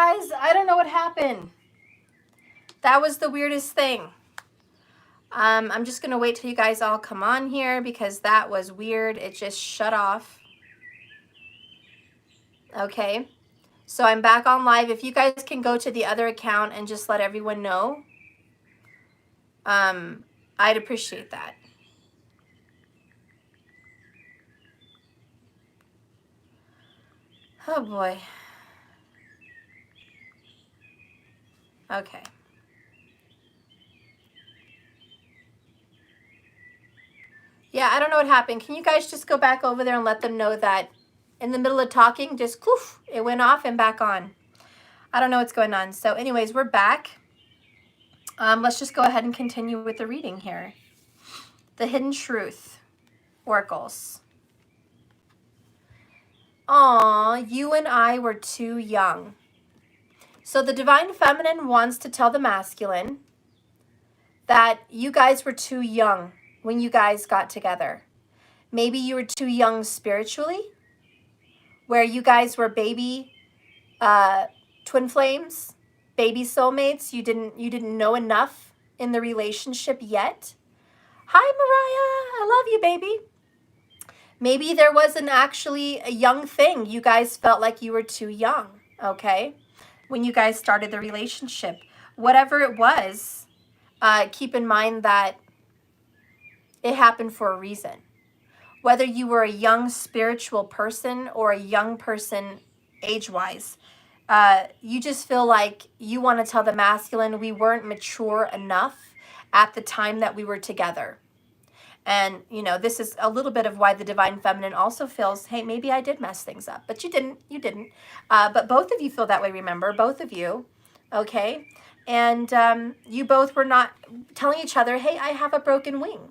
Guys, I don't know what happened. That was the weirdest thing. I'm just going to wait till you guys all come on here because that was weird. It just shut off. Okay. So I'm back on live. If you guys can go to the other account and just let everyone know, I'd appreciate that. Oh boy. Okay. Yeah, I don't know what happened. Can you guys just go back over there and let them know that in the middle of talking, just poof, it went off and back on. I don't know what's going on. So anyways, we're back. Let's just go ahead and continue with the reading here. The Hidden Truth, Oracles. Aw, you and I were too young. So the Divine Feminine wants to tell the Masculine that you guys were too young when you guys got together. Maybe you were too young spiritually, where you guys were baby twin flames, baby soulmates. You didn't know enough in the relationship yet. Hi, Mariah. I love you, baby. Maybe there wasn't actually a young thing. You guys felt like you were too young, okay, when you guys started the relationship. Whatever it was, keep in mind that it happened for a reason. Whether you were a young spiritual person or a young person age-wise, you just feel like you want to tell the Masculine we weren't mature enough at the time that we were together. And, you know, this is a little bit of why the Divine Feminine also feels, hey, maybe I did mess things up. But you didn't. But both of you feel that way, remember? Both of you, okay? And you both were not telling each other, hey, I have a broken wing.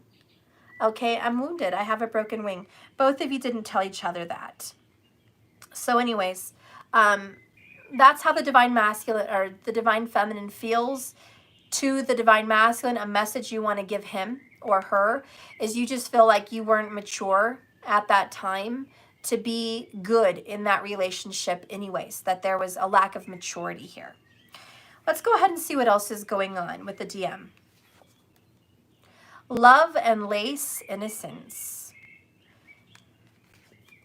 Okay, I'm wounded. I have a broken wing. Both of you didn't tell each other that. So anyways, that's how the Divine Masculine or the Divine Feminine feels to the Divine Masculine. A message you want to give him or her is you just feel like you weren't mature at that time to be good in that relationship anyways, that there was a lack of maturity here. Let's go ahead and see what else is going on with the DM. Love and lace innocence.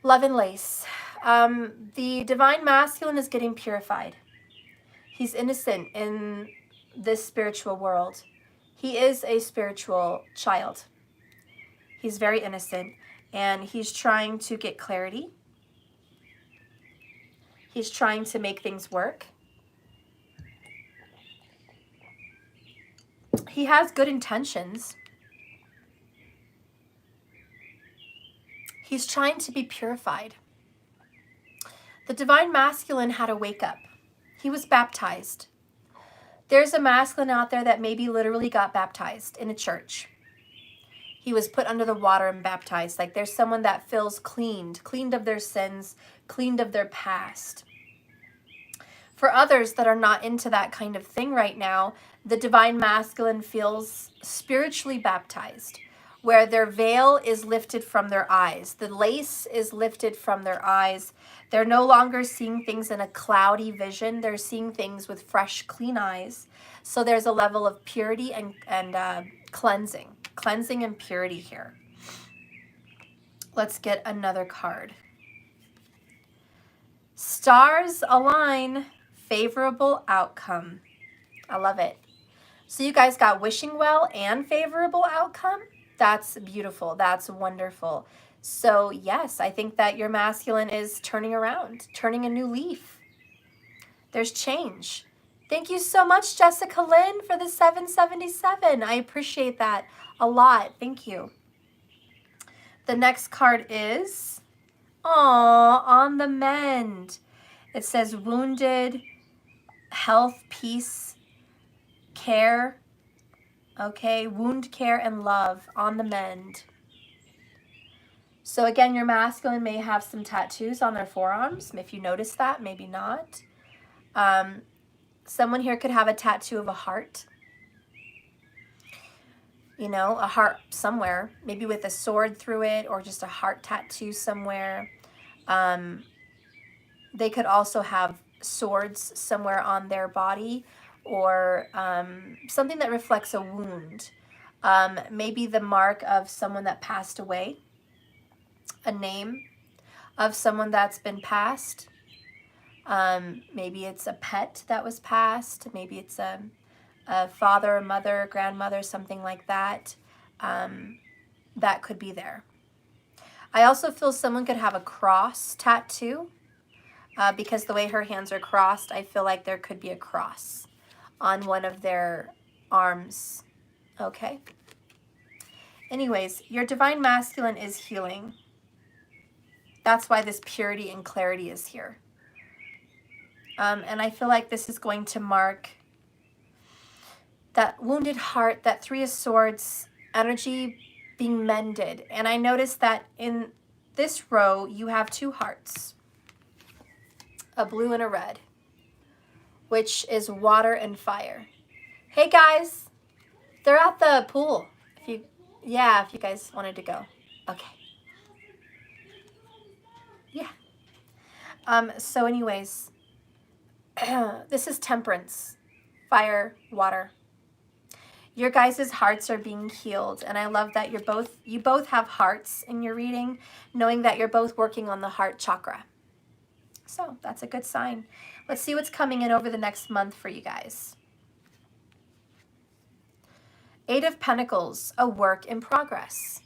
Love and lace. The Divine Masculine is getting purified. He's innocent in this spiritual world. He is a spiritual child. He's very innocent, and he's trying to get clarity. He's trying to make things work. He has good intentions. He's trying to be purified. The Divine Masculine had a wake up. He was baptized. There's a masculine out there that maybe literally got baptized in a church. He was put under the water and baptized. Like there's someone that feels cleaned of their sins, cleaned of their past. For others that are not into that kind of thing right now, the Divine Masculine feels spiritually baptized, where their veil is lifted from their eyes. The lace is lifted from their eyes. They're no longer seeing things in a cloudy vision. They're seeing things with fresh, clean eyes. So there's a level of purity and cleansing and purity here. Let's get another card. Stars align, favorable outcome. I love it. So you guys got wishing well and favorable outcome. That's beautiful. That's wonderful. So yes, I think that your masculine is turning around, turning a new leaf. There's change. Thank you so much, Jessica Lynn, for the 777. I appreciate that a lot. Thank you. The next card is, on the mend. It says wounded, health, peace, care. Okay, wound care and love, on the mend. So again, your masculine may have some tattoos on their forearms. If you notice that, maybe not. Someone here could have a tattoo of a heart. You know, a heart somewhere, maybe with a sword through it or just a heart tattoo somewhere. They could also have swords somewhere on their body, or something that reflects a wound. Maybe the mark of someone that passed away, a name of someone that's been passed. Maybe it's a pet that was passed. Maybe it's a father, a mother, grandmother, something like that. That could be there. I also feel someone could have a cross tattoo. Because the way her hands are crossed, I feel like there could be a cross on one of their arms. Okay. Anyways, your divine masculine is healing. That's why this purity and clarity is here. And I feel like this is going to mark that wounded heart, that Three of Swords energy being mended. And I noticed that in this row, you have two hearts. A blue and a red, which is water and fire. Hey guys, they're at the pool. If you guys wanted to go. Okay. Yeah. So anyways, this is temperance, fire, water. Your guys' hearts are being healed, and I love that you both have hearts in your reading, knowing that you're both working on the heart chakra. So that's a good sign. Let's see what's coming in over the next month for you guys. Eight of Pentacles, a work in progress.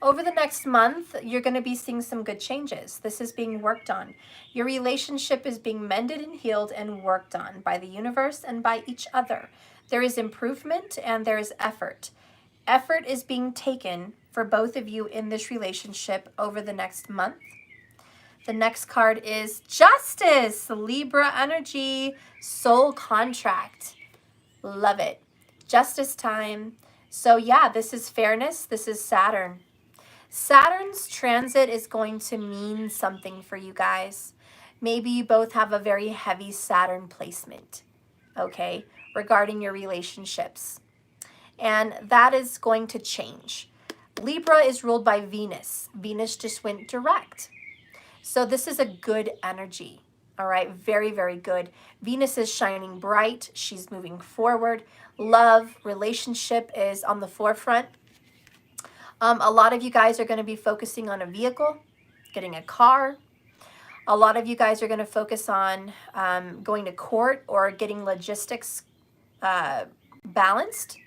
Over the next month, you're going to be seeing some good changes. This is being worked on. Your relationship is being mended and healed and worked on by the universe and by each other. There is improvement and there is effort. Effort is being taken for both of you in this relationship over the next month. The next card is Justice, Libra energy, soul contract. Love it. Justice time. So yeah, this is fairness. This is Saturn. Saturn's transit is going to mean something for you guys. Maybe you both have a very heavy Saturn placement, okay, regarding your relationships. And that is going to change. Libra is ruled by Venus. Venus just went direct. So this is a good energy, all right? Very, very good. Venus is shining bright. She's moving forward. Love, relationship is on the forefront. A lot of you guys are going to be focusing on a vehicle, getting a car. A lot of you guys are going to focus on going to court or getting logistics balanced.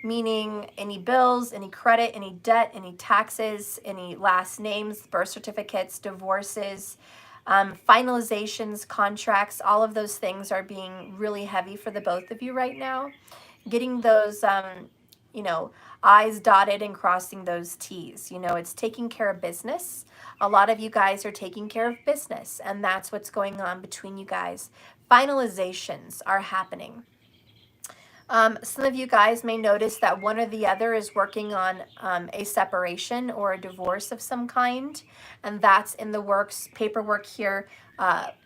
Meaning any bills, any credit, any debt, any taxes, any last names, birth certificates, divorces, finalizations, contracts, all of those things are being really heavy for the both of you right now. Getting those, I's dotted and crossing those T's. It's taking care of business. A lot of you guys are taking care of business, and that's what's going on between you guys. Finalizations are happening. Some of you guys may notice that one or the other is working on a separation or a divorce of some kind, and that's in the works. Paperwork here,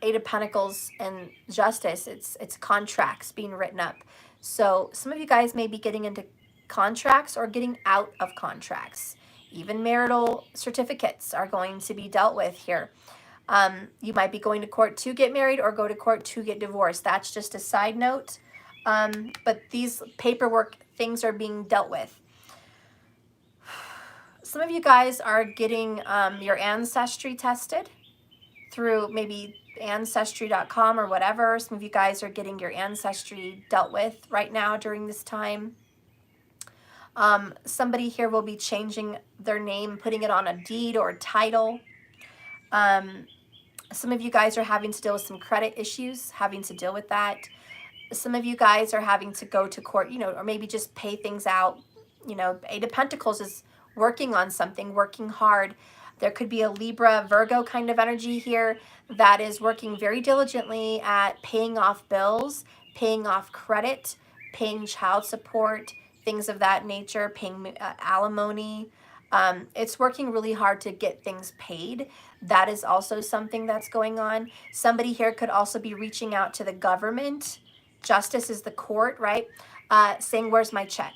Eight of Pentacles and Justice. It's contracts being written up. So some of you guys may be getting into contracts or getting out of contracts. Even marital certificates are going to be dealt with here. You might be going to court to get married or go to court to get divorced. That's just a side note. But these paperwork things are being dealt with. Some of you guys are getting your ancestry tested through maybe ancestry.com or whatever. Some of you guys are getting your ancestry dealt with right now during this time. Somebody here will be changing their name, putting it on a deed or a title. Some of you guys are having to deal with some credit issues, having to deal with that. Some of you guys are having to go to court, or maybe just pay things out. Eight of Pentacles is working on something, working hard. There could be a Libra, Virgo kind of energy here that is working very diligently at paying off bills, paying off credit, paying child support, things of that nature, paying alimony. It's working really hard to get things paid. That is also something that's going on. Somebody here could also be reaching out to the government. Justice is the court, right? Saying, where's my check?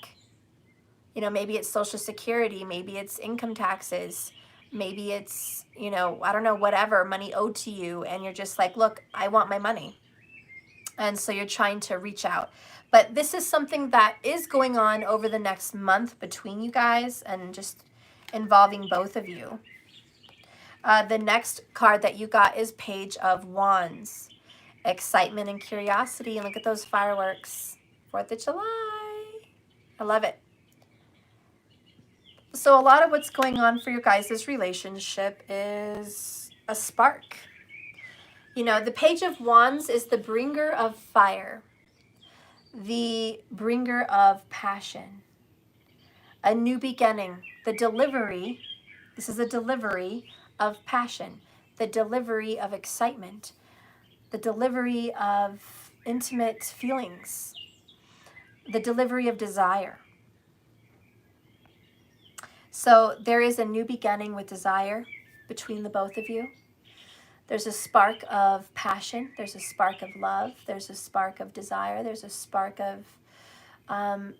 Maybe it's Social Security. Maybe it's income taxes. Maybe it's, I don't know, whatever, money owed to you. And you're just like, look, I want my money. And so you're trying to reach out. But this is something that is going on over the next month between you guys and just involving both of you. The next card that you got is Page of Wands. Excitement and curiosity. And look at those fireworks. 4th of July. I love it. So a lot of what's going on for your guys' relationship is a spark. You know, the Page of Wands is the bringer of fire, the bringer of passion, a new beginning, the delivery. This is a delivery of passion, the delivery of excitement, the delivery of intimate feelings, the delivery of desire. So there is a new beginning with desire between the both of you. There's a spark of passion. There's a spark of love. There's a spark of desire. There's a spark of,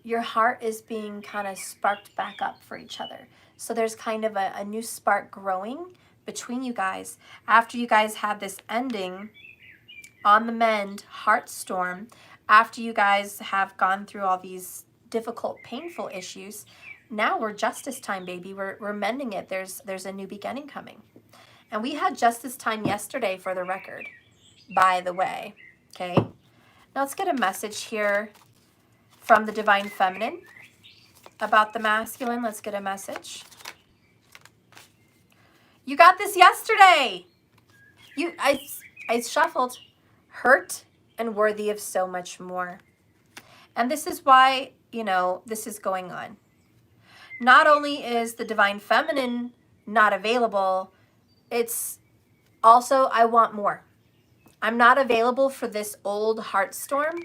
your heart is being kind of sparked back up for each other. So there's kind of a new spark growing between you guys. After you guys had this ending on the mend, heart storm, after you guys have gone through all these difficult, painful issues, now we're justice time, baby. We're mending it. There's a new beginning coming. And we had justice time yesterday for the record, by the way. Okay. Now let's get a message here from the Divine Feminine about the masculine. Let's get a message. You got this yesterday. I shuffled hurt and worthy of so much more. And this is why, you know, this is going on. Not only is the Divine Feminine not available, it's also, I want more. I'm not available for this old heart storm.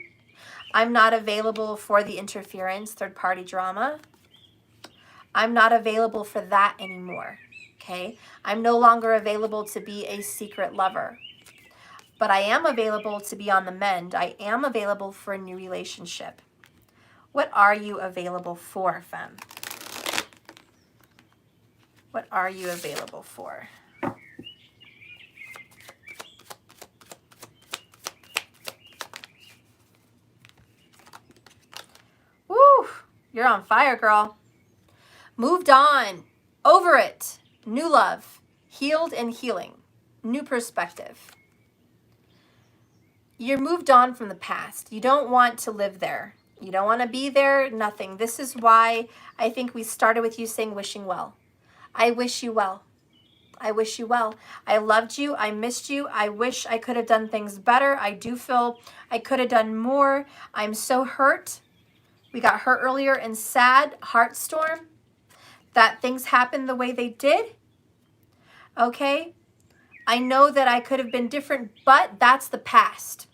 I'm not available for the interference, third-party drama. I'm not available for that anymore, okay? I'm no longer available to be a secret lover. But I am available to be on the mend. I am available for a new relationship. What are you available for, Femme? What are you available for? Woo! You're on fire, girl. Moved on. Over it. New love. Healed and healing. New perspective. You're moved on from the past. You don't want to live there. You don't want to be there. Nothing. This is why I think we started with you saying wishing well. I wish you well. I wish you well. I loved you. I missed you. I wish I could have done things better. I do feel I could have done more. I'm so hurt. We got hurt earlier and sad, heart storm, that things happened the way they did. Okay? I know that I could have been different, but that's the past.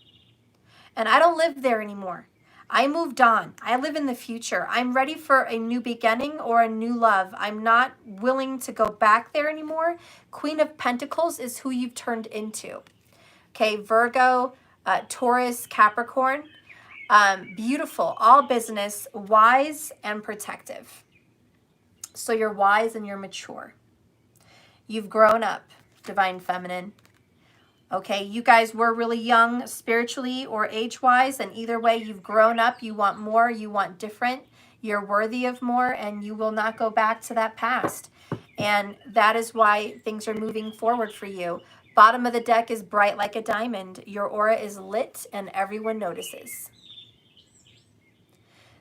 And I don't live there anymore. I moved on. I live in the future. I'm ready for a new beginning or a new love. I'm not willing to go back there anymore. Queen of Pentacles is who you've turned into. Okay, Virgo, Taurus, Capricorn. Beautiful, all business, wise and protective. So you're wise and you're mature. You've grown up, Divine Feminine. Okay, you guys were really young spiritually or age-wise, and either way, you've grown up, you want more, you want different, you're worthy of more, and you will not go back to that past. And that is why things are moving forward for you. Bottom of the deck is bright like a diamond. Your aura is lit, and everyone notices.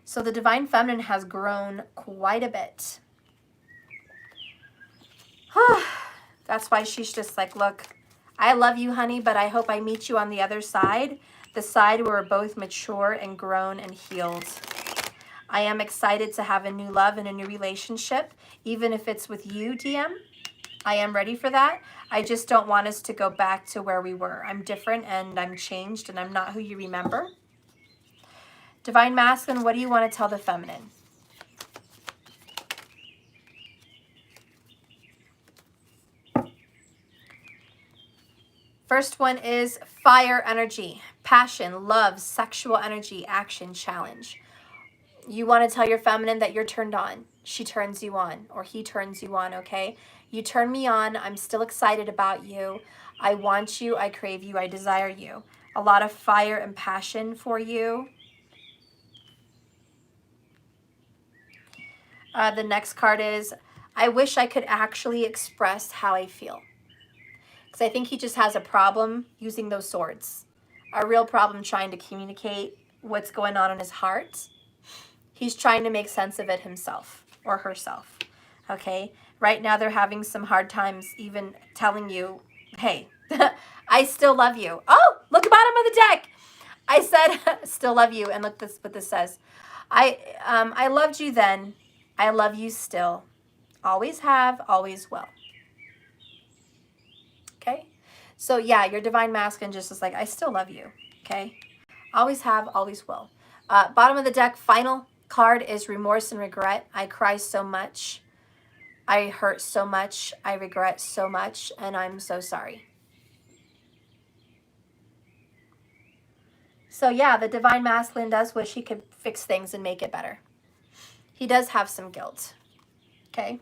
So the Divine Feminine has grown quite a bit. That's why she's just like, look, I love you, honey, but I hope I meet you on the other side, the side where we're both mature and grown and healed. I am excited to have a new love and a new relationship, even if it's with you, DM. I am ready for that. I just don't want us to go back to where we were. I'm different and I'm changed and I'm not who you remember. Divine Masculine, what do you want to tell the Feminine? First one is fire energy, passion, love, sexual energy, action, challenge. You want to tell your Feminine that you're turned on. She turns you on, or he turns you on, okay? You turn me on. I'm still excited about you. I want you. I crave you. I desire you. a lot of fire and passion for you. The next card is, I wish I could actually express how I feel. Because I think he just has a problem using those swords. A real problem trying to communicate what's going on in his heart. He's trying to make sense of it himself or herself. Okay? Right now they're having some hard times even telling you, hey, I still love you. Oh, look at the bottom of the deck. I said, still love you. And look what this says. I loved you then. I love you still. Always have, always will. Okay? So yeah, your divine masculine just is like, I still love you. Okay? Always have, always will. Bottom of the deck, final card is remorse and regret. I cry so much. I hurt so much. I regret so much. And I'm so sorry. So yeah, the divine masculine does wish he could fix things and make it better. He does have some guilt. Okay?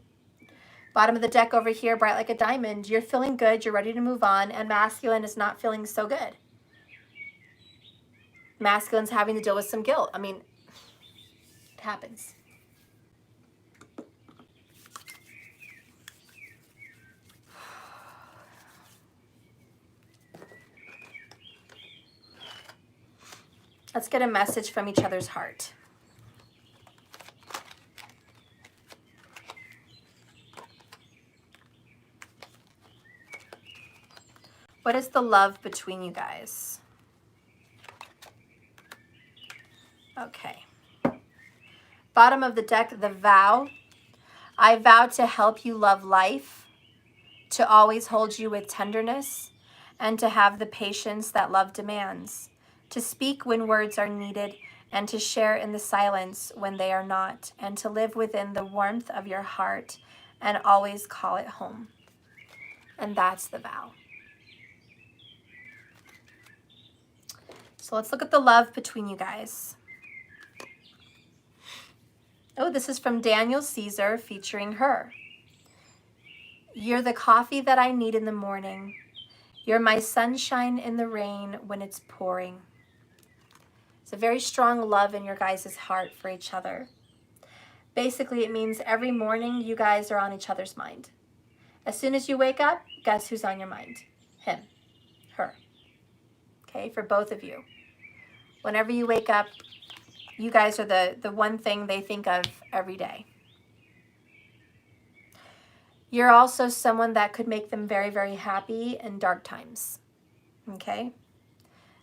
Bottom of the deck over here, bright like a diamond. You're feeling good. You're ready to move on. And masculine is not feeling so good. Masculine's having to deal with some guilt. I mean, it happens. Let's get a message from each other's heart. What is the love between you guys? Okay. Bottom of the deck, the vow. I vow to help you love life, to always hold you with tenderness, and to have the patience that love demands, to speak when words are needed, and to share in the silence when they are not, and to live within the warmth of your heart and always call it home. And that's the vow. So let's look at the love between you guys. Oh, this is from Daniel Caesar featuring her. You're the coffee that I need in the morning. You're my sunshine in the rain when it's pouring. It's a very strong love in your guys' heart for each other. Basically, it means every morning you guys are on each other's mind. As soon as you wake up, guess who's on your mind? Him, her. Okay, for both of you. Whenever you wake up, you guys are the one thing they think of every day. You're also someone that could make them very, very happy in dark times. Okay?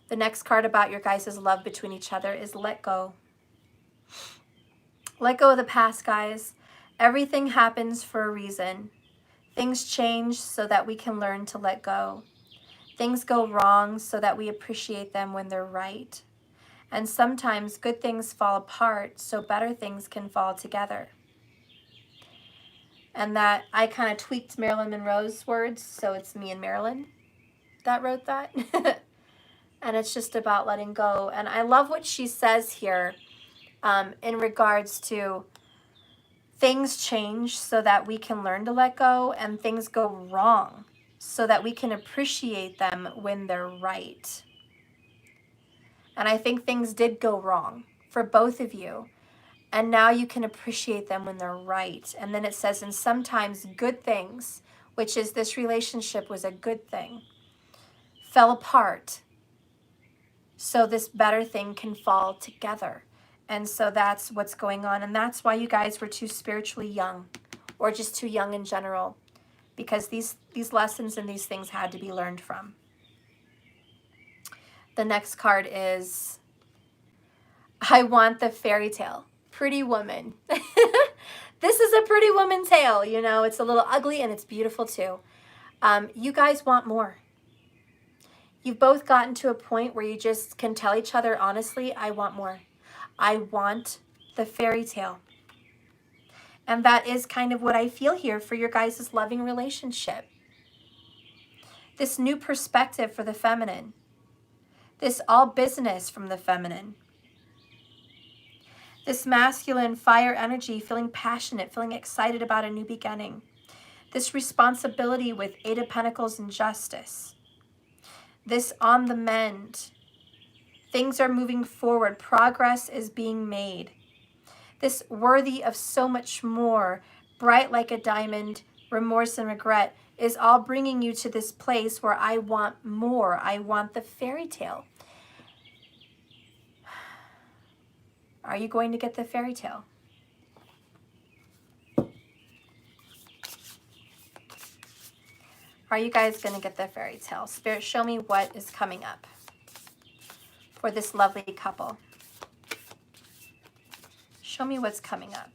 The next card about your guys' love between each other is let go. Let go of the past, guys. Everything happens for a reason. Things change so that we can learn to let go. Things go wrong so that we appreciate them when they're right. And sometimes good things fall apart so better things can fall together. And that I kind of tweaked Marilyn Monroe's words, so it's me and Marilyn that wrote that. And it's just about letting go. And I love what she says here in regards to things change so that we can learn to let go, and things go wrong so that we can appreciate them when they're right. And I think things did go wrong for both of you. And now you can appreciate them when they're right. And then it says, and sometimes good things, which is this relationship was a good thing, fell apart. So this better thing can fall together. And so that's what's going on. And that's why you guys were too spiritually young, or just too young in general, because these lessons and these things had to be learned from. The next card is, I want the fairy tale. Pretty woman. This is a pretty woman tale, you know. It's a little ugly and it's beautiful too. You guys want more. You've both gotten to a point where you just can tell each other honestly, I want more. I want the fairy tale. And that is kind of what I feel here for your guys' loving relationship. This new perspective for the feminine. This all business from the feminine. This masculine fire energy, feeling passionate, feeling excited about a new beginning. This responsibility with 8 of Pentacles and justice. This on the mend, Things are moving forward. Progress is being made. This worthy of so much more, bright like a diamond, remorse and regret, is all bringing you to this place where I want more. I want the fairy tale. Are you going to get the fairy tale? Are you guys going to get the fairy tale? Spirit, show me what is coming up for this lovely couple. Show me what's coming up.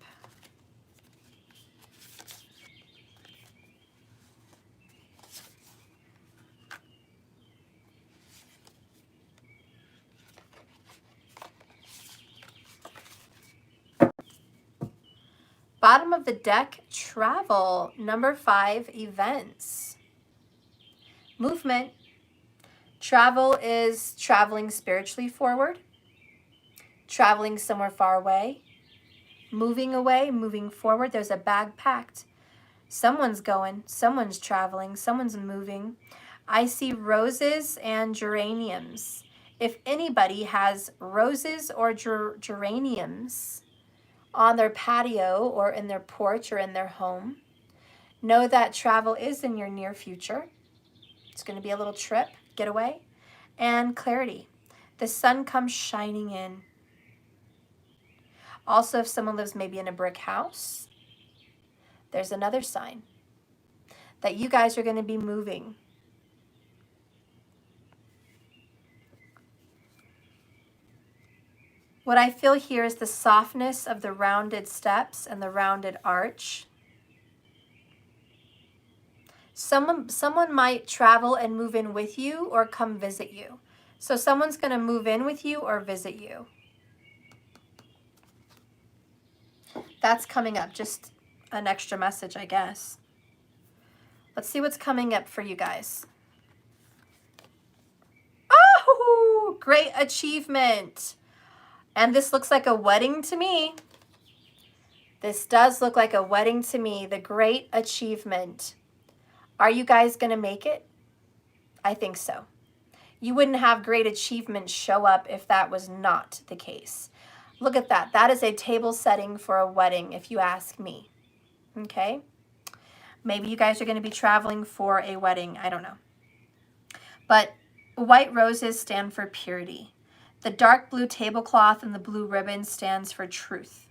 Bottom of the deck, travel. Number 5, events. Movement. Travel is traveling spiritually forward, traveling somewhere far away, away, moving forward. There's a bag packed. Someone's going, someone's traveling, someone's moving. I see roses and geraniums. If anybody has roses or geraniums on their patio or in their porch or in their home, know that travel is in your near future. It's going to be a little trip, getaway, and clarity. The sun comes shining in. Also, if someone lives maybe in a brick house, there's another sign that you guys are going to be moving. What I feel here is the softness of the rounded steps and the rounded arch. Someone might travel and move in with you or come visit you. So someone's going to move in with you or visit you. That's coming up. Just an extra message, I guess. Let's see what's coming up for you guys. Oh, great achievement. And this looks like a wedding to me. This does look like a wedding to me. The great achievement. Are you guys going to make it? I think so. You wouldn't have great achievements show up if that was not the case. Look at that. That is a table setting for a wedding, if you ask me. Okay? Maybe you guys are going to be traveling for a wedding. I don't know. But white roses stand for purity. The dark blue tablecloth and the blue ribbon stands for truth.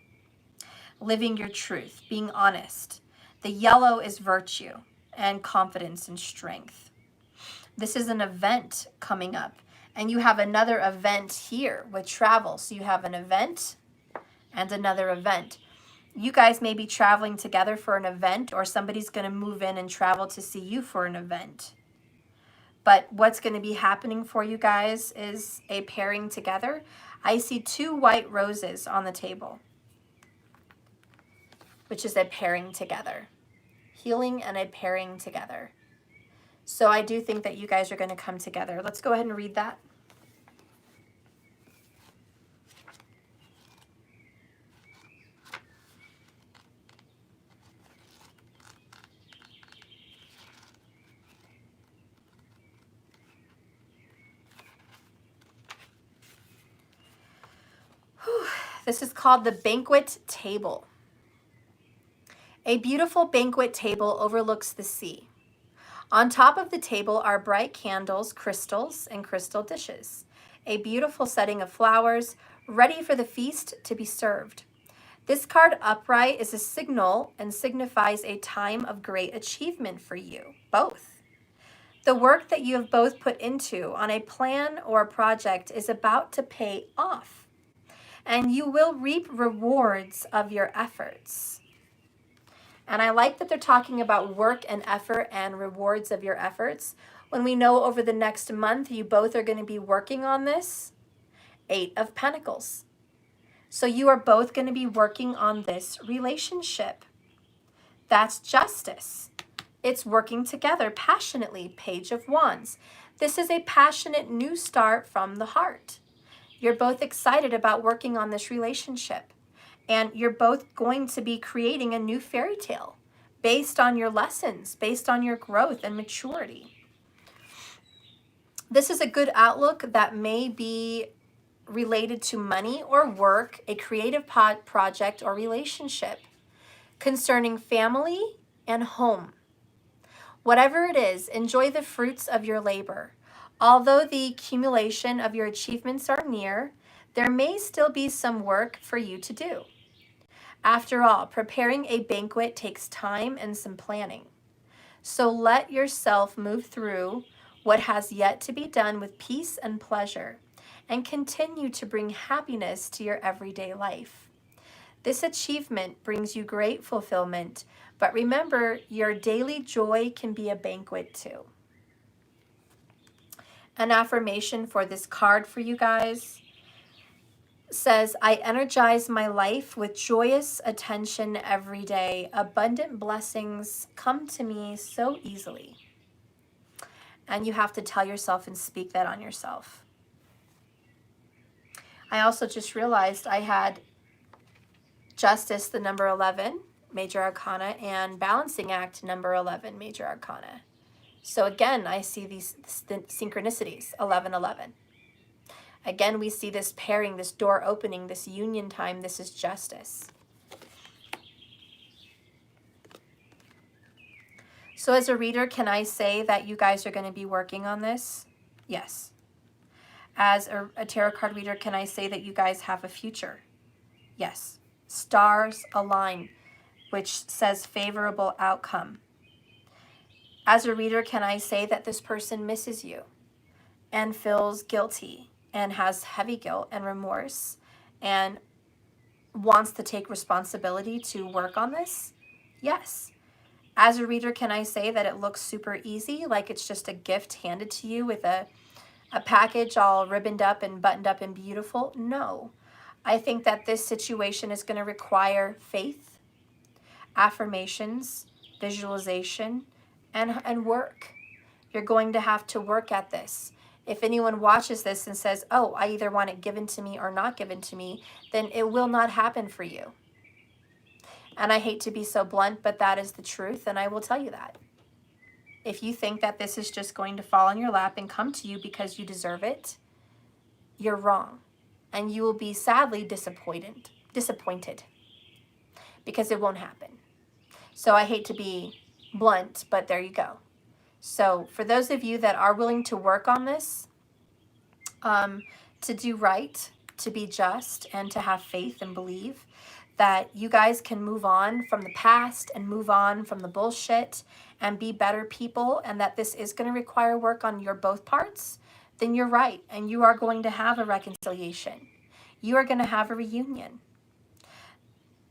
Living your truth, being honest. The yellow is virtue and confidence and strength. This is an event coming up. And you have another event here with travel. So you have an event and another event. You guys may be traveling together for an event, or somebody's going to move in and travel to see you for an event. But what's going to be happening for you guys is a pairing together. I see 2 white roses on the table, which is a pairing together. Healing and a pairing together. So I do think that you guys are going to come together. Let's go ahead and read that. This is called the banquet table. A beautiful banquet table overlooks the sea. On top of the table are bright candles, crystals, and crystal dishes. A beautiful setting of flowers, ready for the feast to be served. This card upright is a signal and signifies a time of great achievement for you, both. The work that you have both put into on a plan or a project is about to pay off, and you will reap rewards of your efforts. And I like that they're talking about work and effort and rewards of your efforts. When we know over the next month you both are going to be working on this, 8 of Pentacles. So you are both going to be working on this relationship. That's justice. It's working together passionately, Page of Wands. This is a passionate new start from the heart. You're both excited about working on this relationship. And you're both going to be creating a new fairy tale based on your lessons, based on your growth and maturity. This is a good outlook that may be related to money or work, a creative project or relationship, concerning family and home. Whatever it is, enjoy the fruits of your labor. Although the accumulation of your achievements are near, there may still be some work for you to do. After all, preparing a banquet takes time and some planning. So let yourself move through what has yet to be done with peace and pleasure, and continue to bring happiness to your everyday life. This achievement brings you great fulfillment, but remember, your daily joy can be a banquet too. An affirmation for this card for you guys says, I energize my life with joyous attention every day. Abundant blessings come to me so easily. And you have to tell yourself and speak that on yourself. I also just realized I had Justice, the number 11, Major Arcana, and Balancing Act, number 11, Major Arcana. So again, I see these synchronicities, 11-11. Again, we see this pairing, this door opening, this union time. This is justice. So as a reader, can I say that you guys are going to be working on this? Yes. As a tarot card reader, can I say that you guys have a future? Yes. Stars align, which says favorable outcome. As a reader, can I say that this person misses you and feels guilty and has heavy guilt and remorse and wants to take responsibility to work on this? Yes. As a reader, can I say that it looks super easy, like it's just a gift handed to you with a package all ribboned up and buttoned up and beautiful? No. I think that this situation is going to require faith, affirmations, visualization, and work. You're going to have to work at this. If anyone watches this and says, oh, I either want it given to me or not given to me, then it will not happen for you. And I hate to be so blunt, but that is the truth, and I will tell you that. If you think that this is just going to fall in your lap and come to you because you deserve it, you're wrong. And you will be sadly disappointed because it won't happen. So I hate to be blunt, but there you go. So for those of you that are willing to work on this, to do right, to be just, and to have faith and believe that you guys can move on from the past and move on from the bullshit and be better people, and that this is going to require work on your both parts, then you're right. And you are going to have a reconciliation. You are going to have a reunion.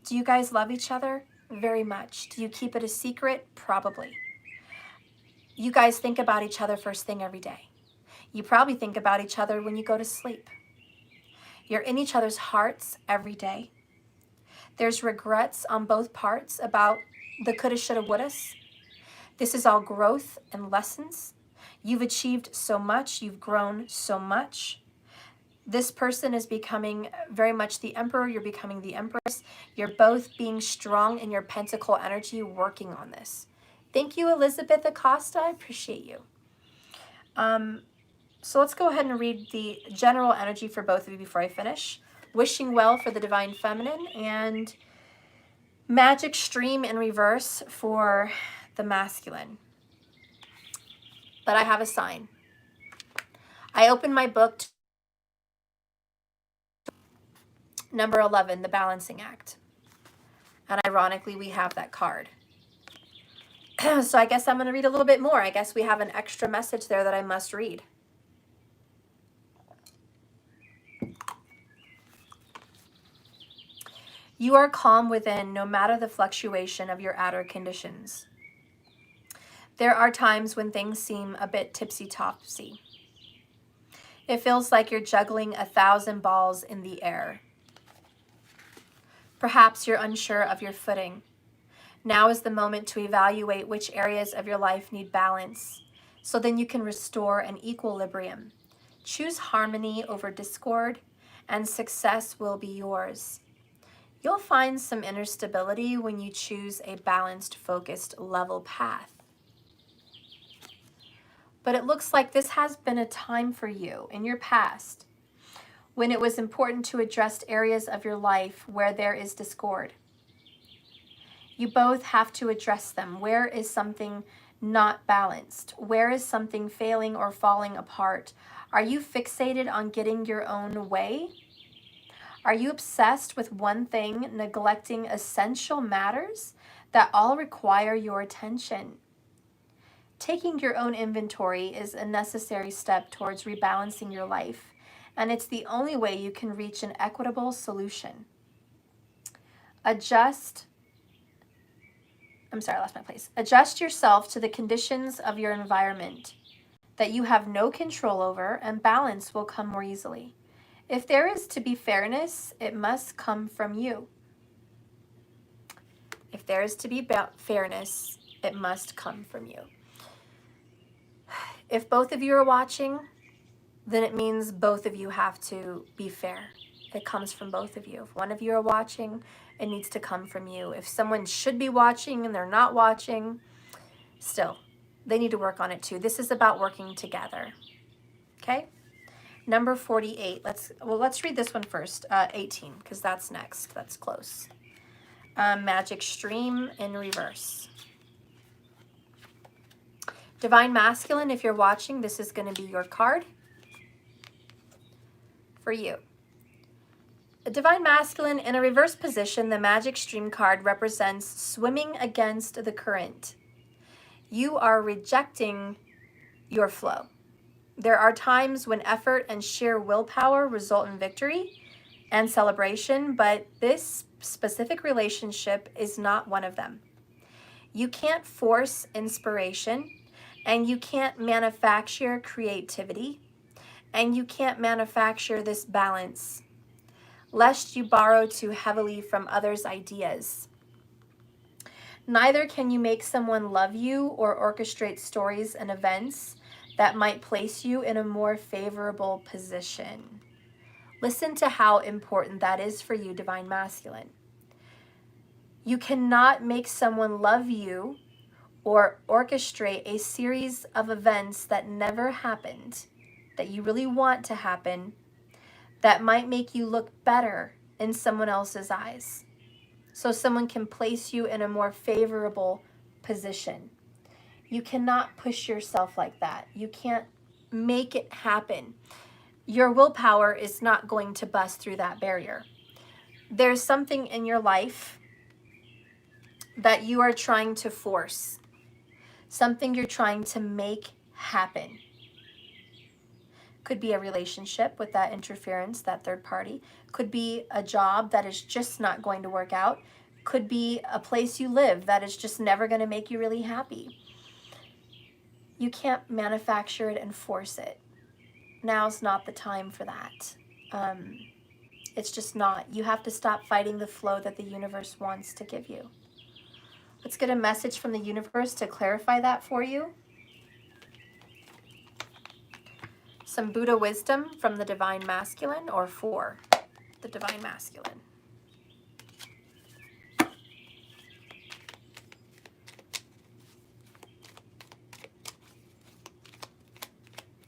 Do you guys love each other? Very much. Do you keep it a secret? Probably. You guys think about each other first thing every day. You probably think about each other when you go to sleep. You're in each other's hearts every day. There's regrets on both parts about the coulda, shoulda, wouldas. This is all growth and lessons. You've achieved so much. You've grown so much. This person is becoming very much the emperor. You're becoming the empress. You're both being strong in your pentacle energy, working on this. Thank you, Elizabeth Acosta. I appreciate you. So let's go ahead and read the general energy for both of you before I finish. Wishing well for the Divine Feminine, and Magic Stream in reverse for the masculine. But I have a sign. I opened my book to number 11, the Balancing Act. And ironically, we have that card. So I guess I'm going to read a little bit more. I guess we have an extra message there that I must read. You are calm within, no matter the fluctuation of your outer conditions. There are times when things seem a bit tipsy-topsy. It feels like you're juggling 1,000 balls in the air. Perhaps you're unsure of your footing. Now is the moment to evaluate which areas of your life need balance, so then you can restore an equilibrium. Choose harmony over discord, and success will be yours. You'll find some inner stability when you choose a balanced, focused, level path. But it looks like this has been a time for you in your past when it was important to address areas of your life where there is discord. You both have to address them. Where is something not balanced? Where is something failing or falling apart? Are you fixated on getting your own way? Are you obsessed with one thing, neglecting essential matters that all require your attention? Taking your own inventory is a necessary step towards rebalancing your life, and it's the only way you can reach an equitable solution. Adjust yourself to the conditions of your environment that you have no control over, and balance will come more easily. If there is to be fairness, it must come from you. If there is to be fairness, it must come from you. If both of you are watching, then it means both of you have to be fair. It comes from both of you. If one of you are watching, it needs to come from you. If someone should be watching and they're not watching, still, they need to work on it too. This is about working together. Okay? Number 48. Let's read this one first. 18, because that's next. That's close. Magic Stream in reverse. Divine Masculine, if you're watching, this is going to be your card for you. A Divine Masculine in a reverse position, the Magic Stream card represents swimming against the current. You are rejecting your flow. There are times when effort and sheer willpower result in victory and celebration, but this specific relationship is not one of them. You can't force inspiration, and you can't manufacture creativity, and you can't manufacture this balance, lest you borrow too heavily from others' ideas. Neither can you make someone love you or orchestrate stories and events that might place you in a more favorable position. Listen to how important that is for you, Divine Masculine. You cannot make someone love you or orchestrate a series of events that never happened, that you really want to happen, that might make you look better in someone else's eyes, so someone can place you in a more favorable position. You cannot push yourself like that. You can't make it happen. Your willpower is not going to bust through that barrier. There's something in your life that you are trying to force, something you're trying to make happen. Could be a relationship with that interference, that third party. Could be a job that is just not going to work out. Could be a place you live that is just never going to make you really happy. You can't manufacture it and force it. Now's not the time for that. It's just not. You have to stop fighting the flow that the universe wants to give you. Let's get a message from the universe to clarify that for you. Some Buddha wisdom from the Divine Masculine, or for the Divine Masculine.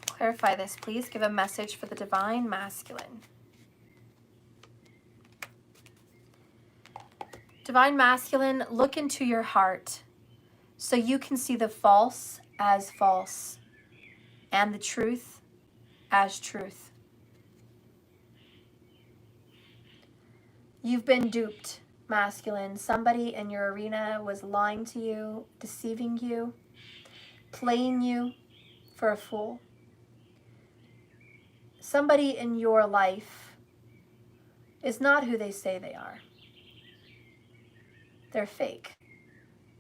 Clarify this, please. Give a message for the Divine Masculine. Divine Masculine, look into your heart so you can see the false as false and the truth as truth. You've been duped, Masculine. Somebody in your arena was lying to you, deceiving you, playing you for a fool. Somebody in your life is not who they say they are. They're fake.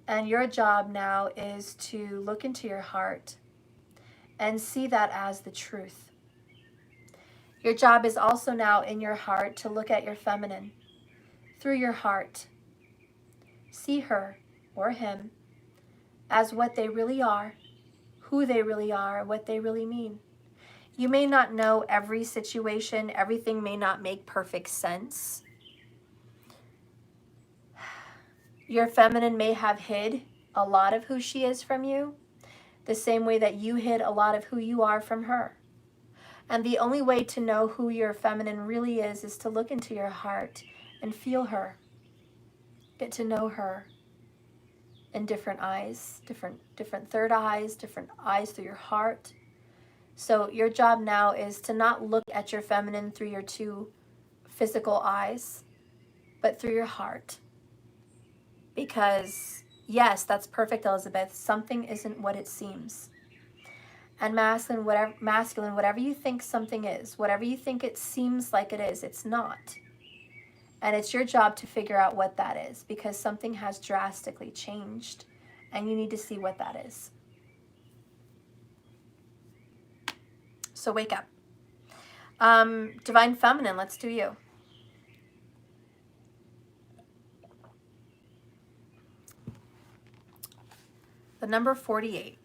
And your job now is to look into your heart and see that as the truth. Your job is also now in your heart to look at your feminine through your heart. See her or him as what they really are, who they really are, what they really mean. You may not know every situation. Everything may not make perfect sense. Your feminine may have hid a lot of who she is from you, the same way that you hid a lot of who you are from her. And the only way to know who your feminine really is to look into your heart and feel her. Get to know her in different eyes, different third eyes, different eyes through your heart. So your job now is to not look at your feminine through your two physical eyes, but through your heart. Because yes, that's perfect, Elizabeth. Something isn't what it seems. And masculine, whatever you think something is, whatever you think it seems like it is, it's not. And it's your job to figure out what that is, because something has drastically changed and you need to see what that is. So wake up. Divine Feminine, let's do you. The number 48.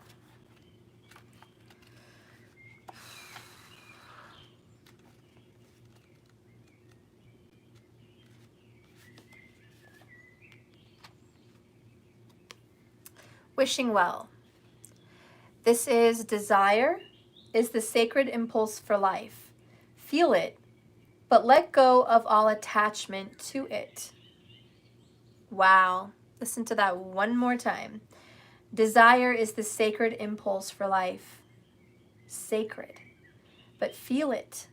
Wishing well. This is desire is the sacred impulse for life. Feel it, but let go of all attachment to it. Wow. Listen to that one more time. Desire is the sacred impulse for life. Sacred. But feel it.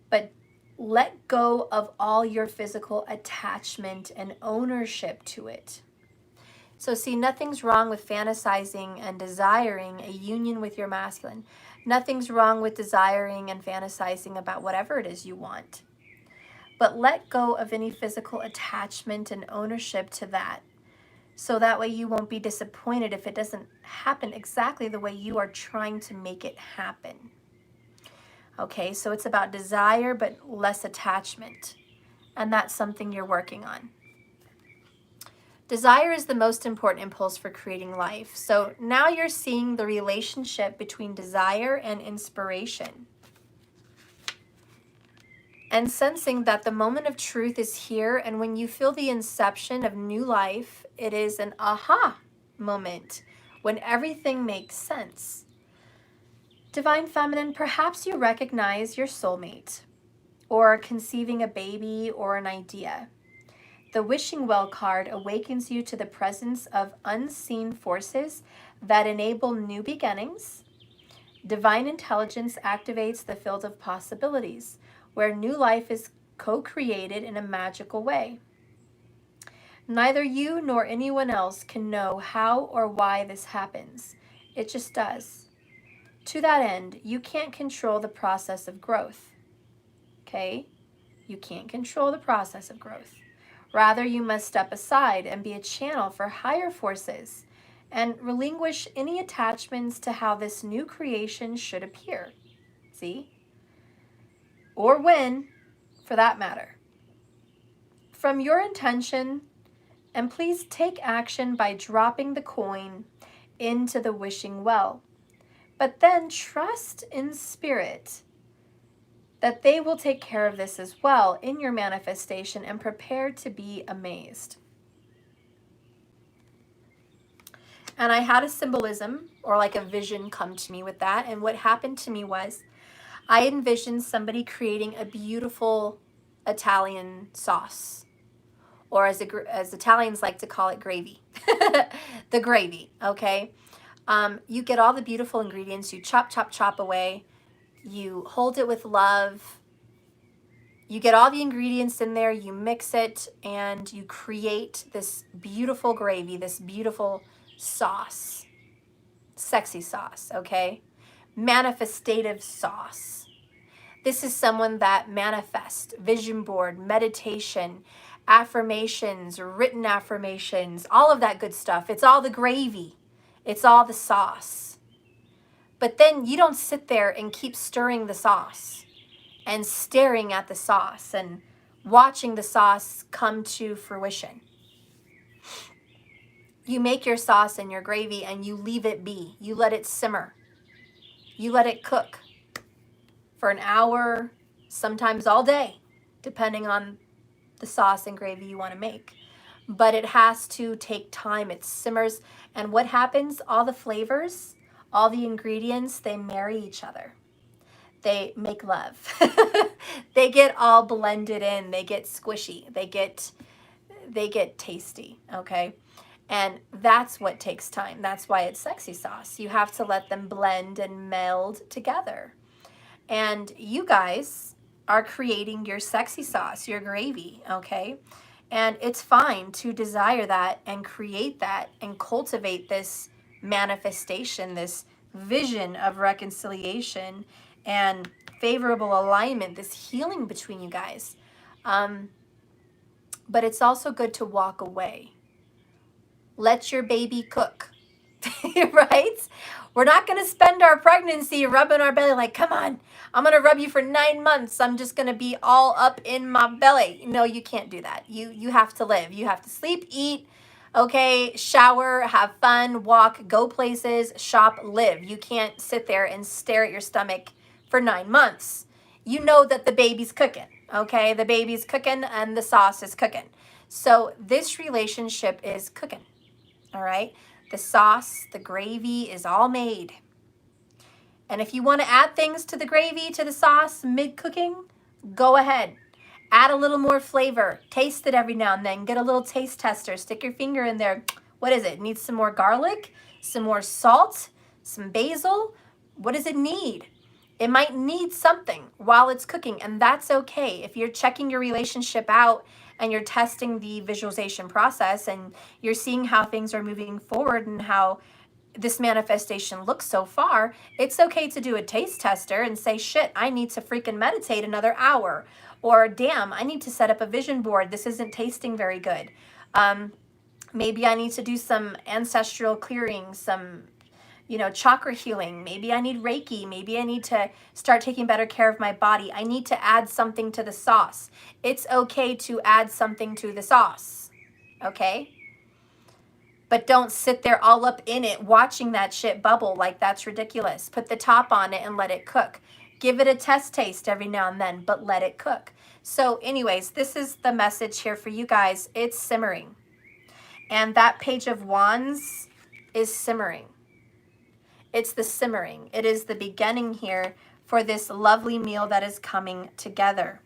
But let go of all your physical attachment and ownership to it. So see, nothing's wrong with fantasizing and desiring a union with your masculine. Nothing's wrong with desiring and fantasizing about whatever it is you want. But let go of any physical attachment and ownership to that. So that way you won't be disappointed if it doesn't happen exactly the way you are trying to make it happen. Okay, so it's about desire but less attachment. And that's something you're working on. Desire is the most important impulse for creating life. So now you're seeing the relationship between desire and inspiration. And sensing that the moment of truth is here, and when you feel the inception of new life, it is an aha moment when everything makes sense. Divine Feminine, perhaps you recognize your soulmate, or conceiving a baby or an idea. The Wishing Well card awakens you to the presence of unseen forces that enable new beginnings. Divine intelligence activates the field of possibilities, where new life is co-created in a magical way. Neither you nor anyone else can know how or why this happens. It just does. To that end, you can't control the process of growth. Okay? You can't control the process of growth. Rather, you must step aside and be a channel for higher forces and relinquish any attachments to how this new creation should appear. See? Or when, for that matter. From your intention, and please take action by dropping the coin into the wishing well. But then trust in spirit that they will take care of this as well in your manifestation, and prepare to be amazed. And I had a symbolism or like a vision come to me with that. And what happened to me was I envisioned somebody creating a beautiful Italian sauce, or as Italians like to call it, gravy. The gravy, okay? You get all the beautiful ingredients, you chop away. You hold it with love. You get all the ingredients in there, you mix it, and you create this beautiful gravy, this beautiful sauce. Sexy sauce, okay? Manifestative sauce. This is someone that manifests, vision board, meditation, affirmations, written affirmations, all of that good stuff. It's all the gravy. It's all the sauce. But then you don't sit there and keep stirring the sauce and staring at the sauce and watching the sauce come to fruition. You make your sauce and your gravy and you leave it be. You let it simmer. You let it cook for an hour, sometimes all day, depending on the sauce and gravy you want to make. But it has to take time. It simmers. And what happens? All the flavors, all the ingredients, they marry each other. they make love. They get all blended in. They get squishy. They get tasty, okay? And that's what takes time. That's why it's sexy sauce. You have to let them blend and meld together. And you guys are creating your sexy sauce, your gravy, okay? And it's fine to desire that and create that and cultivate this manifestation, this vision of reconciliation and favorable alignment, this healing between you guys. But it's also good to walk away. Let your baby cook, right? We're not going to spend our pregnancy rubbing our belly like, come on, I'm going to rub you for 9 months. I'm just going to be all up in my belly. No, you can't do that. You have to live. You have to sleep, eat, okay, shower, have fun, walk, go places, shop, live. You can't sit there and stare at your stomach for 9 months. You know that the baby's cooking, okay? The baby's cooking and the sauce is cooking. So this relationship is cooking, all right? The sauce, the gravy is all made. And if you want to add things to the gravy, to the sauce, mid-cooking, go ahead. Add a little more flavor. Taste it every now and then. Get a little taste tester. Stick your finger in there. What is it? Needs some more garlic, some more salt, some basil. What does it need? It might need something while it's cooking, and that's okay. If you're checking your relationship out and you're testing the visualization process and you're seeing how things are moving forward and how this manifestation looks so far, it's okay to do a taste tester and say, shit, I need to freaking meditate another hour. Or damn, I need to set up a vision board. This isn't tasting very good. Maybe I need to do some ancestral clearing, some chakra healing. Maybe I need Reiki. Maybe I need to start taking better care of my body. I need to add something to the sauce. It's okay to add something to the sauce, okay? But don't sit there all up in it watching that shit bubble like that's ridiculous. Put the top on it and let it cook. Give it a test taste every now and then, but let it cook. So anyways, this is the message here for you guys. It's simmering. And that Page of Wands is simmering. It's the simmering. It is the beginning here for this lovely meal that is coming together.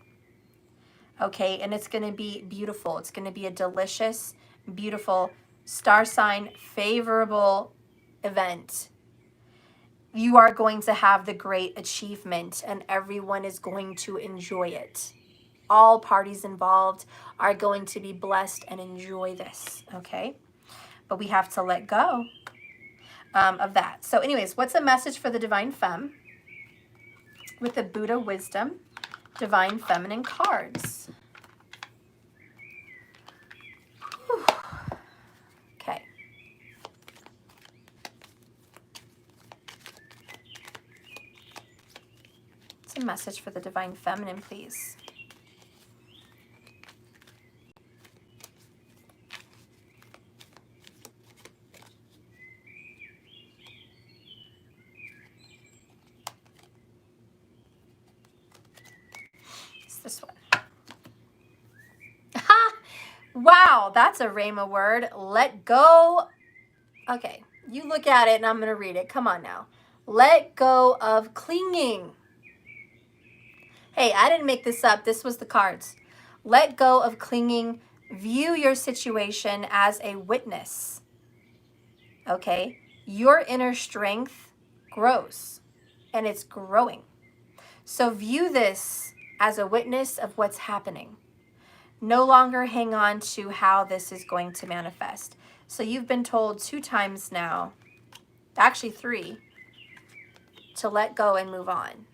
Okay, and it's going to be beautiful. It's going to be a delicious, beautiful, star sign, favorable event. You are going to have the great achievement and everyone is going to enjoy it. All parties involved are going to be blessed and enjoy this, okay? But we have to let go of that. So anyways, what's a message for the Divine Femme with the Buddha Wisdom Divine Feminine cards? Whew. Okay. What's a message for the Divine Feminine, please? This one. Wow, that's a Rhema word. Let go. Okay, you look at it and I'm going to read it. Come on now. Let go of clinging. Hey, I didn't make this up. This was the cards. Let go of clinging. View your situation as a witness. Okay? Your inner strength grows and it's growing. So view this as a witness of what's happening. No longer hang on to how this is going to manifest. So you've been told 2 times now, actually 3, to let go and move on.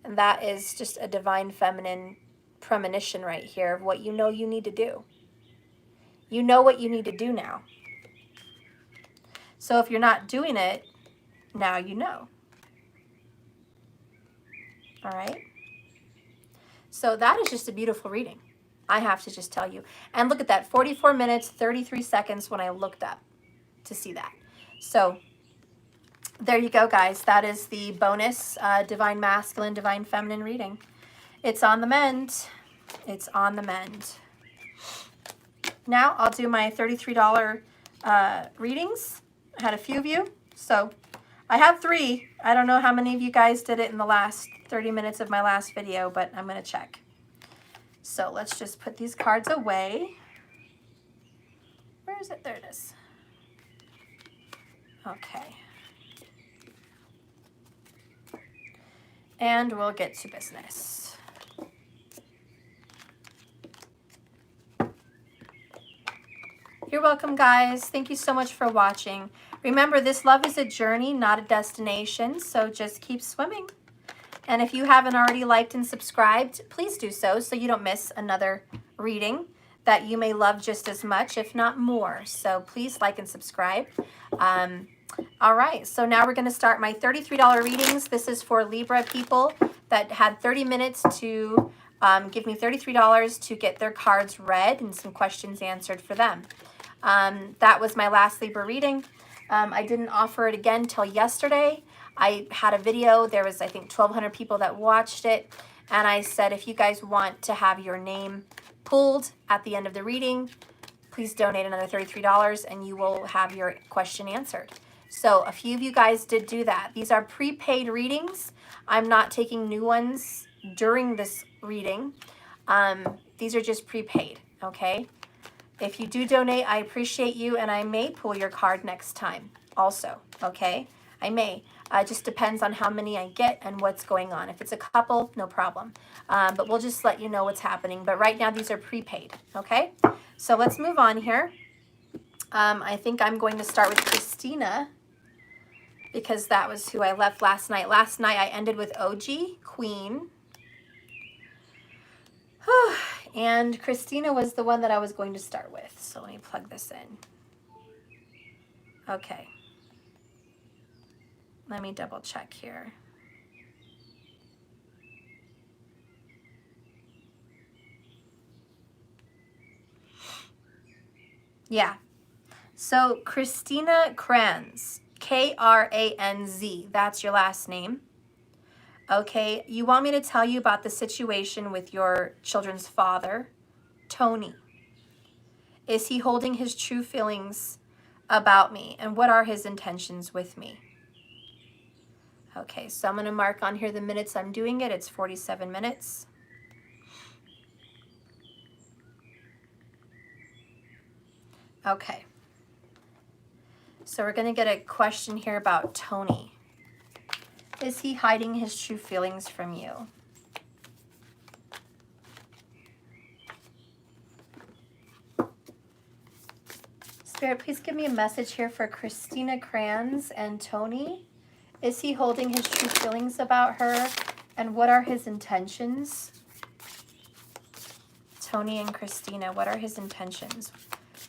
And that is just a Divine Feminine premonition right here of what you know you need to do. You know what you need to do now. So if you're not doing it, now you know. All right. So that is just a beautiful reading. I have to just tell you. And look at that, 44 minutes, 33 seconds when I looked up to see that. So there you go, guys. That is the bonus Divine Masculine, Divine Feminine reading. It's on the mend. It's on the mend. Now I'll do my $33 readings. I had a few of you, so I have 3. I don't know how many of you guys did it in the last 30 minutes of my last video, but I'm going to check. So let's just put these cards away. Where is it? There it is. Okay. And we'll get to business. You're welcome, guys. Thank you so much for watching. Remember, this love is a journey, not a destination, so just keep swimming. And if you haven't already liked and subscribed, please do so you don't miss another reading that you may love just as much, if not more. So please like and subscribe. All right, so now we're going to start my $33 readings. This is for Libra people that had 30 minutes to give me $33 to get their cards read and some questions answered for them. That was my last Libra reading. I didn't offer it again till yesterday. I had a video. There was, I think, 1,200 people that watched it. And I said, if you guys want to have your name pulled at the end of the reading, please donate another $33 and you will have your question answered. So a few of you guys did do that. These are prepaid readings. I'm not taking new ones during this reading. These are just prepaid, okay? If you do donate, I appreciate you, and I may pull your card next time also, okay? I may. It just depends on how many I get and what's going on. If it's a couple, no problem. But we'll just let you know what's happening. But right now, these are prepaid, okay? So let's move on here. I think I'm going to start with Christina because that was who I left last night. Last night, I ended with OG, Queen. And Christina was the one that I was going to start with. So let me plug this in. Okay. Let me double check here. Yeah. So Christina Kranz, Kranz, that's your last name. Okay, you want me to tell you about the situation with your children's father, Tony. Is he holding his true feelings about me? And what are his intentions with me? Okay, so I'm going to mark on here the minutes I'm doing it. It's 47 minutes. Okay. So we're going to get a question here about Tony. Is he hiding his true feelings from you? Spirit, please give me a message here for Christina Kranz and Tony. Is he holding his true feelings about her? And what are his intentions? Tony and Christina, what are his intentions?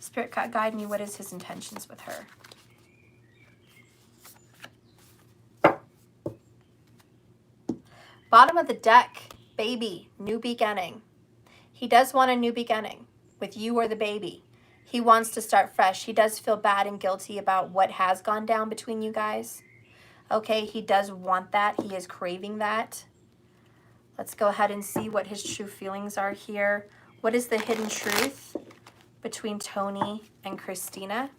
Spirit, guide me. What is his intentions with her? Bottom of the deck, baby, new beginning. He does want a new beginning with you or the baby. He wants to start fresh. He does feel bad and guilty about what has gone down between you guys. Okay, he does want that. He is craving that. Let's go ahead and see what his true feelings are here. What is the hidden truth between Tony and Christina?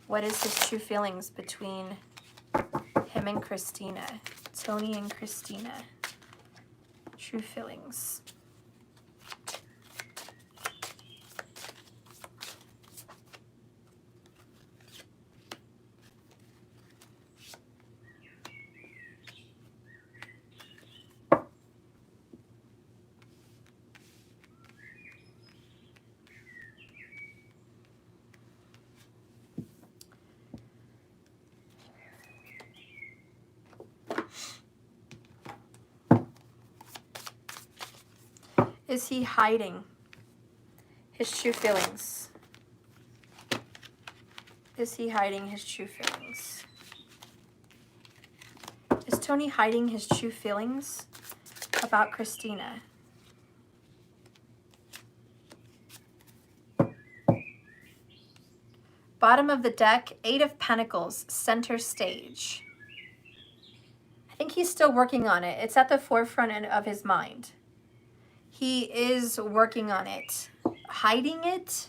What is his true feelings between him and Christina? Tony and Christina. True feelings. Is he hiding his true feelings? Is he hiding his true feelings? Is Tony hiding his true feelings about Christina? Bottom of the deck, 8 of Pentacles, center stage. I think he's still working on it. It's at the forefront of his mind. He is working on it. Hiding it?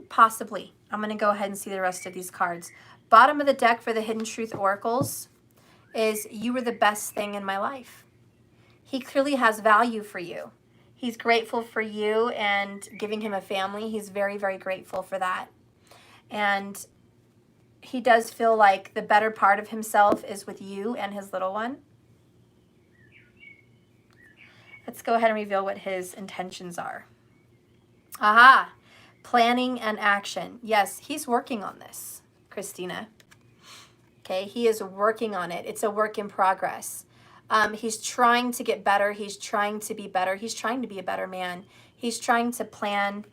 Possibly. I'm going to go ahead and see the rest of these cards. Bottom of the deck for the Hidden Truth Oracles is you were the best thing in my life. He clearly has value for you. He's grateful for you and giving him a family. He's very, very grateful for that. And he does feel like the better part of himself is with you and his little one. Let's go ahead and reveal what his intentions are. Aha! Planning and action. Yes, he's working on this, Christina. Okay, he is working on it. It's a work in progress. He's trying to get better. He's trying to be better. He's trying to be a better man. He's trying to plan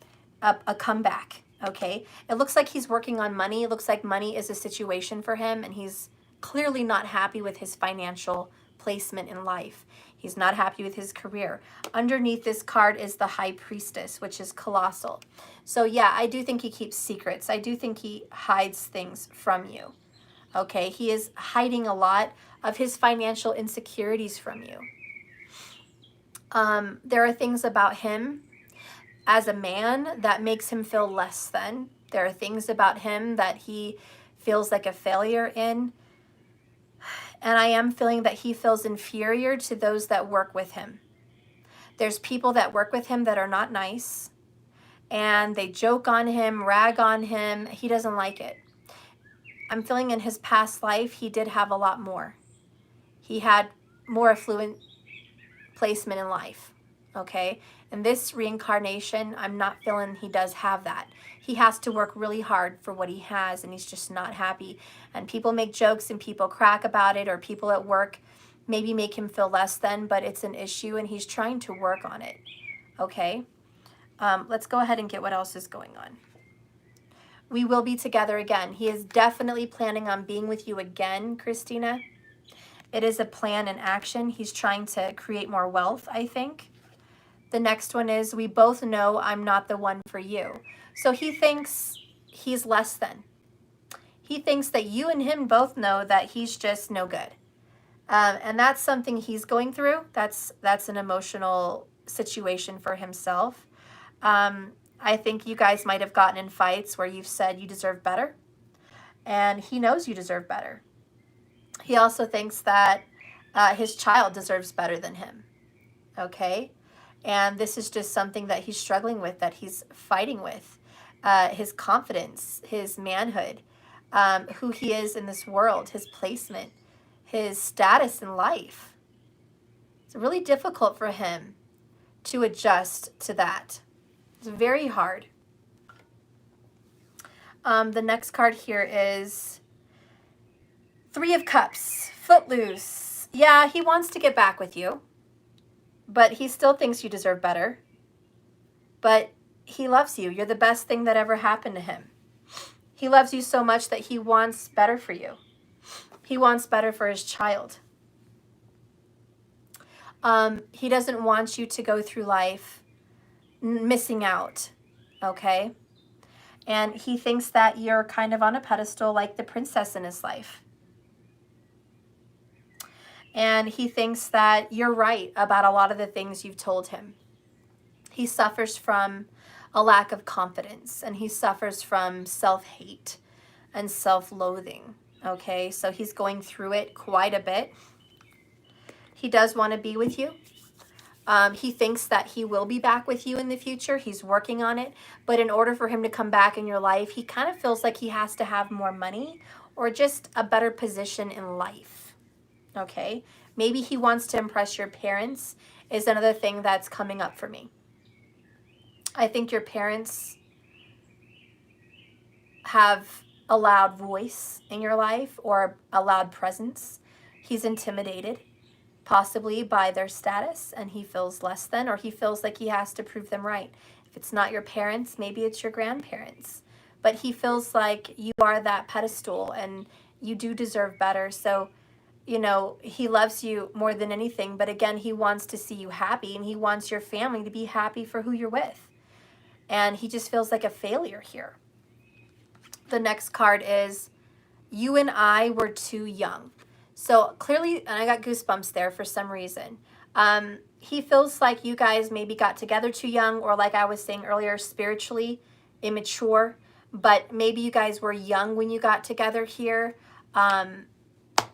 a comeback. Okay, it looks like he's working on money. It looks like money is a situation for him, and he's clearly not happy with his financial placement in life. He's not happy with his career. Underneath this card is the High Priestess, which is colossal. So yeah, I do think he keeps secrets. I do think he hides things from you. Okay, he is hiding a lot of his financial insecurities from you. There are things about him as a man that makes him feel less than. There are things about him that he feels like a failure in. And I am feeling that he feels inferior to those that work with him. There's people that work with him that are not nice, and they joke on him, rag on him. He doesn't like it. I'm feeling in his past life, he did have a lot more. He had more affluent placement in life, okay? In this reincarnation, I'm not feeling he does have that. He has to work really hard for what he has, and he's just not happy. And people make jokes and people crack about it, or people at work maybe make him feel less than, but it's an issue, and he's trying to work on it, okay? Let's go ahead and get what else is going on. We will be together again. He is definitely planning on being with you again, Christina. It is a plan in action. He's trying to create more wealth, I think. The next one is, we both know I'm not the one for you. So he thinks he's less than. He thinks that you and him both know that he's just no good. And that's something he's going through. That's an emotional situation for himself. I think you guys might have gotten in fights where you've said you deserve better. And he knows you deserve better. He also thinks that his child deserves better than him. Okay? And this is just something that he's struggling with, that he's fighting with. His confidence, his manhood, who he is in this world, his placement, his status in life. It's really difficult for him to adjust to that. It's very hard. The next card here is Three of Cups, Footloose. Yeah, he wants to get back with you, but he still thinks you deserve better. But he loves you. You're the best thing that ever happened to him. He loves you so much that he wants better for you. He wants better for his child. He doesn't want you to go through life missing out, okay? And he thinks that you're kind of on a pedestal like the princess in his life. And he thinks that you're right about a lot of the things you've told him. He suffers from a lack of confidence, and he suffers from self-hate and self-loathing, okay? So he's going through it quite a bit. He does want to be with you. He thinks that he will be back with you in the future. He's working on it. But in order for him to come back in your life, he kind of feels like he has to have more money or just a better position in life. Okay? Maybe he wants to impress your parents is another thing that's coming up for me. I think your parents have a loud voice in your life or a loud presence. He's intimidated, possibly by their status, and he feels less than, or he feels like he has to prove them right. If it's not your parents, maybe it's your grandparents. But he feels like you are that pedestal and you do deserve better. So, you know, he loves you more than anything. But again, he wants to see you happy, and he wants your family to be happy for who you're with. And he just feels like a failure here. The next card is, you and I were too young. So clearly, and I got goosebumps there for some reason. He feels like you guys maybe got together too young, or like I was saying earlier, spiritually immature. but maybe you guys were young when you got together here.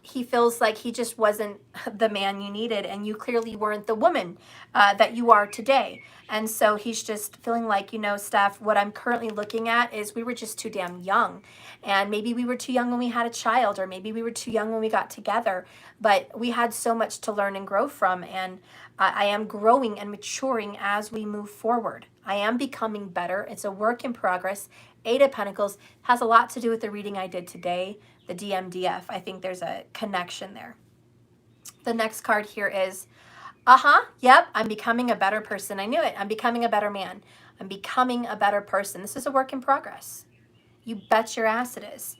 He feels like he just wasn't the man you needed, and you clearly weren't the woman that you are today. And so he's just feeling like, you know, Steph, what I'm currently looking at is we were just too damn young. And maybe we were too young when we had a child, or maybe we were too young when we got together. But we had so much to learn and grow from. And I am growing and maturing as we move forward. I am becoming better. It's a work in progress. Eight of Pentacles has a lot to do with the reading I did today, the DMDF. I think there's a connection there. The next card here is, yep, I'm becoming a better person. I knew it. I'm becoming a better man. I'm becoming a better person. This is a work in progress. You bet your ass it is.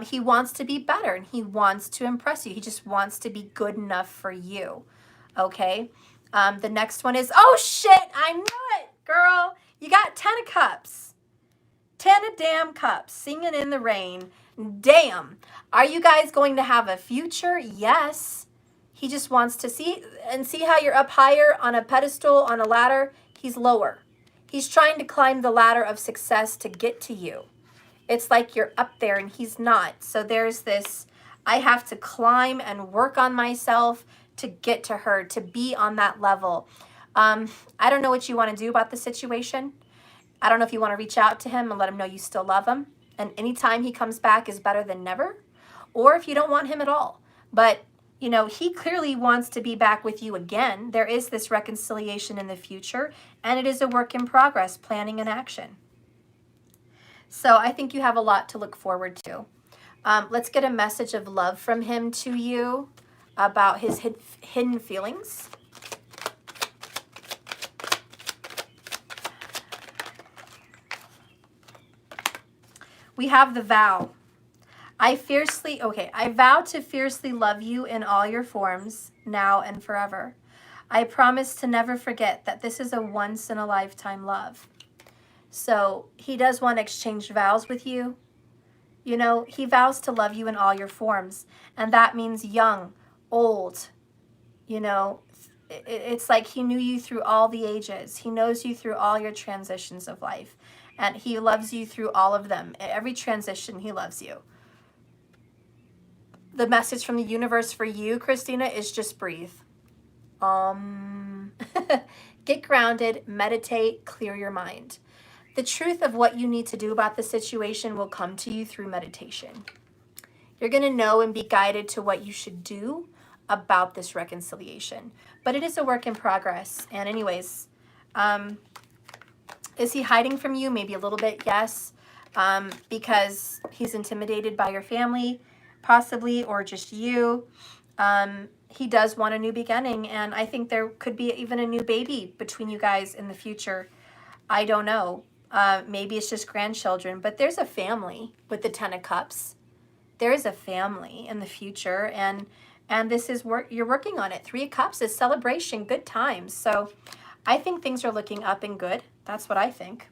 He wants to be better, and he wants to impress you. He just wants to be good enough for you. Okay? The next one is, oh shit, I knew it, girl. You got 10 of Cups. 10 of damn cups, singing in the rain. Damn. Are you guys going to have a future? Yes. He just wants to see how you're up higher on a pedestal, on a ladder. He's lower. He's trying to climb the ladder of success to get to you. It's like you're up there and he's not. So there's this, I have to climb and work on myself to get to her, to be on that level. I don't know what you want to do about the situation. I don't know if you want to reach out to him and let him know you still love him, and anytime he comes back is better than never, or if you don't want him at all. But, you know, he clearly wants to be back with you again. There is this reconciliation in the future, and it is a work in progress, planning and action. So I think you have a lot to look forward to. Let's get a message of love from him to you about his hidden feelings. We have the vow. I vow to fiercely love you in all your forms, now and forever. I promise to never forget that this is a once-in-a-lifetime love. So he does want to exchange vows with you. You know, he vows to love you in all your forms, and that means young, old. You know, it's like he knew you through all the ages. He knows you through all your transitions of life. And he loves you through all of them. Every transition, he loves you. The message from the universe for you, Christina, is just breathe. Get grounded, meditate, clear your mind. The truth of what you need to do about the situation will come to you through meditation. You're going to know and be guided to what you should do about this reconciliation. But it is a work in progress. And anyways, is he hiding from you? Maybe a little bit, yes. Because he's intimidated by your family, possibly, or just you. He does want a new beginning, and I think there could be even a new baby between you guys in the future. I don't know. Maybe it's just grandchildren, but there's a family with the 10 of Cups. There is a family in the future, and this is work. You're working on it. 3 of Cups is celebration, good times. So I think things are looking up and good. That's what I think.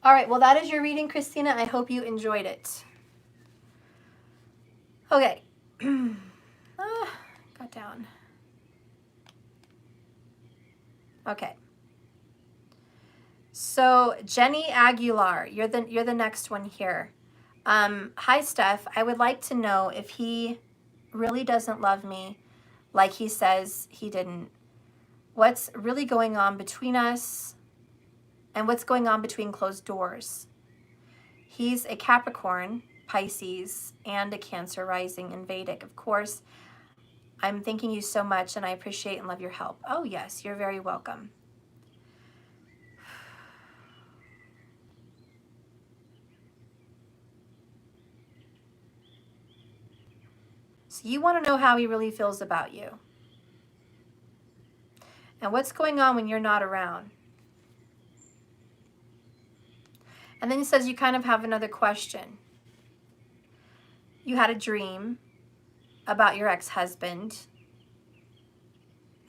All right, well, that is your reading, Christina. I hope you enjoyed it. Okay. Got down. Okay. So Jenny Aguilar, you're the next one here. Hi, Steph. I would like to know if he really doesn't love me like he says he didn't. What's really going on between us, and what's going on between closed doors. He's a Capricorn, Pisces, and a Cancer rising in Vedic. Of course, I'm thanking you so much, and I appreciate and love your help. Oh, yes, you're very welcome. So you want to know how he really feels about you. And what's going on when you're not around. And then he says you kind of have another question. You had a dream about your ex-husband,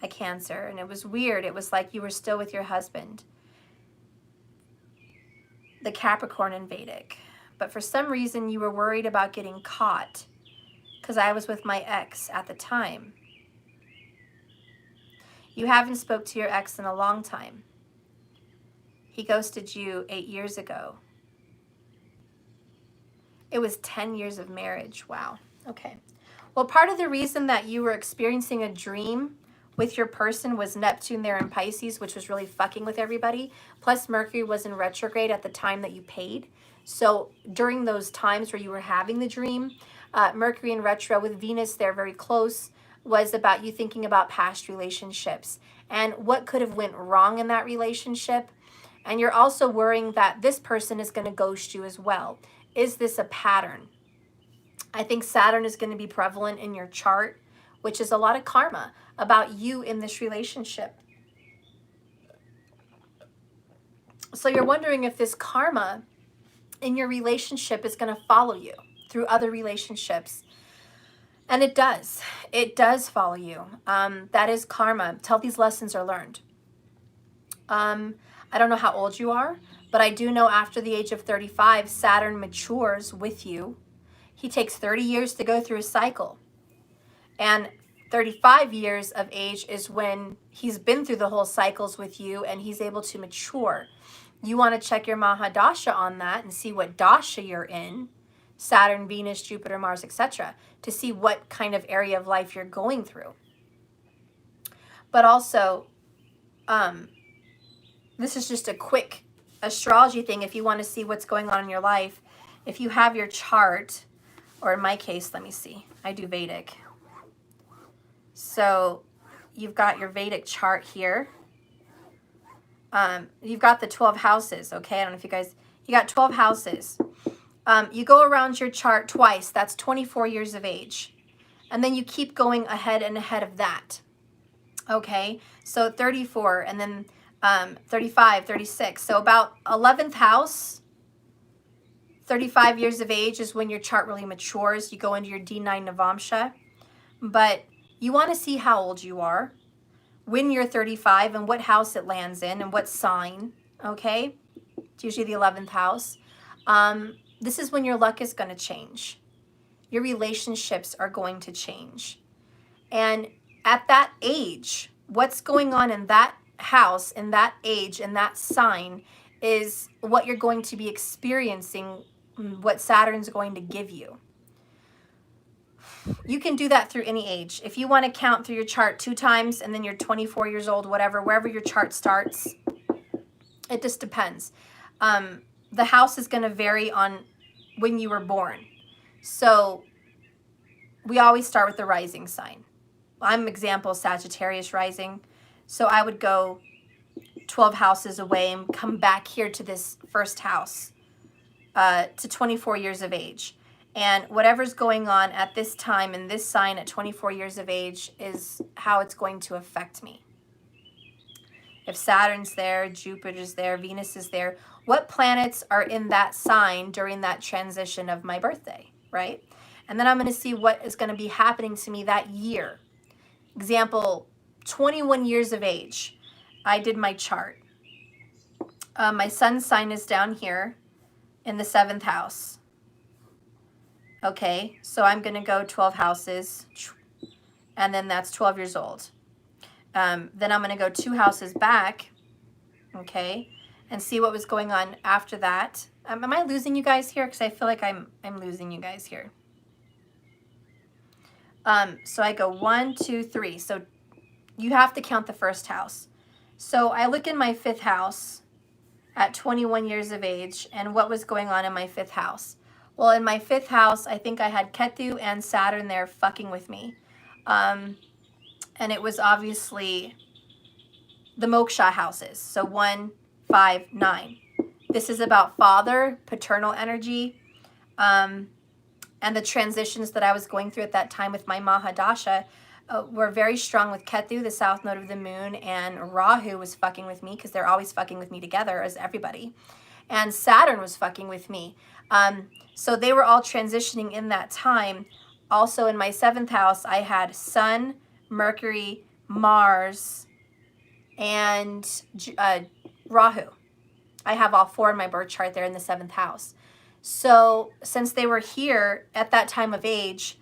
a Cancer, and it was weird. It was like you were still with your husband, the Capricorn in Vedic. But for some reason, you were worried about getting caught because I was with my ex at the time. You haven't spoke to your ex in a long time. He ghosted you 8 years ago. It was 10 years of marriage. Wow. Okay. Well, part of the reason that you were experiencing a dream with your person was Neptune there in Pisces, which was really fucking with everybody. Plus Mercury was in retrograde at the time that you paid. So during those times where you were having the dream, Mercury in retro with Venus there very close was about you thinking about past relationships and what could have went wrong in that relationship. And you're also worrying that this person is going to ghost you as well. Is this a pattern? I think Saturn is going to be prevalent in your chart, which is a lot of karma about you in this relationship. So you're wondering if this karma in your relationship is going to follow you through other relationships. And it does. It does follow you. That is karma till these lessons are learned. I don't know how old you are, but I do know after the age of 35, Saturn matures with you. He takes 30 years to go through a cycle. And 35 years of age is when he's been through the whole cycles with you and he's able to mature. You want to check your Mahadasha on that and see what Dasha you're in, Saturn, Venus, Jupiter, Mars, etc., to see what kind of area of life you're going through. But also, this is just a quick astrology thing if you want to see what's going on in your life. If you have your chart, or in my case, let me see, I do Vedic. So you've got your Vedic chart here. You've got the 12 houses, okay? I don't know if you guys, you got 12 houses. You go around your chart twice. That's 24 years of age. And then you keep going ahead and ahead of that, okay? So 34 and then 35, 36. So about 11th house, 35 years of age is when your chart really matures. You go into your D9 Navamsha. But you want to see how old you are, when you're 35, and what house it lands in, and what sign, okay? It's usually the 11th house. This is when your luck is going to change. Your relationships are going to change. And at that age, what's going on in that house, in that age, in that sign is what you're going to be experiencing, what Saturn's going to give you. You can do that through any age. If you want to count through your chart 2 times and then you're 24 years old, whatever, wherever your chart starts, it just depends. The house is going to vary on when you were born. So we always start with the rising sign. I'm example Sagittarius rising. So I would go 12 houses away and come back here to this first house to 24 years of age. And whatever's going on at this time in this sign at 24 years of age is how it's going to affect me. If Saturn's there, Jupiter's there, Venus is there, what planets are in that sign during that transition of my birthday, right? And then I'm going to see what is going to be happening to me that year. Example, 21 years of age, I did my chart. My sun sign is down here in the 7th house. Okay, so I'm going to go 12 houses, and then that's 12 years old. Then I'm going to go 2 houses back, okay, and see what was going on after that. Am I losing you guys here? Because I feel like I'm losing you guys here. So I go 1, 2, 3. So you have to count the first house. So I look in my 5th house at 21 years of age, and what was going on in my 5th house. Well, in my 5th house, I think I had Ketu and Saturn there fucking with me. And it was obviously the moksha houses. So 1, 5, 9. This is about father, paternal energy, and the transitions that I was going through at that time with my Mahadasha were very strong with Ketu, the south node of the moon, and Rahu was fucking with me because they're always fucking with me together as everybody. And Saturn was fucking with me. So they were all transitioning in that time. Also in my 7th house, I had Sun, Mercury, Mars, and Rahu. I have all 4 in my birth chart there in the 7th house. So since they were here at that time of age,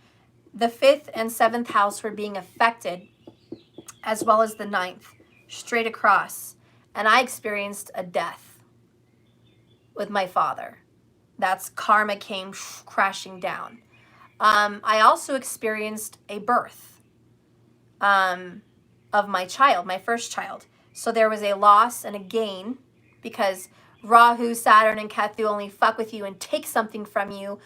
the 5th and 7th house were being affected, as well as the 9th, straight across. And I experienced a death with my father. That's karma came crashing down. I also experienced a birth of my child, my first child. So there was a loss and a gain because Rahu, Saturn, and Ketu only fuck with you and take something from you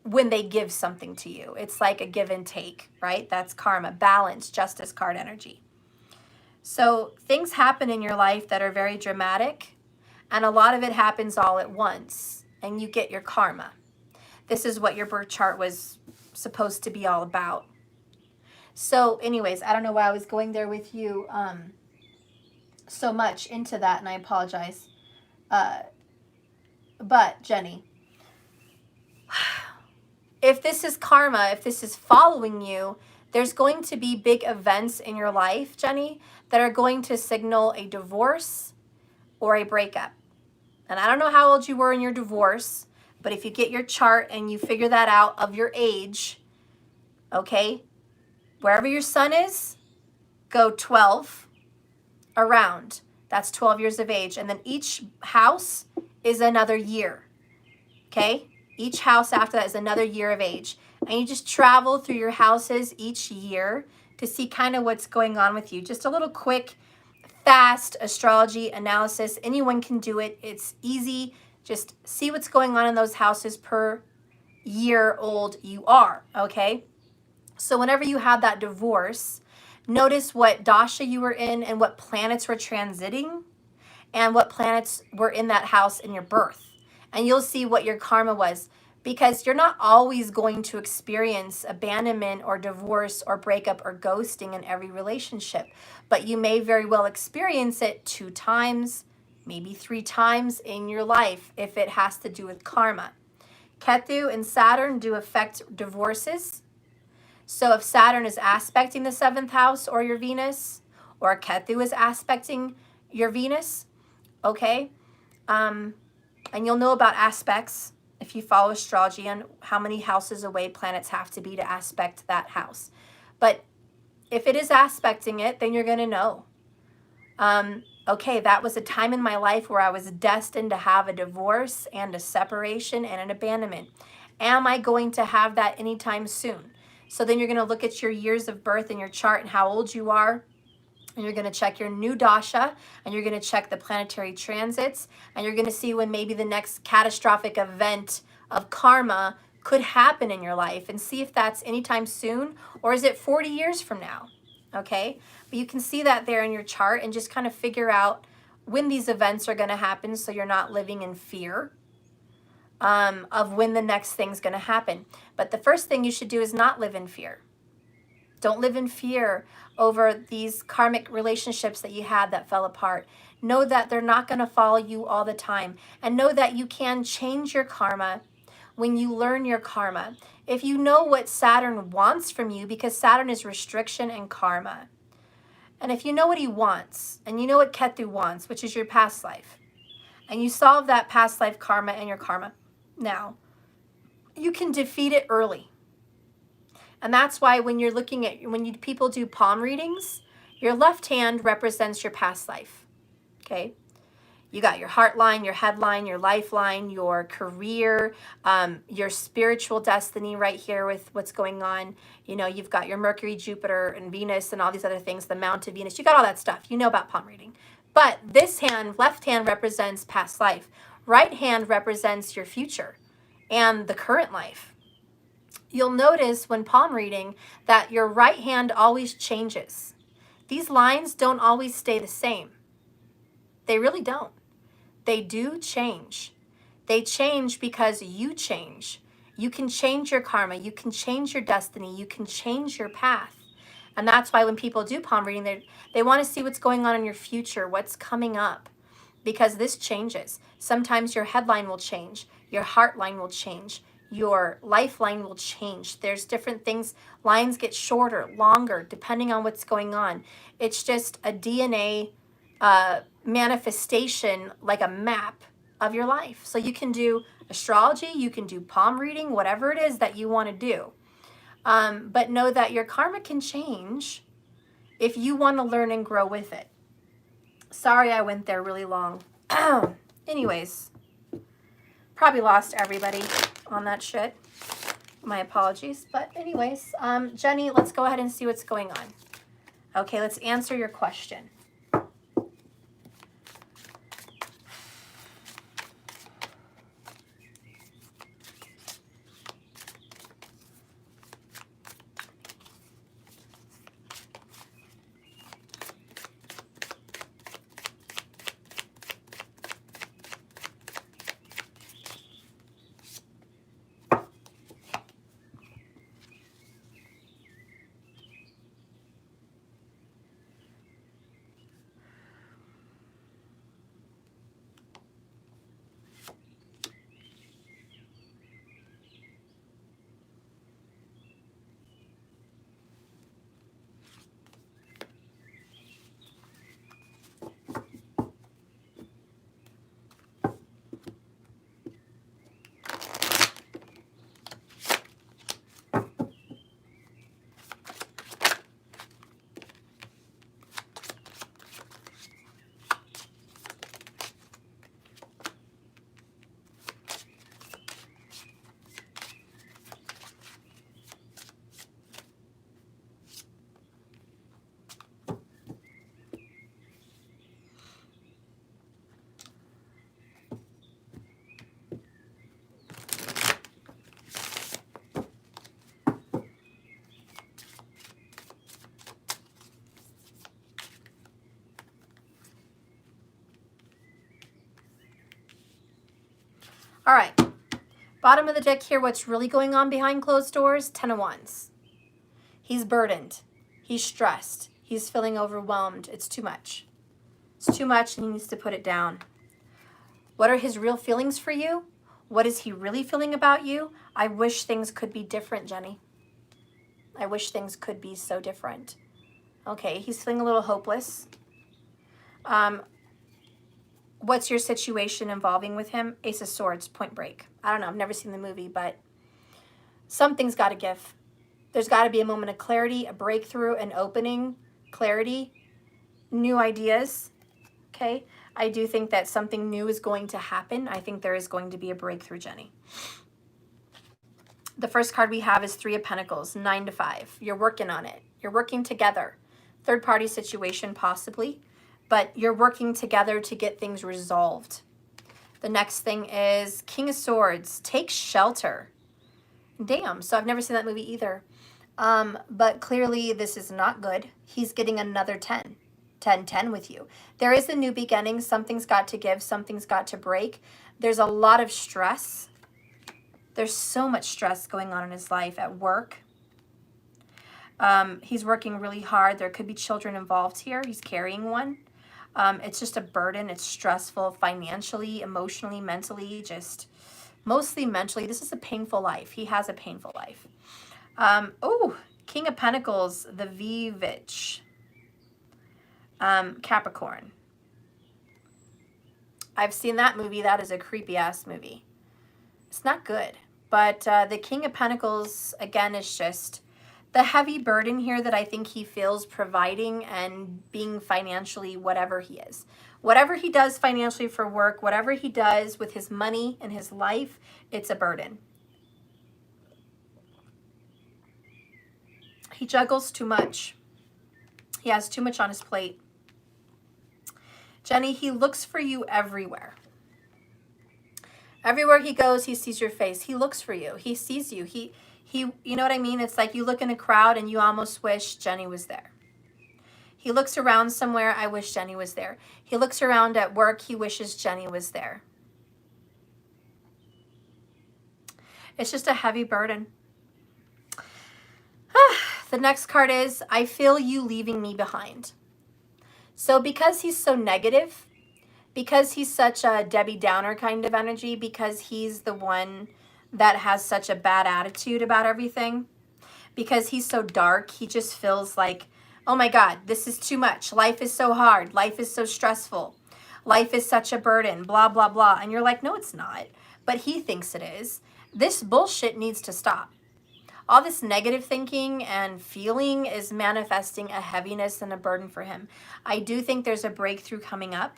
when they give something to you. It's like a give and take, right? That's karma, balance, justice card energy. So things happen in your life that are very dramatic, and a lot of it happens all at once, and you get your karma. This is what your birth chart was supposed to be all about. So anyways, I don't know why I was going there with you so much into that, and I apologize. But Jenny, if this is karma, if this is following you, there's going to be big events in your life, Jenny, that are going to signal a divorce or a breakup. And I don't know how old you were in your divorce, but if you get your chart and you figure that out of your age, okay, wherever your sun is, go 12 around. That's 12 years of age. And then each house is another year, okay? Each house after that is another year of age. And you just travel through your houses each year to see kind of what's going on with you. Just a little quick, fast astrology analysis. Anyone can do it. It's easy. Just see what's going on in those houses per year old you are, okay? So whenever you had that divorce, notice what dasha you were in and what planets were transiting and what planets were in that house in your birth. And you'll see what your karma was, because you're not always going to experience abandonment or divorce or breakup or ghosting in every relationship, but you may very well experience it 2 times, maybe 3 times in your life if it has to do with karma. Ketu and Saturn do affect divorces. So if Saturn is aspecting the 7th house or your Venus, or Ketu is aspecting your Venus, okay? And you'll know about aspects if you follow astrology and how many houses away planets have to be to aspect that house. But if it is aspecting it, then you're going to know. Okay, that was a time in my life where I was destined to have a divorce and a separation and an abandonment. Am I going to have that anytime soon? So then you're going to look at your years of birth in your chart and how old you are. And you're going to check your new dasha, and you're going to check the planetary transits, and you're going to see when maybe the next catastrophic event of karma could happen in your life, and see if that's anytime soon, or is it 40 years from now, okay? But you can see that there in your chart and just kind of figure out when these events are going to happen so you're not living in fear of when the next thing's going to happen. But the first thing you should do is not live in fear. Don't live in fear over these karmic relationships that you had that fell apart. Know that they're not going to follow you all the time. And know that you can change your karma when you learn your karma. If you know what Saturn wants from you, because Saturn is restriction and karma. And if you know what he wants, and you know what Ketu wants, which is your past life, and you solve that past life karma and your karma now, you can defeat it early. And that's why when you're looking at, people do palm readings, your left hand represents your past life, okay? You got your heart line, your headline, your lifeline, your career, your spiritual destiny right here with what's going on. You know, you've got your Mercury, Jupiter, and Venus and all these other things, the mounted Venus. You got all that stuff. You know about palm reading. But this hand, left hand, represents past life. Right hand represents your future and the current life. You'll notice when palm reading that your right hand always changes. These lines don't always stay the same. They really don't. They do change. They change because you change. You can change your karma. You can change your destiny. You can change your path. And that's why when people do palm reading, they want to see what's going on in your future, what's coming up, because this changes. Sometimes your headline will change. Your heart line will change. Your lifeline will change. There's different things. Lines get shorter, longer, depending on what's going on. It's just a DNA manifestation, like a map of your life. So you can do astrology, you can do palm reading, whatever it is that you want to do. But know that your karma can change if you want to learn and grow with it. Sorry I went there really long. Anyways, Probably lost everybody on that shit. My apologies. But anyways, Jenny, let's go ahead and see what's going on. Okay, let's answer your question. All right. Bottom of the deck here, what's really going on behind closed doors? 10 of Wands. He's burdened. He's stressed. He's feeling overwhelmed. It's too much. It's too much and he needs to put it down. What are his real feelings for you? What is he really feeling about you? I wish things could be different, Jenny. I wish things could be so different. Okay, he's feeling a little hopeless. What's your situation involving with him? Ace of Swords, Point Break. I don't know. I've never seen the movie, but something's got to give. There's got to be a moment of clarity, a breakthrough, an opening, clarity, new ideas. Okay? I do think that something new is going to happen. I think there is going to be a breakthrough, Jenny. The first card we have is 3 of Pentacles, 9 to 5. You're working on it. You're working together. Third party situation, possibly. But you're working together to get things resolved. The next thing is King of Swords. Take shelter. Damn, so I've never seen that movie either. But clearly this is not good. He's getting another 10. 10 with you. There is a new beginning. Something's got to give. Something's got to break. There's a lot of stress. There's so much stress going on in his life at work. He's working really hard. There could be children involved here. He's carrying one. It's just a burden. It's stressful financially, emotionally, mentally, just mostly mentally. This is a painful life. He has a painful life. Oh, King of Pentacles, the Vivitch, Capricorn. I've seen that movie. That is a creepy ass movie. It's not good. But the King of Pentacles, again, is just the heavy burden here that I think he feels providing and being financially whatever he is. Whatever he does financially for work, whatever he does with his money and his life, it's a burden. He juggles too much. He has too much on his plate. Jenny, he looks for you everywhere. Everywhere he goes, he sees your face. He looks for you. He sees you. He, you know what I mean? It's like you look in a crowd and you almost wish Jenny was there. He looks around somewhere, I wish Jenny was there. He looks around at work, he wishes Jenny was there. It's just a heavy burden. The next card is, I feel you leaving me behind. So because he's so negative, because he's such a Debbie Downer kind of energy, because he's the one that has such a bad attitude about everything, because he's so dark, he just feels like, oh my God, this is too much. Life is so hard. Life is so stressful. Life is such a burden, blah, blah, blah. And you're like, no, it's not. But he thinks it is. This bullshit needs to stop. All this negative thinking and feeling is manifesting a heaviness and a burden for him. I do think there's a breakthrough coming up.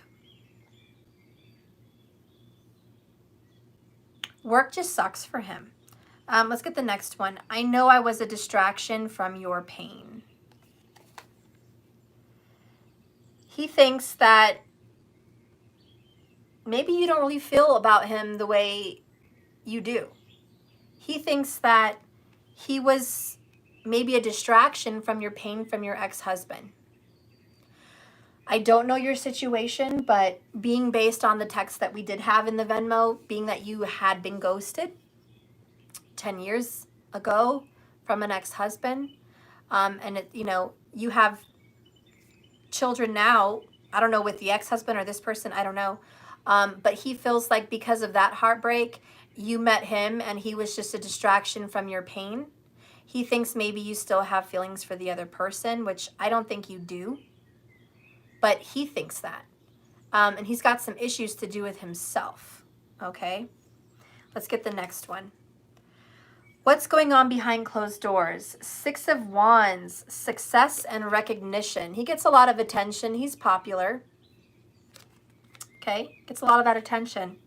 Work just sucks for him. Let's get the next one. I know I was a distraction from your pain. He thinks that maybe you don't really feel about him the way you do. He thinks that he was maybe a distraction from your pain from your ex-husband. I don't know your situation, but being based on the text that we did have in the Venmo, being that you had been ghosted 10 years ago from an ex-husband, and it, you know, you have children now, I don't know with the ex-husband or this person, I don't know, but he feels like because of that heartbreak, you met him and he was just a distraction from your pain. He thinks maybe you still have feelings for the other person, which I don't think you do, but he thinks that. And he's got some issues to do with himself, okay? Let's get the next one. What's going on behind closed doors? 6 of Wands, success and recognition. He gets a lot of attention. He's popular. Okay, gets a lot of that attention.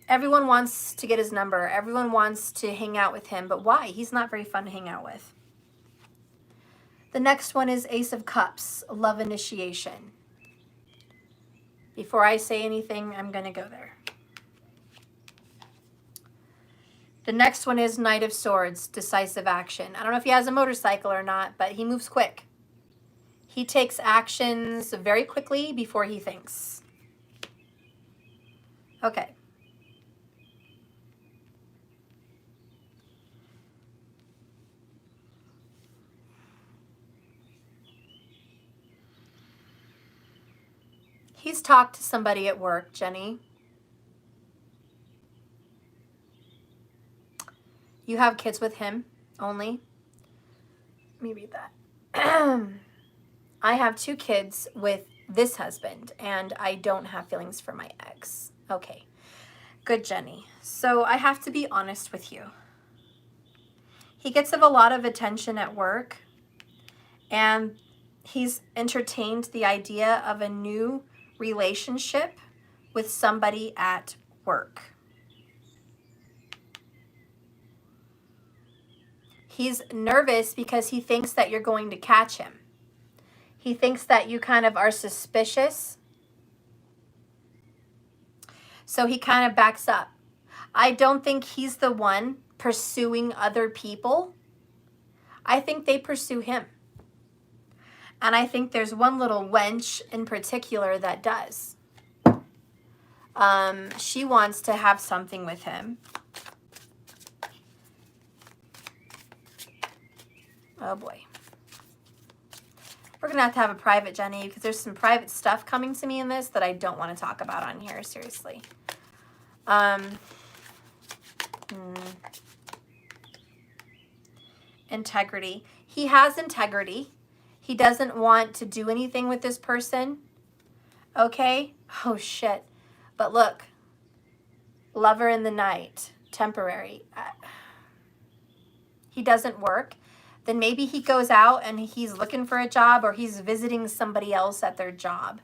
Everyone wants to get his number. Everyone wants to hang out with him, but why? He's not very fun to hang out with. The next one is Ace of Cups, love initiation. Before I say anything, I'm going to go there. The next one is Knight of Swords, decisive action. I don't know if he has a motorcycle or not, but he moves quick. He takes actions very quickly before he thinks. Okay. He's talked to somebody at work, Jenny. You have kids with him only. Let me read that. I have 2 kids with this husband, and I don't have feelings for my ex. Okay. Good, Jenny. So I have to be honest with you. He gets a lot of attention at work, and he's entertained the idea of a new relationship with somebody at work. He's nervous because he thinks that you're going to catch him. He thinks that you kind of are suspicious. So he kind of backs up. I don't think he's the one pursuing other people. I think they pursue him. And I think there's one little wench in particular that does. She wants to have something with him. Oh boy. We're going to have a private, Jenny, because there's some private stuff coming to me in this that I don't want to talk about on here, seriously. Integrity. He has integrity. He doesn't want to do anything with this person. Okay? Oh, shit. But look. Lover in the night. Temporary. He doesn't work. Then maybe he goes out and he's looking for a job, or he's visiting somebody else at their job.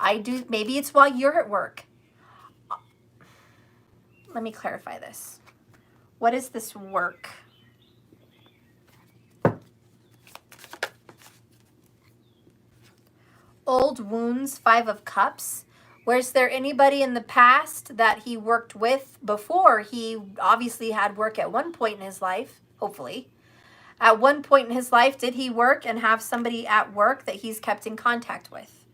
Maybe it's while you're at work. Let me clarify this. What is this work? Old wounds, 5 of Cups. Was there anybody in the past that he worked with before? He obviously had work at one point in his life, hopefully. At one point in his life, did he work and have somebody at work that he's kept in contact with?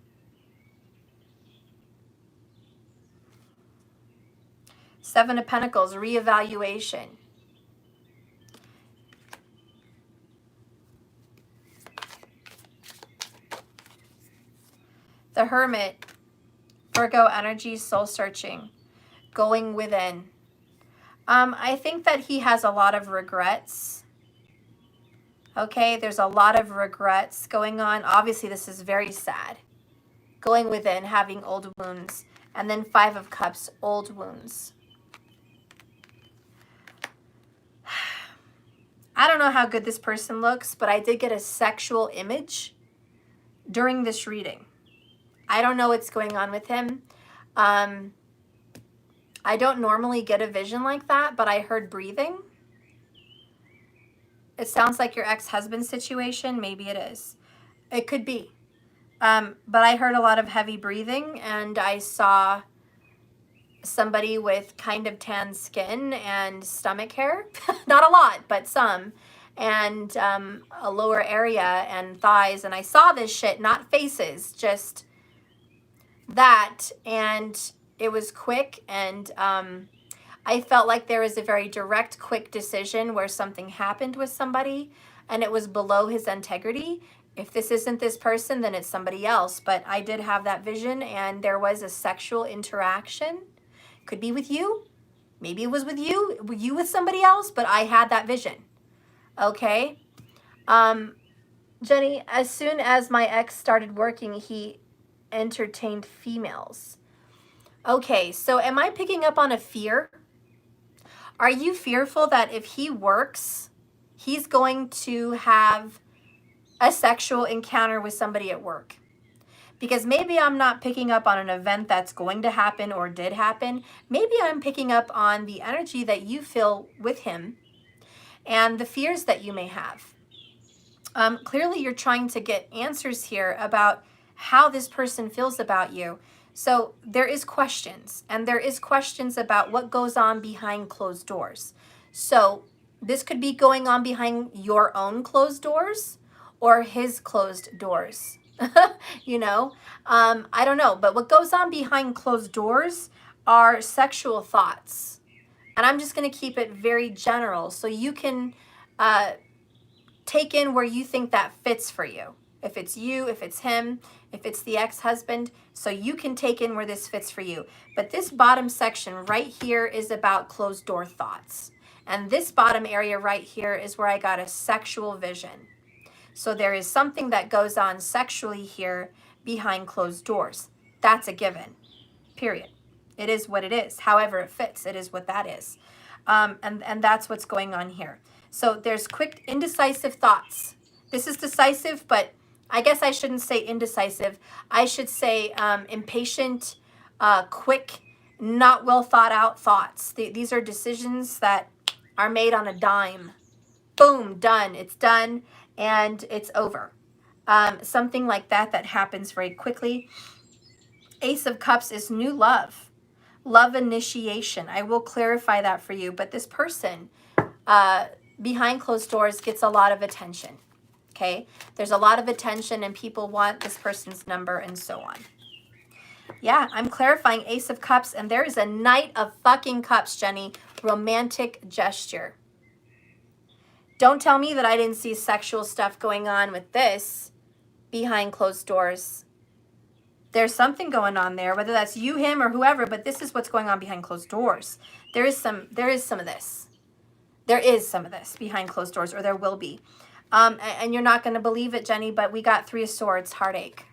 Seven of Pentacles, reevaluation. The Hermit, Virgo energy, soul searching, going within. I think that he has a lot of regrets. Okay, there's a lot of regrets going on. Obviously, this is very sad. Going within, having old wounds. And then 5 of Cups, old wounds. I don't know how good this person looks, but I did get a sexual image during this reading. I don't know what's going on with him. I don't normally get a vision like that, but I heard breathing. It sounds like your ex-husband situation. Maybe it is. It could be. But I heard a lot of heavy breathing, and I saw somebody with kind of tan skin and stomach hair. Not a lot, but some. And a lower area and thighs. And I saw this shit, not faces, just that. And it was quick. And I felt like there was a very direct, quick decision where something happened with somebody and it was below his integrity. If this isn't this person, then it's somebody else. But I did have that vision, and there was a sexual interaction. Could be with you. Maybe it was with you with somebody else, but I had that vision. Okay? Jenny, as soon as my ex started working, he entertained females. Okay, so am I picking up on a fear? Are you fearful that if he works, he's going to have a sexual encounter with somebody at work? Because maybe I'm not picking up on an event that's going to happen or did happen. Maybe I'm picking up on the energy that you feel with him and the fears that you may have. Clearly, you're trying to get answers here about how this person feels about you. So there is questions, and there is questions about what goes on behind closed doors. So this could be going on behind your own closed doors or his closed doors. You know, I don't know. But what goes on behind closed doors are sexual thoughts. And I'm just going to keep it very general so you can take in where you think that fits for you. If it's you, if it's him, if it's the ex-husband, so you can take in where this fits for you. But this bottom section right here is about closed door thoughts. And this bottom area right here is where I got a sexual vision. So there is something that goes on sexually here behind closed doors. That's a given, period. It is what it is. However it fits, it is what that is. And that's what's going on here. So there's quick, indecisive thoughts. This is decisive, but I guess I shouldn't say indecisive. I should say impatient, quick, not well thought out thoughts. These are decisions that are made on a dime. Boom, done. It's done and it's over. Something like that happens very quickly. Ace of Cups is new love. Love initiation. I will clarify that for you. But this person behind closed doors gets a lot of attention. Okay? There's a lot of attention and people want this person's number and so on. Yeah, I'm clarifying Ace of Cups, and there is a Knight of fucking Cups, Jenny. Romantic gesture. Don't tell me that I didn't see sexual stuff going on with this behind closed doors. There's something going on there, whether that's you, him, or whoever, but this is what's going on behind closed doors. There is some of this. There is some of this behind closed doors, or there will be. And you're not going to believe it, Jenny, but we got Three of Swords, heartache.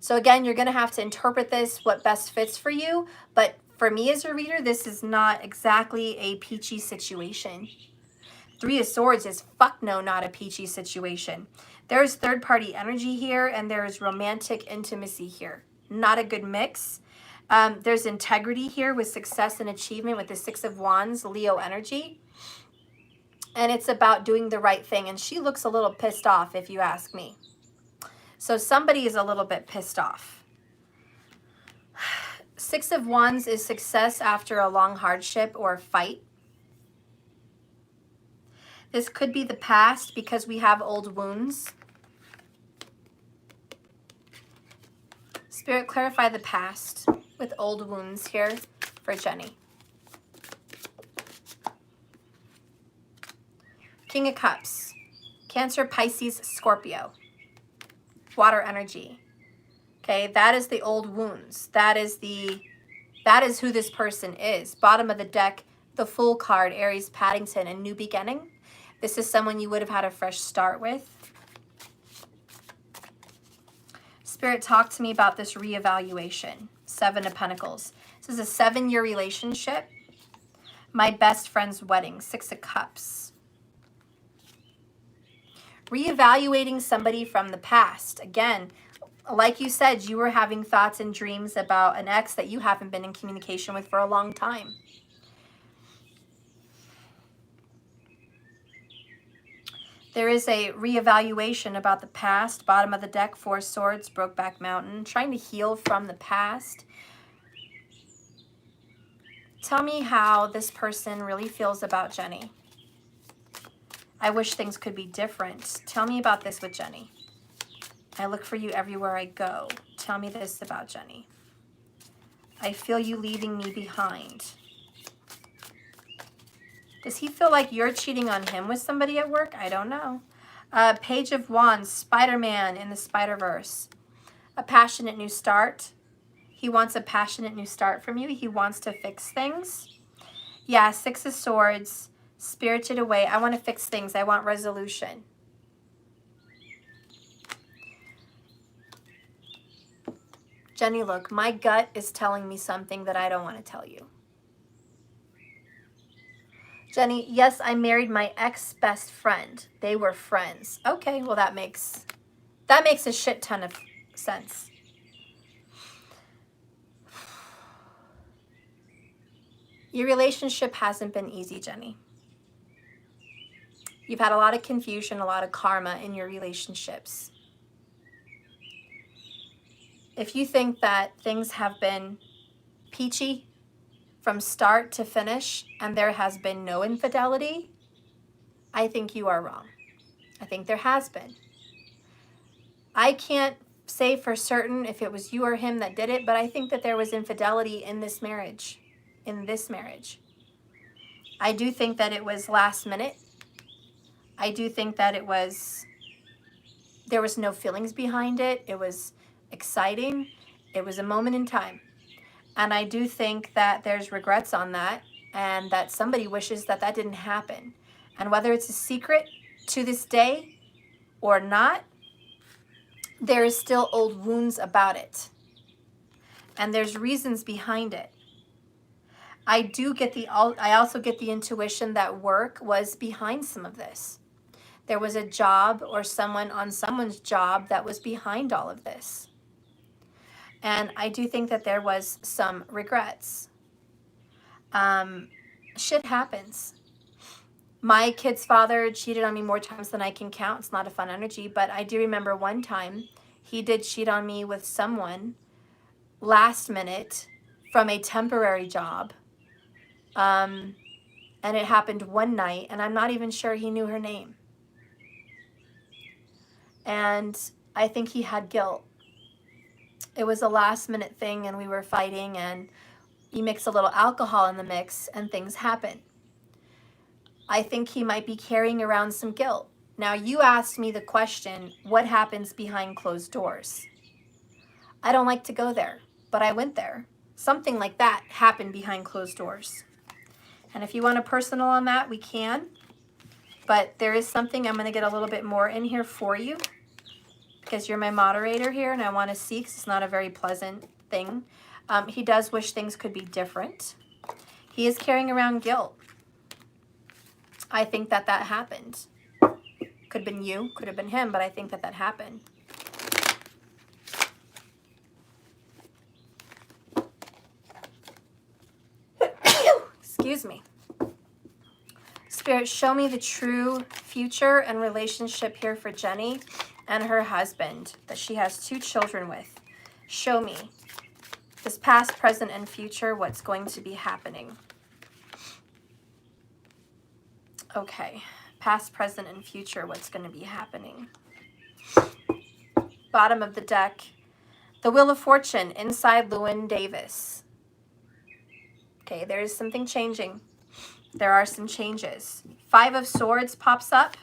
So again, you're going to have to interpret this what best fits for you. But for me as a reader, this is not exactly a peachy situation. Three of Swords is fuck no, not a peachy situation. There's third-party energy here, and there's romantic intimacy here. Not a good mix. There's integrity here with success and achievement with the Six of Wands, Leo energy. And it's about doing the right thing. And she looks a little pissed off, if you ask me. So somebody is a little bit pissed off. Six of Wands is success after a long hardship or fight. This could be the past because we have old wounds. Spirit, clarify the past with old wounds here for Jenny. King of Cups. Cancer, Pisces, Scorpio. Water energy. Okay, that is the old wounds. That is who this person is. Bottom of the deck, the Fool card, Aries, Paddington, and new beginning. This is someone you would have had a fresh start with. Spirit, talk to me about this reevaluation. Seven of Pentacles. This is a 7-year relationship. My best friend's wedding. Six of Cups. Reevaluating somebody from the past. Again, Like you said, you were having thoughts and dreams about an ex that you haven't been in communication with for a long time. There is a reevaluation about the past. Bottom of the deck, Four Swords, Brokeback Mountain. Trying to heal from the past. Tell me how this person really feels about Jenny. I wish things could be different. Tell me about this with Jenny. I look for you everywhere I go. Tell me this about Jenny. I feel you leaving me behind. Does he feel like you're cheating on him with somebody at work? I don't know. Page of Wands, Spider-Man in the Spider-Verse. A passionate new start. He wants a passionate new start from you. He wants to fix things. Yeah, Six of Swords, Spirited Away. I want to fix things. I want resolution. Jenny, look, my gut is telling me something that I don't want to tell you. Jenny, yes, I married my ex-best friend. They were friends. Okay, well that makes a shit ton of sense. Your relationship hasn't been easy, Jenny. You've had a lot of confusion, a lot of karma in your relationships. If you think that things have been peachy from start to finish and there has been no infidelity, I think you are wrong. I think there has been. I can't say for certain if it was you or him that did it, but I think that there was infidelity in this marriage. I do think that it was last minute. I do think that there was no feelings behind it. It was exciting. It was a moment in time. And I do think that there's regrets on that and that somebody wishes that that didn't happen. And whether it's a secret to this day or not, there is still old wounds about it. And there's reasons behind it. I also get the intuition that work was behind some of this. There was a job or someone on someone's job that was behind all of this. And I do think that there was some regrets. Shit happens. My kid's father cheated on me more times than I can count. It's not a fun energy, but I do remember one time he did cheat on me with someone last minute from a temporary job. And it happened one night, and I'm not even sure he knew her name. And I think he had guilt. It was a last minute thing and we were fighting and you mix a little alcohol in the mix and things happen. I think he might be carrying around some guilt. Now you asked me the question, what happens behind closed doors? I don't like to go there, but I went there. Something like that happened behind closed doors. And if you want a personal on that, we can. But there is something I'm going to get a little bit more in here for you. Because you're my moderator here and I want to see, because it's not a very pleasant thing. He does wish things could be different. He is carrying around guilt. I think that happened. Could have been you, could have been him, but I think that happened. Excuse me. Spirit, show me the true future and relationship here for Jenny and her husband that she has 2 children with. Show me this past, present, and future, what's going to be happening. Okay, past, present, and future, what's going to be happening. Bottom of the deck, the Wheel of Fortune inside Llewyn Davis. Okay, there is something changing. There are some changes. 5 of Swords pops up.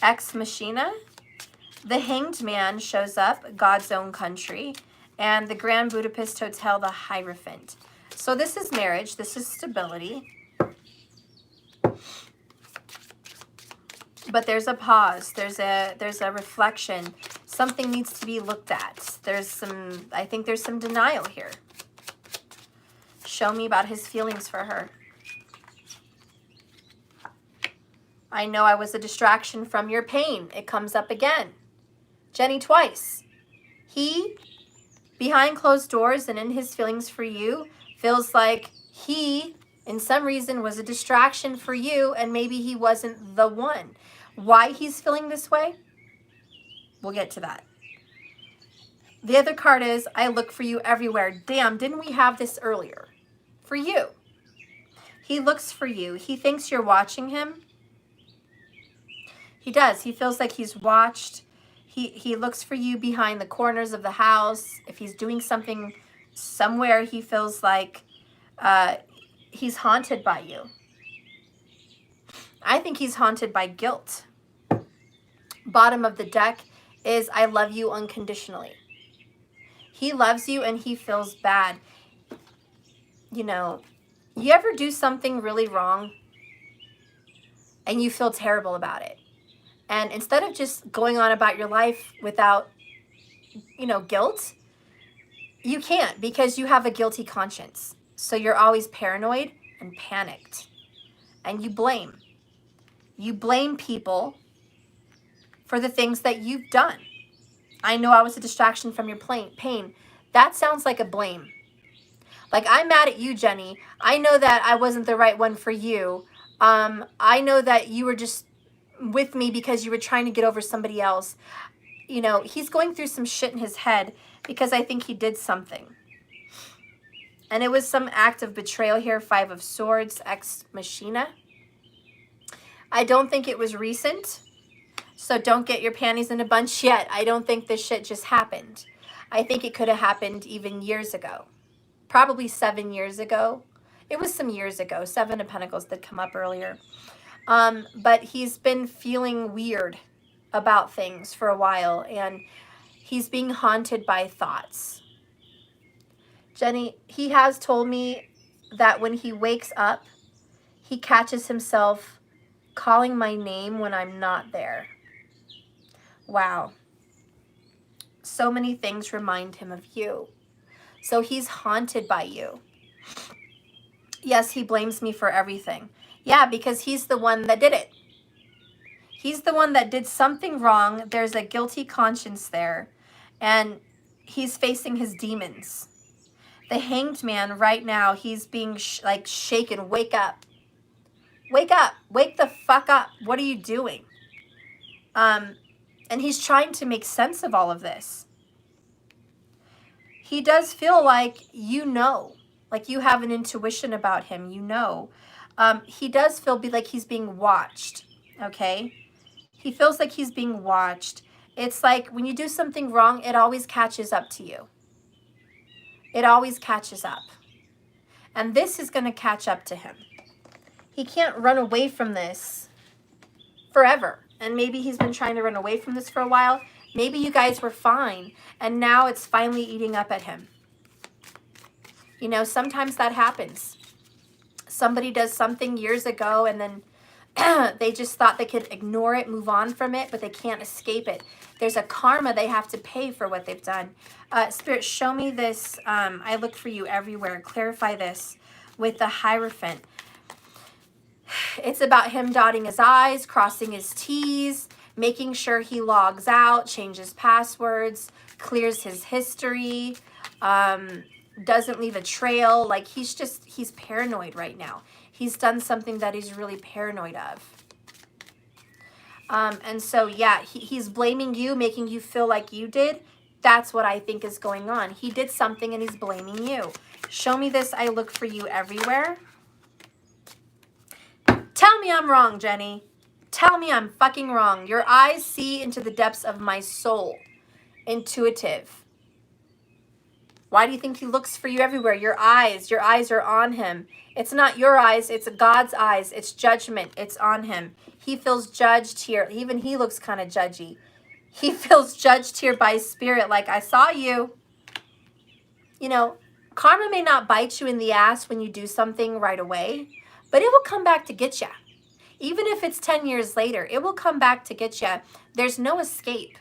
Ex Machina. The Hanged Man shows up, God's Own Country, and the Grand Budapest Hotel, the Hierophant. So this is marriage, this is stability. But there's a pause, there's a reflection. Something needs to be looked at. I think there's some denial here. Show me about his feelings for her. I know I was a distraction from your pain. It comes up again. Jenny, twice. He, behind closed doors and in his feelings for you, feels like he, in some reason, was a distraction for you, and maybe he wasn't the one. Why he's feeling this way? We'll get to that. The other card is, I look for you everywhere. Damn, didn't we have this earlier? For you. He looks for you. He thinks you're watching him. He does. He feels like he's watched. He looks for you behind the corners of the house. If he's doing something somewhere, he feels like he's haunted by you. I think he's haunted by guilt. Bottom of the deck is, I love you unconditionally. He loves you and he feels bad. You know, you ever do something really wrong and you feel terrible about it? And instead of just going on about your life without, you know, guilt, you can't, because you have a guilty conscience. So you're always paranoid and panicked. And you blame. You blame people for the things that you've done. I know I was a distraction from your pain. That sounds like a blame. Like, I'm mad at you, Jenny. I know that I wasn't the right one for you. I know that you were just with me because you were trying to get over somebody else. You know, he's going through some shit in his head because I think he did something. And it was some act of betrayal here. 5 of Swords, ex machina. I don't think it was recent. So don't get your panties in a bunch yet. I don't think this shit just happened. I think it could have happened even years ago. Probably 7 years ago. It was some years ago. 7 of Pentacles did come up earlier. But he's been feeling weird about things for a while. And he's being haunted by thoughts. Jenny, he has told me that when he wakes up, he catches himself calling my name when I'm not there. Wow. So many things remind him of you. So he's haunted by you. Yes, he blames me for everything. Yeah, because he's the one that did it. He's the one that did something wrong. There's a guilty conscience there. And he's facing his demons. The Hanged Man right now, he's being like shaken. Wake up. Wake up. Wake the fuck up. What are you doing? And he's trying to make sense of all of this. He does feel like you know. Like you have an intuition about him. You know. He does feel like he's being watched. Okay? He feels like he's being watched. It's like when you do something wrong, it always catches up to you. It always catches up. And this is going to catch up to him. He can't run away from this forever. And maybe he's been trying to run away from this for a while. Maybe you guys were fine. And now it's finally eating up at him. You know, sometimes that happens. Somebody does something years ago and then they just thought they could ignore it, move on from it, but they can't escape it. There's a karma they have to pay for what they've done. Spirit, show me this. I look for you everywhere. Clarify this with the Hierophant. It's about him dotting his I's, crossing his T's, making sure he logs out, changes passwords, clears his history, doesn't leave a trail. Like he's paranoid right now. He's done something that he's really paranoid of. And so, yeah, he's blaming you, making you feel like you did. That's what I think is going on. He did something and he's blaming you. Show me this. I look for you everywhere. Tell me I'm wrong, Jenny. Tell me I'm fucking wrong. Your eyes see into the depths of my soul. Intuitive. Why do you think he looks for you everywhere? Your eyes are on him. It's not your eyes, it's God's eyes. It's judgment, it's on him. He feels judged here. Even he looks kind of judgy. He feels judged here by spirit, like, I saw you. You know, karma may not bite you in the ass when you do something right away, but it will come back to get you. Even if it's 10 years later, it will come back to get you. There's no escape.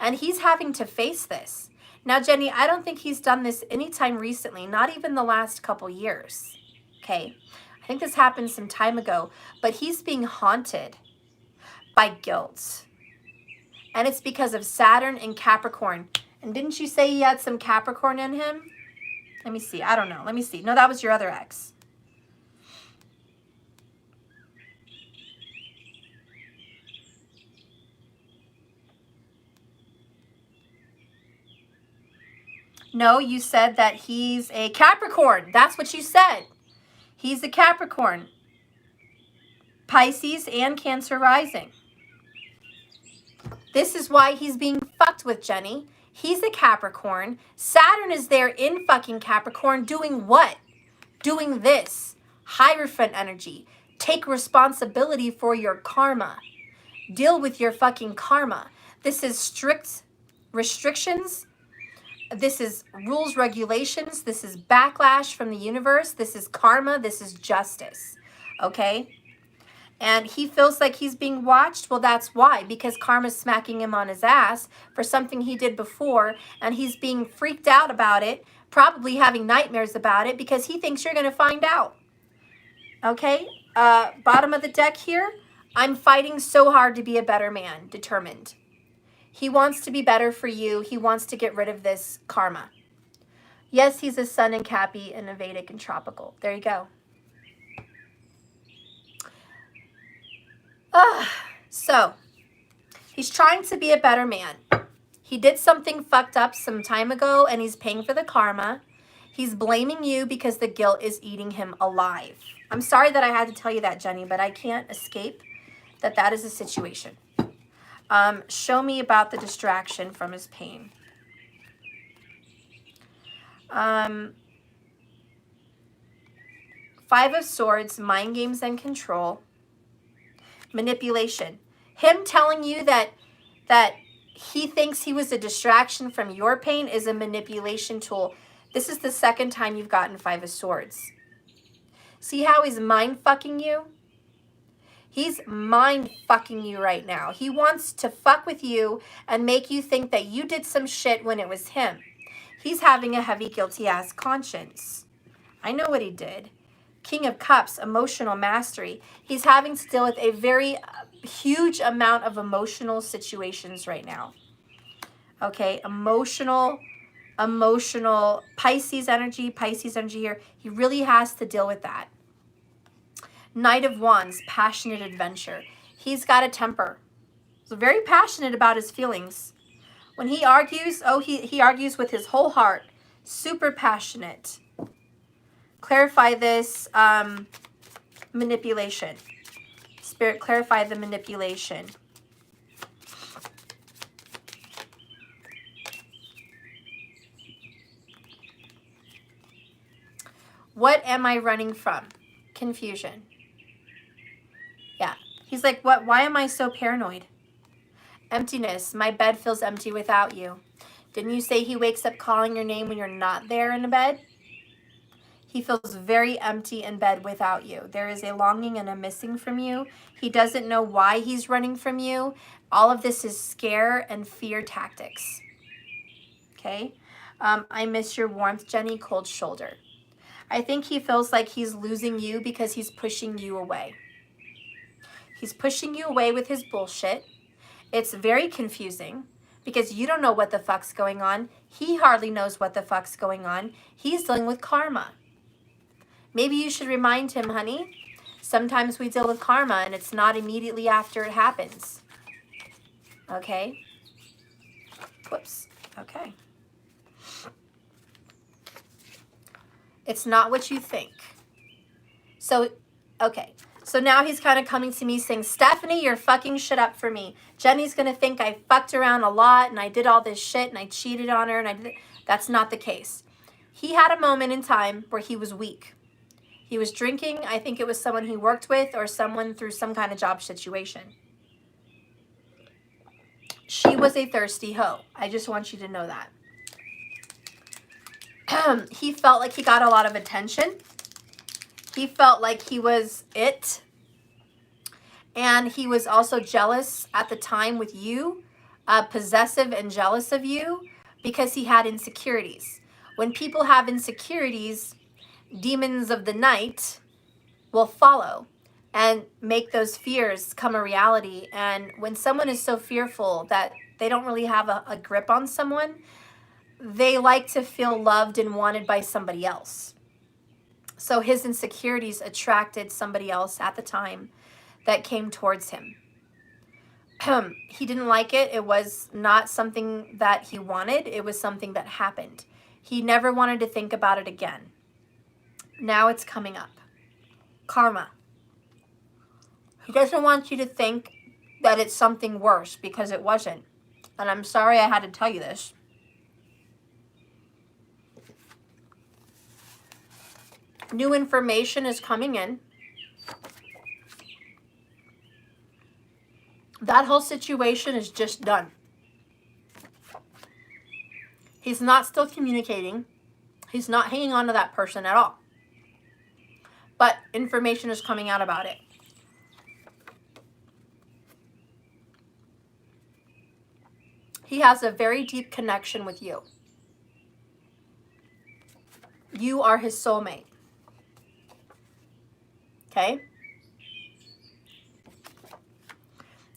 And he's having to face this. Now, Jenny, I don't think he's done this anytime recently, not even the last couple years. Okay, I think this happened some time ago, but he's being haunted by guilt. And it's because of Saturn and Capricorn. And didn't you say he had some Capricorn in him? Let me see. I don't know. Let me see. No, that was your other ex. No, you said that he's a Capricorn. That's what you said. He's a Capricorn. Pisces and Cancer rising. This is why he's being fucked with, Jenny. He's a Capricorn. Saturn is there in fucking Capricorn doing what? Doing this. Hierophant energy. Take responsibility for your karma. Deal with your fucking karma. This is strict restrictions. This is rules, regulations. This is backlash from the universe. This is karma. This is justice. Okay? And he feels like he's being watched. Well, that's why. Because karma's smacking him on his ass for something he did before. And he's being freaked out about it. Probably having nightmares about it. Because he thinks you're going to find out. Okay? Bottom of the deck here. I'm fighting so hard to be a better man. Determined. He wants to be better for you. He wants to get rid of this karma. Yes, he's a sun in Cappy and a Vedic and tropical. There you go. So, he's trying to be a better man. He did something fucked up some time ago and he's paying for the karma. He's blaming you because the guilt is eating him alive. I'm sorry that I had to tell you that, Jenny, but I can't escape that that is a situation. Show me about the distraction from his pain. Five of Swords, mind games and control. Manipulation. Him telling you that he thinks he was a distraction from your pain is a manipulation tool. This is the second time you've gotten Five of Swords. See how he's mind fucking you? He's mind fucking you right now. He wants to fuck with you and make you think that you did some shit when it was him. He's having a heavy, guilty ass conscience. I know what he did. King of Cups, emotional mastery. He's having to deal with a very huge amount of emotional situations right now. Okay, emotional Pisces energy here. He really has to deal with that. Knight of Wands, passionate adventure. He's got a temper. He's very passionate about his feelings. When he argues, he argues with his whole heart. Super passionate. Clarify this manipulation. Spirit, clarify the manipulation. What am I running from? Confusion. Yeah. He's like, what? Why am I so paranoid? Emptiness. My bed feels empty without you. Didn't you say he wakes up calling your name when you're not there in the bed? He feels very empty in bed without you. There is a longing and a missing from you. He doesn't know why he's running from you. All of this is scare and fear tactics. Okay? I miss your warmth, Jenny. Cold shoulder. I think he feels like he's losing you because he's pushing you away. He's pushing you away with his bullshit. It's very confusing because you don't know what the fuck's going on. He hardly knows what the fuck's going on. He's dealing with karma. Maybe you should remind him, honey, sometimes we deal with karma and it's not immediately after it happens. Okay? Whoops. Okay. It's not what you think. So, okay. So now he's kind of coming to me saying, Stephanie, you're fucking shit up for me. Jenny's going to think I fucked around a lot and I did all this shit and I cheated on her and I did. That's not the case. He had a moment in time where he was weak. He was drinking. I think it was someone he worked with or someone through some kind of job situation. She was a thirsty hoe. I just want you to know that. He felt like he got a lot of attention. He felt like he was it. And he was also jealous at the time with you, possessive and jealous of you because he had insecurities. When people have insecurities, demons of the night will follow and make those fears come a reality. And when someone is so fearful that they don't really have a grip on someone, they like to feel loved and wanted by somebody else. So his insecurities attracted somebody else at the time that came towards him. He didn't like it. It was not something that he wanted. It was something that happened. He never wanted to think about it again. Now it's coming up. Karma. He doesn't want you to think that it's something worse, because it wasn't. And I'm sorry I had to tell you this. New information is coming in. That whole situation is just done. He's not still communicating. He's not hanging on to that person at all. But information is coming out about it. He has a very deep connection with you. You are his soulmate. Okay?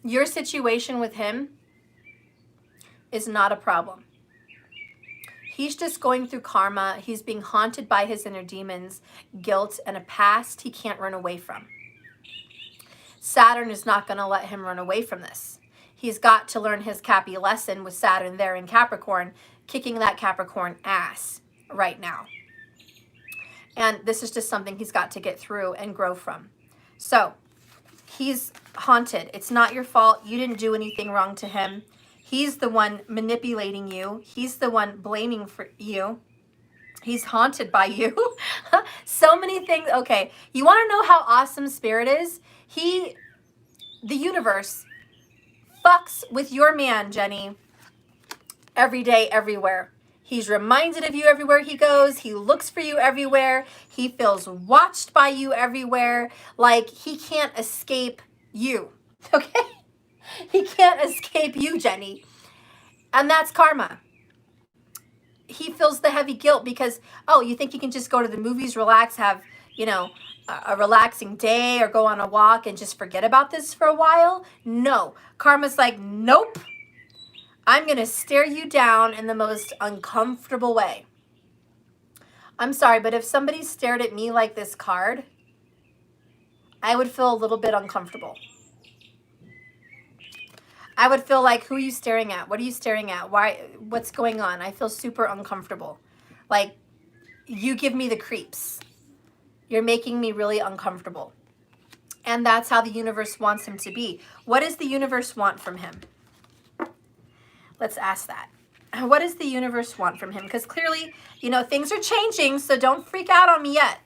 Your situation with him is not a problem. He's just going through karma. He's being haunted by his inner demons, guilt, and a past he can't run away from. Saturn is not going to let him run away from this. He's got to learn his Cappy lesson with Saturn there in Capricorn, kicking that Capricorn ass right now. And this is just something he's got to get through and grow from. So, he's haunted. It's not your fault. You didn't do anything wrong to him. He's the one manipulating you. He's the one blaming for you. He's haunted by you. So many things. Okay, you want to know how awesome Spirit is? The universe, fucks with your man, Jenny, every day, everywhere. He's reminded of you everywhere he goes. He looks for you everywhere. He feels watched by you everywhere. Like, he can't escape you, okay? He can't escape you, Jenny. And that's karma. He feels the heavy guilt because, oh, you think you can just go to the movies, relax, have, you know, a relaxing day, or go on a walk and just forget about this for a while? No. Karma's like, nope. I'm going to stare you down in the most uncomfortable way. I'm sorry, but if somebody stared at me like this card, I would feel a little bit uncomfortable. I would feel like, who are you staring at? What are you staring at? Why? What's going on? I feel super uncomfortable. Like, you give me the creeps. You're making me really uncomfortable. And that's how the universe wants him to be. What does the universe want from him? Let's ask that. What does the universe want from him? Because clearly, you know, things are changing, so don't freak out on me yet.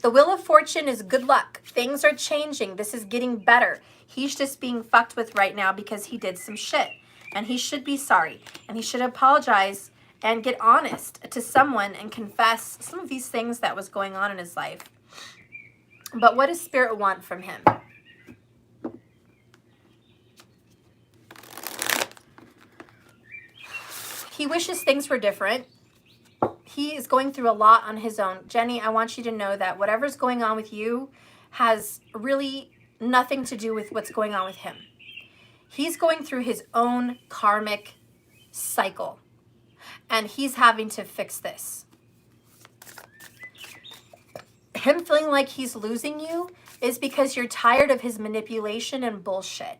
The Wheel of Fortune is good luck. Things are changing. This is getting better. He's just being fucked with right now because he did some shit. And he should be sorry. And he should apologize and get honest to someone and confess some of these things that was going on in his life. But what does Spirit want from him? He wishes things were different. He is going through a lot on his own. Jenny, I want you to know that whatever's going on with you has really nothing to do with what's going on with him. He's going through his own karmic cycle, and he's having to fix this. Him feeling like he's losing you is because you're tired of his manipulation and bullshit.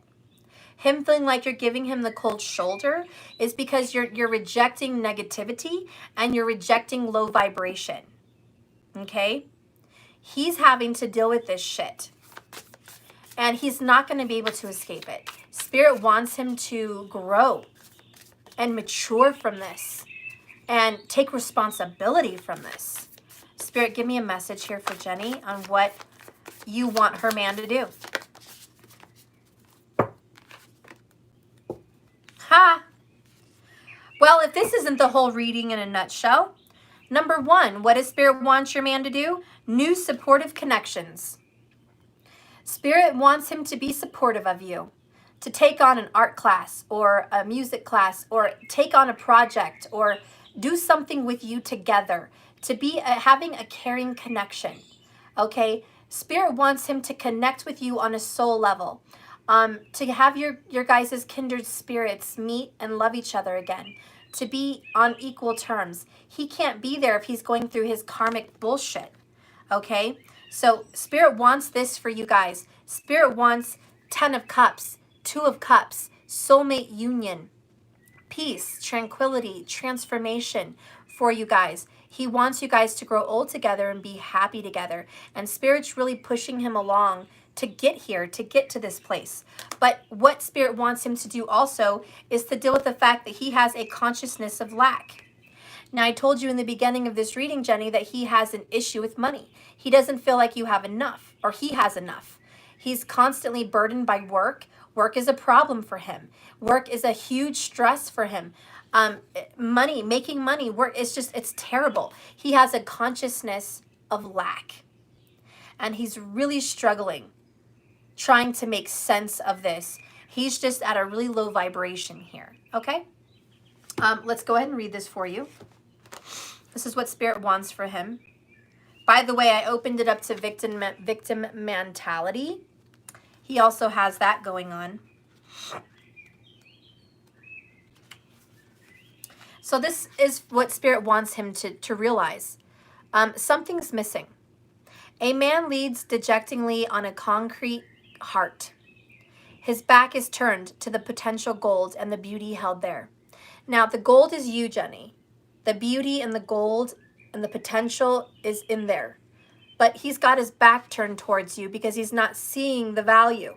Him feeling like you're giving him the cold shoulder is because you're rejecting negativity and you're rejecting low vibration. Okay? He's having to deal with this shit. And he's not going to be able to escape it. Spirit wants him to grow and mature from this and take responsibility from this. Spirit, give me a message here for Jenny on what you want her man to do. Ha! Well, if this isn't the whole reading in a nutshell, number one, what does Spirit want your man to do? New supportive connections. Spirit wants him to be supportive of you, to take on an art class or a music class or take on a project or do something with you together, to be having a caring connection, okay? Spirit wants him to connect with you on a soul level, to have your guys' kindred spirits meet and love each other again, to be on equal terms. He can't be there if he's going through his karmic bullshit. Okay? So Spirit wants this for you guys. Spirit wants 10 of Cups, 2 of Cups, soulmate union, peace, tranquility, transformation for you guys. He wants you guys to grow old together and be happy together. And Spirit's really pushing him along to get here, to get to this place. But what Spirit wants him to do also is to deal with the fact that he has a consciousness of lack. Now, I told you in the beginning of this reading, Jenny, that he has an issue with money. He doesn't feel like you have enough, or he has enough. He's constantly burdened by work. Work is a problem for him. Work is a huge stress for him. Money, making money, work, it's terrible. He has a consciousness of lack. And he's really struggling, trying to make sense of this. He's just at a really low vibration here, okay? Let's go ahead and read this for you. This is what Spirit wants for him. By the way, I opened it up to victim mentality. He also has that going on. So this is what Spirit wants him to realize. Something's missing. A man leads dejectingly on a concrete heart. His back is turned to the potential gold and the beauty held there. Now, the gold is you, Jenny. The beauty and the gold and the potential is in there. But he's got his back turned towards you because he's not seeing the value.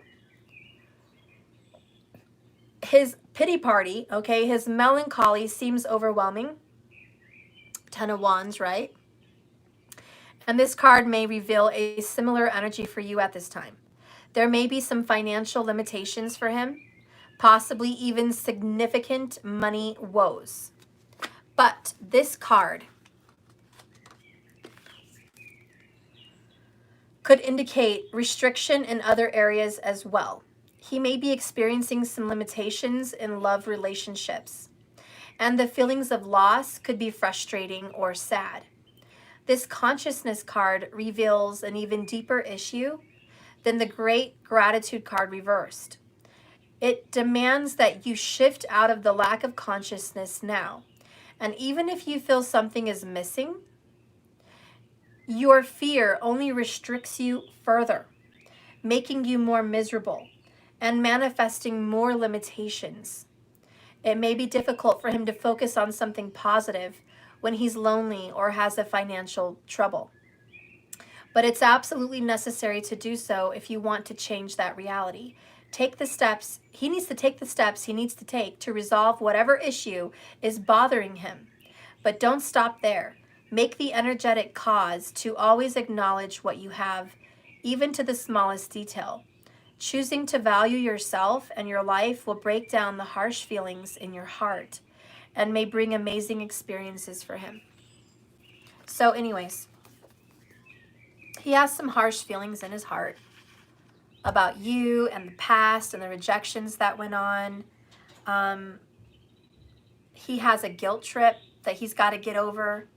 His pity party, okay, his melancholy seems overwhelming. 10 of Wands, right? And this card may reveal a similar energy for you at this time. There may be some financial limitations for him, possibly even significant money woes. But this card could indicate restriction in other areas as well. He may be experiencing some limitations in love relationships, and the feelings of loss could be frustrating or sad. This consciousness card reveals an even deeper issue than the great gratitude card reversed. It demands that you shift out of the lack of consciousness now. And even if you feel something is missing, your fear only restricts you further, making you more miserable and manifesting more limitations. It may be difficult for him to focus on something positive when he's lonely or has a financial trouble. But it's absolutely necessary to do so if you want to change that reality. Take the steps. He needs to take the steps he needs to take to resolve whatever issue is bothering him. But don't stop there. Make the energetic cause to always acknowledge what you have, even to the smallest detail. Choosing to value yourself and your life will break down the harsh feelings in your heart and may bring amazing experiences for him. So anyways, he has some harsh feelings in his heart about you and the past and the rejections that went on. He has a guilt trip that he's got to get over.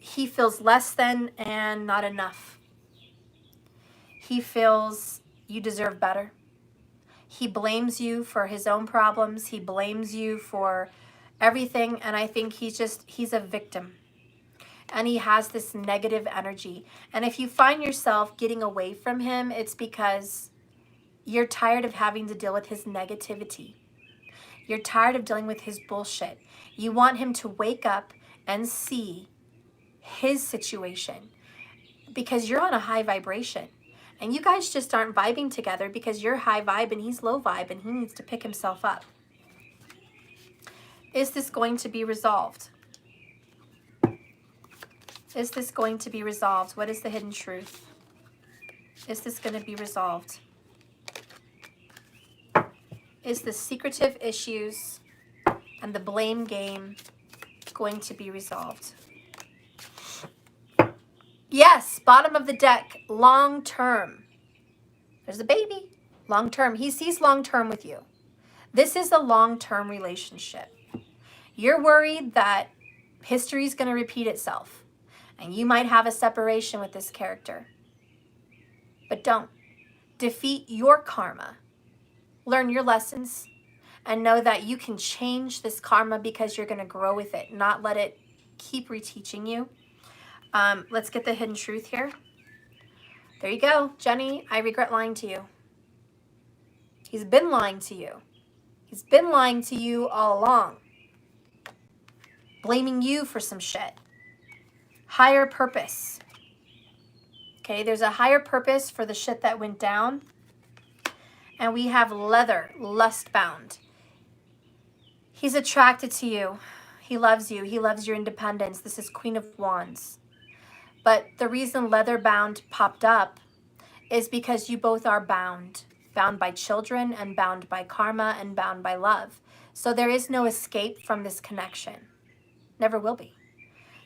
He feels less than and not enough. He feels you deserve better. He blames you for his own problems. He blames you for everything. And I think he's a victim. And he has this negative energy. And if you find yourself getting away from him, it's because you're tired of having to deal with his negativity. You're tired of dealing with his bullshit. You want him to wake up and see his situation because you're on a high vibration. And you guys just aren't vibing together because you're high vibe and he's low vibe and he needs to pick himself up. Is this going to be resolved? Is this going to be resolved? What is the hidden truth? Is this going to be resolved? Is the secretive issues and the blame game going to be resolved? Yes, bottom of the deck, long term. There's a baby, long term. He sees long term with you. This is a long-term relationship. You're worried that history is going to repeat itself. And you might have a separation with this character. But don't. Defeat your karma. Learn your lessons. and know that you can change this karma because you're going to grow with it, not let it keep reteaching you. Let's get the hidden truth here. There you go. Jenny, I regret lying to you. He's been lying to you. He's been lying to you all along. Blaming you for some shit. Higher purpose. Okay, there's a higher purpose for the shit that went down. And we have leather, lust bound. He's attracted to you. He loves you. He loves your independence. This is Queen of Wands. But the reason leather bound popped up is because you both are bound. Bound by children and bound by karma and bound by love. So there is no escape from this connection. Never will be.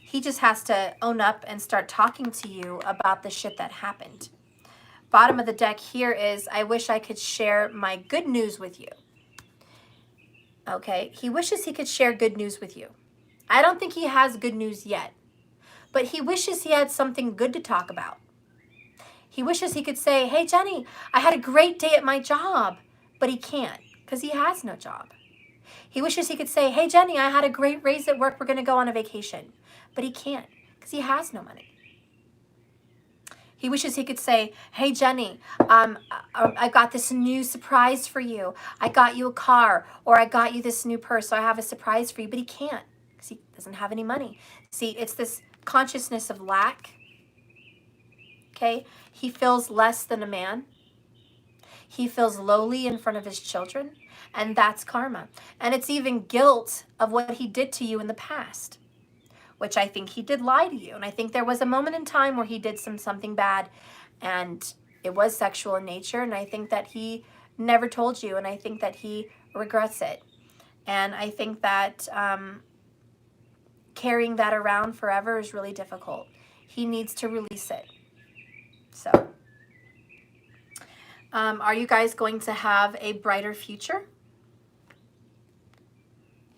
He just has to own up and start talking to you about the shit that happened. Bottom of the deck here is, I wish I could share my good news with you. Okay, he wishes he could share good news with you. I don't think he has good news yet, but he wishes he had something good to talk about. He wishes he could say, hey, Jenny, I had a great day at my job, but he can't because he has no job. He wishes he could say, hey, Jenny, I had a great raise at work. We're going to go on a vacation, but he can't because he has no money. He wishes he could say, hey, Jenny, I got this new surprise for you. I got you a car, or I got you this new purse, so I have a surprise for you. But he can't because he doesn't have any money. See, it's this consciousness of lack. Okay? He feels less than a man. He feels lowly in front of his children. And that's karma. And it's even guilt of what he did to you in the past, which I think he did lie to you. And I think there was a moment in time where he did something bad and it was sexual in nature. And I think that he never told you. And I think that he regrets it. And I think that carrying that around forever is really difficult. He needs to release it. So, are you guys going to have a brighter future?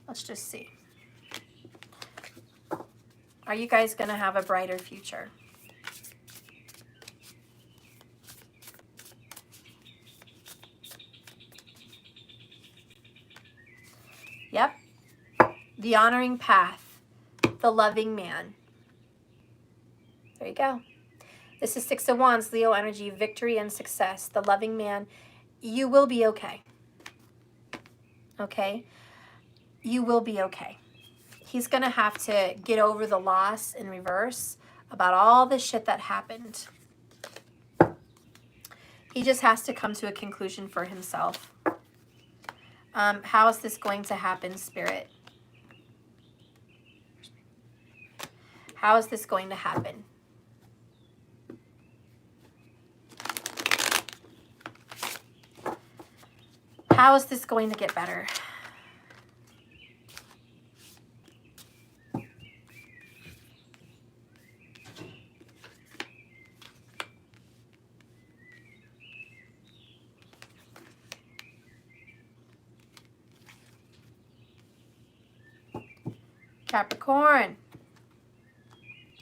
Let's just see. Are you guys going to have a brighter future? Yep. The honoring path. The loving man. There you go. This is Six of Wands, Leo energy, victory and success. The loving man. You will be okay. Okay? You will be okay. He's going to have to get over the loss in reverse about all the shit that happened. He just has to come to a conclusion for himself. How is this going to happen, Spirit? How is this going to happen? How is this going to get better? Capricorn.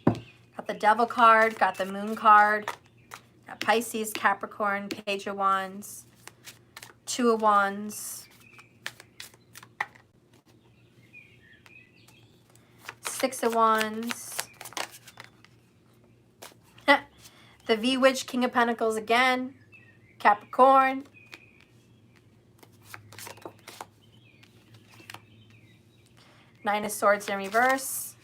Got the Devil card, got the Moon card, got Pisces, Capricorn, Page of Wands, Two of Wands, Six of Wands, the V-Witch, King of Pentacles again, Capricorn, Nine of Swords in reverse,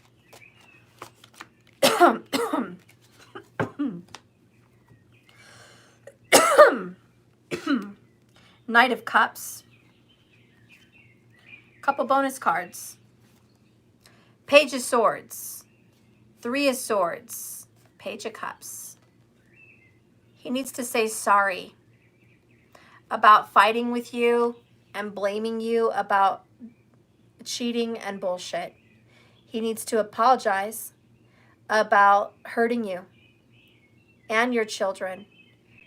Knight of Cups, couple bonus cards, Page of Swords, Three of Swords, Page of Cups. He needs to say sorry about fighting with you and blaming you about cheating and bullshit. He needs to apologize about hurting you and your children.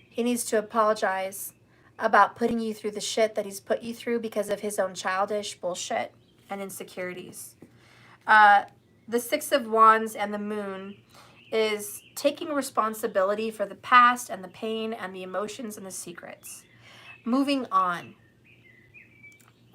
He needs to apologize about putting you through the shit that he's put you through because of his own childish bullshit and insecurities. The Six of Wands and the Moon is taking responsibility for the past and the pain and the emotions and the secrets. Moving on.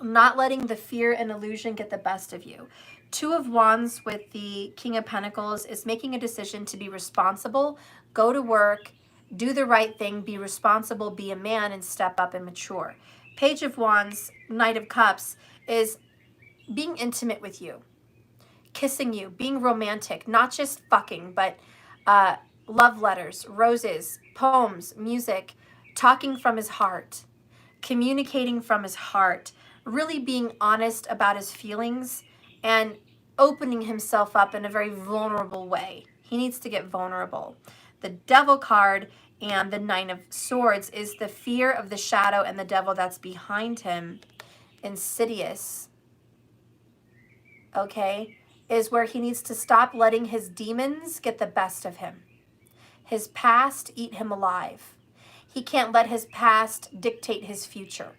not letting the fear and illusion get the best of you. Two of Wands with the King of Pentacles is making a decision to be responsible, go to work, do the right thing, be responsible, be a man, and step up and mature. Page of Wands, Knight of Cups, is being intimate with you, kissing you, being romantic, not just fucking, but love letters, roses, poems, music, talking from his heart, communicating from his heart, really being honest about his feelings and opening himself up in a very vulnerable way. He needs to get vulnerable. The Devil card and the Nine of Swords is the fear of the shadow and the devil that's behind him, insidious, okay, is where he needs to stop letting his demons get the best of him. His past eat him alive. He can't let his past dictate his future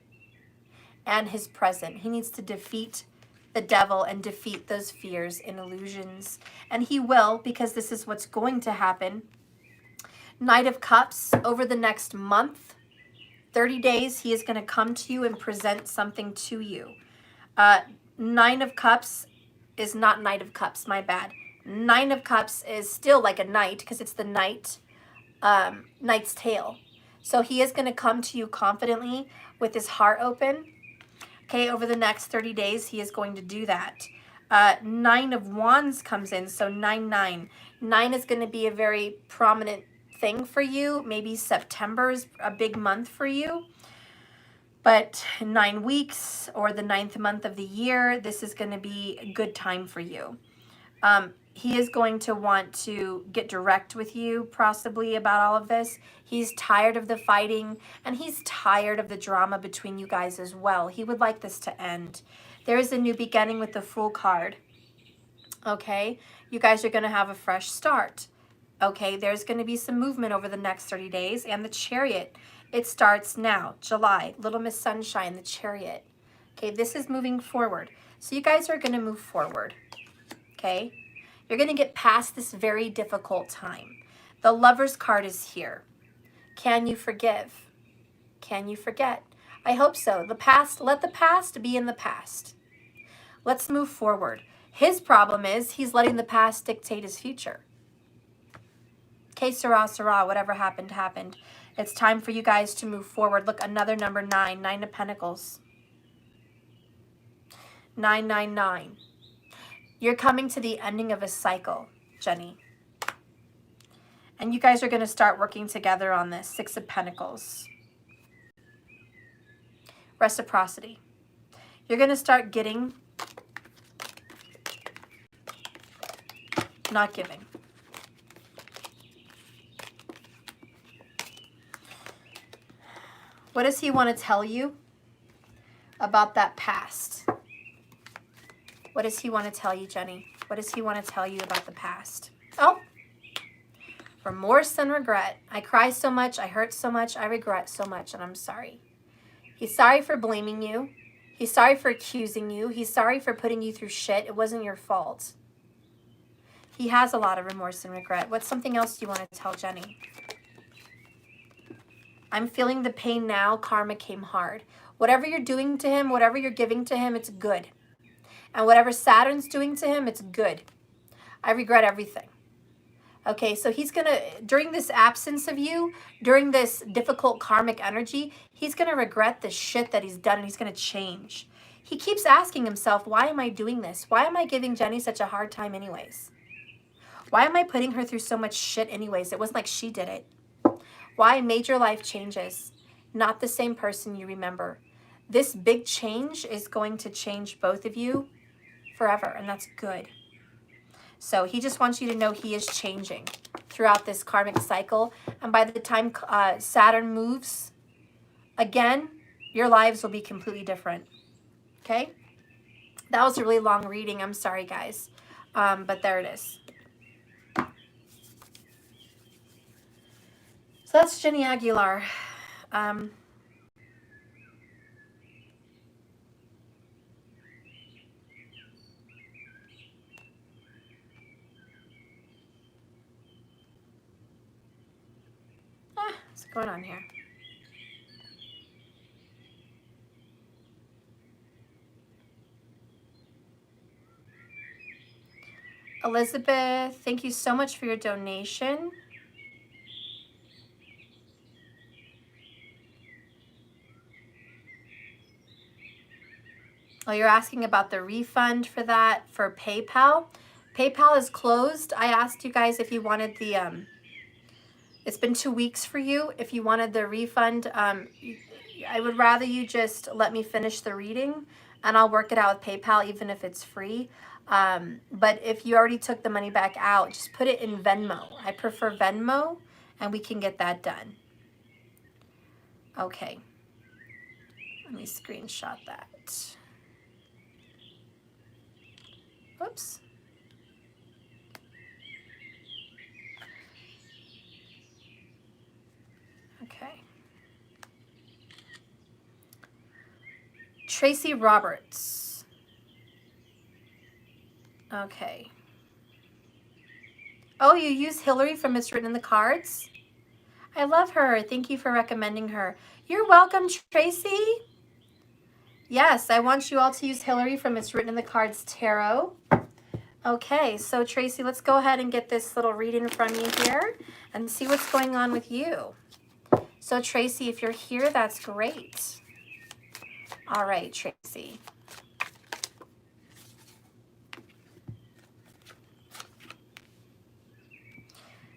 and his present. He needs to defeat the devil and defeat those fears and illusions. And he will, because this is what's going to happen. Knight of Cups, over the next month, 30 days, he is going to come to you and present something to you. Nine of Cups is not Knight of Cups, my bad. Nine of Cups is still like a knight because it's the knight, knight's tale. So he is going to come to you confidently with his heart open. Okay, over the next 30 days, he is going to do that. Nine of Wands comes in, so 9-9. 9 is going to be a very prominent thing for you. Maybe September is a big month for you. But 9 weeks or the 9th month of the year, this is going to be a good time for you. He is going to want to get direct with you possibly about all of this. He's tired of the fighting and he's tired of the drama between you guys as well. He would like this to end. There is a new beginning with the Fool card. Okay, you guys are going to have a fresh start. Okay, there's going to be some movement over the next 30 days. And the Chariot, it starts now, July. Little Miss Sunshine, the Chariot. Okay, this is moving forward. So you guys are going to move forward. Okay, you're going to get past this very difficult time. The Lover's card is here. Can you forgive? Can you forget? I hope so. The past, let the past be in the past. Let's move forward. His problem is he's letting the past dictate his future. Okay, Sarah, Sarah, whatever happened, happened. It's time for you guys to move forward. Look, another number 9, 9 of Pentacles. 999. You're coming to the ending of a cycle, Jenny. And you guys are going to start working together on this. 6 of Pentacles. Reciprocity. You're going to start getting, not giving. What does he want to tell you about that past? What does he want to tell you, Jenny? What does he want to tell you about the past? Oh, remorse and regret. I cry so much, I hurt so much, I regret so much, and I'm sorry. He's sorry for blaming you. He's sorry for accusing you. He's sorry for putting you through shit. It wasn't your fault. He has a lot of remorse and regret. What's something else you want to tell Jenny? I'm feeling the pain now. Karma came hard. Whatever you're doing to him, whatever you're giving to him, it's good. And whatever Saturn's doing to him, it's good. I regret everything. Okay, so he's going to, during this absence of you, during this difficult karmic energy, he's going to regret the shit that he's done and he's going to change. He keeps asking himself, why am I doing this? Why am I giving Jenny such a hard time anyways? Why am I putting her through so much shit anyways? It wasn't like she did it. Why? Major life changes. Not the same person you remember. This big change is going to change both of you forever, and that's good. So he just wants you to know he is changing throughout this karmic cycle. And by the time Saturn moves again, your lives will be completely different. Okay? That was a really long reading. I'm sorry, guys. But there it is. So that's Jenny Aguilar. What's going on here? Elizabeth, thank you so much for your donation. Oh, you're asking about the refund for that for PayPal. PayPal is closed. I asked you guys if you wanted the, it's been 2 weeks for you. If you wanted the refund, I would rather you just let me finish the reading and I'll work it out with PayPal, even if it's free. But if you already took the money back out, just put it in Venmo. I prefer Venmo and we can get that done. Okay. Let me screenshot that. Whoops. Okay. Tracy Roberts. Okay. Oh, you use Hillary from It's Written in the Cards? I love her. Thank you for recommending her. You're welcome, Tracy. Yes, I want you all to use Hillary from It's Written in the Cards Tarot. Okay, so Tracy, let's go ahead and get this little reading from you here and see what's going on with you. So Tracy, if you're here, that's great. All right, Tracy.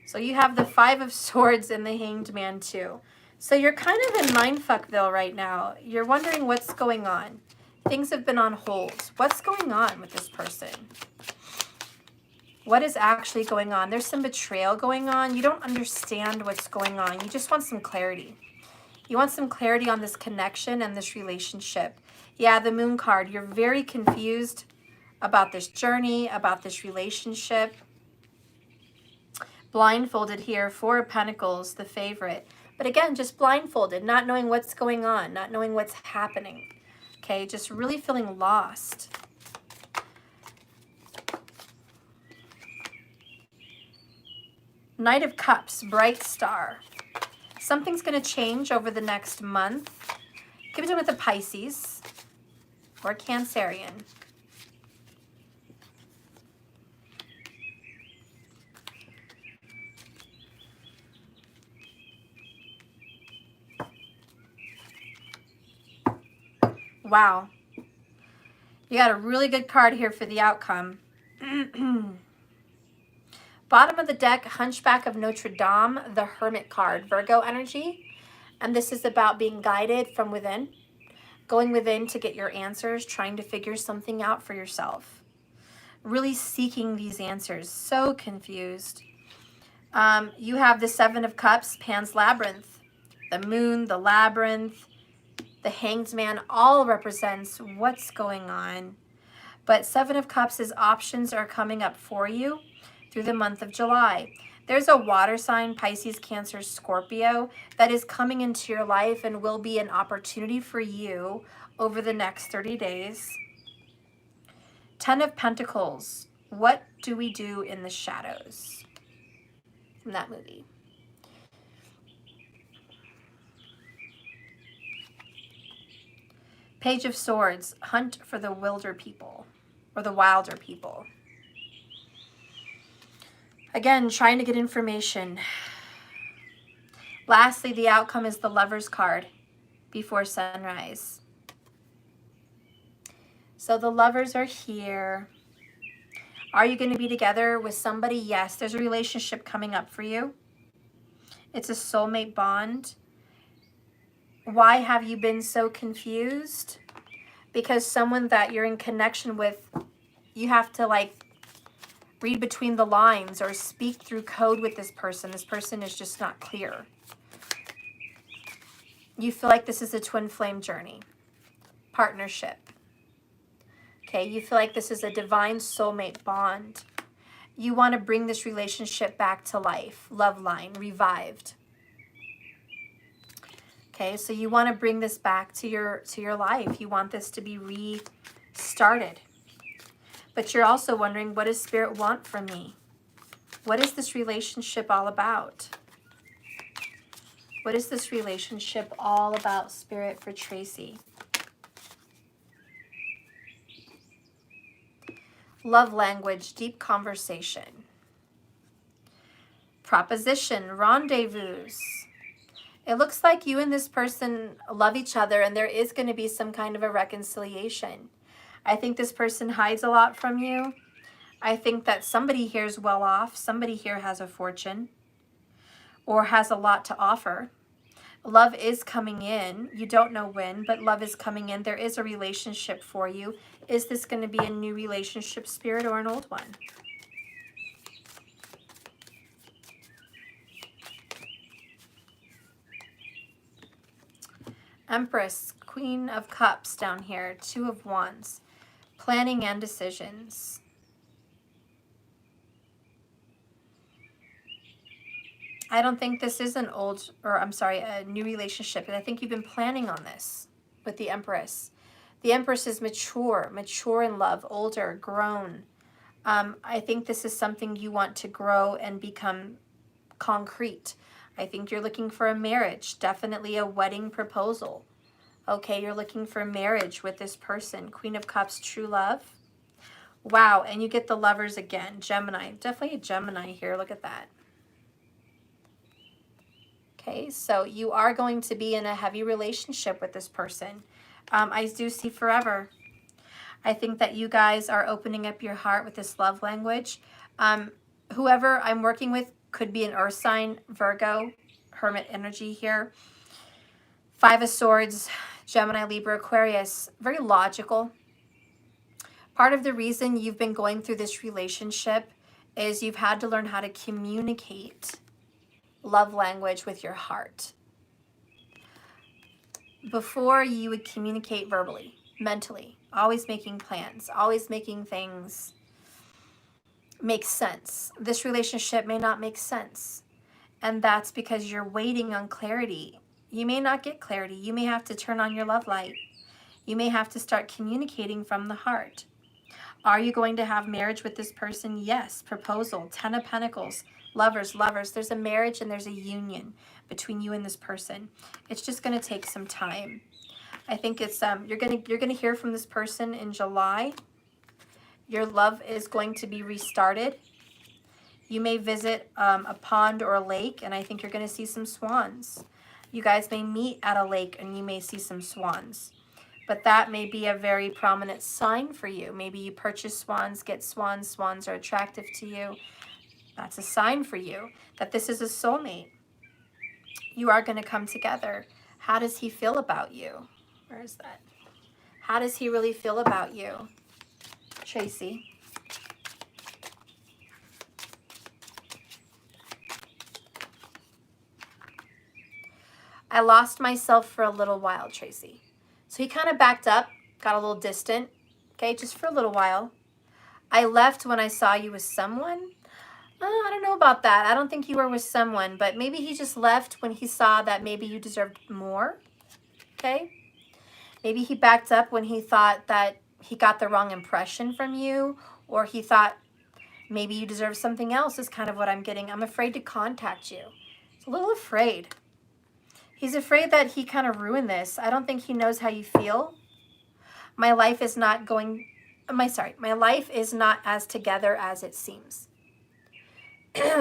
So you have the Five of Swords and the Hanged Man too. So you're kind of in mindfuckville right now. You're wondering what's going on. Things have been on hold. What's going on with this person? What is actually going on? There's some betrayal going on. You don't understand what's going on. You just want some clarity. You want some clarity on this connection and this relationship. Yeah, the Moon card. You're very confused about this journey, about this relationship. Blindfolded here, Four of Pentacles, the favorite. But again, just blindfolded, not knowing what's going on, not knowing what's happening. Okay, just really feeling lost. Knight of Cups, bright star. Something's going to change over the next month. Give it to with a Pisces or Cancerian. Wow. You got a really good card here for the outcome. Bottom of the deck, Hunchback of Notre Dame, the Hermit card, Virgo energy. And this is about being guided from within, going within to get your answers, trying to figure something out for yourself. Really seeking these answers. So confused. You have the Seven of Cups, Pan's Labyrinth, the Moon, the Labyrinth, the Hanged Man, all represents what's going on. But Seven of Cups is options are coming up for you through the month of July. There's a water sign, Pisces, Cancer, Scorpio, that is coming into your life and will be an opportunity for you over the next 30 days. Ten of Pentacles. What do we do in the shadows? From that movie. Page of Swords. Hunt for the wilder people or the wilder people. Again, trying to get information. Lastly, the outcome is the Lover's card, Before Sunrise. So the lovers are here. Are you going to be together with somebody? Yes, there's a relationship coming up for you. It's a soulmate bond. Why have you been so confused? Because someone that you're in connection with, you have to like read between the lines or speak through code with this person. This person is just not clear. You feel like this is a twin flame journey, partnership. Okay, you feel like this is a divine soulmate bond. You want to bring this relationship back to life, love line, revived. Okay, so you want to bring this back to your life. You want this to be restarted. But you're also wondering, what does Spirit want from me? What is this relationship all about? What is this relationship all about, Spirit, for Tracy? Love language, deep conversation. Proposition, rendezvous. It looks like you and this person love each other and there is going to be some kind of a reconciliation. I think this person hides a lot from you. I think that somebody here is well off. Somebody here has a fortune or has a lot to offer. Love is coming in. You don't know when, but love is coming in. There is a relationship for you. Is this going to be a new relationship, Spirit, or an old one? Empress, Queen of Cups down here, Two of Wands. Planning and decisions. I don't think this is an old, or I'm sorry, a new relationship. And I think you've been planning on this with the Empress. The Empress is mature in love, older, grown. I think this is something you want to grow and become concrete. I think you're looking for a marriage, definitely a wedding proposal. Okay, you're looking for marriage with this person. Queen of Cups, true love. Wow, and you get the Lovers again. Gemini, definitely a Gemini here. Look at that. Okay, so you are going to be in a heavy relationship with this person. I do see forever. I think that you guys are opening up your heart with this love language. Whoever I'm working with could be an earth sign, Virgo, Hermit energy here. Five of Swords, Gemini, Libra, Aquarius, very logical. Part of the reason you've been going through this relationship is you've had to learn how to communicate love language with your heart. Before, you would communicate verbally, mentally, always making plans, always making things make sense. This relationship may not make sense, and that's because you're waiting on clarity. You may not get clarity. You may have to turn on your love light. You may have to start communicating from the heart. Are you going to have marriage with this person? Yes. Proposal, Ten of Pentacles, lovers. There's a marriage and there's a union between you and this person. It's just going to take some time. I think it's you're going to hear from this person in July. Your love is going to be restarted. You may visit a pond or a lake, and I think you're going to see some swans. You guys may meet at a lake and you may see some swans. But that may be a very prominent sign for you. Maybe you purchase swans, get swans. Swans are attractive to you. That's a sign for you that this is a soulmate. You are going to come together. How does he feel about you? Where is that? How does he really feel about you? Tracy. I lost myself for a little while, Tracy. So he kind of backed up, got a little distant, okay, just for a little while. I left when I saw you with someone. I don't know about that. I don't think you were with someone, but maybe he just left when he saw that maybe you deserved more, okay? Maybe he backed up when he thought that he got the wrong impression from you, or he thought maybe you deserve something else is kind of what I'm getting. I'm afraid to contact you. He's a little afraid. He's afraid that he kind of ruined this. I don't think he knows how you feel. My life is not as together as it seems.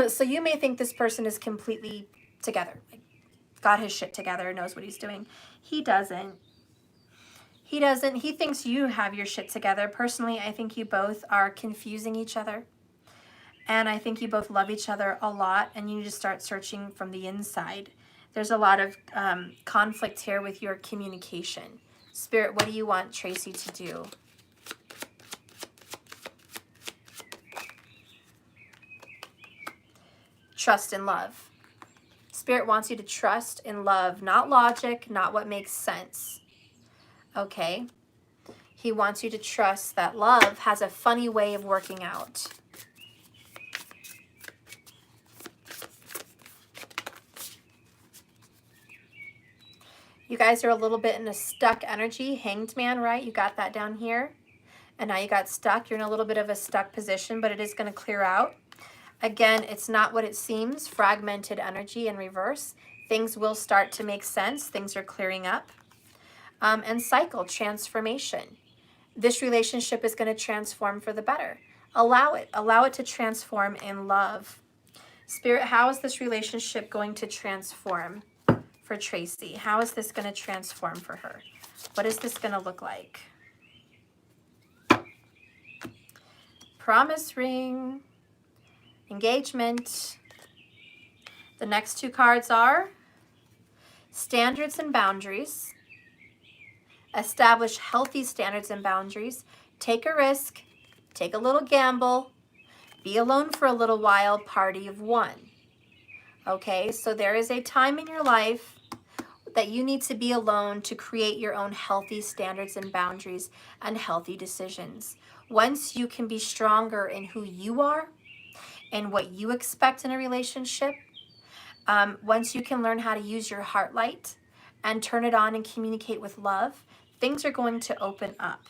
So you may think this person is completely together, like got his shit together, knows what he's doing. He doesn't. He thinks you have your shit together. Personally, I think you both are confusing each other. And I think you both love each other a lot, and you need to start searching from the inside. There's a lot of conflict here with your communication. Spirit, what do you want Tracy to do? Trust and love. Spirit wants you to trust in love, not logic, not what makes sense. Okay? He wants you to trust that love has a funny way of working out. You guys are a little bit in a stuck energy. Hanged man, right? You got that down here. And now you got stuck. You're in a little bit of a stuck position, but it is going to clear out. Again, it's not what it seems. Fragmented energy in reverse. Things will start to make sense. Things are clearing up. And cycle, transformation. This relationship is going to transform for the better. Allow it. Allow it to transform in love. Spirit, how is this relationship going to transform for Tracy? How is this going to transform for her? What is this going to look like? Promise ring. Engagement. The next two cards are standards and boundaries. Establish healthy standards and boundaries. Take a risk. Take a little gamble. Be alone for a little while. Party of one. Okay, so there is a time in your life that you need to be alone to create your own healthy standards and boundaries and healthy decisions. Once you can be stronger in who you are and what you expect in a relationship, once you can learn how to use your heart light and turn it on and communicate with love, things are going to open up.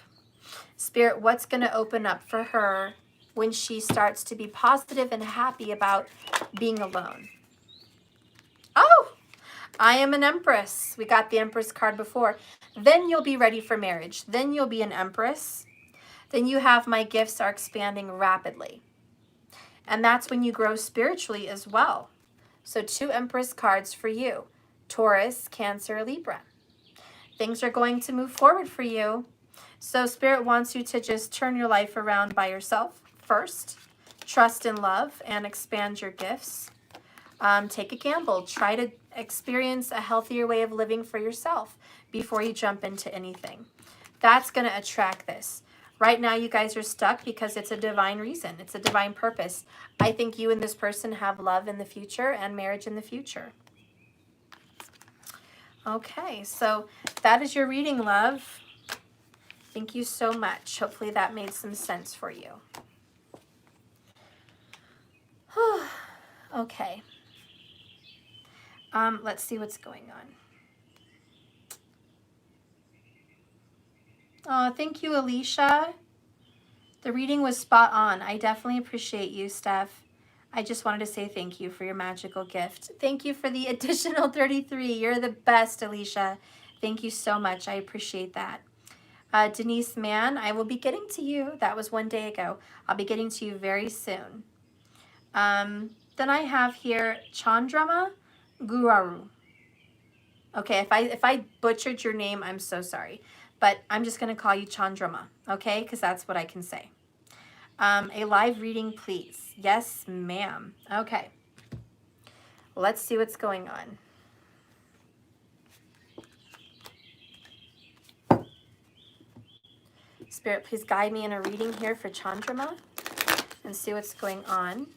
Spirit, what's going to open up for her when she starts to be positive and happy about being alone? Oh, I am an Empress. We got the Empress card before. Then you'll be ready for marriage. Then you'll be an Empress. Then you have my gifts are expanding rapidly. And that's when you grow spiritually as well. So 2 Empress cards for you. Taurus, Cancer, Libra. Things are going to move forward for you. So Spirit wants you to just turn your life around by yourself first. Trust in love and expand your gifts. Take a gamble. Try to experience a healthier way of living for yourself before you jump into anything. That's going to attract this. Right now, you guys are stuck because it's a divine reason. It's a divine purpose. I think you and this person have love in the future and marriage in the future. Okay, so that is your reading, love. Thank you so much. Hopefully that made some sense for you. Okay. Let's see what's going on. Oh, thank you, Alicia. The reading was spot on. I definitely appreciate you, Steph. I just wanted to say thank you for your magical gift. Thank you for the additional 33. You're the best, Alicia. Thank you so much. I appreciate that. Denise Mann, I will be getting to you. That was 1 day ago. I'll be getting to you very soon. Then I have here Chandrama Guraru. Okay, if I butchered your name, I'm so sorry. But I'm just going to call you Chandrama, okay? Because that's what I can say. A live reading, please. Yes, ma'am. Okay. Let's see what's going on. Spirit, please guide me in a reading here for Chandrama and see what's going on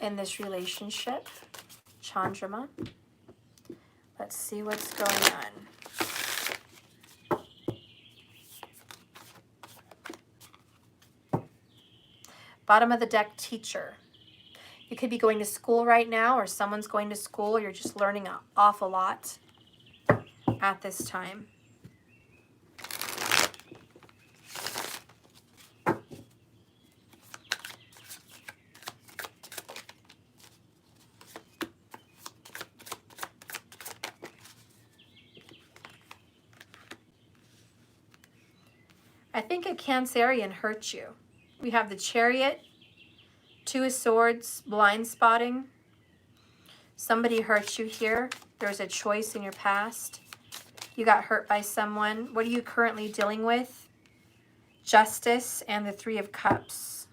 in this relationship. Chandrama. Let's see what's going on. Bottom of the deck, teacher. You could be going to school right now, or someone's going to school. You're just learning an awful lot at this time. I think a Cancerian hurt you. We have the Chariot, 2 of Swords, blind spotting. Somebody hurt you here. There's a choice in your past. You got hurt by someone. What are you currently dealing with? Justice and the 3 of Cups.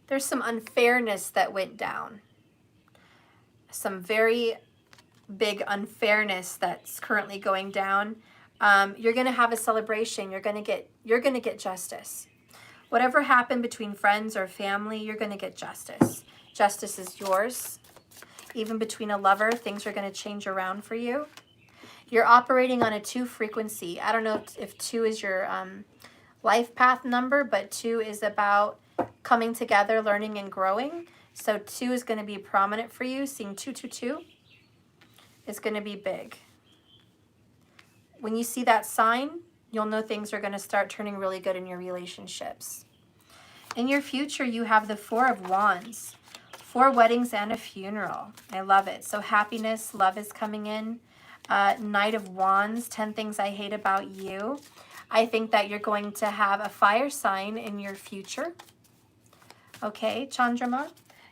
There's some unfairness that went down. Some very big unfairness that's currently going down. You're going to have a celebration. You're going to get justice. Whatever happened between friends or family, you're going to get justice. Justice is yours. Even between a lover, things are going to change around for you. You're operating on a 2 frequency. I don't know if 2 is your life path number, but 2 is about coming together, learning, and growing. So 2 is going to be prominent for you. Seeing 222 is going to be big. When you see that sign, you'll know things are going to start turning really good in your relationships. In your future, you have the 4 of Wands, 4 weddings and a funeral. I love it. So happiness, love is coming in. Knight of Wands, 10 things I hate about you. I think that you're going to have a fire sign in your future. Okay, Chandrama,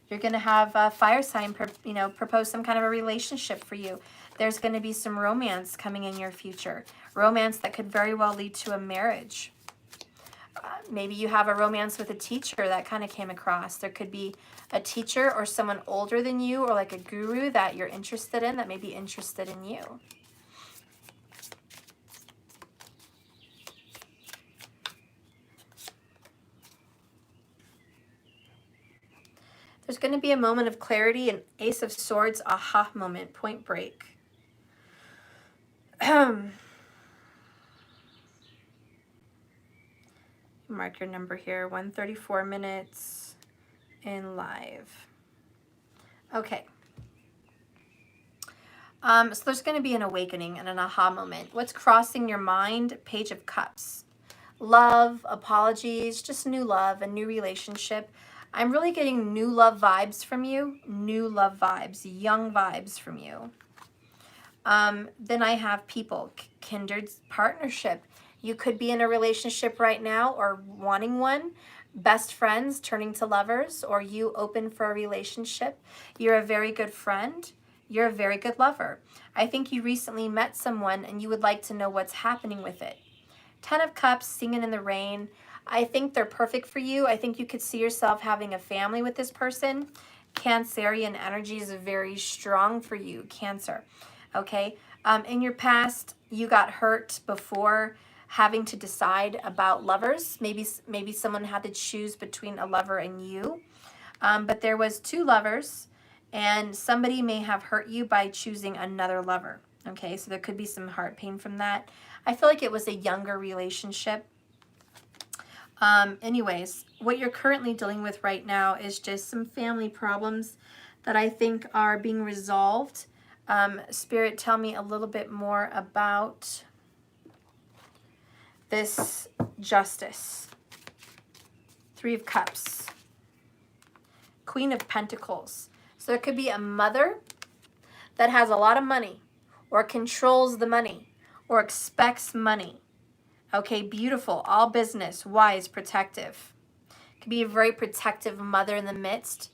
you're going to have a fire sign, propose some kind of a relationship for you. There's going to be some romance coming in your future. Romance that could very well lead to a marriage. Maybe you have a romance with a teacher that kind of came across. There could be a teacher or someone older than you, or like a guru that you're interested in that may be interested in you. There's going to be a moment of clarity, an Ace of Swords, aha moment, point break. Mark your number here, 134 minutes in live. Okay. So there's going to be an awakening and an aha moment. What's crossing your mind? Page of Cups. Love, apologies, just new love, a new relationship. I'm really getting new love vibes from you. New love vibes, young vibes from you. Then I have people, kindred partnership. You could be in a relationship right now or wanting one. Best friends turning to lovers, or you open for a relationship. You're a very good friend. You're a very good lover. I think you recently met someone and you would like to know what's happening with it. 10 of Cups, singing in the rain. I think they're perfect for you. I think you could see yourself having a family with this person. Cancerian energy is very strong for you, Cancer. Okay. In your past, you got hurt before having to decide about lovers. Maybe someone had to choose between a lover and you. But there was two lovers, and somebody may have hurt you by choosing another lover. Okay, so there could be some heart pain from that. I feel like it was a younger relationship. Anyways, what you're currently dealing with right now is just some family problems that I think are being resolved. Spirit, tell me a little bit more about this Justice. 3 of Cups. Queen of Pentacles. So there could be a mother that has a lot of money, or controls the money, or expects money. Okay, beautiful, all business, wise, protective. Could be a very protective mother in the midst.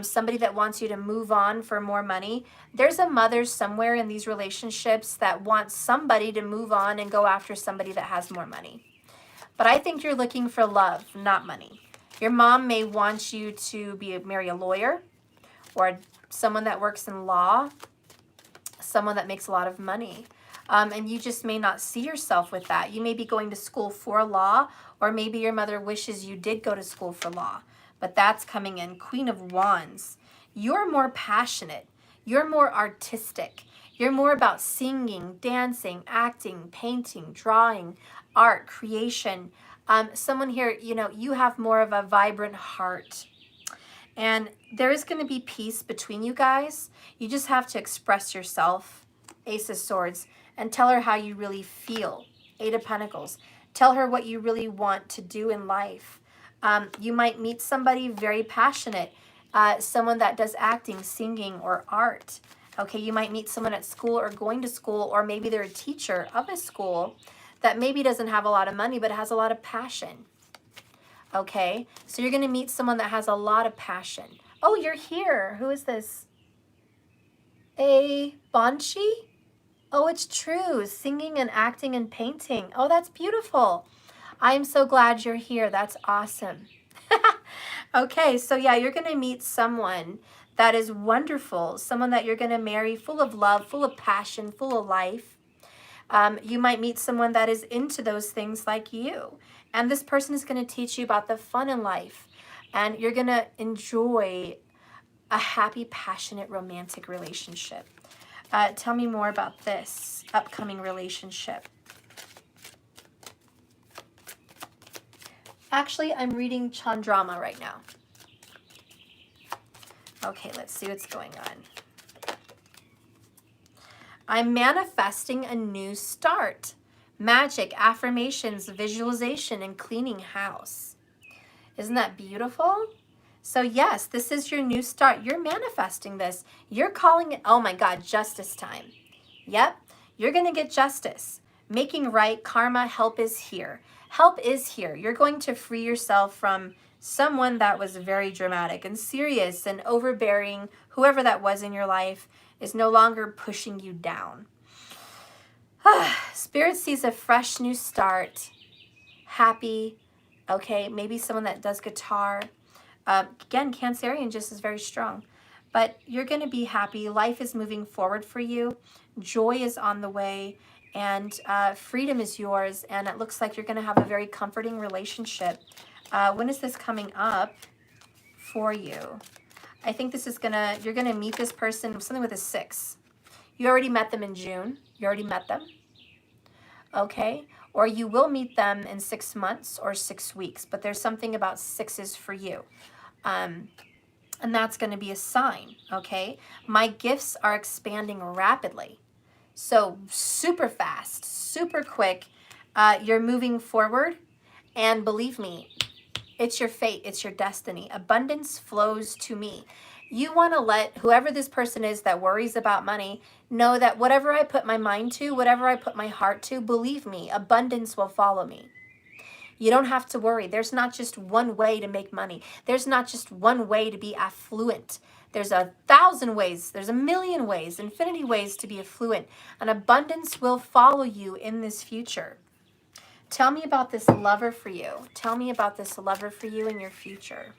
Somebody that wants you to move on for more money. There's a mother somewhere in these relationships that wants somebody to move on and go after somebody that has more money. But I think you're looking for love, not money. Your mom may want you to marry a lawyer, or someone that works in law, someone that makes a lot of money. And you just may not see yourself with that. You may be going to school for law, or maybe your mother wishes you did go to school for law. But that's coming in. Queen of Wands. You're more passionate. You're more artistic. You're more about singing, dancing, acting, painting, drawing, art, creation. Someone here, you have more of a vibrant heart. And there is going to be peace between you guys. You just have to express yourself. Ace of Swords. And tell her how you really feel. 8 of Pentacles. Tell her what you really want to do in life. You might meet somebody very passionate. Someone that does acting, singing, or art. Okay, you might meet someone at school or going to school, or maybe they're a teacher of a school that maybe doesn't have a lot of money but has a lot of passion. Okay, so you're going to meet someone that has a lot of passion. Oh, you're here. Who is this? A Banshee? Oh, it's true. Singing and acting and painting. Oh, that's beautiful. I'm so glad you're here. That's awesome. Okay, so yeah, you're going to meet someone that is wonderful. Someone that you're going to marry, full of love, full of passion, full of life. You might meet someone that is into those things like you. And this person is going to teach you about the fun in life. And you're going to enjoy a happy, passionate, romantic relationship. Tell me more about this upcoming relationship. Actually, I'm reading Chandrama right now. Okay, let's see what's going on. I'm manifesting a new start. Magic, affirmations, visualization, and cleaning house. Isn't that beautiful? So yes, this is your new start. You're manifesting this. You're calling it, oh my God, justice time. Yep. You're going to get justice. Making right, karma, help is here. Help is here. You're going to free yourself from someone that was very dramatic and serious and overbearing. Whoever that was in your life is no longer pushing you down. Spirit sees a fresh new start. Happy. Okay, maybe someone that does guitar. Again, Cancerian just is very strong. But you're going to be happy. Life is moving forward for you. Joy is on the way. And freedom is yours. And it looks like you're going to have a very comforting relationship. When is this coming up for you? I think this is you're going to meet this person, something with a 6. You already met them in June. You already met them. Okay. Or you will meet them in 6 months or 6 weeks. But there's something about 6s for you. And that's going to be a sign. Okay. My gifts are expanding rapidly. So super fast, super quick. You're moving forward. And believe me, it's your fate. It's your destiny. Abundance flows to me. You want to let whoever this person is that worries about money know that whatever I put my mind to, whatever I put my heart to, believe me, abundance will follow me. You don't have to worry. There's not just one way to make money. There's not just one way to be affluent. There's 1,000 ways. There's 1,000,000 ways, infinity ways to be affluent. And abundance will follow you in this future. Tell me about this lover for you. Tell me about this lover for you in your future.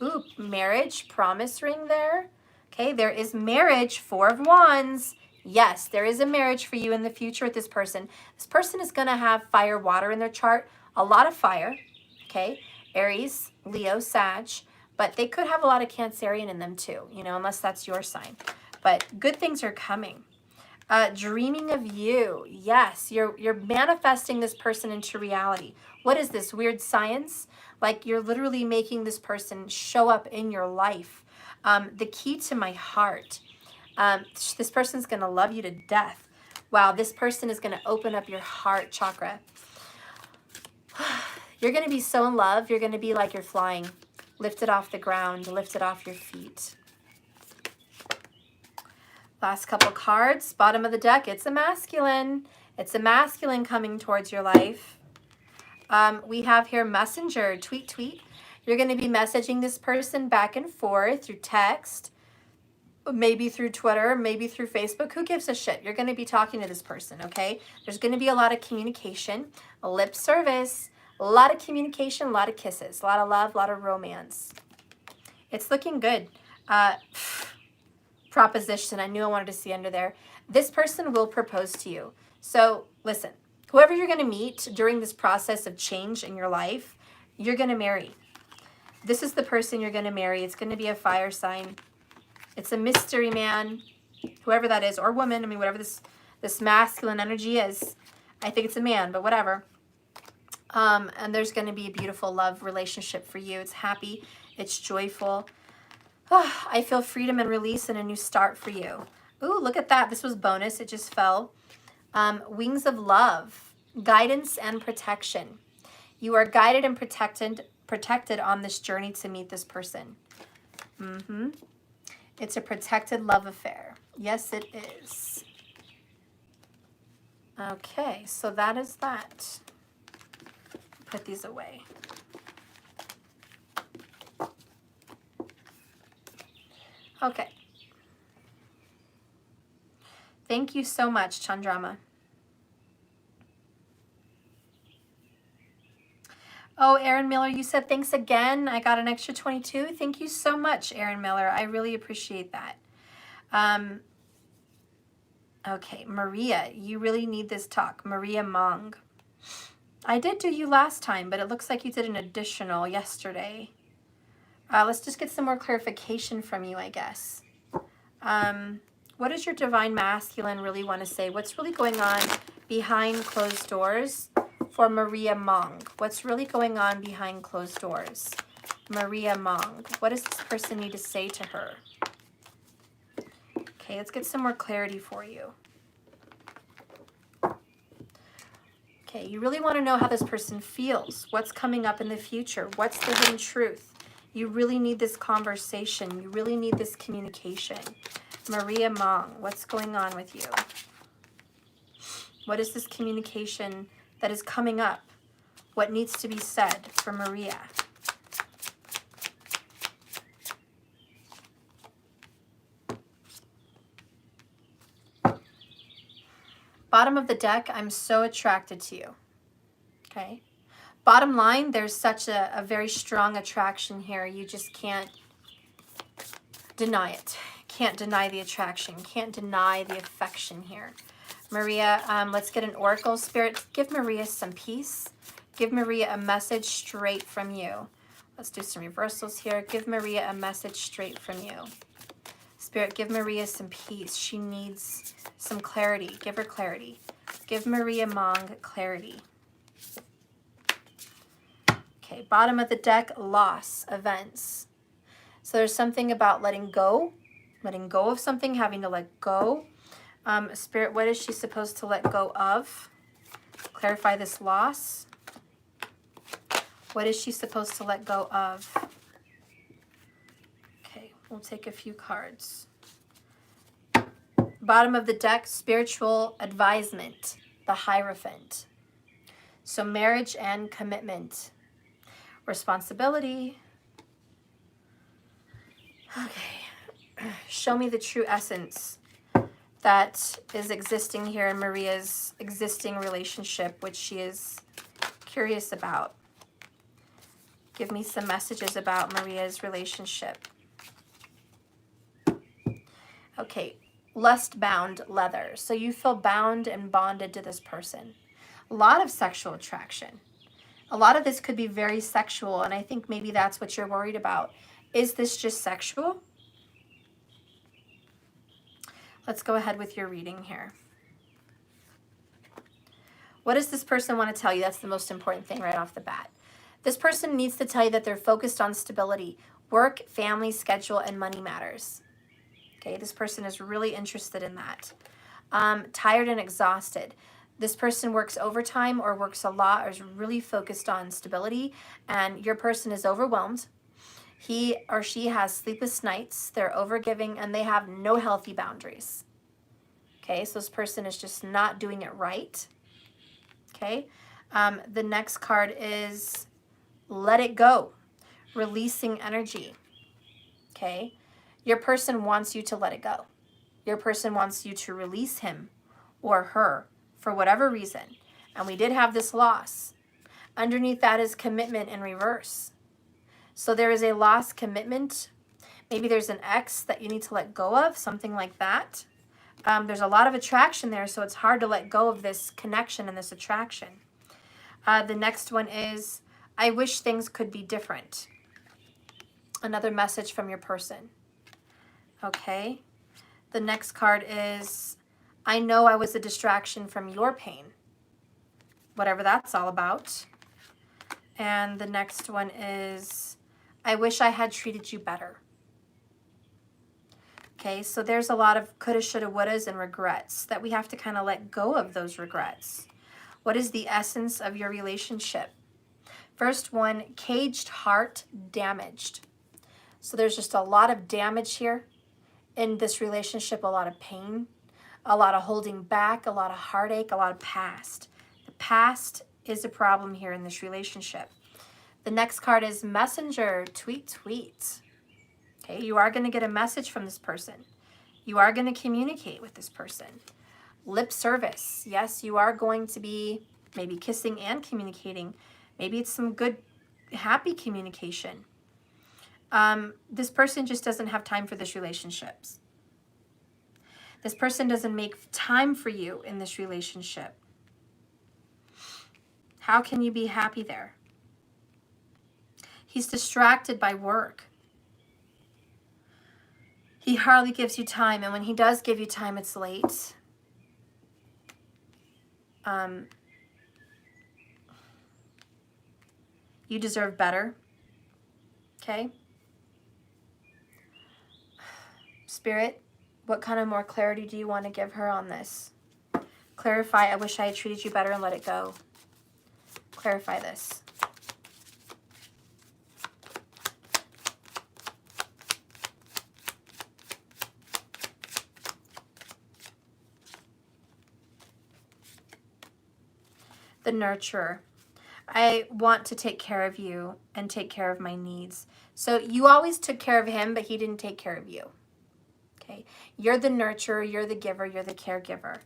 Ooh, marriage, promise ring there. Okay, there is marriage, 4 of Wands. Yes, there is a marriage for you in the future with this person. This person is going to have fire, water in their chart. A lot of fire. Okay, Aries, Leo, Sag. But they could have a lot of Cancerian in them too, you know, unless that's your sign. But good things are coming. Dreaming of you. Yes, you're manifesting this person into reality. What is this, weird science? Like you're literally making this person show up in your life. The key to my heart. This person's going to love you to death. Wow, this person is going to open up your heart chakra. You're going to be so in love. You're going to be like you're flying. Lifted off the ground. Lifted off your feet. Last couple cards. Bottom of the deck. It's a masculine. It's a masculine coming towards your life. We have here messenger. Tweet, tweet. You're going to be messaging this person back and forth through text. Maybe through Twitter. Maybe through Facebook. Who gives a shit? You're going to be talking to this person, okay? There's going to be a lot of communication. A lip service. A lot of communication. A lot of kisses. A lot of love. A lot of romance. It's looking good. Proposition. I knew I wanted to see under there. This person will propose to you. So listen, whoever you're going to meet during this process of change in your life, you're going to marry. This is the person you're going to marry. It's going to be a fire sign. It's a mystery man, whoever that is, or woman. I mean, whatever this masculine energy is. I think it's a man, but whatever. And there's going to be a beautiful love relationship for you. It's happy. It's joyful. Oh, I feel freedom and release and a new start for you. Ooh, look at that. This was bonus. It just fell. Wings of love, guidance and protection. You are guided and protected on this journey to meet this person. It's a protected love affair. Yes, it is. Okay, so that is that. Put these away. Okay. Thank you so much, Chandrama. Oh, Aaron Miller, you said thanks again. I got an extra 22. Thank you so much, Aaron Miller. I really appreciate that. Okay, Maria, you really need this talk. Maria Mong. I did do you last time, but it looks like you did an additional yesterday. Let's just get some more clarification from you, I guess. What does your divine masculine really want to say? What's really going on behind closed doors for Maria Mong? What's really going on behind closed doors? Maria Mong. What does this person need to say to her? Okay, let's get some more clarity for you. Okay, you really want to know how this person feels. What's coming up in the future? What's the hidden truth? You really need this conversation. You really need this communication. Maria Mong, what's going on with you? What is this communication that is coming up? What needs to be said for Maria? Bottom of the deck, I'm so attracted to you. Okay. Bottom line, there's such a very strong attraction here. You just can't deny it. Can't deny the attraction. Can't deny the affection here. Maria, let's get an oracle. Spirit, give Maria some peace. Give Maria a message straight from you. Let's do some reversals here. Give Maria a message straight from you. Spirit, give Maria some peace. She needs some clarity. Give her clarity. Give Maria Mong clarity. Okay, bottom of the deck, loss, events. So there's something about letting go of something, having to let go. Spirit, what is she supposed to let go of? Clarify this loss. What is she supposed to let go of? Okay, we'll take a few cards. Bottom of the deck, spiritual advisement, the Hierophant. So marriage and commitment. Responsibility. Okay. Show me the true essence that is existing here in Maria's existing relationship, which she is curious about. Give me some messages about Maria's relationship. Okay, lust-bound leather. So you feel bound and bonded to this person. A lot of sexual attraction. A lot of this could be very sexual, and I think maybe that's what you're worried about. Is this just sexual? Let's go ahead with your reading here. What does this person want to tell you? That's the most important thing right off the bat. This person needs to tell you that they're focused on stability, work, family, schedule, and money matters. Okay, this person is really interested in that. Tired and exhausted. This person works overtime or works a lot or is really focused on stability, and your person is overwhelmed. He or she has sleepless nights, they're overgiving, and they have no healthy boundaries. Okay, so this person is just not doing it right. Okay, the next card is let it go, releasing energy. Okay, your person wants you to let it go. Your person wants you to release him or her for whatever reason. And we did have this loss. Underneath that is commitment in reverse. So there is a lost commitment. Maybe there's an ex that you need to let go of, something like that. There's a lot of attraction there, so it's hard to let go of this connection and this attraction. The next one is, I wish things could be different. Another message from your person. Okay. The next card is, I know I was a distraction from your pain. Whatever that's all about. And the next one is, I wish I had treated you better. Okay, so there's a lot of coulda, shoulda, wouldas, and regrets that we have to kind of let go of those regrets. What is the essence of your relationship? First one, caged heart, damaged. So there's just a lot of damage here in this relationship, a lot of pain, a lot of holding back, a lot of heartache, a lot of past. The past is a problem here in this relationship. The next card is messenger, tweet, tweet. Okay, you are going to get a message from this person. You are going to communicate with this person. Lip service. Yes, you are going to be maybe kissing and communicating. Maybe it's some good, happy communication. This person just doesn't have time for this relationship. This person doesn't make time for you in this relationship. How can you be happy there? He's distracted by work. He hardly gives you time, and when he does give you time, it's late. You deserve better. Okay? Spirit, what kind of more clarity do you want to give her on this? Clarify, I wish I had treated you better, and let it go. Clarify this. the nurturer. I want to take care of you and take care of my needs. So you always took care of him, but he didn't take care of you. Okay. You're the nurturer, you're the giver, you're the caregiver.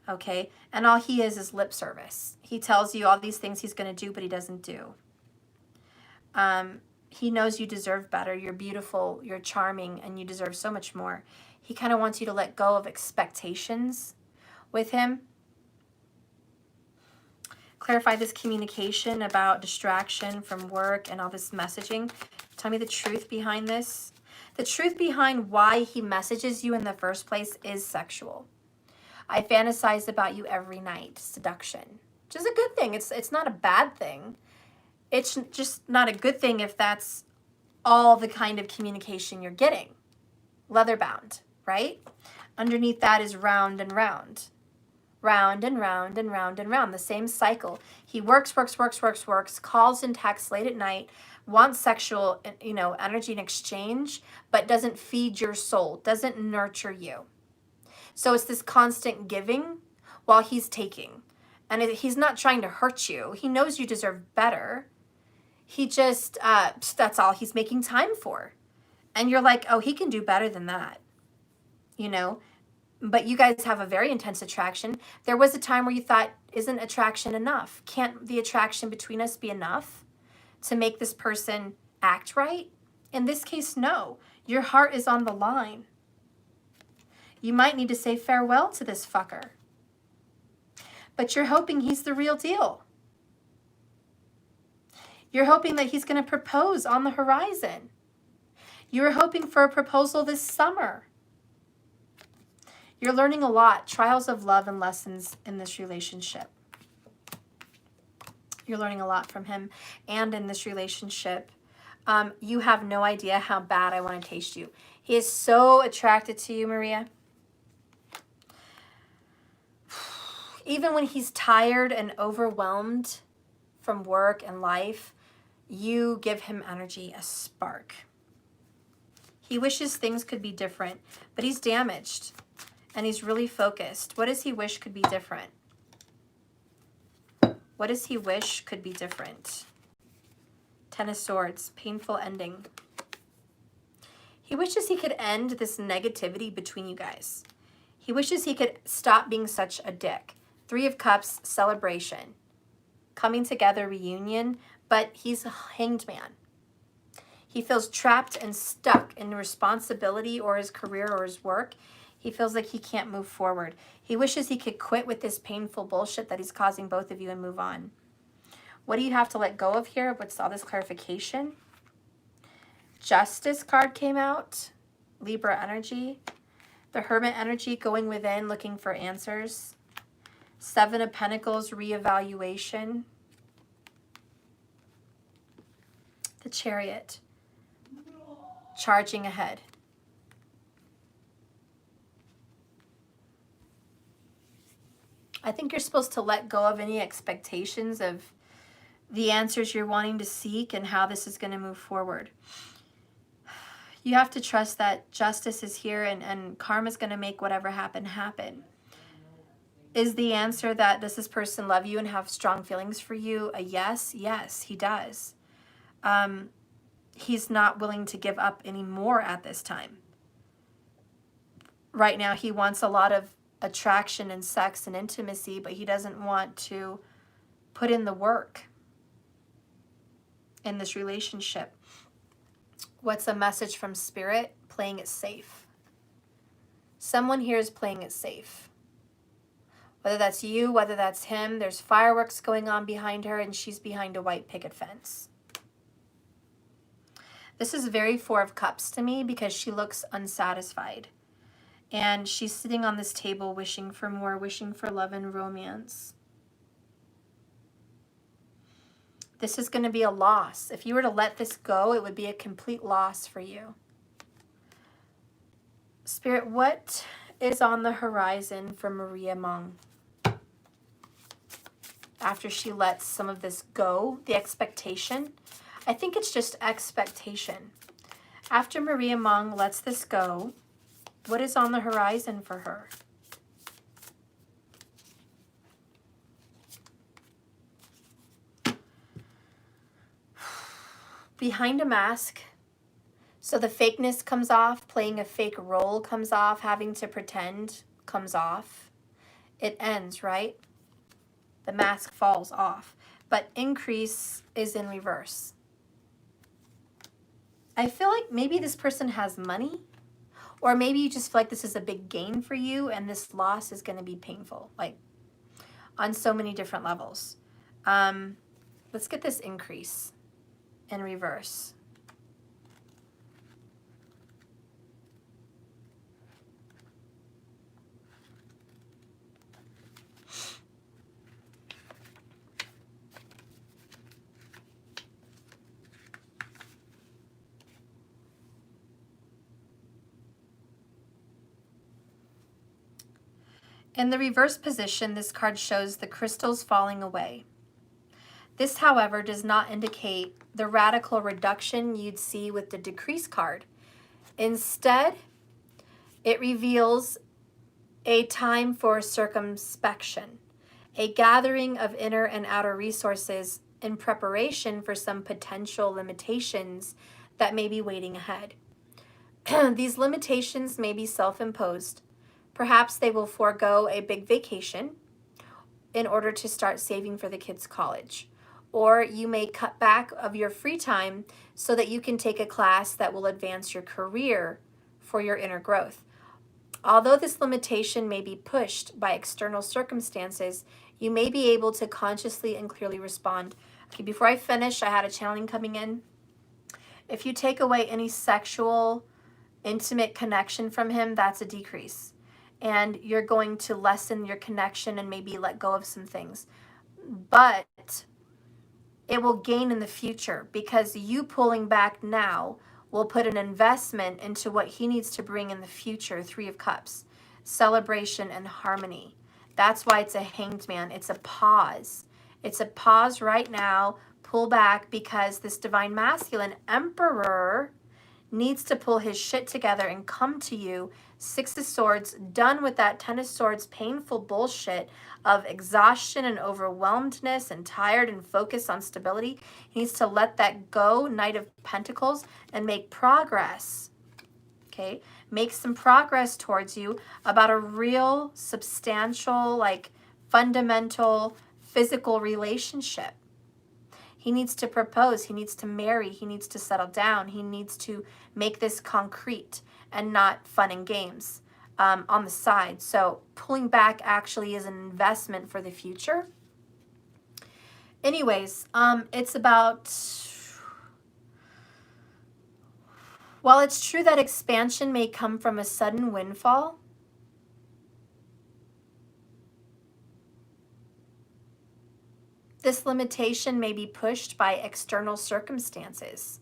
Okay. And all he is lip service. He tells you all these things he's going to do, but he doesn't do. He knows you deserve better. You're beautiful, you're charming, and you deserve so much more. He kind of wants you to let go of expectations with him. Clarify this communication about distraction from work and all this messaging. Tell me the truth behind this. The truth behind why he messages you in the first place is sexual. I fantasize about you every night. Seduction. Which is a good thing. It's not a bad thing. It's just not a good thing if that's all the kind of communication you're getting. Leather bound, right? Underneath that is round and round. Round and round and round and round. The same cycle. He works, calls and texts late at night, wants sexual, energy in exchange, but doesn't feed your soul, doesn't nurture you. So it's this constant giving while he's taking. And he's not trying to hurt you. He knows you deserve better. He just, that's all he's making time for. And you're like, oh, he can do better than that. But you guys have a very intense attraction. There was a time where you thought, isn't attraction enough? Can't the attraction between us be enough to make this person act right? In this case, no. Your heart is on the line. You might need to say farewell to this fucker. But you're hoping he's the real deal. You're hoping that he's going to propose on the horizon. You're hoping for a proposal this summer. You're learning a lot, trials of love and lessons in this relationship. You're learning a lot from him and in this relationship. You have no idea how bad I want to taste you. He is so attracted to you, Maria. Even when he's tired and overwhelmed from work and life, you give him energy, a spark. He wishes things could be different, but he's damaged and he's really focused. What does he wish could be different? What does he wish could be different? Ten of Swords, painful ending. He wishes he could end this negativity between you guys. He wishes he could stop being such a dick. Three of Cups, celebration. Coming together, reunion, but he's a hanged man. He feels trapped and stuck in responsibility or his career or his work. He feels like he can't move forward. He wishes he could quit with this painful bullshit that he's causing both of you and move on. What do you have to let go of here? What's all this clarification? Justice card came out. Libra energy. The Hermit energy going within, looking for answers. Seven of Pentacles, reevaluation. The Chariot. Charging ahead. I think you're supposed to let go of any expectations of the answers you're wanting to seek and how this is going to move forward. You have to trust that justice is here and karma is going to make whatever happen, happen. Is the answer that does this person love you and have strong feelings for you a yes? Yes, he does. He's not willing to give up anymore at this time. Right now, he wants a lot of attraction and sex and intimacy, but he doesn't want to put in the work in this relationship. What's a message from Spirit? Playing it safe. Someone here is playing it safe. Whether that's you, whether that's him, there's fireworks going on behind her and she's behind a white picket fence. This is very Four of Cups to me because she looks unsatisfied. And she's sitting on this table wishing for more, wishing for love and romance. This is going to be a loss. If you were to let this go, it would be a complete loss for you. Spirit, what is on the horizon for Maria Mong? After she lets some of this go, the expectation. I think it's just expectation. After Maria Mong lets this go, what is on the horizon for her? behind a mask. So the fakeness comes off, playing a fake role comes off, having to pretend comes off. It ends, right? The mask falls off. But increase is in reverse. I feel like maybe this person has money, or maybe you just feel like this is a big gain for you and this loss is going to be painful, like on so many different levels. Let's get this increase in reverse. In the reverse position, this card shows the crystals falling away. This, however, does not indicate the radical reduction you'd see with the decrease card. Instead, it reveals a time for circumspection, a gathering of inner and outer resources in preparation for some potential limitations that may be waiting ahead. These limitations may be self-imposed. Perhaps they will forego a big vacation in order to start saving for the kids' college. Or you may cut back of your free time so that you can take a class that will advance your career for your inner growth. Although this limitation may be pushed by external circumstances, you may be able to consciously and clearly respond. Okay, before I finish, I had a channeling coming in. If you take away any sexual, intimate connection from him, that's a decrease. And you're going to lessen your connection and maybe let go of some things. But it will gain in the future because you pulling back now will put an investment into what he needs to bring in the future. 3 of Cups, celebration and harmony. That's why it's a hanged man. It's a pause. It's a pause right now. Pull back because this divine masculine emperor needs to pull his shit together and come to you. 6 of Swords, done with that 10 of Swords painful bullshit of exhaustion and overwhelmedness and tired and focused on stability. He needs to let that go, Knight of Pentacles, and make progress. Okay? Make some progress towards you about a real, substantial, like fundamental, physical relationship. He needs to propose. He needs to marry. He needs to settle down. He needs to make this concrete and not fun and games on the side. So pulling back actually is an investment for the future. Anyways, it's about, while it's true that expansion may come from a sudden windfall, this limitation may be pushed by external circumstances.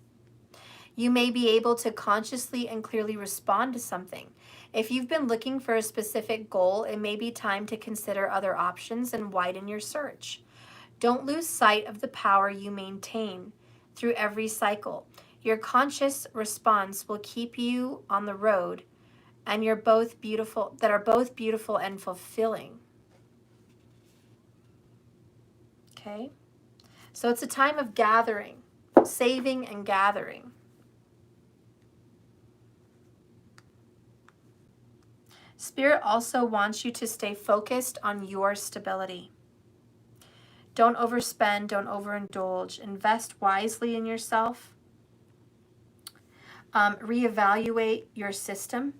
You may be able to consciously and clearly respond to something. If you've been looking for a specific goal, it may be time to consider other options and widen your search. Don't lose sight of the power you maintain through every cycle. Your conscious response will keep you on the road and you're both beautiful, that are both beautiful and fulfilling. Okay? So it's a time of gathering, saving and gathering. Spirit also wants you to stay focused on your stability. Don't overspend, don't overindulge. Invest wisely in yourself. Reevaluate your system.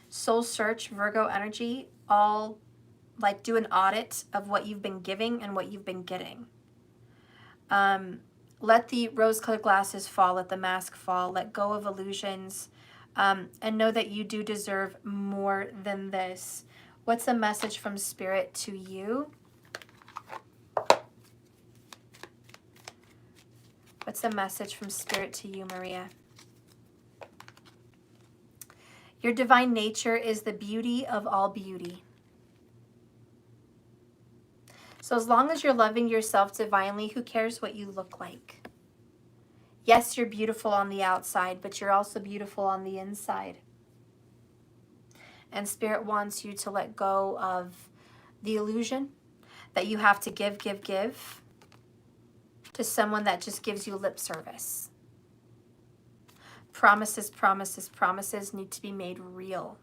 Soul search, Virgo energy, all like do an audit of what you've been giving and what you've been getting. Let the rose-colored glasses fall, let the mask fall, let go of illusions, and know that you do deserve more than this. What's a message from Spirit to you? What's a message from Spirit to you, Maria? Your divine nature is the beauty of all beauty. So as long as you're loving yourself divinely, who cares what you look like? Yes, you're beautiful on the outside, but you're also beautiful on the inside. And Spirit wants you to let go of the illusion that you have to give to someone that just gives you lip service. Promises, promises, promises need to be made real.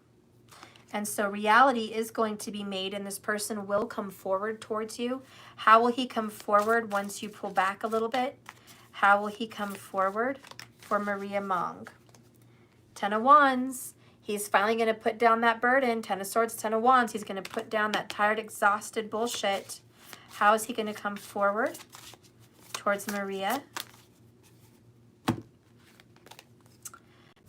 And so reality is going to be made, and this person will come forward towards you. How will he come forward once you pull back a little bit? How will he come forward for Maria Mong? 10 of Wands. He's finally going to put down that burden. 10 of Swords, 10 of Wands. He's going to put down that tired, exhausted bullshit. How is he going to come forward towards Maria?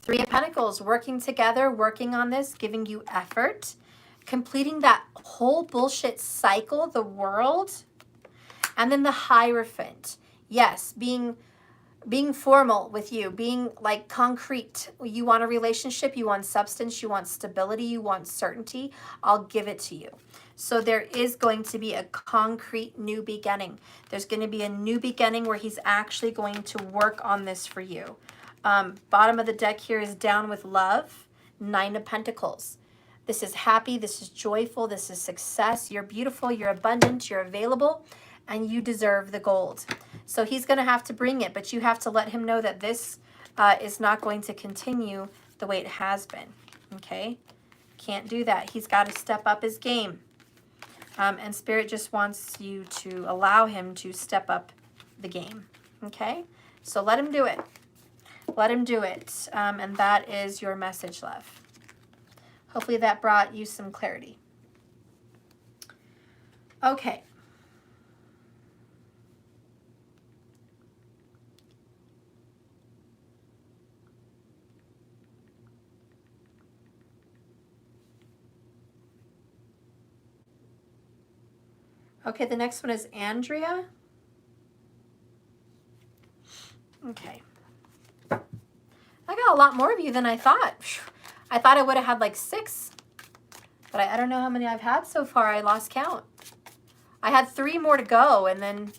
3 of Pentacles, working together, working on this, giving you effort, completing that whole bullshit cycle, the world. And then the Hierophant. Yes, being formal with you, being like concrete. You want a relationship, you want substance, you want stability, you want certainty. I'll give it to you. So there is going to be a concrete new beginning. There's going to be a new beginning where he's actually going to work on this for you. Bottom of the deck here is down with love. 9 of Pentacles. This is happy. This is joyful. This is success. You're beautiful. You're abundant. You're available. And you deserve the gold. So he's going to have to bring it. But you have to let him know that this is not going to continue the way it has been. Okay? Can't do that. He's got to step up his game. And Spirit just wants you to allow him to step up the game. Okay? So let him do it. Let him do it. And that is your message, love. Hopefully that brought you some clarity. Okay. Okay, the next one is Andrea. Okay. I got a lot more of you than I thought. I thought I would have had like 6. But I don't know how many I've had so far. I lost count. I had 3 more to go. And then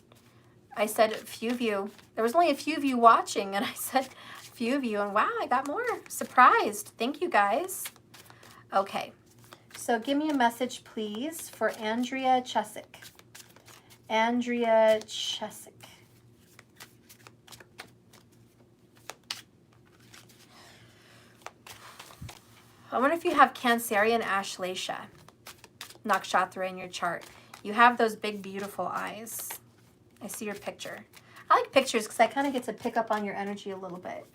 I said a few of you. There was only a few of you watching. And I said a few of you. And wow, I got more. Surprised. Thank you, guys. Okay. So give me a message, please, for Andrea Chesick. Andrea Chesick. I wonder if you have Cancerian Ashleisha Nakshatra in your chart. You have those big, beautiful eyes. I see your picture. I like pictures because I kind of get to pick up on your energy a little bit.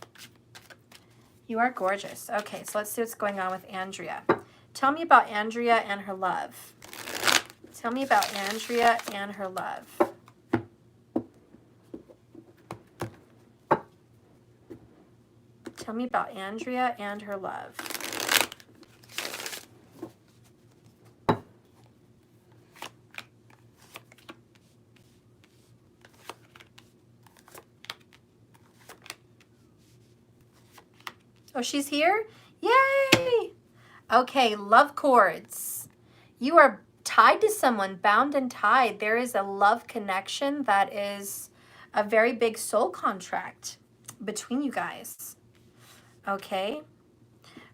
You are gorgeous. Okay, so let's see what's going on with Andrea. Tell me about Andrea and her love. Tell me about Andrea and her love. Tell me about Andrea and her love. Oh, she's here? Yay! Okay, love cords. You are tied to someone, bound and tied. There is a love connection that is a very big soul contract between you guys. Okay,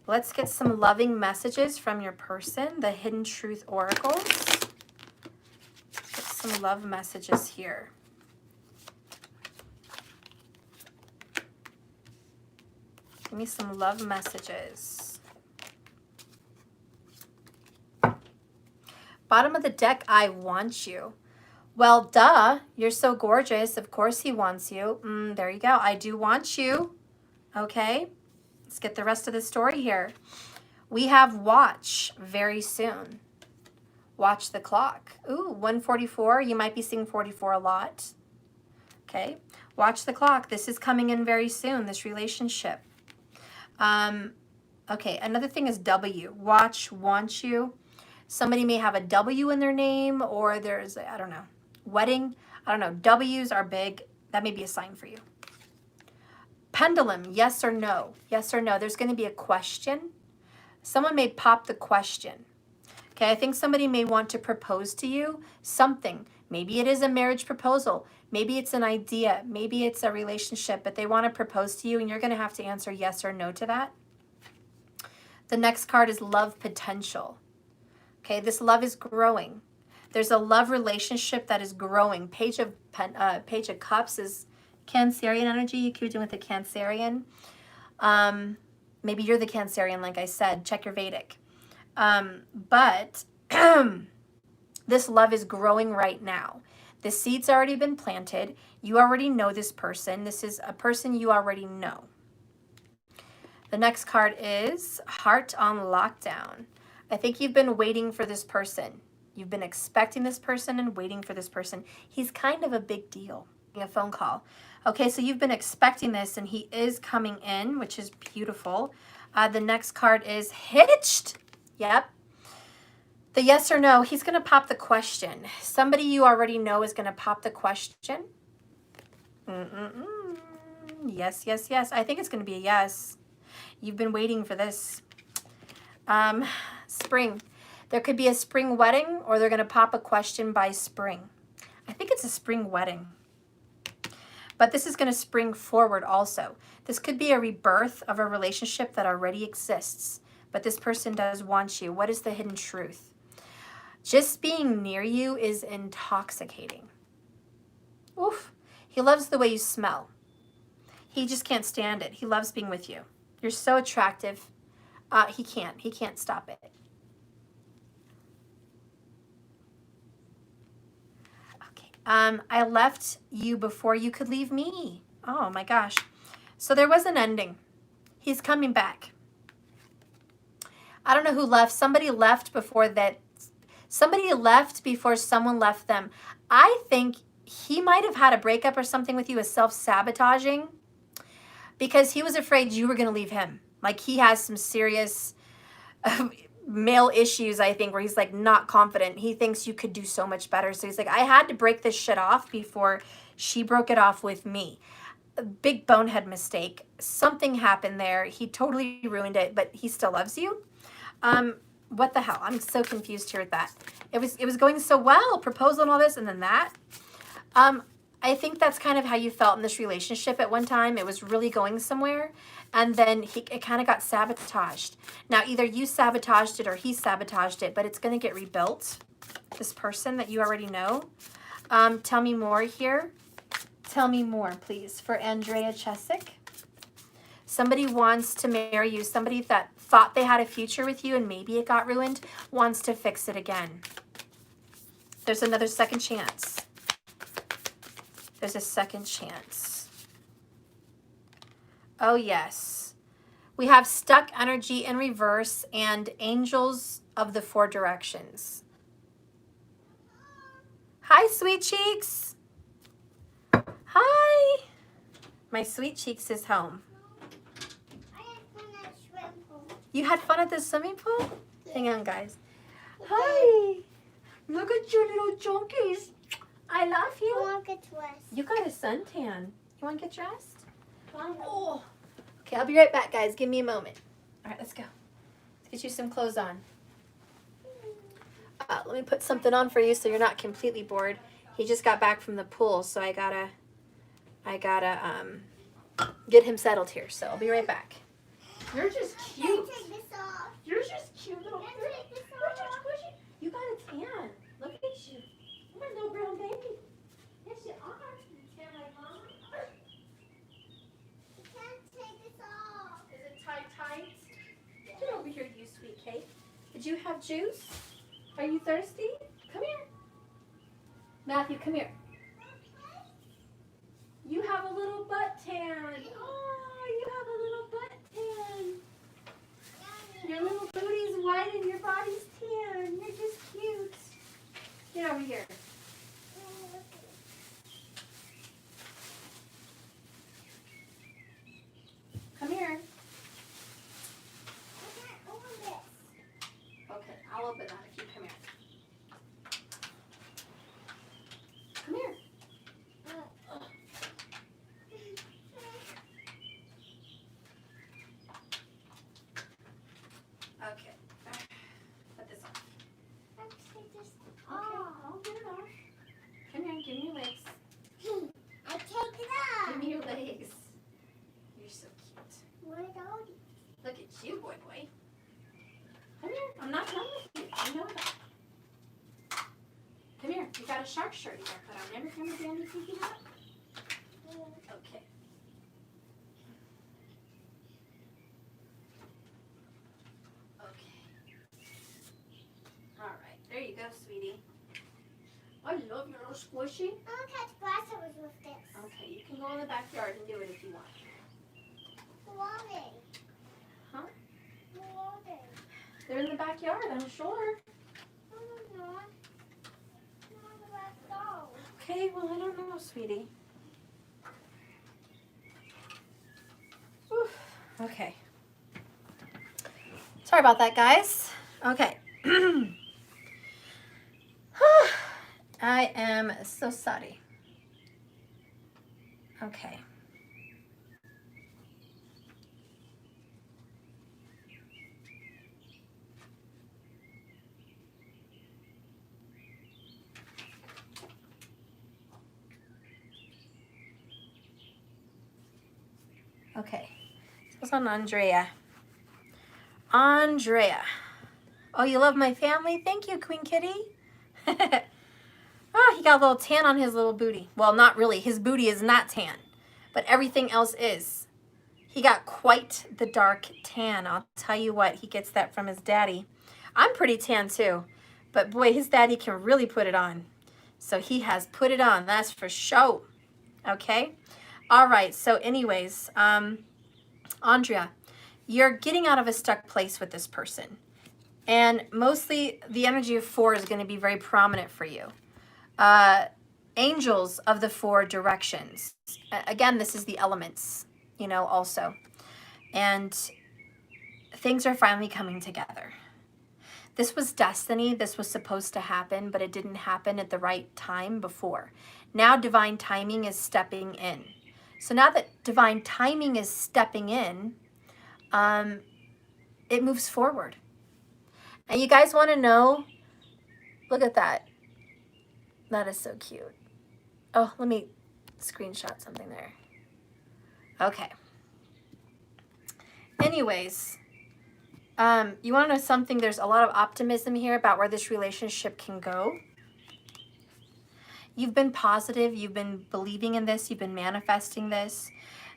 let's get some loving messages from your person, the Hidden Truth Oracles. Let's get some love messages here. Give me some love messages. Bottom of the deck, I want you. Well, duh, you're so gorgeous. Of course he wants you. There you go. I do want you. Okay, let's get the rest of the story here. We have watch very soon. Watch the clock. Ooh, 1:44. You might be seeing 44 a lot. Okay, watch the clock. This is coming in very soon, this relationship. Okay, another thing is W. Watch, want you. Somebody may have a W in their name, or there's, I don't know, wedding. I don't know. W's are big. That may be a sign for you. Pendulum, yes or no? Yes or no? There's going to be a question. Someone may pop the question. Okay, I think somebody may want to propose to you something. Maybe it is a marriage proposal. Maybe it's an idea. Maybe it's a relationship, but they want to propose to you, and you're going to have to answer yes or no to that. The next card is love potential. Okay, this love is growing. There's a love relationship that is growing. Page of Cups is Cancerian energy. You keep doing with the Cancerian. Maybe you're the Cancerian, like I said. Check your Vedic. But this love is growing right now. The seed's already been planted. You already know this person. This is a person you already know. The next card is Heart on Lockdown. I think you've been waiting for this person. You've been expecting this person and waiting for this person. He's kind of a big deal. A phone call. Okay, so you've been expecting this and he is coming in, which is beautiful. The next card is Hitched. Yep. The yes or no, he's going to pop the question. Somebody you already know is going to pop the question. Yes, yes, yes. I think it's going to be a yes. You've been waiting for this. Spring. There could be a spring wedding or they're going to pop a question by spring. I think it's a spring wedding. But this is going to spring forward also. This could be a rebirth of a relationship that already exists. But this person does want you. What is the hidden truth? Just being near you is intoxicating. Oof. He loves the way you smell. He just can't stand it. He loves being with you. You're so attractive. He can't stop it. Okay. I left you before you could leave me. Oh my gosh. So there was an ending. He's coming back. I don't know who left. Somebody left before that. Somebody left before someone left them. I think he might have had a breakup or something with you, a self-sabotaging, because he was afraid you were going to leave him. Like he has some serious male issues, I think, where he's like not confident. He thinks you could do so much better. So he's like, I had to break this shit off before she broke it off with me. A big bonehead mistake. Something happened there. He totally ruined it, but he still loves you. What the hell? I'm so confused here with that. It was going so well, proposal and all this, and then that. I think that's kind of how you felt in this relationship at one time. It was really going somewhere, and then it kind of got sabotaged. Now, either you sabotaged it or he sabotaged it, but it's going to get rebuilt. This person that you already know. Tell me more here. Tell me more, please, for Andrea Chesick. Somebody wants to marry you. Somebody that thought they had a future with you and maybe it got ruined wants to fix it again. There's another second chance. There's a second chance. Oh, yes. We have stuck energy in reverse and angels of the four directions. Hi, sweet cheeks. Hi. My sweet cheeks is home. You had fun at the swimming pool? Yeah. Hang on, guys. Hi. Look at your little junkies. I love you. I want to get dressed. You got a suntan. You want to get dressed? Oh. Okay, I'll be right back, guys. Give me a moment. All right, let's go. Let's get you some clothes on. Let me put something on for you so you're not completely bored. He just got back from the pool, so I gotta get him settled here. So I'll be right back. You're just cute. You're just cute little girl. You got a tan. Look at you. You're a little brown baby. Yes, you are. You tan like mama. You can't take this off. Is it tight? Get over here, you sweet cake. Did you have juice? Are you thirsty? Come here. Matthew, come here. You have a little butt tan. Oh, you have a little butt tan. Your little booty's white and your body's tan. You're just cute. Get over here. Come here. I can't open this. Okay, I'll open that if you come here. Come here. Okay. Put this on. Okay, I'll get it off. Come here, give me your legs. I take it off. Give me your legs. You're so cute. What are those? Look at you, boy. Come here. I'm not done with you. I know that. Come here. You got a shark shirt you gotta put on. Remember Brandy thinking that? Okay. little squishy? I want to catch grasshoppers with this. Okay, you can go in the backyard and do it if you want. Who are they? Huh? Who are they? They're in the backyard, I'm sure. No, they're not. No, let's go. Okay, well, I don't know, sweetie. Oof. Okay. Sorry about that, guys. Okay. I am so sorry. Okay. Okay. This was on Andrea. Andrea. Oh, you love my family? Thank you, Queen Kitty. Oh, he got a little tan on his little booty. Well, not really. His booty is not tan, but everything else is. He got quite the dark tan. I'll tell you what, he gets that from his daddy. I'm pretty tan too, but boy, his daddy can really put it on. So he has put it on, that's for sure. Okay? All right, so anyways, Andrea, you're getting out of a stuck place with this person. And mostly the energy of 4 is going to be very prominent for you. Angels of the 4 directions. Again, this is the elements, you know, also. And things are finally coming together. This was destiny. This was supposed to happen, but it didn't happen at the right time before. Now divine timing is stepping in. So now that divine timing is stepping in, it moves forward. And you guys want to know, look at that. That is so cute. Oh, let me screenshot something there. Okay. Anyways, you want to know something? There's a lot of optimism here about where this relationship can go. You've been positive. You've been believing in this. You've been manifesting this.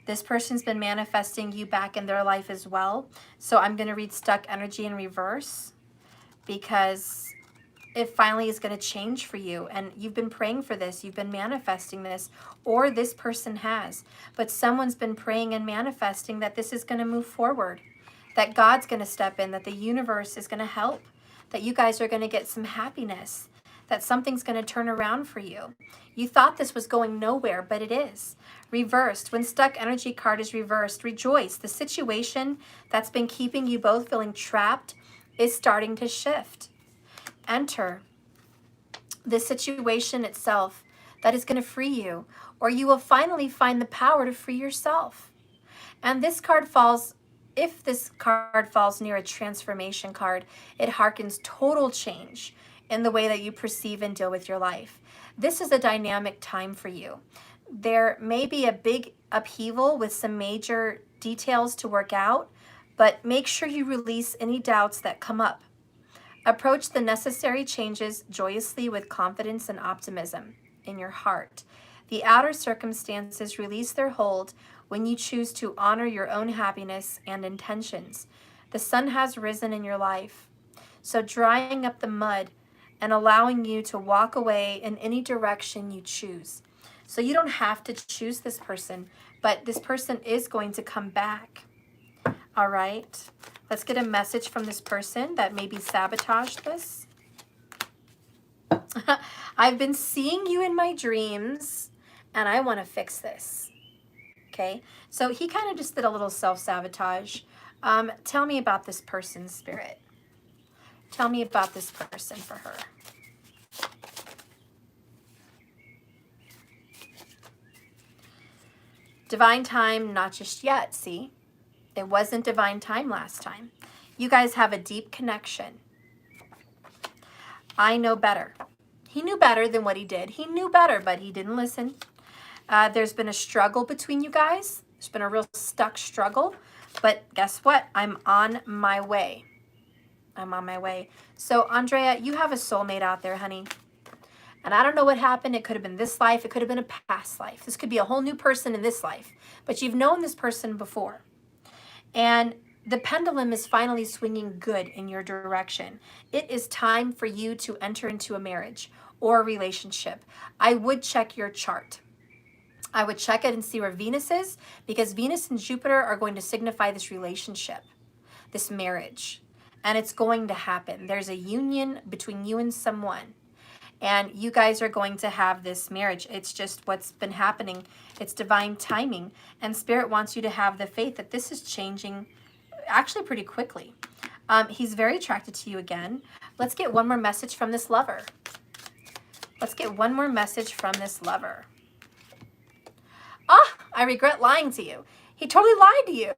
This person's been manifesting you back in their life as well. So I'm going to read stuck energy in reverse because it finally is going to change for you. And you've been praying for this. You've been manifesting this, or this person has. But someone's been praying and manifesting that this is going to move forward, that God's going to step in, that the universe is going to help, that you guys are going to get some happiness, that something's going to turn around for you. You thought this was going nowhere, but it is. Reversed. When stuck energy card is reversed, rejoice. The situation that's been keeping you both feeling trapped is starting to shift. Enter the situation itself that is going to free you, or you will finally find the power to free yourself. And this card falls, if this card falls near a transformation card, it harkens total change in the way that you perceive and deal with your life. This is a dynamic time for you. There may be a big upheaval with some major details to work out, but make sure you release any doubts that come up. Approach the necessary changes joyously with confidence and optimism in your heart. The outer circumstances release their hold when you choose to honor your own happiness and intentions. The sun has risen in your life, so drying up the mud and allowing you to walk away in any direction you choose. So you don't have to choose this person, but this person is going to come back. All right, let's get a message from this person that maybe sabotaged this. I've been seeing you in my dreams and I want to fix this. Okay, so he kind of just did a little self-sabotage. Tell me about this person, Spirit. Tell me about this person for her. Divine time, not just yet, see? It wasn't divine time last time. You guys have a deep connection. I know better. He knew better than what he did. He knew better, but he didn't listen. There's been a struggle between you guys. There's been a real stuck struggle. But guess what? I'm on my way. I'm on my way. So, Andrea, you have a soulmate out there, honey. And I don't know what happened. It could have been this life. It could have been a past life. This could be a whole new person in this life. But you've known this person before. And the pendulum is finally swinging good in your direction. It is time for you to enter into a marriage or a relationship. I would check your chart. I would check it and see where Venus is, because Venus and Jupiter are going to signify this relationship, this marriage, and it's going to happen. There's a union between you and someone, and you guys are going to have this marriage. It's just what's been happening. It's divine timing, and Spirit wants you to have the faith that this is changing actually pretty quickly. He's very attracted to you again. Let's get one more message from this lover. Let's get one more message from this lover. Ah, I regret lying to you. He totally lied to you.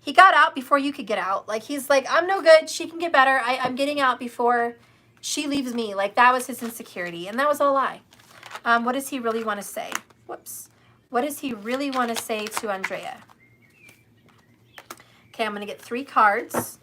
He got out before you could get out. Like, he's like, I'm no good. She can get better. I'm getting out before she leaves me. Like, that was his insecurity. And that was a lie. What does he really want to say? Whoops. What does he really want to say to Andrea? Okay, I'm going to get 3 cards.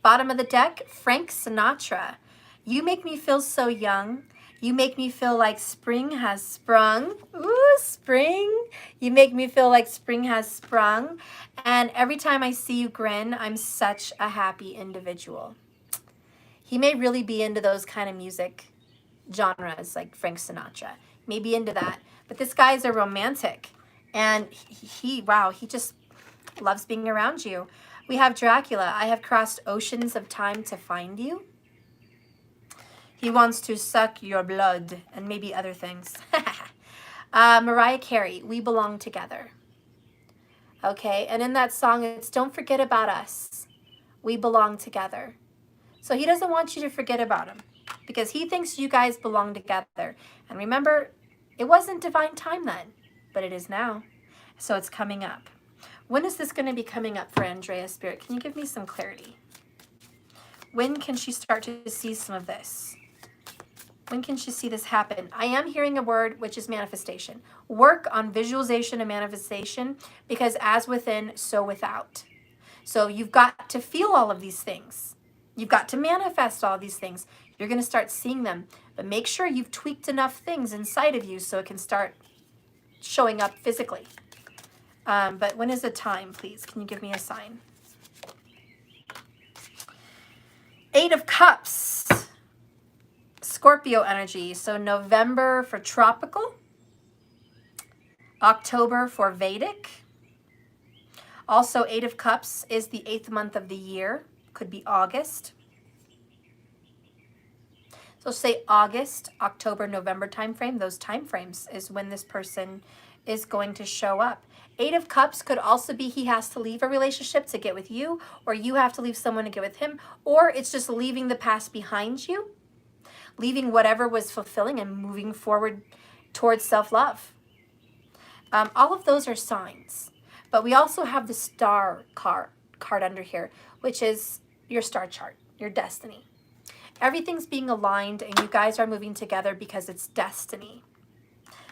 Bottom of the deck, Frank Sinatra. You make me feel so young. You make me feel like spring has sprung. Ooh, spring. You make me feel like spring has sprung. And every time I see you grin, I'm such a happy individual. He may really be into those kind of music genres like Frank Sinatra. Maybe into that. But this guy's a romantic. And wow, he just loves being around you. We have Dracula. I have crossed oceans of time to find you. He wants to suck your blood and maybe other things. Mariah Carey, We Belong Together. Okay, and in that song, it's Don't Forget About Us. We belong together. So he doesn't want you to forget about him because he thinks you guys belong together. And remember, it wasn't divine time then, but it is now. So it's coming up. When is this going to be coming up for Andrea, Spirit? Can you give me some clarity? When can she start to see some of this? When can she see this happen? I am hearing a word, which is manifestation. Work on visualization and manifestation, because as within, so without. So you've got to feel all of these things. You've got to manifest all these things. You're going to start seeing them. But make sure you've tweaked enough things inside of you so it can start showing up physically. But when is the time, please? Can you give me a sign? 8 of Cups. Scorpio energy. So November for tropical. October for Vedic. Also, 8 of Cups is the 8th month of the year. Could be August. So say August, October, November timeframe. Those timeframes is when this person is going to show up. 8 of Cups could also be he has to leave a relationship to get with you, or you have to leave someone to get with him, or it's just leaving the past behind you, leaving whatever was fulfilling and moving forward towards self-love. All of those are signs. But we also have the star card under here, which is your star chart, your destiny. Everything's being aligned and you guys are moving together because it's destiny.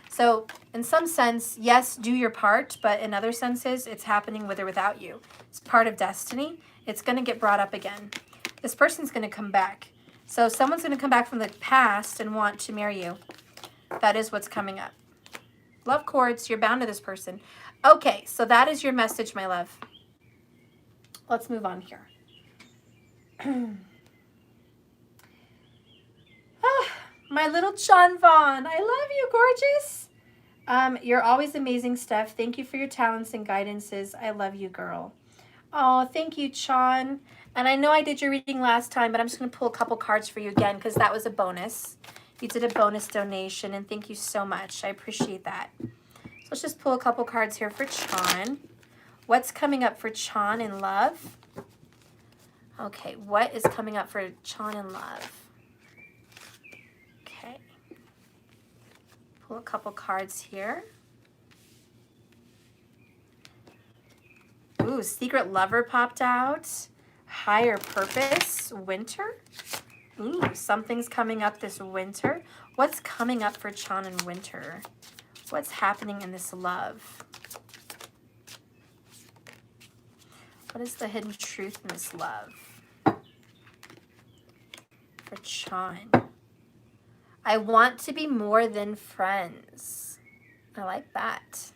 So in some sense, yes, do your part, but in other senses, it's happening with or without you. It's part of destiny. It's going to get brought up again. This person's going to come back. So someone's going to come back from the past and want to marry you. That is what's coming up. Love cords, you're bound to this person. Okay, so that is your message, my love. Let's move on here. My little John Vaughn, I love you, gorgeous. You're always amazing, Steph. Thank you for your talents and guidances. I love you, girl. Oh, thank you, Sean. And I know I did your reading last time, but I'm just going to pull a couple cards for you again because that was a bonus. You did a bonus donation, and thank you so much. I appreciate that. So let's just pull a couple cards here for Chan. What's coming up for Chan in love? Okay, what is coming up for Chan in love? Okay. Pull a couple cards here. Ooh, Secret Lover popped out. Higher Purpose, Winter. Ooh, something's coming up this winter. What's coming up for Chan in winter? What's happening in this love? What is the hidden truth in this love? For Chan. I want to be more than friends. I like that.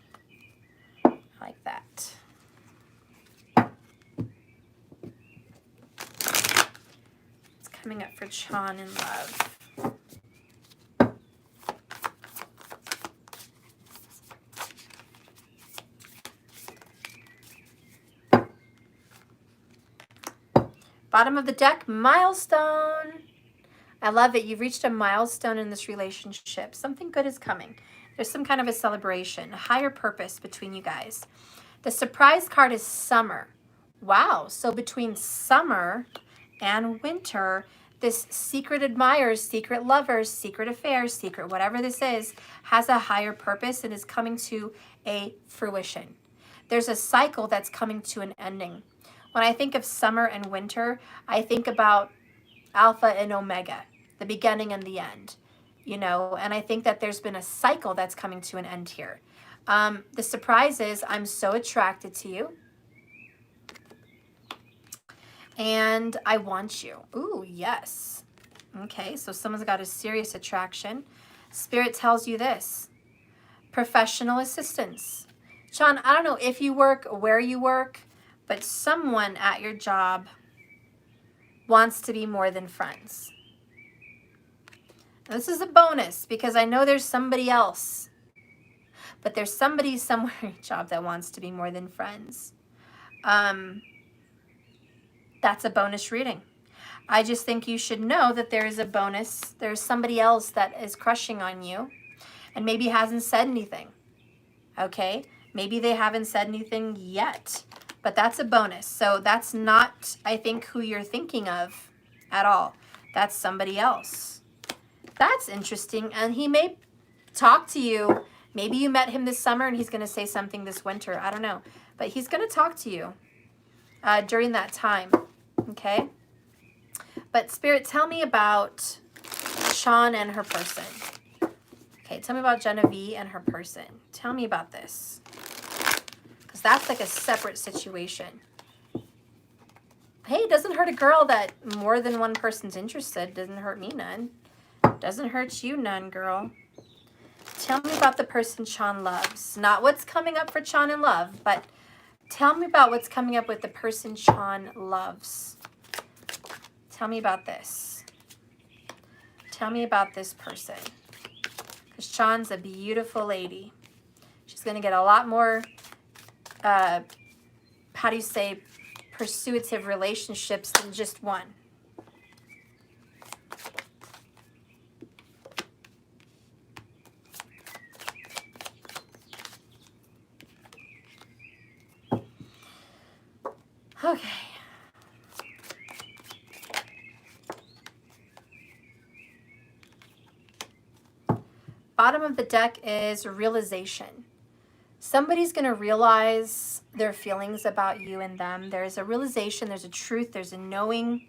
I like that. coming up for Chan in love? Bottom of the deck, milestone. I love it. You've reached a milestone in this relationship. Something good is coming. There's some kind of a celebration, a higher purpose between you guys. The surprise card is summer. Wow. So between summer and winter, this secret admirers, secret lovers, secret affairs, secret whatever this is, has a higher purpose and is coming to a fruition. There's a cycle that's coming to an ending. When I think of summer and winter, I think about Alpha and Omega, the beginning and the end, you know, and I think that there's been a cycle that's coming to an end here. The surprise is I'm so attracted to you and I want you. Ooh, yes. Okay, so someone's got a serious attraction. Spirit tells you this: professional assistance. Sean, I don't know if you work, where you work, but someone at your job wants to be more than friends. This is a bonus because I know there's somebody else, but there's somebody somewhere at your job that wants to be more than friends. That's a bonus reading. I just think you should know that there is a bonus. There's somebody else that is crushing on you and maybe hasn't said anything. Okay? Maybe they haven't said anything yet, but that's a bonus. So that's not, I think, who you're thinking of at all. That's somebody else. That's interesting. And he may talk to you. Maybe you met him this summer and he's going to say something this winter. I don't know. But he's going to talk to you during that time. Okay? But Spirit, tell me about Sean and her person. Okay, tell me about Genevieve and her person. Tell me about this. Because that's like a separate situation. Hey, it doesn't hurt a girl that more than one person's interested. Doesn't hurt me none. Doesn't hurt you none, girl. Tell me about the person Sean loves. Not what's coming up for Sean in love, but tell me about what's coming up with the person Sean loves. Tell me about this. Tell me about this person. Because Sean's a beautiful lady. She's going to get a lot more, how do you say, pursuative relationships than just one. Okay. Bottom of the deck is realization. Somebody's going to realize their feelings about you and them. There's a realization, there's a truth, there's a knowing.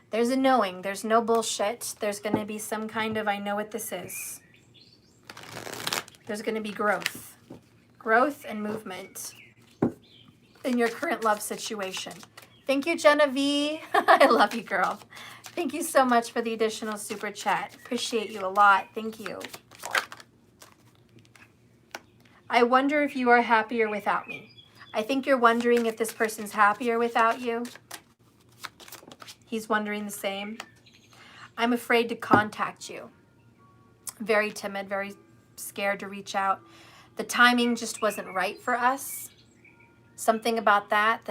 There's a knowing. There's no bullshit. There's going to be some kind of, I know what this is. There's going to be growth. Growth and movement in your current love situation. Thank you, Genevieve. I love you, girl. Thank you so much for the additional super chat. Appreciate you a lot. Thank you. I wonder if you are happier without me. I think you're wondering if this person's happier without you. He's wondering the same. I'm afraid to contact you. Very timid, very scared to reach out. The timing just wasn't right for us. Something about that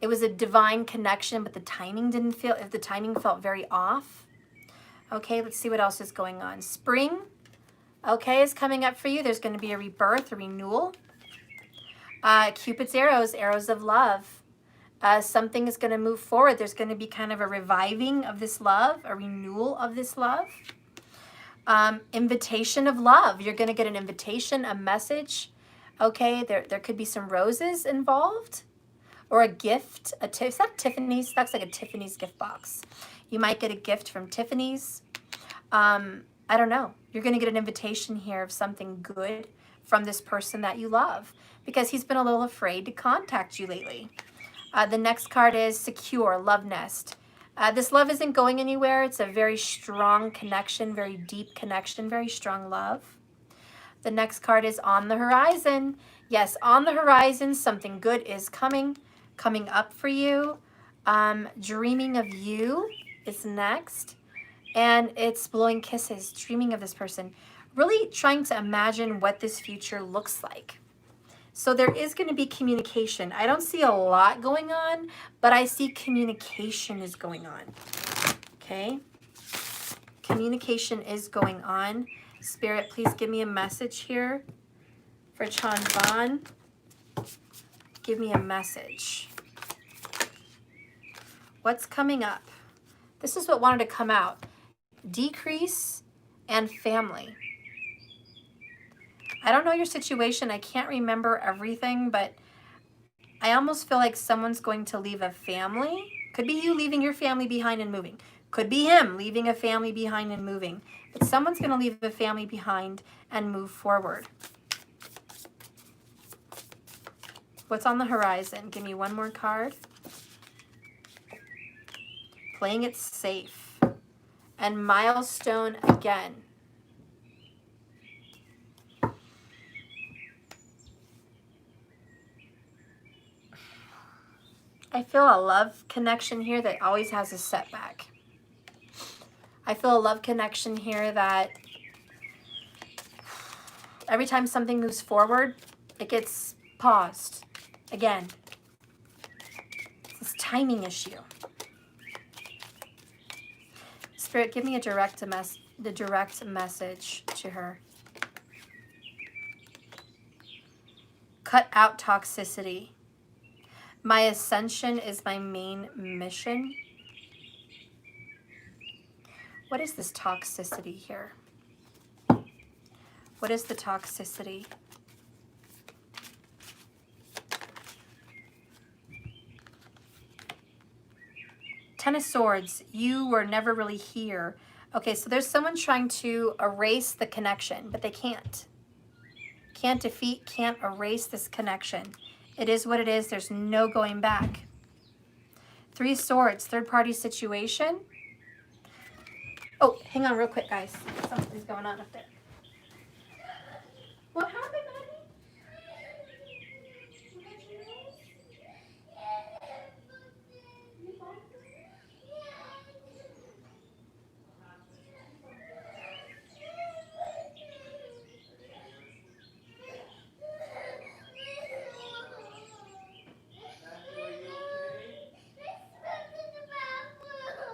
it was a divine connection, but the timing felt very off. Okay, let's see what else is going on. Spring, okay, is coming up for you. There's going to be a rebirth, a renewal. Cupid's arrows, arrows of love. Something is going to move forward. There's going to be kind of a reviving of this love, a renewal of this love. Invitation of love. You're going to get an invitation, a message. Okay, there could be some roses involved or a gift. Is that Tiffany's? That's like a Tiffany's gift box. You might get a gift from Tiffany's. I don't know. You're going to get an invitation here of something good from this person that you love because he's been a little afraid to contact you lately. The next card is secure, love nest. This love isn't going anywhere. It's a very strong connection, very deep connection, very strong love. The next card is on the horizon. Yes, on the horizon, something good is coming up for you. Dreaming of you. is next. And it's blowing kisses, dreaming of this person, really trying to imagine what this future looks like. So there is going to be communication. I don't see a lot going on, but I see communication is going on. Okay? Communication is going on. Spirit, please give me a message here for Chan Van. Give me a message. What's coming up? This is what wanted to come out. Decrease and family. I don't know your situation. I can't remember everything, but I almost feel like someone's going to leave a family. Could be you leaving your family behind and moving. Could be him leaving a family behind and moving. But someone's going to leave a family behind and move forward. What's on the horizon? Give me one more card. Playing it safe. And milestone again. I feel a love connection here that always has a setback. I feel a love connection here that every time something moves forward, it gets paused again. It's this timing issue. Spirit, give me the direct message to her. Cut out toxicity. My ascension is my main mission. What is this toxicity here? What is the toxicity? Ten of Swords, you were never really here. Okay, so there's someone trying to erase the connection, but they can't. Can't defeat, can't erase this connection. It is what it is. There's no going back. Three of Swords, third-party situation. Oh, hang on real quick, guys. Something's going on up there. What happened, honey?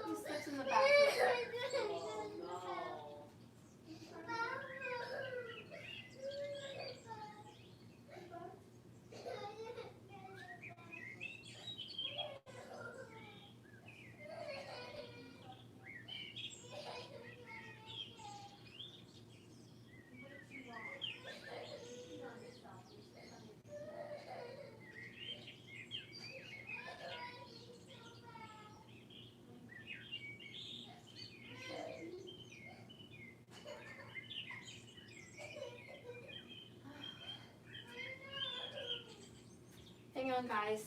He slipped in the bathroom. Hang on, guys.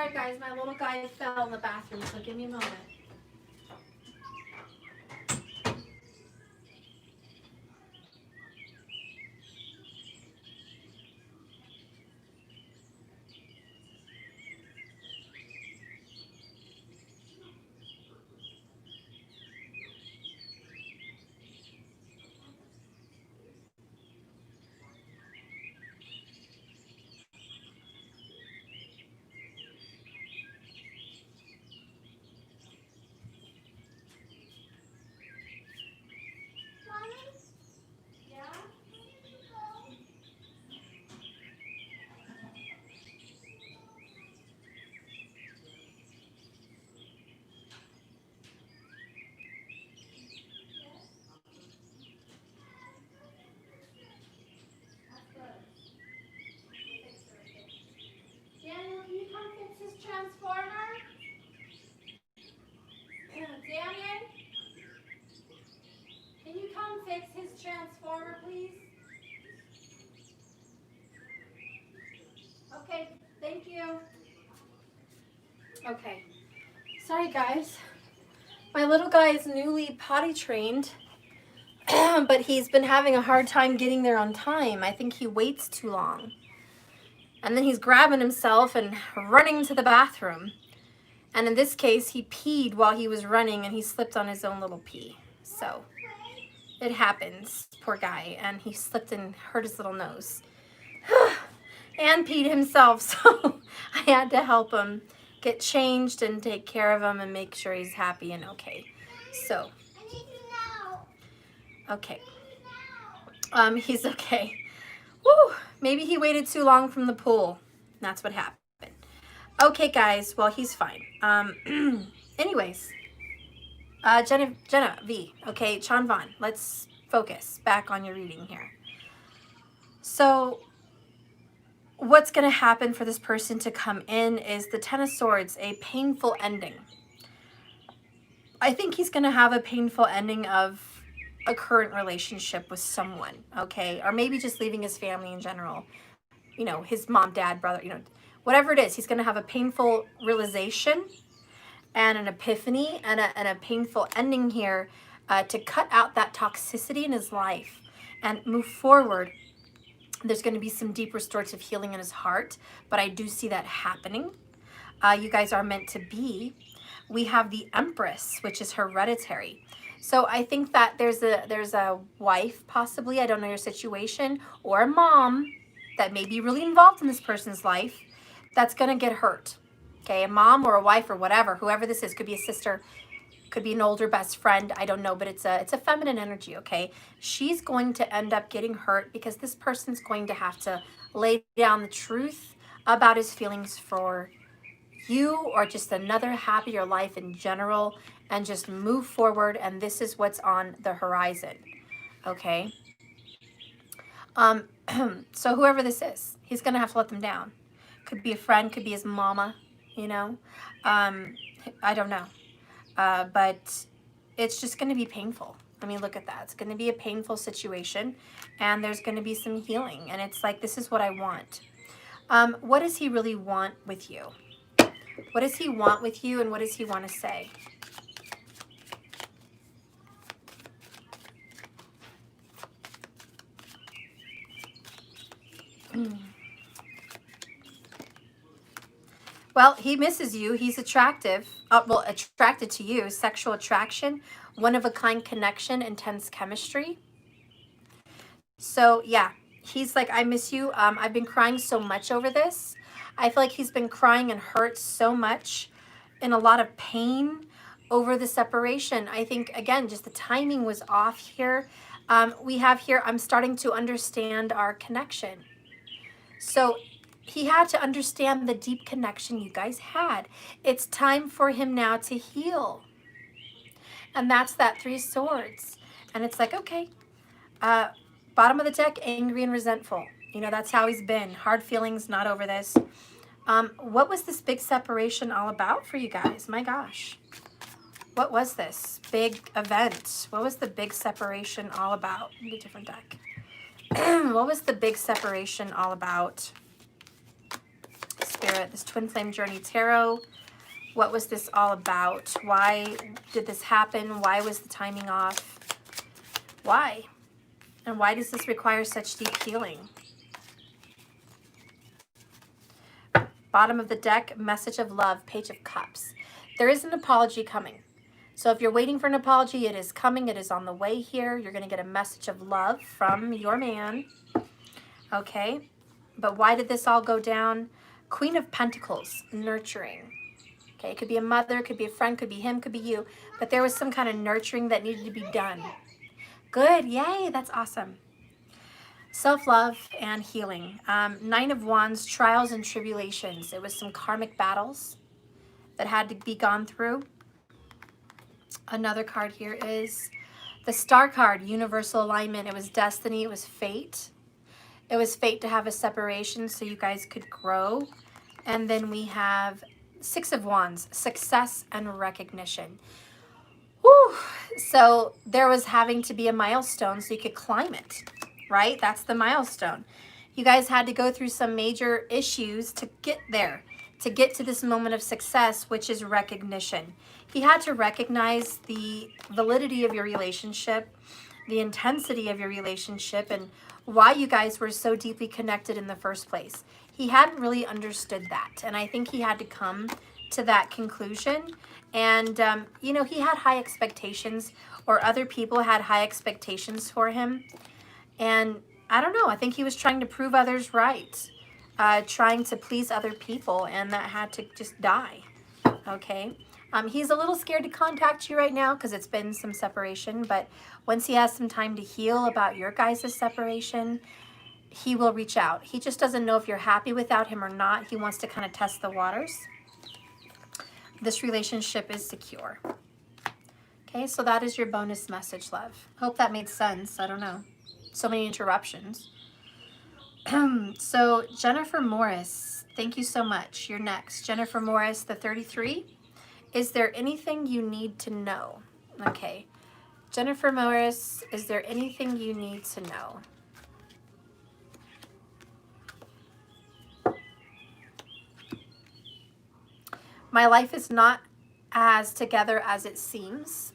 Sorry guys, my little guy fell in the bathroom, so give me a moment. Daniel, can you come fix his transformer? Daniel, can you come fix his transformer, please? Okay, thank you. Okay, sorry guys. My little guy is newly potty trained, but he's been having a hard time getting there on time. I think he waits too long. And then he's grabbing himself and running to the bathroom. And in this case, he peed while he was running and he slipped on his own little pee. So it happens, poor guy. And he slipped and hurt his little nose. And peed himself, so I had to help him get changed and take care of him and make sure he's happy and okay. So, okay. He's okay. Woo! Maybe he waited too long from the pool. That's what happened. Okay, guys. Well, he's fine. Anyways, Jenna V. Okay, Chan Vaughn. Let's focus back on your reading here. So, what's going to happen for this person to come in is the Ten of Swords, a painful ending. I think he's going to have a painful ending of a current relationship with someone, okay? Or maybe just leaving his family in general. You know, his mom, dad, brother, you know, whatever it is, he's going to have a painful realization and an epiphany and a painful ending here to cut out that toxicity in his life and move forward. There's going to be some deep restorative healing in his heart, but I do see that happening. You guys are meant to be. We have the Empress, which is hereditary. So I think that there's a wife, possibly, I don't know your situation, or a mom that may be really involved in this person's life that's going to get hurt. Okay, a mom or a wife or whatever, whoever this is, could be a sister, could be an older best friend, I don't know, but it's a feminine energy, okay? She's going to end up getting hurt because this person's going to have to lay down the truth about his feelings for you or just another happier life in general and just move forward, and this is what's on the horizon, okay? So whoever this is, he's going to have to let them down. Could be a friend, could be his mama, you know? I don't know. But it's just going to be painful. I mean, look at that. It's going to be a painful situation, and there's going to be some healing. And it's like, this is what I want. What does he really want with you? What does he want with you, and what does he want to say? Well, he misses you. He's attractive. Well, attracted to you. Sexual attraction. One-of-a-kind connection. Intense chemistry. So, yeah. He's like, I miss you. I've been crying so much over this. I feel like he's been crying and hurt so much. In a lot of pain over the separation. I think, again, just the timing was off here. We have here, I'm starting to understand our connection. So he had to understand the deep connection you guys had. It's time for him now to heal. And that's that Three of Swords. And it's like, okay, bottom of the deck, angry and resentful. You know, that's how he's been. Hard feelings, not over this. What was this big separation all about for you guys? My gosh. What was this big event? What was the big separation all about? Let me get a different deck. What was the big separation all about? Spirit? This Twin Flame Journey Tarot, what was this all about? Why did this happen? Why was the timing off? Why? And why does this require such deep healing? Bottom of the deck, message of love, Page of Cups. There is an apology coming. So if you're waiting for an apology, it is coming. It is on the way here. You're going to get a message of love from your man. Okay. But why did this all go down? Queen of Pentacles, nurturing. Okay. It could be a mother, could be a friend, could be him, could be you. But there was some kind of nurturing that needed to be done. Good. Yay. That's awesome. Self-love and healing. Nine of Wands, trials and tribulations. It was some karmic battles that had to be gone through. Another card here is the Star card, universal alignment. It was destiny. It was fate. It was fate to have a separation so you guys could grow. And then we have Six of Wands, success and recognition. Whew. So there was having to be a milestone so you could climb it, right? That's the milestone. You guys had to go through some major issues to get there, to get to this moment of success, which is recognition. He had to recognize the validity of your relationship, the intensity of your relationship, and why you guys were so deeply connected in the first place. He hadn't really understood that, and I think he had to come to that conclusion. And, you know, he had high expectations, or other people had high expectations for him. And I don't know, I think he was trying to prove others right, trying to please other people, and that had to just die, okay? He's a little scared to contact you right now because it's been some separation, but once he has some time to heal about your guys' separation, he will reach out. He just doesn't know if you're happy without him or not. He wants to kind of test the waters. This relationship is secure. Okay, so that is your bonus message, love. Hope that made sense. I don't know. So many interruptions. So Jennifer Morris, thank you so much. You're next. Jennifer Morris, the 33. Is there anything you need to know? Okay. Jennifer Morris, is there anything you need to know? My life is not as together as it seems.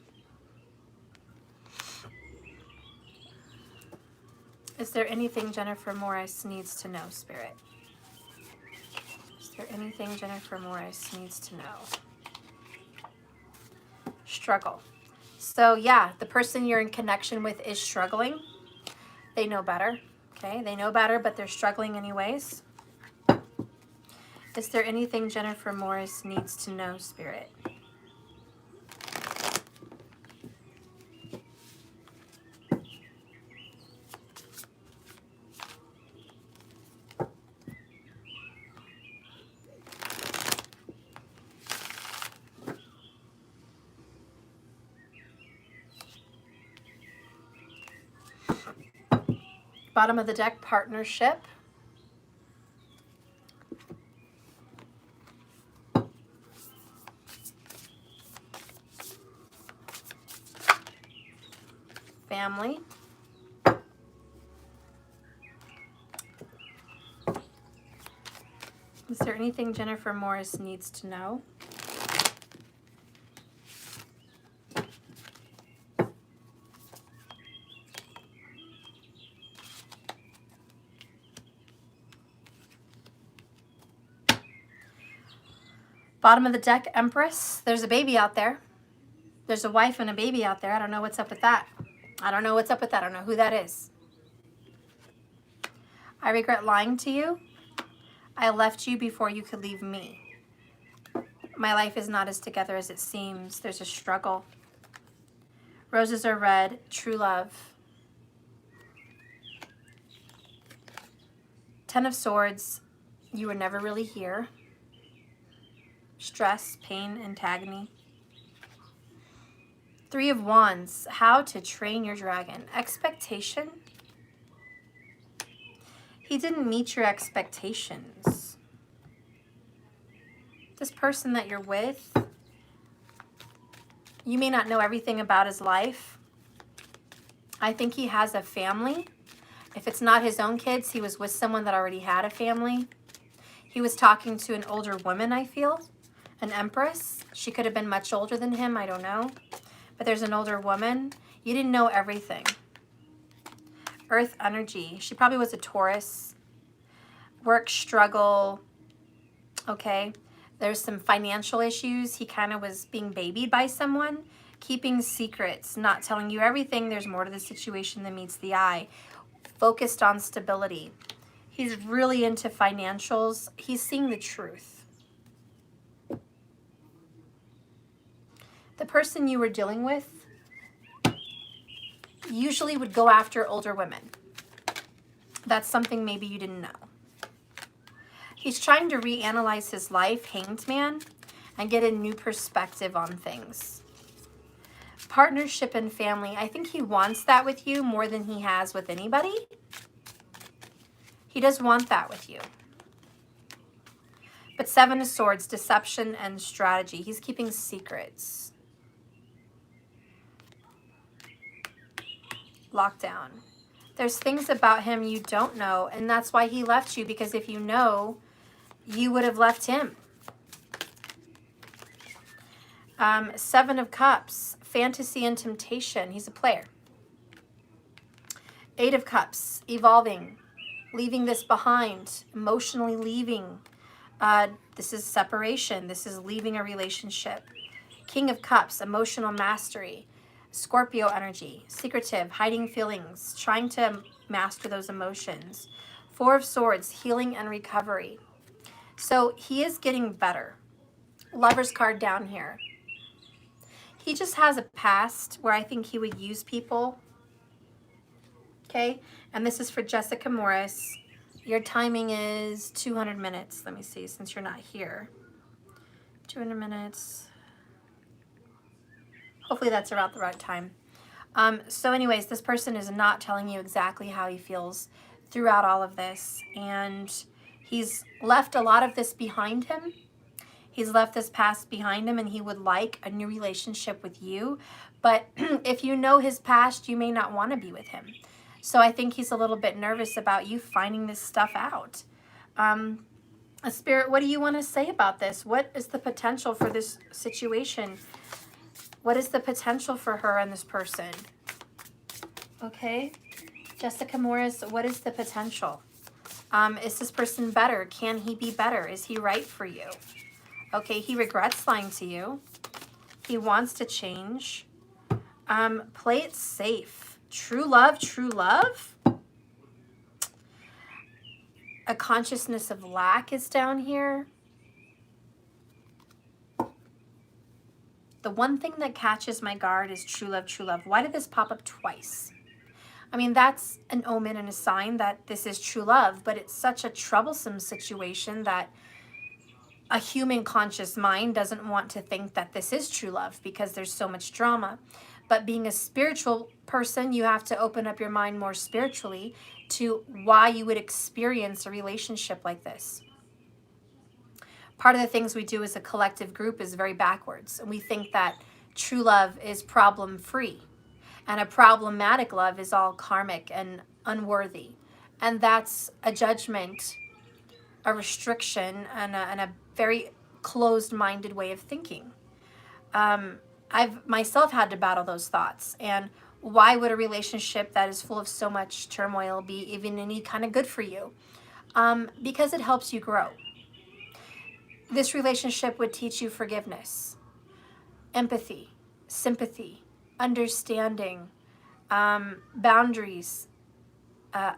Is there anything Jennifer Morris needs to know, Spirit? Is there anything Jennifer Morris needs to know? Struggle. So yeah, the person you're in connection with is struggling. They know better. Okay, they know better, but they're struggling anyways. Is there anything Jennifer Morris needs to know, Spirit? Bottom of the deck, partnership. Family. Is there anything Jennifer Morris needs to know? Bottom of the deck, Empress. There's a baby out there. There's a wife and a baby out there. I don't know what's up with that. I don't know what's up with that. I don't know who that is. I regret lying to you. I left you before you could leave me. My life is not as together as it seems. There's a struggle. Roses are red. True love. Ten of Swords. You were never really here. Stress, pain, antagony. Three of Wands, how to train your dragon. Expectation. He didn't meet your expectations. This person that you're with, you may not know everything about his life. I think he has a family. If it's not his own kids, he was with someone that already had a family. He was talking to an older woman, I feel. An empress. She could have been much older than him. I don't know. But there's an older woman. You didn't know everything. Earth energy. She probably was a Taurus. Work struggle. Okay. There's some financial issues. He kind of was being babied by someone. Keeping secrets. Not telling you everything. There's more to the situation than meets the eye. Focused on stability. He's really into financials. He's seeing the truth. The person you were dealing with usually would go after older women. That's something maybe you didn't know. He's trying to reanalyze his life, Hanged Man, and get a new perspective on things. Partnership and family. I think he wants that with you more than he has with anybody. He does want that with you. But Seven of Swords, deception and strategy. He's keeping secrets. Lockdown. There's things about him you don't know, and that's why he left you, because if you know, you would have left him. Seven of Cups, fantasy and temptation. He's a player. Eight of Cups, evolving, leaving this behind, emotionally leaving. This is separation. This is leaving a relationship. King of Cups, emotional mastery. Scorpio energy, secretive, hiding feelings, trying to master those emotions. Four of Swords, healing and recovery. So he is getting better. Lover's card down here. He just has a past where I think he would use people. Okay, and this is for Jessica Morris. Your timing is 200 minutes. Let me see, since you're not here. 200 minutes. Hopefully that's around the right time. So anyways, this person is not telling you exactly how he feels throughout all of this. And he's left a lot of this behind him. He's left this past behind him, and he would like a new relationship with you. But if you know his past, you may not want to be with him. So I think he's a little bit nervous about you finding this stuff out. Spirit, what do you want to say about this? What is the potential for this situation? What is the potential for her and this person? Okay. Jessica Morris, what is the potential? Is this person better? Can he be better? Is he right for you? Okay, he regrets lying to you. He wants to change. Play it safe. True love, true love. A consciousness of lack is down here. The one thing that catches my guard is true love, true love. Why did this pop up twice? I mean, that's an omen and a sign that this is true love, but it's such a troublesome situation that a human conscious mind doesn't want to think that this is true love because there's so much drama. But being a spiritual person, you have to open up your mind more spiritually to why you would experience a relationship like this. Part of the things we do as a collective group is very backwards. And we think that true love is problem-free. And a problematic love is all karmic and unworthy. And that's a judgment, a restriction, and a very closed-minded way of thinking. I've myself had to battle those thoughts. And why would a relationship that is full of so much turmoil be even any kind of good for you? Because it helps you grow. This relationship would teach you forgiveness, empathy, sympathy, understanding, boundaries.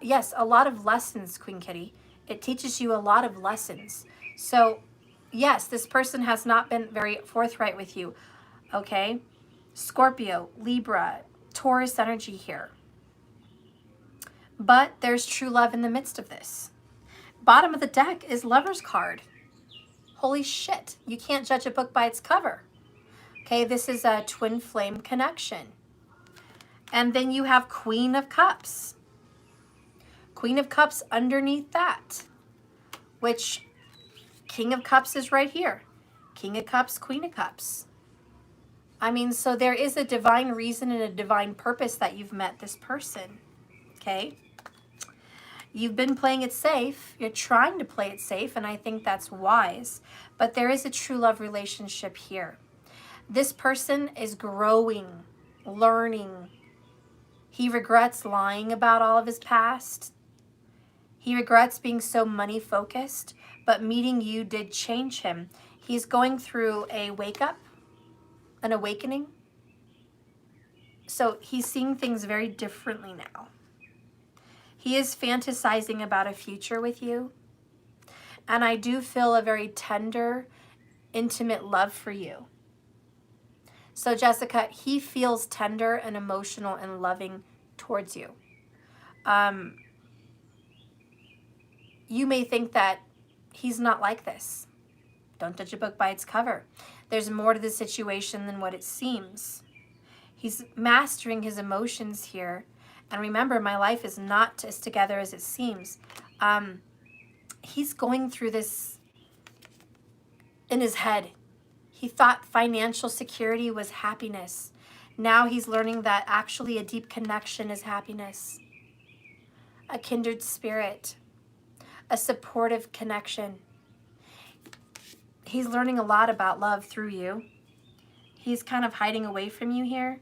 Yes, a lot of lessons, Queen Kitty. It teaches you a lot of lessons. So, yes, this person has not been very forthright with you. Okay? Scorpio, Libra, Taurus energy here. But there's true love in the midst of this. Bottom of the deck is Lover's card. Holy shit, you can't judge a book by its cover. Okay, this is a twin flame connection. And then you have Queen of Cups. Queen of Cups underneath that, which King of Cups is right here. King of Cups, Queen of Cups. I mean, so there is a divine reason and a divine purpose that you've met this person. Okay? You've been playing it safe. You're trying to play it safe, and I think that's wise. But there is a true love relationship here. This person is growing, learning. He regrets lying about all of his past. He regrets being so money focused, but meeting you did change him. He's going through a wake up, an awakening. So he's seeing things very differently now. He is fantasizing about a future with you. And I do feel a very tender, intimate love for you. So Jessica, he feels tender and emotional and loving towards you. You may think that he's not like this. Don't judge a book by its cover. There's more to the situation than what it seems. He's mastering his emotions here. And remember, my life is not as together as it seems. He's going through this in his head. He thought financial security was happiness. Now he's learning that actually a deep connection is happiness. A kindred spirit. A supportive connection. He's learning a lot about love through you. He's kind of hiding away from you here,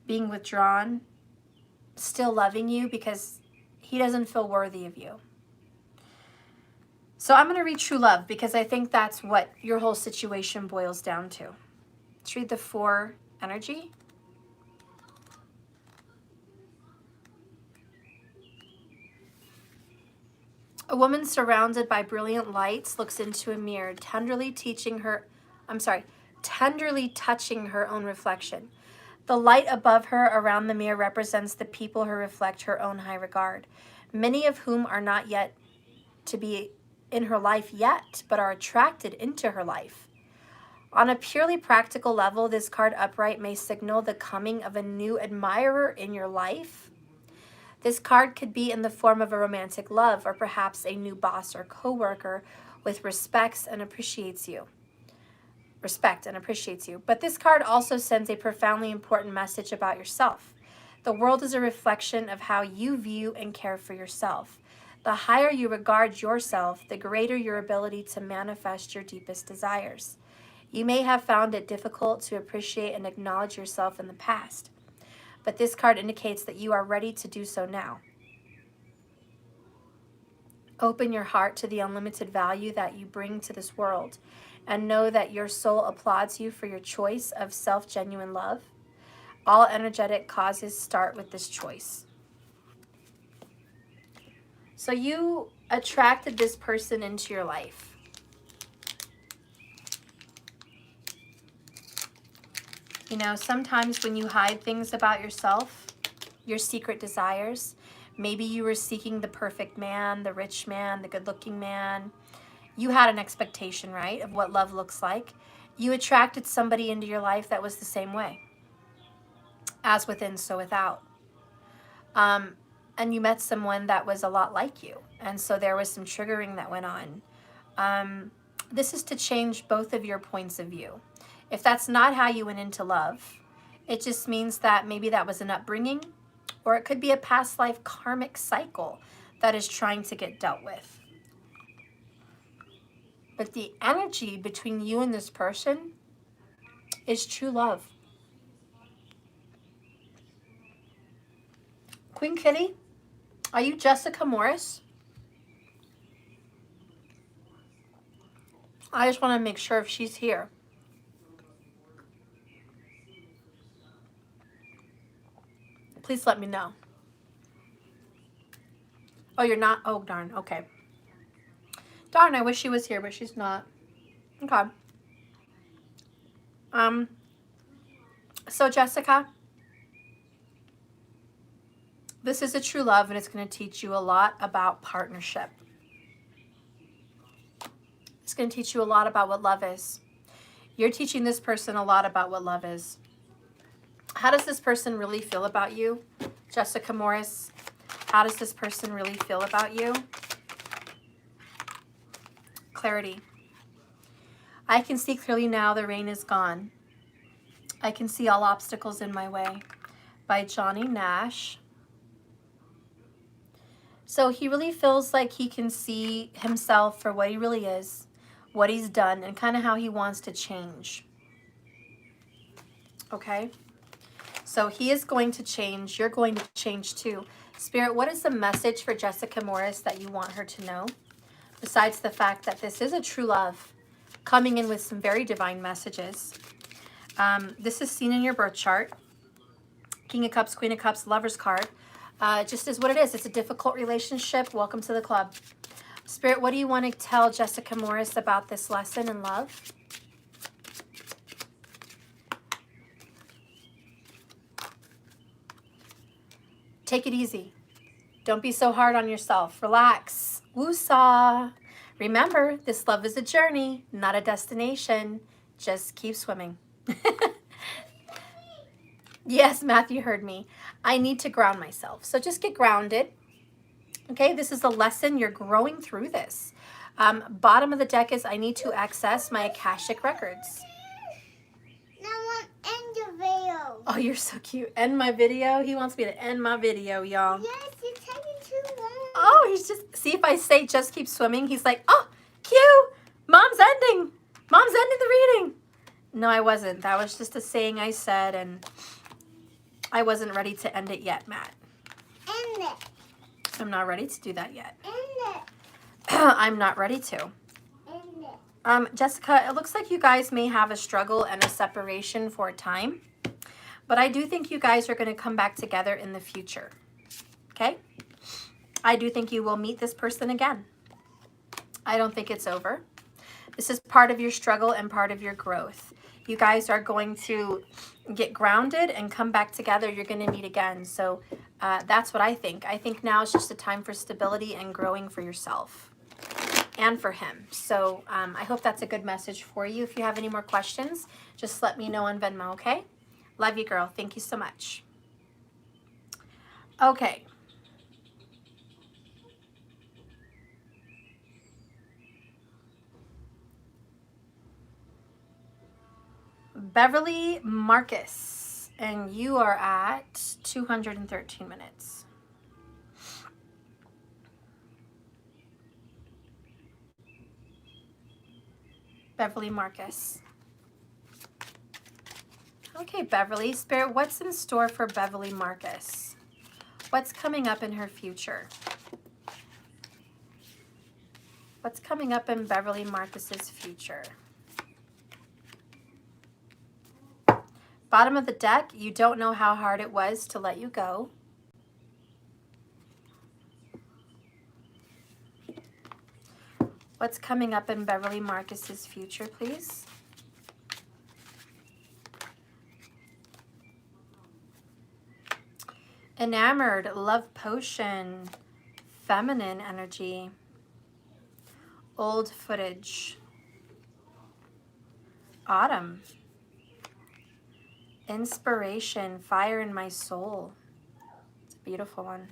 being withdrawn, still loving you because he doesn't feel worthy of you. So I'm going to read true love because I think that's what your whole situation boils down to. Let's read the 4 energy. A woman surrounded by brilliant lights looks into a mirror, tenderly touching her own reflection. The light above her around the mirror represents the people who reflect her own high regard, many of whom are not yet to be in her life yet, but are attracted into her life. On a purely practical level, this card upright may signal the coming of a new admirer in your life. This card could be in the form of a romantic love or perhaps a new boss or coworker with respect and appreciates you. But this card also sends a profoundly important message about yourself. The world is a reflection of how you view and care for yourself. The higher you regard yourself, the greater your ability to manifest your deepest desires. You may have found it difficult to appreciate and acknowledge yourself in the past, but this card indicates that you are ready to do so now. Open your heart to the unlimited value that you bring to this world, and know that your soul applauds you for your choice of self-genuine love. All energetic causes start with this choice. So you attracted this person into your life. You know, sometimes when you hide things about yourself, your secret desires, maybe you were seeking the perfect man, the rich man, the good-looking man. You had an expectation, right, of what love looks like. You attracted somebody into your life that was the same way. As within, so without. And you met someone that was a lot like you. And so there was some triggering that went on. This is to change both of your points of view. If that's not how you went into love, it just means that maybe that was an upbringing, or it could be a past life karmic cycle that is trying to get dealt with. But the energy between you and this person is true love. Queen Kitty, are you Jessica Morris? I just want to make sure if she's here. Please let me know. Oh, you're not? Oh, darn. Okay. Darn, I wish she was here, but she's not. Okay. So Jessica, this is a true love, and it's going to teach you a lot about partnership. It's going to teach you a lot about what love is. You're teaching this person a lot about what love is. How does this person really feel about you, Jessica Morris? How does this person really feel about you? Clarity. I can see clearly now, the rain is gone. I can see all obstacles in my way. By Johnny Nash. So he really feels like he can see himself for what he really is, what he's done, and kind of how he wants to change. Okay? So he is going to change. You're going to change too. Spirit, what is the message for Jessica Morris that you want her to know? Besides the fact that this is a true love, coming in with some very divine messages. This is seen in your birth chart. King of Cups, Queen of Cups, Lover's card. Just is what it is. It's a difficult relationship. Welcome to the club. Spirit, what do you want to tell Jessica Morris about this lesson in love? Take it easy. Don't be so hard on yourself. Relax. Woosah. Remember, this love is a journey, not a destination. Just keep swimming. Yes, Matthew heard me. I need to ground myself. So just get grounded. Okay, this is a lesson. You're growing through this. Bottom of the deck is I need to access my Akashic records. Now I'm end the video. Oh, you're so cute. End my video? He wants me to end my video, y'all. Yes, you're taking too long. Oh, he's just, see if I say just keep swimming, he's like, oh, cute. Mom's ending. Mom's ending the reading. No, I wasn't. That was just a saying I said, and I wasn't ready to end it yet, Matt. End it. I'm not ready to do that yet. End it. I'm not ready to. End it. Jessica, it looks like you guys may have a struggle and a separation for a time, but I do think you guys are going to come back together in the future. Okay? I do think you will meet this person again. I don't think it's over. This is part of your struggle and part of your growth. You guys are going to get grounded and come back together. You're going to meet again. So that's what I think. I think now is just a time for stability and growing for yourself and for him. So I hope that's a good message for you. If you have any more questions, just let me know on Venmo, okay? Love you, girl. Thank you so much. Okay. Beverly Marcus, and you are at 213 minutes. Beverly Marcus. Okay, Beverly. Spirit, what's in store for Beverly Marcus? What's coming up in her future? What's coming up in Beverly Marcus's future? Bottom of the deck, you don't know how hard it was to let you go. What's coming up in Beverly Marcus's future, please? Enamored, love potion, feminine energy, old footage, autumn. Inspiration, fire in my soul. It's a beautiful one.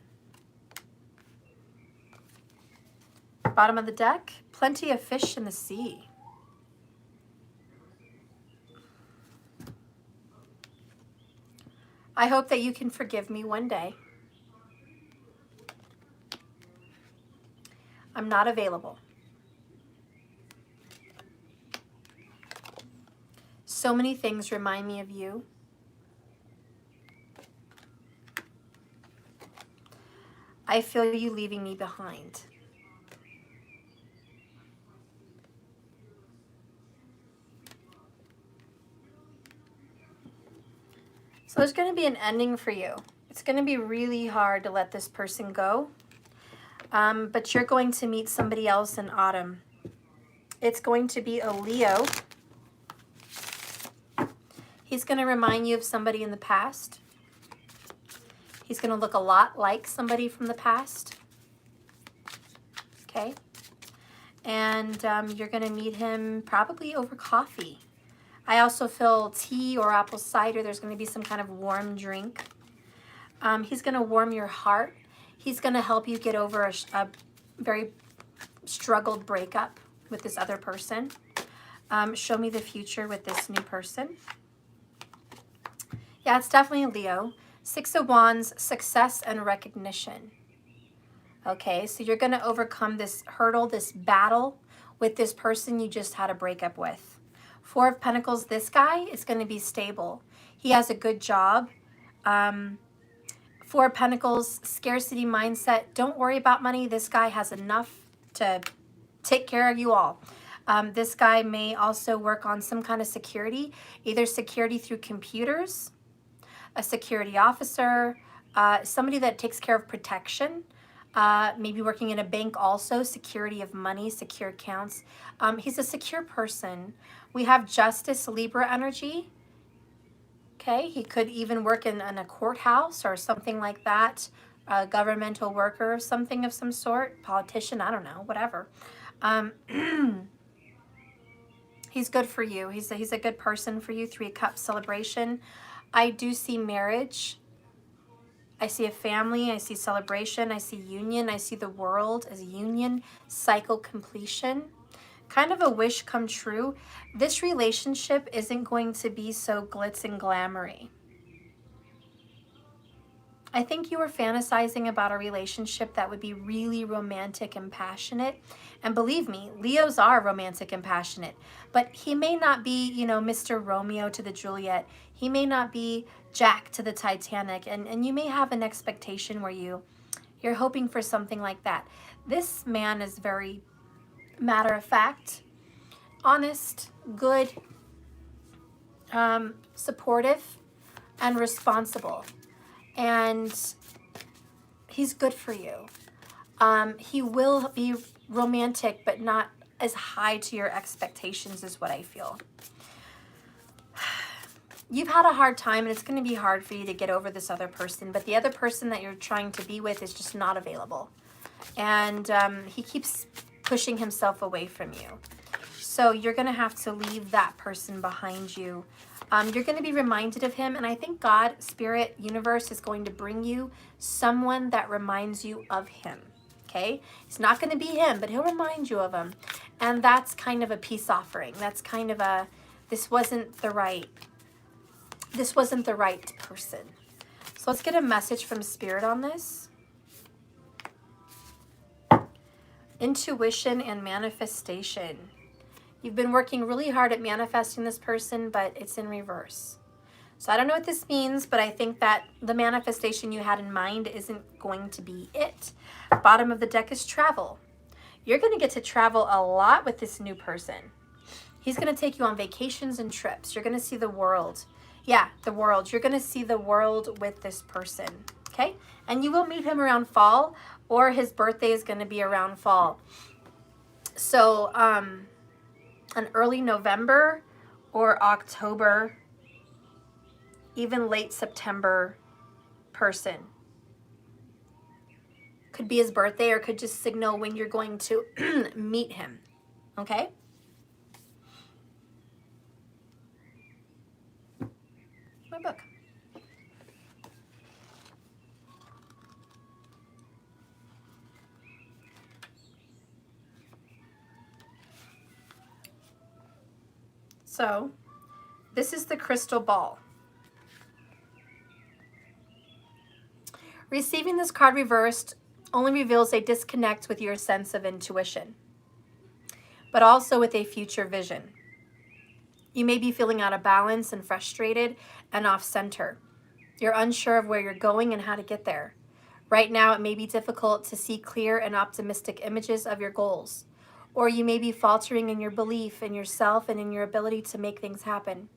Bottom of the deck, plenty of fish in the sea. I hope that you can forgive me one day. I'm not available. So many things remind me of you. I feel you leaving me behind. So there's going to be an ending for you. It's going to be really hard to let this person go. But you're going to meet somebody else in autumn. It's going to be a Leo. He's going to remind you of somebody in the past. He's going to look a lot like somebody from the past. Okay? And you're going to meet him probably over coffee. I also feel tea or apple cider. There's going to be some kind of warm drink. He's going to warm your heart. He's going to help you get over a very struggled breakup with this other person. Show me the future with this new person. Yeah, it's definitely a Leo. 6 of Wands, success and recognition. Okay, so you're going to overcome this hurdle, this battle with this person you just had a breakup with. Four of Pentacles, this guy is going to be stable. He has a good job. Four of Pentacles, scarcity mindset. Don't worry about money. This guy has enough to take care of you all. This guy may also work on some kind of security, either security through computers, a security officer, somebody that takes care of protection, maybe working in a bank also, security of money, secure accounts. He's a secure person. We have Justice, Libra energy. Okay, he could even work in a courthouse or something like that, a governmental worker, something of some sort, politician, I don't know, whatever. He's good for you. He's a good person for you. 3 of Cups celebration. I do see marriage. I see a family. I see celebration. I see union. I see the world as a union, cycle completion. Kind of a wish come true. This relationship isn't going to be so glitz and glamoury. I think you were fantasizing about a relationship that would be really romantic and passionate. And believe me, Leos are romantic and passionate. But he may not be, you know, Mr. Romeo to the Juliet. He may not be Jack to the Titanic. And you may have an expectation where you're hoping for something like that. This man is very matter of fact, honest, good, supportive, and responsible. And he's good for you. He will be romantic, but not as high to your expectations is what I feel. You've had a hard time, and it's going to be hard for you to get over this other person, but the other person that you're trying to be with is just not available. And he keeps pushing himself away from you. So you're going to have to leave that person behind you. You're going to be reminded of him, and I think God, Spirit, Universe is going to bring you someone that reminds you of him, okay? It's not going to be him, but he'll remind you of him, and that's kind of a peace offering. That's kind of a, this wasn't the right person. So let's get a message from Spirit on this. Intuition and manifestation. You've been working really hard at manifesting this person, but it's in reverse. So I don't know what this means, but I think that the manifestation you had in mind isn't going to be it. Bottom of the deck is travel. You're going to get to travel a lot with this new person. He's going to take you on vacations and trips. You're going to see the world. Yeah, the world. You're going to see the world with this person, okay? And you will meet him around fall, or his birthday is going to be around fall. So, an early November or October, even late September person. Could be his birthday, or could just signal when you're going to meet him, okay? My book. So, this is the crystal ball. Receiving this card reversed only reveals a disconnect with your sense of intuition, but also with a future vision. You may be feeling out of balance and frustrated and off center. You're unsure of where you're going and how to get there. Right now, it may be difficult to see clear and optimistic images of your goals, or you may be faltering in your belief in yourself and in your ability to make things happen.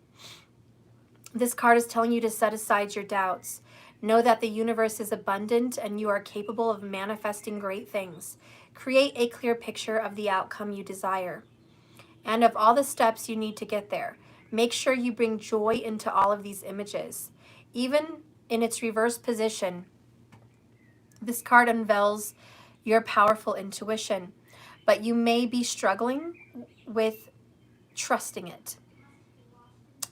This card is telling you to set aside your doubts. Know that the universe is abundant and you are capable of manifesting great things. Create a clear picture of the outcome you desire and of all the steps you need to get there. Make sure you bring joy into all of these images. Even in its reverse position, this card unveils your powerful intuition, but you may be struggling with trusting it.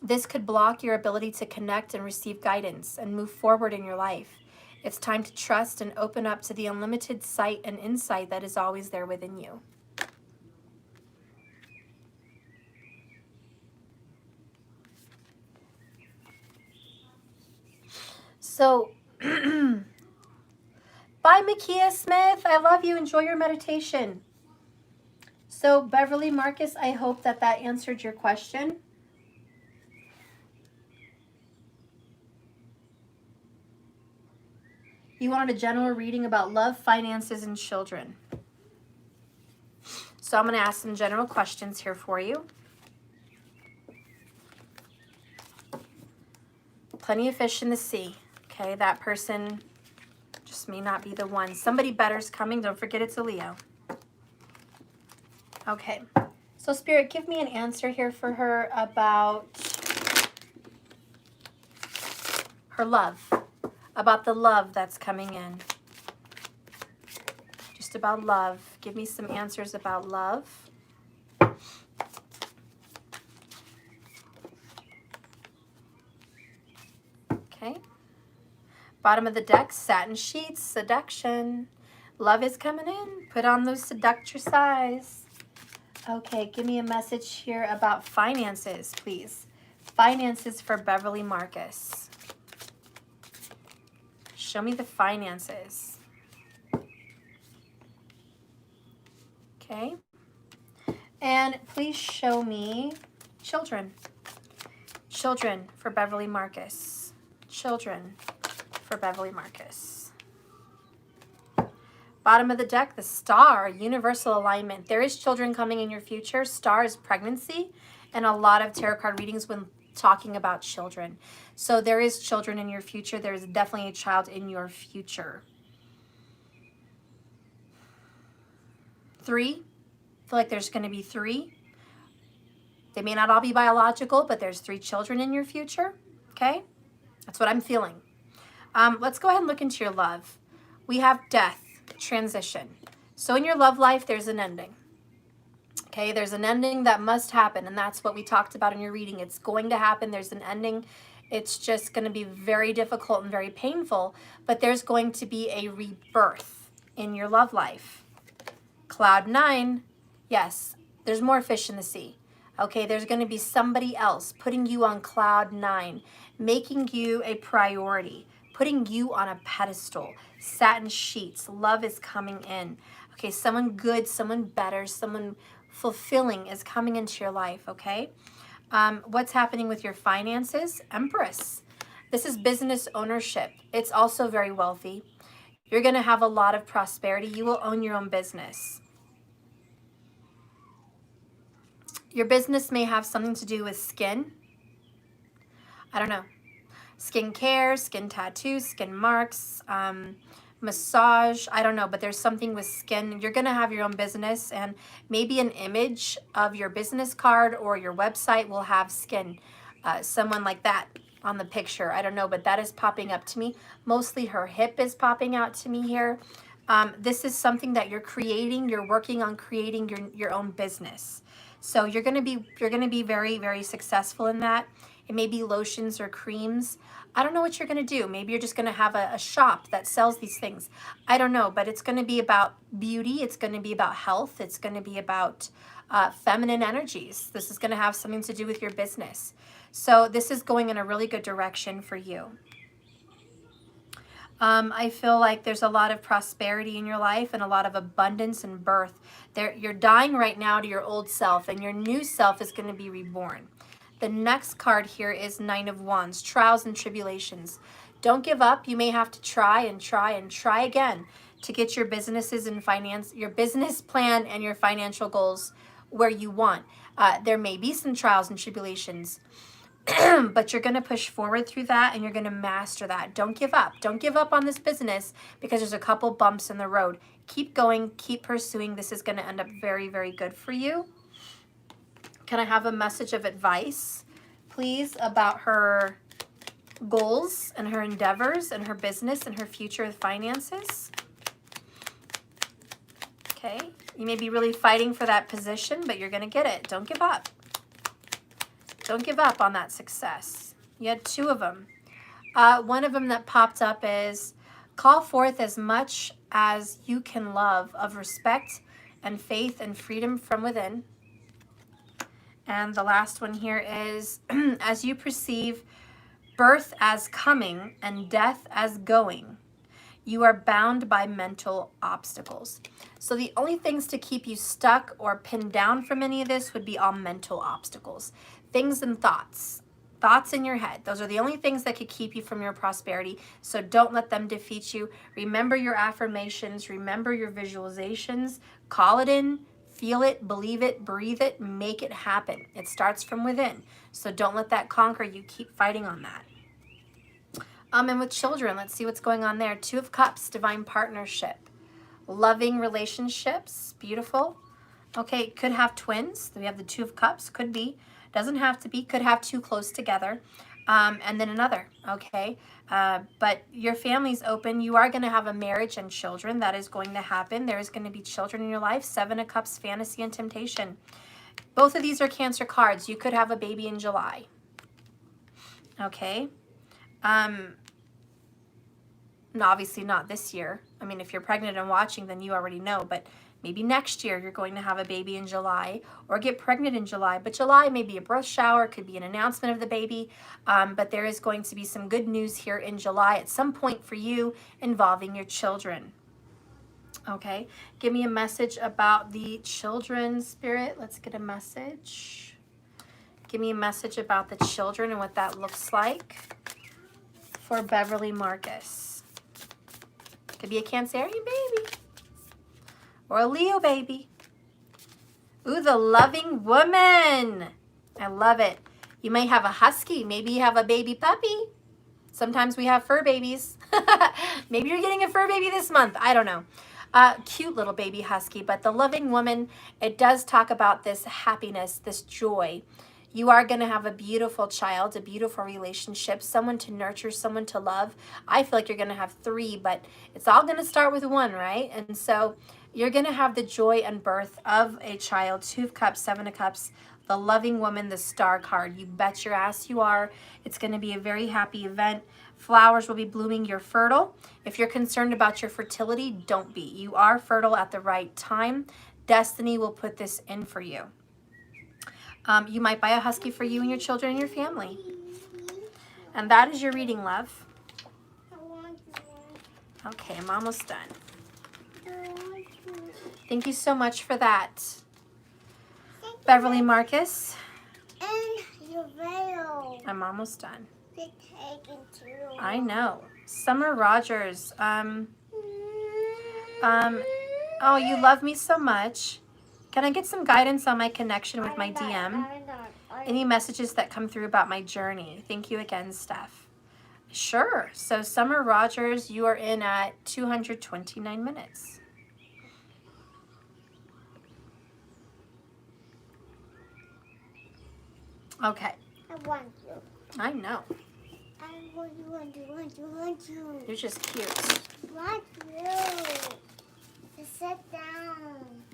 This could block your ability to connect and receive guidance and move forward in your life. It's time to trust and open up to the unlimited sight and insight that is always there within you. So, bottom Bye, Makia Smith. I love you. Enjoy your meditation. So, Beverly Marcus, I hope that that answered your question. You wanted a general reading about love, finances, and children. So I'm going to ask some general questions here for you. Plenty of fish in the sea. Okay, that person just may not be the one. Somebody better's coming. Don't forget it's a Leo. Okay, so Spirit, give me an answer here for her about her love, about the love that's coming in. Just about love. Give me some answers about love. Okay. Bottom of the deck, satin sheets, seduction. Love is coming in. Put on those seductress eyes. Okay, give me a message here about finances, please. Finances for Beverly Marcus. Show me the finances. Okay. And please show me children. Children for Beverly Marcus. Children for Beverly Marcus. Bottom of the deck, the star, universal alignment. There is children coming in your future. Star is pregnancy, and a lot of tarot card readings when talking about children. So there is children in your future. There is definitely a child in your future. 3. I feel like there's going to be 3. They may not all be biological, but there's 3 children in your future. Okay? That's what I'm feeling. Let's go ahead and look into your love. We have death. Transition. So in your love life, there's an ending. Okay, there's an ending that must happen, and that's what we talked about in your reading. It's going to happen. There's an ending. It's just going to be very difficult and very painful, but there's going to be a rebirth in your love life. Cloud 9, yes, there's more fish in the sea. Okay, there's going to be somebody else putting you on cloud 9, making you a priority, putting you on a pedestal. Satin sheets, love is coming in. Okay, someone good, someone better, someone fulfilling is coming into your life, okay? What's happening with your finances? Empress. This is business ownership. It's also very wealthy. You're going to have a lot of prosperity. You will own your own business. Your business may have something to do with skin. I don't know. Skin care, skin tattoos, skin marks, massage, I don't know, but there's something with skin. You're going to have your own business, and maybe an image of your business card or your website will have skin. Someone like that on the picture. I don't know, but that is popping up to me. Mostly her hip is popping out to me here. This is something that you're creating. You're working on creating your own business. So you're going to be very, very successful in that. It may be lotions or creams. I don't know what you're going to do. Maybe you're just going to have a shop that sells these things. I don't know, but it's going to be about beauty. It's going to be about health. It's going to be about feminine energies. This is going to have something to do with your business. So this is going in a really good direction for you. I feel like there's a lot of prosperity in your life and a lot of abundance and birth. You're dying right now to your old self, and your new self is going to be reborn. The next card here is 9 of Wands, trials and tribulations. Don't give up. You may have to try and try and try again to get your businesses and finance, your business plan and your financial goals where you want. There may be some trials and tribulations, but you're going to push forward through that, and you're going to master that. Don't give up. Don't give up on this business because there's a couple bumps in the road. Keep going. Keep pursuing. This is going to end up very, very good for you. Can I have a message of advice, please, about her goals and her endeavors and her business and her future finances? Okay. You may be really fighting for that position, but you're going to get it. Don't give up. Don't give up on that success. You had 2 of them. One of them that popped up is call forth as much as you can love of respect and faith and freedom from within. And the last one here is, as you perceive birth as coming and death as going, You are bound by mental obstacles. So the only things to keep you stuck or pinned down from any of this would be all mental obstacles. Things and thoughts. Thoughts in your head. Those are the only things that could keep you from your prosperity. So don't let them defeat you. Remember your affirmations. Remember your visualizations. Call it in. Feel it, believe it, breathe it, make it happen. It starts from within. So don't let that conquer you. Keep fighting on that. And with children, let's see what's going on there. Two of Cups, divine partnership. Loving relationships, beautiful. Okay, could have twins. We have the Two of Cups, could be. Doesn't have to be, could have two close together. And then another, okay? But your family's open. You are going to have a marriage and children. That is going to happen. There is going to be children in your life. Seven of Cups, fantasy and temptation. Both of these are Cancer cards. You could have a baby in July. Okay? And obviously not this year. I mean, if you're pregnant and watching, then you already know. But maybe next year you're going to have a baby in July or get pregnant in July. But July may be a birth shower, could be an announcement of the baby. But there is going to be some good news here in July at some point for you involving your children. Okay, give me a message about the children, Spirit. Let's get a message. Give me a message about the children and what that looks like for Beverly Marcus. Could be a Cancerian baby or a Leo baby. Ooh, the loving woman. I love it. You may have a husky. Maybe you have a baby puppy. Sometimes we have fur babies. Maybe you're getting a fur baby this month. I don't know. Cute little baby husky. But the loving woman, it does talk about this happiness, this joy. You are going to have a beautiful child, a beautiful relationship, someone to nurture, someone to love. I feel like you're going to have three, but it's all going to start with one, right? And so you're going to have the joy and birth of a child. Two of Cups, Seven of Cups, the loving woman, the Star card. You bet your ass you are. It's going to be a very happy event. Flowers will be blooming. You're fertile. If you're concerned about your fertility, don't be. You are fertile at the right time. Destiny will put this in for you. You might buy a husky for you and your children and your family. And that is your reading, love. Okay, I'm almost done. Thank you so much for that, Beverly Marcus. And your veil. I'm almost done. They're taken too. I know. Summer Rogers. Oh, you love me so much. Can I get some guidance on my connection with my DM? Any messages that come through about my journey? Thank you again, Steph. Sure. So Summer Rogers, you are in at 229 minutes. Okay. I want you. I know. I want you. You're just cute. Want you. Just sit down.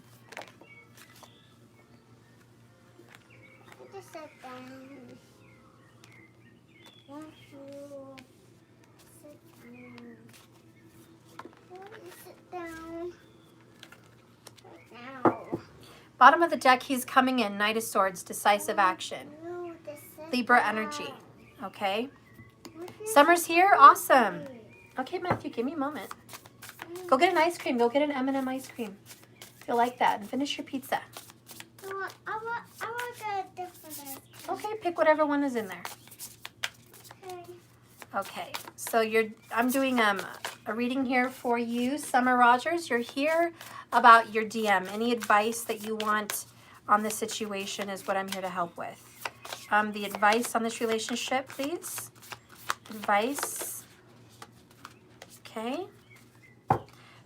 Just sit down. Want you. Sit down. Want you sit down. Right now. Bottom of the deck, he's coming in. Knight of Swords, decisive action. Libra energy. Okay. Summer's here. Awesome. Okay, Matthew, give me a moment. Go get an ice cream. Go get an M&M ice cream. If you like that. And finish your pizza. I want a different ice cream. Okay, pick whatever one is in there. Okay. Okay, so I'm doing a reading here for you, Summer Rogers. You're here about your DM. Any advice that you want on this situation is what I'm here to help with. The advice on this relationship, please. Advice. Okay.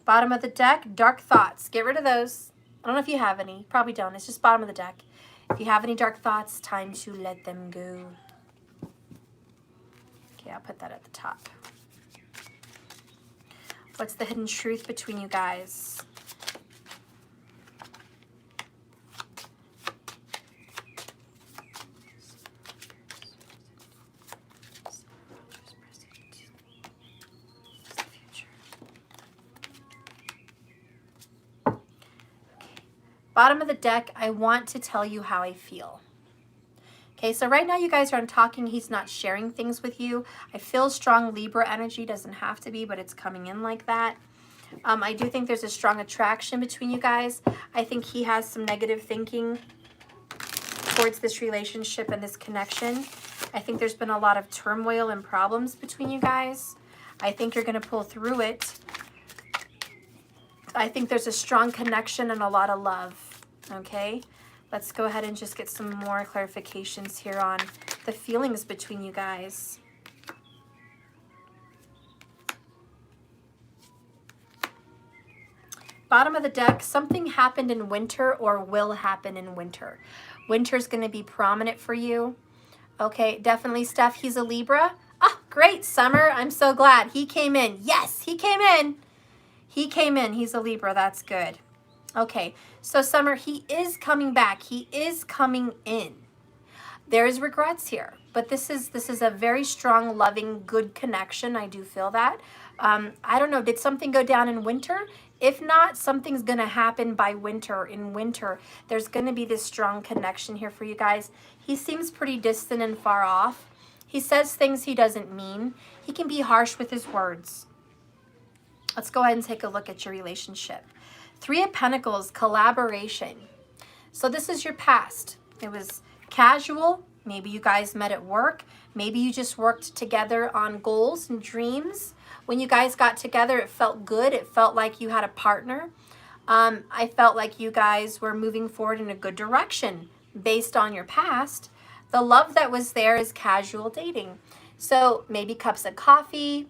Bottom of the deck, dark thoughts. Get rid of those. I don't know if you have any. Probably don't. It's just bottom of the deck. If you have any dark thoughts, time to let them go. Okay, I'll put that at the top. What's the hidden truth between you guys? Bottom of the deck, I want to tell you how I feel. Okay, so right now you guys aren't talking. He's not sharing things with you. I feel strong Libra energy. Doesn't have to be, but it's coming in like that. I do think there's a strong attraction between you guys. I think he has some negative thinking towards this relationship and this connection. I think there's been a lot of turmoil and problems between you guys. I think you're going to pull through it. I think there's a strong connection and a lot of love. Okay, let's go ahead and just get some more clarifications here on the feelings between you guys. Bottom of the deck, something happened in winter or will happen in winter. Winter's going to be prominent for you. Okay, definitely, Steph, he's a Libra. Oh, great, Summer. I'm so glad. He came in. Yes, he came in. He came in. He's a Libra. That's good. Okay, so Summer, he is coming back. He is coming in. There is regrets here, but this is a very strong, loving, good connection. I do feel that. I don't know. Did something go down in winter? If not, something's going to happen by winter. In winter, there's going to be this strong connection here for you guys. He seems pretty distant and far off. He says things he doesn't mean. He can be harsh with his words. Let's go ahead and take a look at your relationship. 3 of Pentacles, collaboration. So this is your past. It was casual. Maybe you guys met at work. Maybe you just worked together on goals and dreams. When you guys got together, it felt good. It felt like you had a partner. I felt like you guys were moving forward in a good direction based on your past. The love that was there is casual dating. So maybe cups of coffee,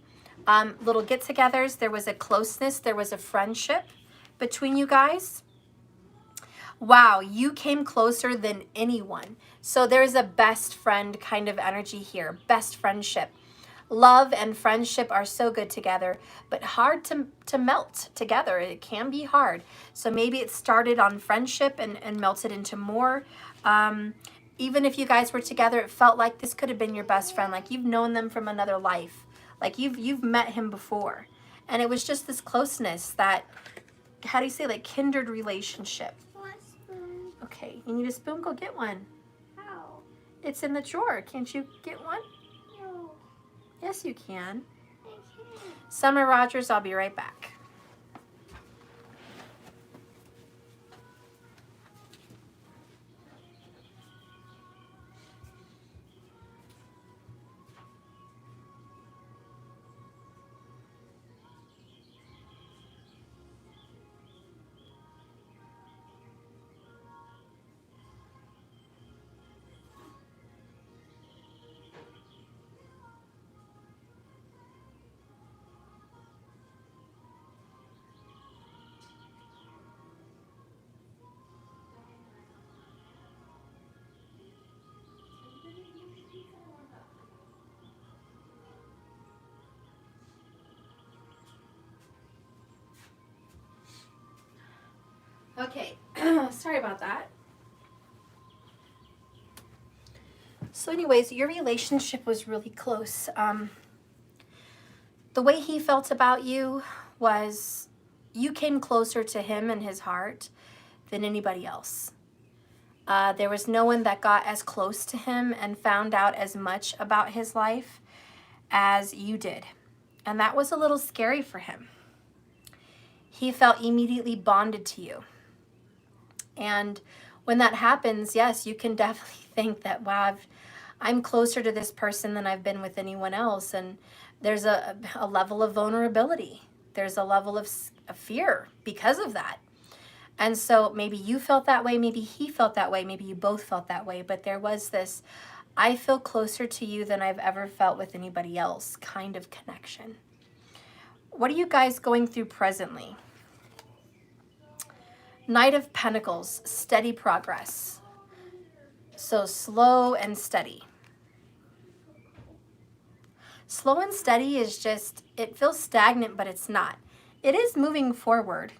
little get-togethers. There was a closeness. There was a friendship between you guys. Wow, you came closer than anyone. So there's a best friend kind of energy here. Best friendship. Love and friendship are so good together, but hard to melt together. It can be hard. So maybe it started on friendship and melted into more. Even if you guys were together, it felt like this could have been your best friend. Like you've known them from another life. Like you've met him before. And it was just this closeness that, how do you say, like kindred relationship. What spoon? Okay, you need a spoon? Go get one. How? It's in the drawer. Can't you get one? No, Yes, you can. I can't. Summer Rogers, I'll be right back. Okay, sorry about that. So anyways, your relationship was really close. The way he felt about you was you came closer to him and his heart than anybody else. There was no one that got as close to him and found out as much about his life as you did. And that was a little scary for him. He felt immediately bonded to you. And when that happens, yes, you can definitely think that, wow, I'm closer to this person than I've been with anyone else. And there's a level of vulnerability. There's a level of fear because of that. And so maybe you felt that way, maybe he felt that way, maybe you both felt that way. But there was this, I feel closer to you than I've ever felt with anybody else kind of connection. What are you guys going through presently? Knight of Pentacles, steady progress. So slow and steady. Slow and steady is just, it feels stagnant, but it's not. It is moving forward.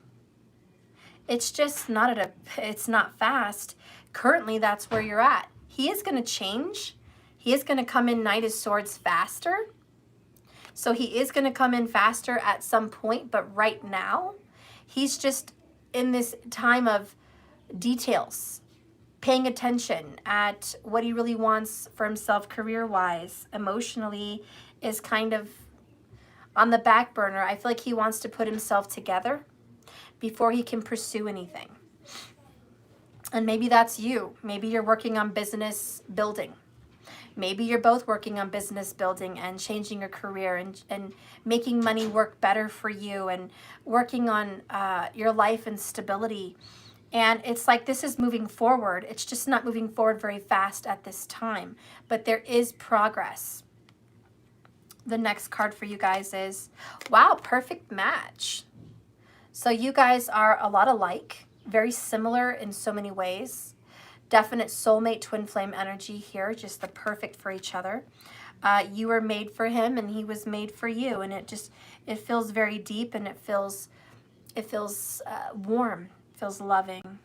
It's just not it's not fast. Currently, that's where you're at. He is going to change. He is going to come in Knight of Swords faster. So he is going to come in faster at some point, but right now, he's just in this time of details. paying attention at what he really wants for himself career-wise. Emotionally is kind of on the back burner. I feel like he wants to put himself together before he can pursue anything. And maybe that's you. Maybe you're working on business building. Maybe you're both working on business building and changing your career and making money work better for you and working on your life and stability. And it's like this is moving forward. It's just not moving forward very fast at this time. But there is progress. The next card for you guys is, wow, perfect match. So you guys are a lot alike. Very similar in so many ways. Definite soulmate twin flame energy here, just the perfect for each other. You were made for him and he was made for you, and it feels very deep, and it feels warm, feels loving.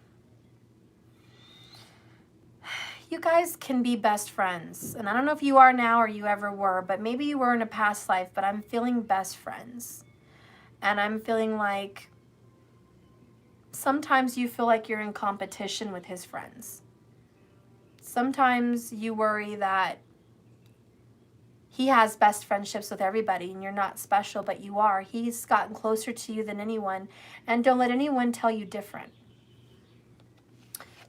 You guys can be best friends, and I don't know if you are now or you ever were, but maybe you were in a past life, but I'm feeling best friends. And I'm feeling like sometimes you feel like you're in competition with his friends. Sometimes you worry that he has best friendships with everybody and you're not special, but you are. He's gotten closer to you than anyone, and don't let anyone tell you different.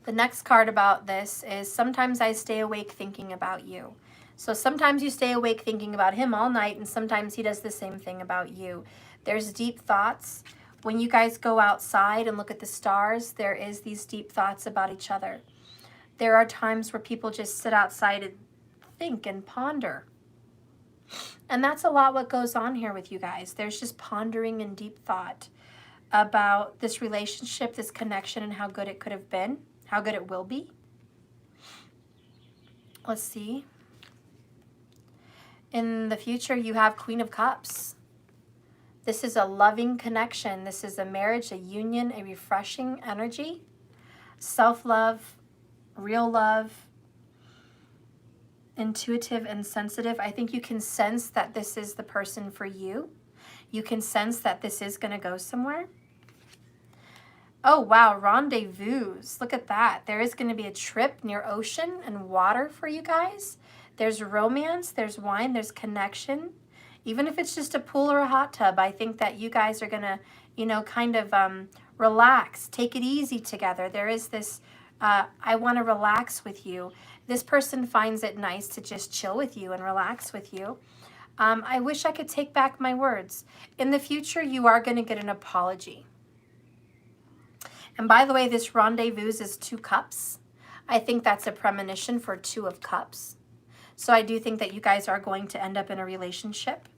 The next card about this is, sometimes I stay awake thinking about you. So sometimes you stay awake thinking about him all night, and sometimes he does the same thing about you. There's deep thoughts. When you guys go outside and look at the stars, there is these deep thoughts about each other. There are times where people just sit outside and think and ponder. And that's a lot what goes on here with you guys. There's just pondering and deep thought about this relationship, this connection, and how good it could have been, how good it will be. Let's see. In the future, you have Queen of Cups. This is a loving connection. This is a marriage, a union, a refreshing energy, self-love, real love, intuitive and sensitive. I think you can sense that this is the person for you. You can sense that this is going to go somewhere. Oh, wow, rendezvous. Look at that. There is going to be a trip near ocean and water for you guys. There's romance, there's wine, there's connection. Even if it's just a pool or a hot tub, I think that you guys are going to, you know, kind of relax, take it easy together. There is this, I want to relax with you. This person finds it nice to just chill with you and relax with you. I wish I could take back my words. In the future, you are going to get an apology. And by the way, this rendezvous is 2 cups. I think that's a premonition for 2 of cups. So I do think that you guys are going to end up in a relationship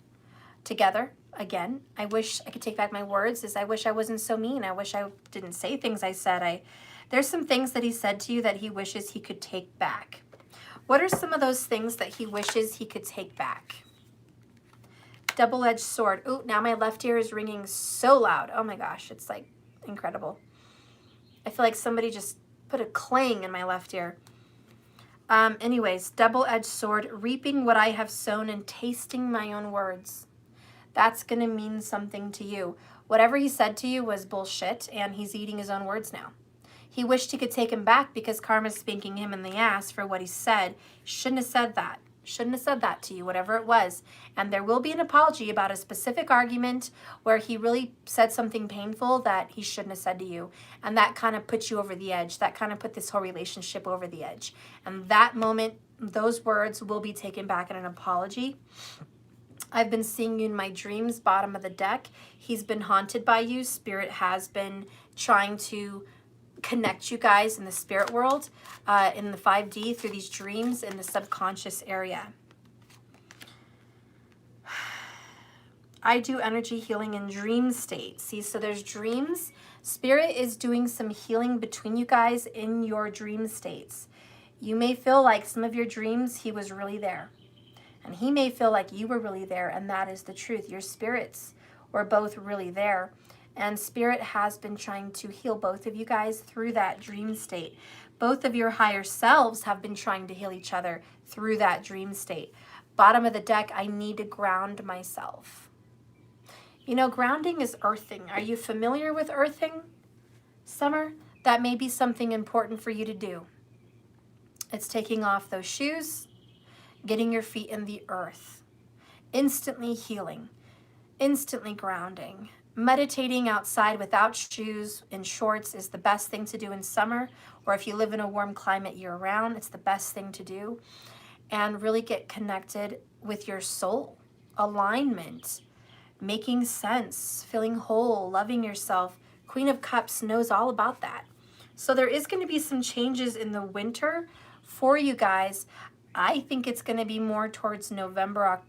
together again. I wish I could take back my words. I wish I wasn't so mean. I wish I didn't say things I said. There's some things that he said to you that he wishes he could take back. What are some of those things that he wishes he could take back? Double-edged sword. Ooh, now my left ear is ringing so loud. Oh my gosh, it's like incredible. I feel like somebody just put a clang in my left ear. Anyways, double-edged sword, reaping what I have sown and tasting my own words. That's going to mean something to you. Whatever he said to you was bullshit, and he's eating his own words now. He wished he could take him back because karma's spanking him in the ass for what he said. Shouldn't have said that. Shouldn't have said that to you, whatever it was. And there will be an apology about a specific argument where he really said something painful that he shouldn't have said to you. And that kind of put you over the edge. That kind of put this whole relationship over the edge. And that moment, those words will be taken back in an apology. I've been seeing you in my dreams, bottom of the deck. He's been haunted by you. Spirit has been trying to connect you guys in the spirit world, in the 5D, through these dreams in the subconscious area. I do energy healing in dream states. See, so there's dreams. Spirit is doing some healing between you guys in your dream states. You may feel like some of your dreams, he was really there. And he may feel like you were really there, and that is the truth. Your spirits were both really there. And Spirit has been trying to heal both of you guys through that dream state. Both of your higher selves have been trying to heal each other through that dream state. Bottom of the deck, I need to ground myself. You know, grounding is earthing. Are you familiar with earthing, Summer? That may be something important for you to do. It's taking off those shoes, getting your feet in the earth, instantly healing, instantly grounding. Meditating outside without shoes in shorts is the best thing to do in summer, or if you live in a warm climate year round, it's the best thing to do. And really get connected with your soul, alignment, making sense, feeling whole, loving yourself. Queen of Cups knows all about that. So there is going to be some changes in the winter for you guys. I think it's going to be more towards November,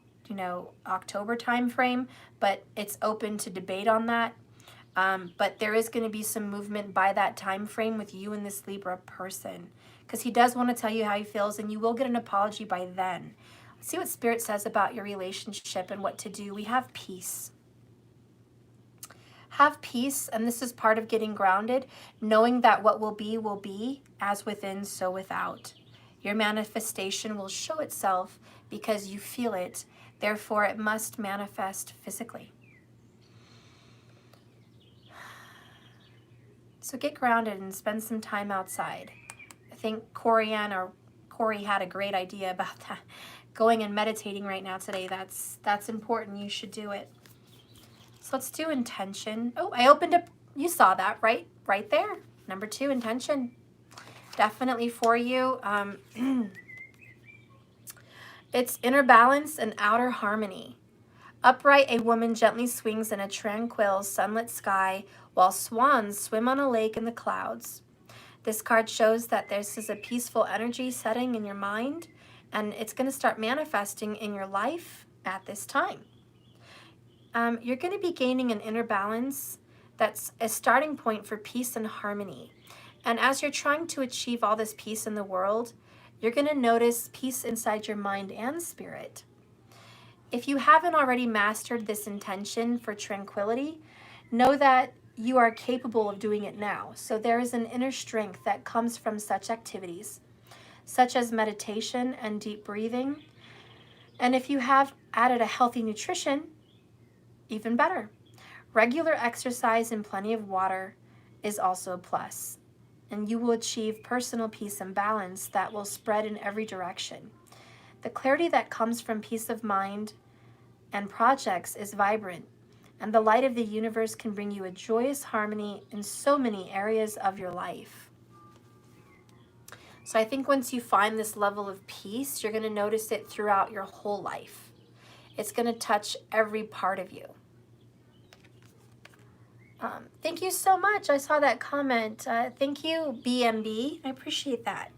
October time frame, but it's open to debate on that. But there is going to be some movement by that time frame with you and this Libra person, because he does want to tell you how he feels, and you will get an apology by then. Let's see what Spirit says about your relationship and what to do. We have peace. Have peace, and this is part of getting grounded, knowing that what will be, as within, so without. Your manifestation will show itself because you feel it. Therefore, it must manifest physically. So get grounded and spend some time outside. I think Corey had a great idea about that. Going and meditating right now today, that's important. You should do it. So let's do intention. Oh, I opened up, you saw that, right? Right there. Number 2, intention. Definitely for you. It's inner balance and outer harmony. Upright, a woman gently swings in a tranquil, sunlit sky while swans swim on a lake in the clouds. This card shows that this is a peaceful energy setting in your mind, and it's going to start manifesting in your life at this time. You're going to be gaining an inner balance that's a starting point for peace and harmony. And as you're trying to achieve all this peace in the world, you're going to notice peace inside your mind and spirit. If you haven't already mastered this intention for tranquility, know that you are capable of doing it now. So there is an inner strength that comes from such activities, such as meditation and deep breathing. And if you have added a healthy nutrition, even better. Regular exercise and plenty of water is also a plus. And you will achieve personal peace and balance that will spread in every direction. The clarity that comes from peace of mind and projects is vibrant, and the light of the universe can bring you a joyous harmony in so many areas of your life. So I think once you find this level of peace, you're going to notice it throughout your whole life. It's going to touch every part of you. Thank you so much. I saw that comment. Thank you, BMB. I appreciate that.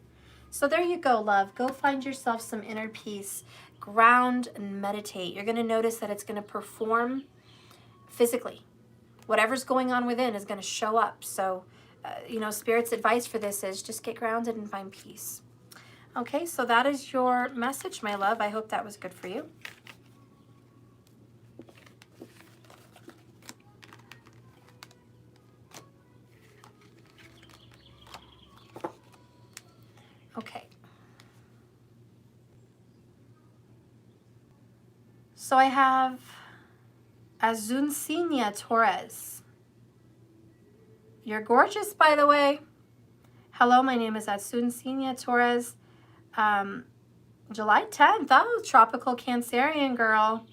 So there you go, love. Go find yourself some inner peace. Ground and meditate. You're going to notice that it's going to perform physically. Whatever's going on within is going to show up. So, Spirit's advice for this is just get grounded and find peace. Okay, so that is your message, my love. I hope that was good for you. Okay. So I have Azuncena Torres. You're gorgeous, by the way. Hello, my name is Azuncena Torres. July 10th. Oh, tropical Cancerian girl.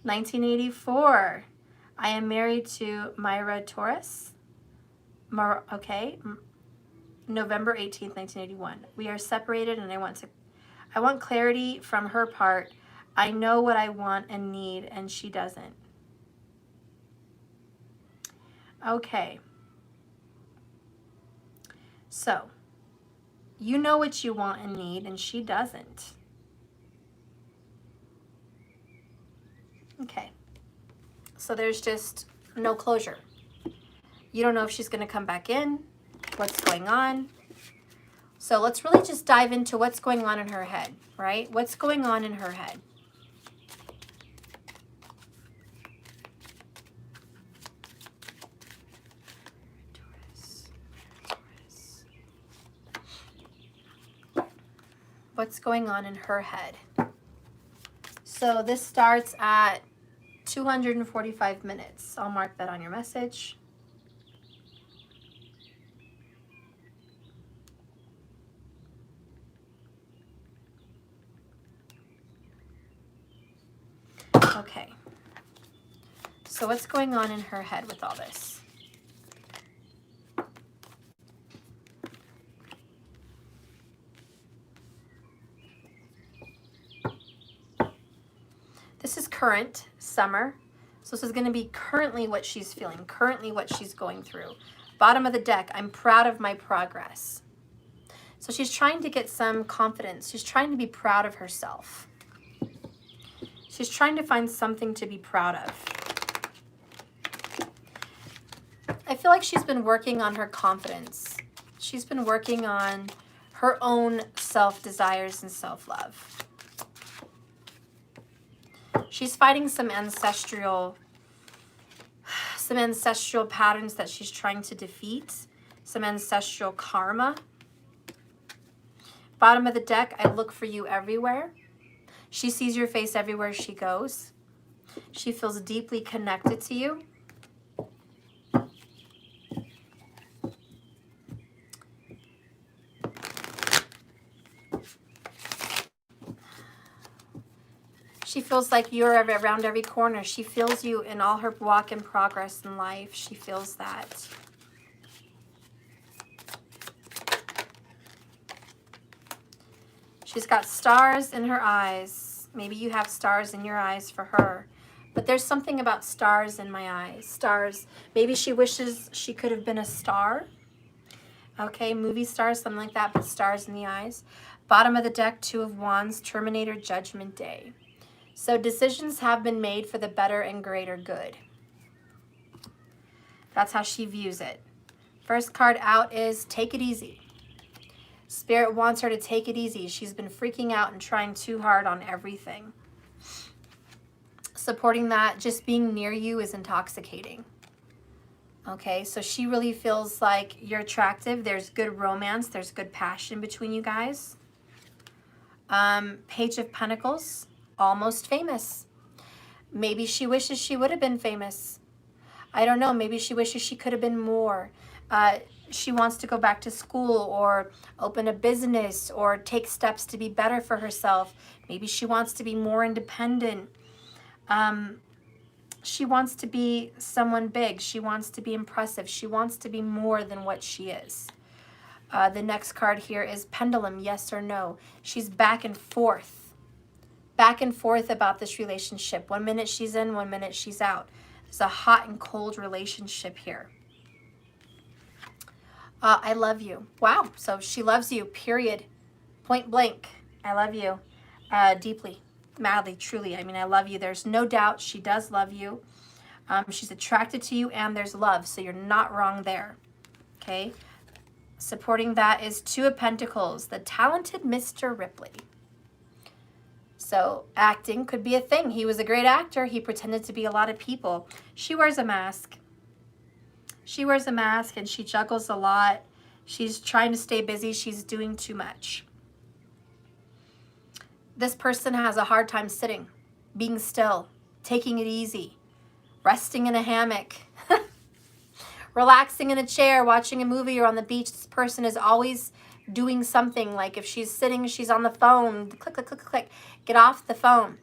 1984. I am married to Myra Torres. November 18th, 1981. We are separated, and I want clarity from her part. I know what I want and need, and she doesn't. Okay. So, you know what you want and need, and she doesn't. Okay. So there's just no closure. You don't know if she's going to come back in, what's going on. So let's really just dive into what's going on in her head, right? What's going on in her head? What's going on in her head? So this starts at 245 minutes. I'll mark that on your message. Okay. So what's going on in her head with all this? This is current, summer. So this is going to be currently what she's feeling, currently what she's going through. Bottom of the deck, I'm proud of my progress. So she's trying to get some confidence. She's trying to be proud of herself. She's trying to find something to be proud of. I feel like she's been working on her confidence. She's been working on her own self-desires and self-love. She's fighting some ancestral patterns that she's trying to defeat, some ancestral karma. Bottom of the deck, I look for you everywhere. She sees your face everywhere she goes. She feels deeply connected to you. She feels like you're around every corner. She feels you in all her walk and progress in life. She feels that. She's got stars in her eyes. Maybe you have stars in your eyes for her. But there's something about stars in my eyes. Stars. Maybe she wishes she could have been a star. Okay, movie stars, something like that, but stars in the eyes. Bottom of the deck, Two of Wands, Terminator, Judgment Day. So decisions have been made for the better and greater good. That's how she views it. First card out is Take It Easy. Spirit wants her to take it easy. She's been freaking out and trying too hard on everything. Supporting that, just being near you is intoxicating. Okay, so she really feels like you're attractive. There's good romance. There's good passion between you guys. Page of Pentacles. Almost famous. Maybe she wishes she would have been famous. I don't know. Maybe she wishes she could have been more. She wants to go back to school or open a business or take steps to be better for herself. Maybe she wants to be more independent. She wants to be someone big. She wants to be impressive. She wants to be more than what she is. The next card here is Pendulum, yes or no. She's back and forth about this relationship. 1 minute she's in, 1 minute she's out. It's a hot and cold relationship here. I love you. Wow. So she loves you, period. Point blank. I love you deeply, madly, truly. I mean, I love you. There's no doubt she does love you. She's attracted to you and there's love. So you're not wrong there. Okay. Supporting that is Two of Pentacles, the talented Mr. Ripley. So acting could be a thing. He was a great actor. He pretended to be a lot of people. She wears a mask. She wears a mask and she juggles a lot. She's trying to stay busy. She's doing too much. This person has a hard time sitting, being still, taking it easy, resting in a hammock, relaxing in a chair, watching a movie or on the beach. This person is always doing something. Like if she's sitting, she's on the phone. Click, click, click, click. Get off the phone.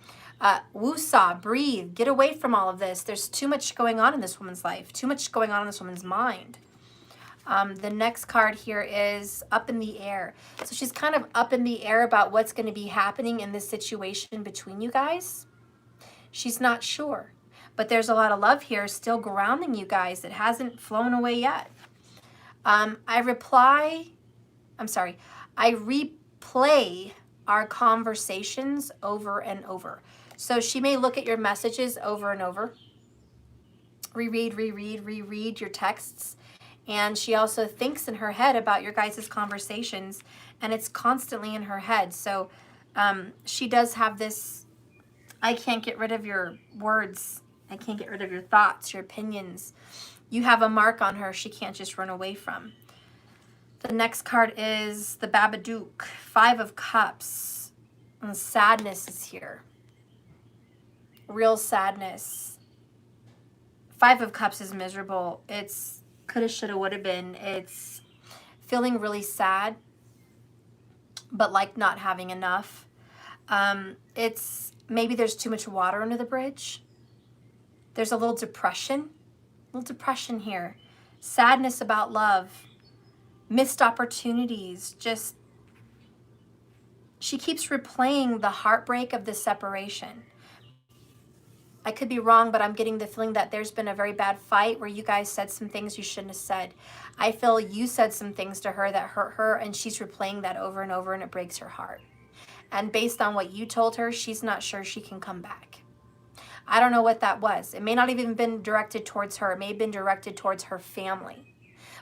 Woosah, breathe. Get away from all of this. There's too much going on in this woman's life. Too much going on in this woman's mind. The next card here is Up in the Air. So she's kind of up in the air about what's going to be happening in this situation between you guys. She's not sure. But there's a lot of love here still grounding you guys. It hasn't flown away yet. I replay our conversations over and over. So she may look at your messages over and over. Reread your texts. And she also thinks in her head about your guys' conversations. And it's constantly in her head. So she does have this, I can't get rid of your words. I can't get rid of your thoughts, your opinions. You have a mark on her she can't just run away from. The next card is the Babadook, Five of Cups. And sadness is here. Real sadness. Five of Cups is miserable. It's coulda, shoulda, woulda been. It's feeling really sad, but like not having enough. It's Maybe there's too much water under the bridge. There's a little depression here. Sadness about love. Missed opportunities. Just, she keeps replaying the heartbreak of the separation. I could be wrong, but I'm getting the feeling that there's been a very bad fight where you guys said some things you shouldn't have said. I feel you said some things to her that hurt her, and she's replaying that over and over, and it breaks her heart. And based on what you told her, she's not sure she can come back. I don't know what that was. It may not even been directed towards her. It may have been directed towards her family.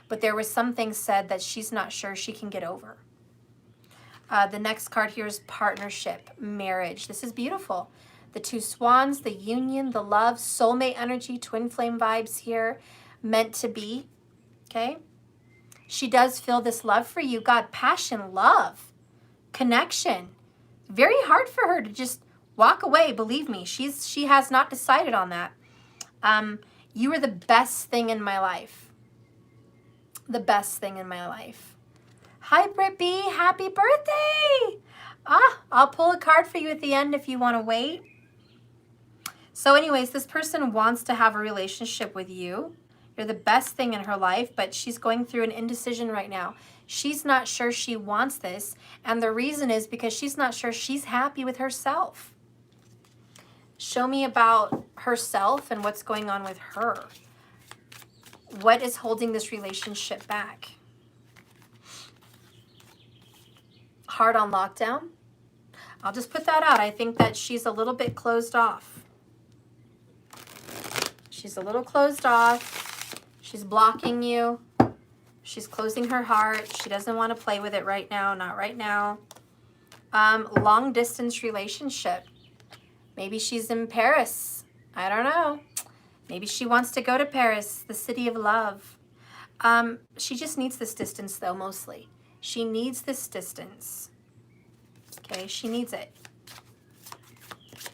But there was something said that she's not sure she can get over. The next card here is partnership, marriage. This is beautiful. The two swans, the union, the love, soulmate energy, twin flame vibes here, meant to be, okay? She does feel this love for you. God, passion, love, connection. Very hard for her to just walk away, believe me. She has not decided on that. You are the best thing in my life. The best thing in my life. Hi, Britt B. Happy birthday! I'll pull a card for you at the end if you want to wait. So anyways, this person wants to have a relationship with you. You're the best thing in her life, but she's going through an indecision right now. She's not sure she wants this, and the reason is because she's not sure she's happy with herself. Show me about herself and what's going on with her. What is holding this relationship back? Heart on lockdown. I'll just put that out. I think that she's a little bit closed off. She's a little closed off. She's blocking you. She's closing her heart. She doesn't want to play with it right now. Not right now. Long distance relationship. Maybe she's in Paris. I don't know. Maybe she wants to go to Paris, the city of love. She just needs this distance though, mostly. She needs this distance. Okay, she needs it.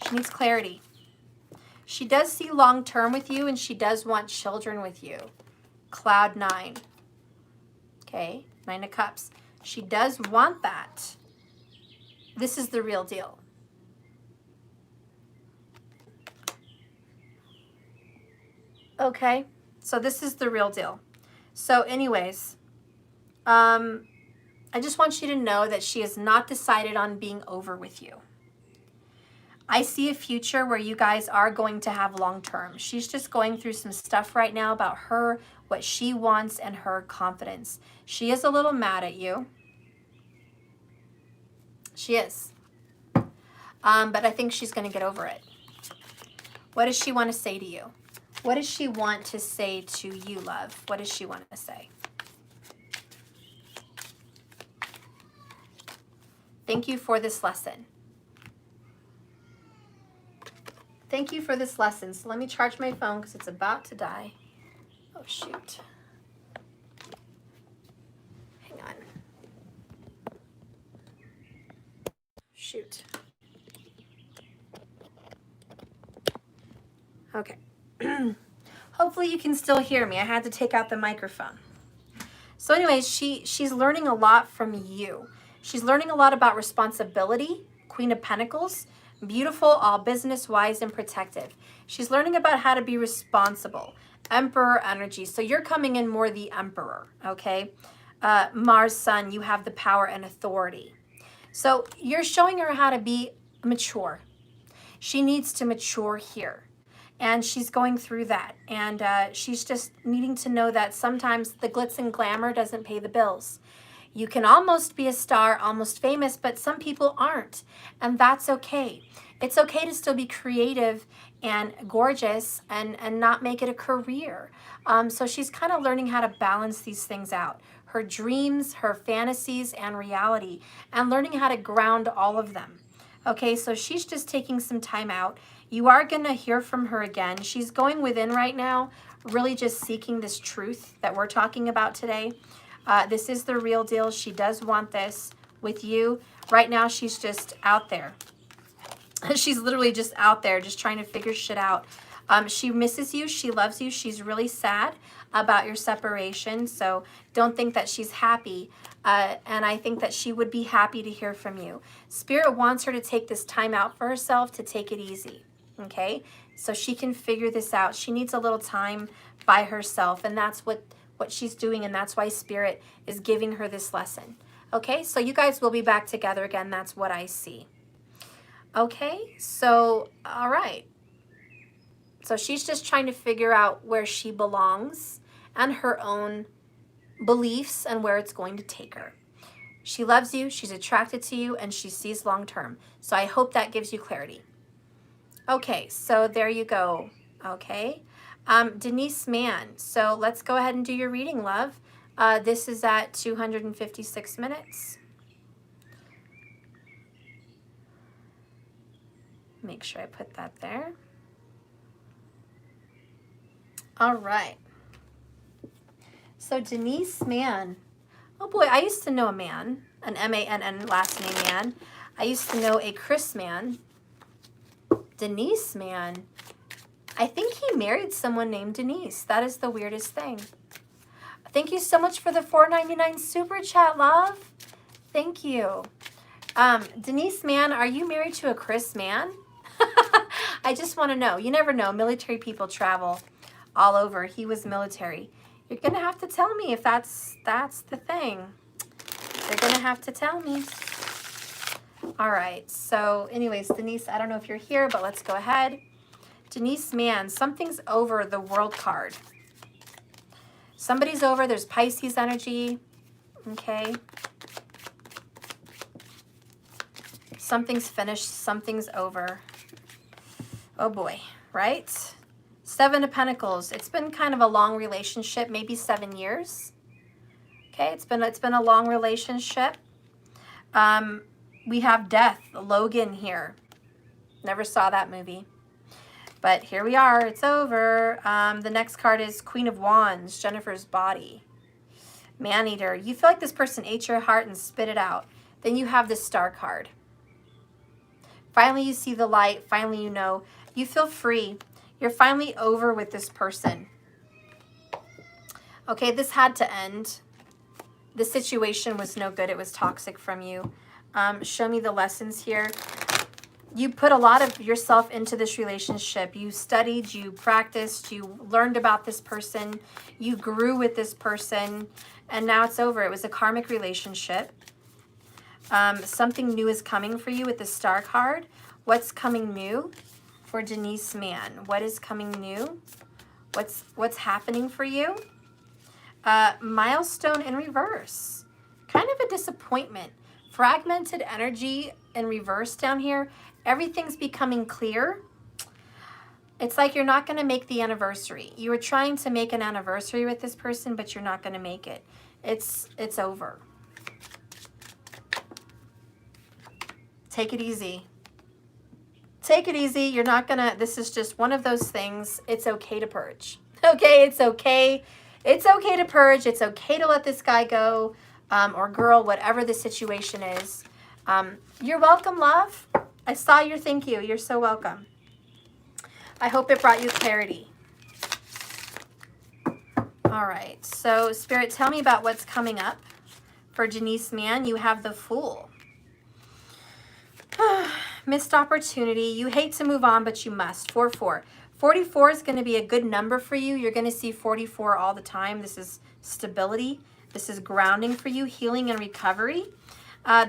She needs clarity. She does see long term with you, and she does want children with you. Cloud 9. Okay, 9 of Cups. She does want that. This is the real deal. Okay, so this is the real deal. So anyways, I just want you to know that she has not decided on being over with you. I see a future where you guys are going to have long term. She's just going through some stuff right now about her, what she wants, and her confidence. She is a little mad at you. She is. But I think she's going to get over it. What does she want to say to you? What does she want to say to you, love? What does she want to say? Thank you for this lesson. Thank you for this lesson. So let me charge my phone because it's about to die. Oh, shoot. Hang on. Shoot. Okay. Hopefully you can still hear me. I had to take out the microphone. So anyways, she's learning a lot from you. She's learning a lot about responsibility, Queen of Pentacles, beautiful, all business, wise, and protective. She's learning about how to be responsible. Emperor energy. So you're coming in more the Emperor, okay? Mars, Sun, you have the power and authority. So you're showing her how to be mature. She needs to mature here. And she's going through that. And she's just needing to know that sometimes the glitz and glamour doesn't pay the bills. You can almost be a star, almost famous, but some people aren't. And that's okay. It's okay to still be creative and gorgeous and not make it a career. So she's kind of learning how to balance these things out. Her dreams, her fantasies, and reality. And learning how to ground all of them. Okay, so she's just taking some time out. You are going to hear from her again. She's going within right now, really just seeking this truth that we're talking about today. This is the real deal. She does want this with you. Right now, she's just out there. She's literally just out there, just trying to figure shit out. She misses you. She loves you. She's really sad about your separation. So don't think that she's happy. And I think that she would be happy to hear from you. Spirit wants her to take this time out for herself, to take it easy. Okay? So she can figure this out. She needs a little time by herself. And that's what she's doing. And that's why Spirit is giving her this lesson. Okay? So you guys will be back together again. That's what I see. Okay? So, all right. So she's just trying to figure out where she belongs and her own beliefs and where it's going to take her. She loves you, she's attracted to you, and she sees long term. So I hope that gives you clarity. Okay, so there you go. Okay. Denise Mann. So let's go ahead and do your reading, love. This is at 256 minutes. Make sure I put that there. All right. So Denise Mann. Oh boy, I used to know a man, an M-A-N-N last name man. I used to know a Chris Mann. Denise Mann. I think he married someone named Denise. That is the weirdest thing. Thank you so much for the $4.99 super chat, love. Thank you. Denise Mann, are you married to a Chris Mann? I just want to know. You never know. Military people travel all over. He was military. You're going to have to tell me if that's the thing. You're going to have to tell me. All right. So anyways, Denise, I don't know if you're here, but let's go ahead. Denise Mann, something's over the World card. Somebody's over. There's Pisces energy. Okay. Something's finished. Something's over. Oh boy. Right? Seven of Pentacles. It's been kind of a long relationship, maybe 7 years. Okay, it's been a long relationship. We have Death, Logan here. Never saw that movie. But here we are, it's over. The next card is Queen of Wands, Jennifer's Body. Man-Eater. You feel like this person ate your heart and spit it out. Then you have the Star card. Finally you see the light, finally you know. You feel free. You're finally over with this person. Okay, this had to end. The situation was no good. It was toxic from you. Show me the lessons here. You put a lot of yourself into this relationship. You studied, you practiced, you learned about this person. You grew with this person. And now it's over. It was a karmic relationship. Something new is coming for you with the Star card. What's coming new? For Denise Mann, what is coming new? What's happening for you? Milestone in reverse. Kind of a disappointment. Fragmented energy in reverse down here. Everything's becoming clear. It's like you're not going to make the anniversary. You were trying to make an anniversary with this person, but you're not going to make it. It's over. Take it easy. Take it easy. You're not gonna, this is just one of those things. It's okay to purge. Okay, it's okay. It's okay to purge. It's okay to let this guy go or girl, whatever the situation is. You're welcome, love. I saw your thank you. You're so welcome. I hope it brought you clarity. All right. So, Spirit, tell me about what's coming up for Denise Mann. You have the Fool. Missed opportunity. You hate to move on, but you must. 4-4. 44 is going to be a good number for you. You're going to see 44 all the time. This is stability. This is grounding for you, healing and recovery.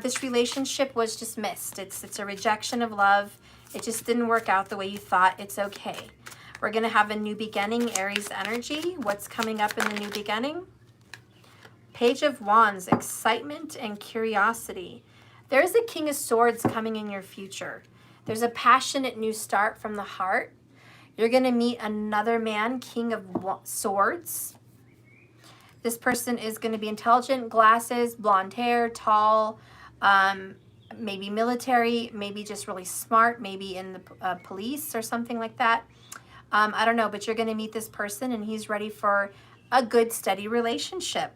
This relationship was just missed. It's a rejection of love. It just didn't work out the way you thought. It's okay. We're going to have a new beginning, Aries energy. What's coming up in the new beginning? Page of Wands, excitement and curiosity. There's a King of Swords coming in your future. There's a passionate new start from the heart. You're going to meet another man, King of Swords. This person is going to be intelligent, glasses, blonde hair, tall, maybe military, maybe just really smart, maybe in the police or something like that. I don't know, but you're going to meet this person and he's ready for a good, steady relationship.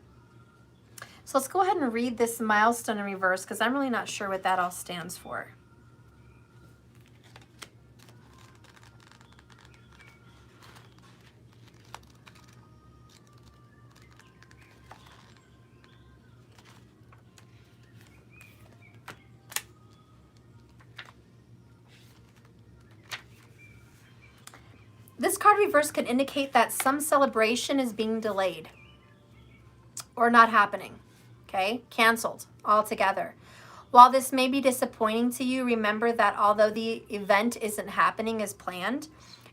So let's go ahead and read this milestone in reverse because I'm really not sure what that all stands for. card reverse can indicate that some celebration is being delayed or not happening, okay? Canceled altogether. While this may be disappointing to you, remember that although the event isn't happening as planned,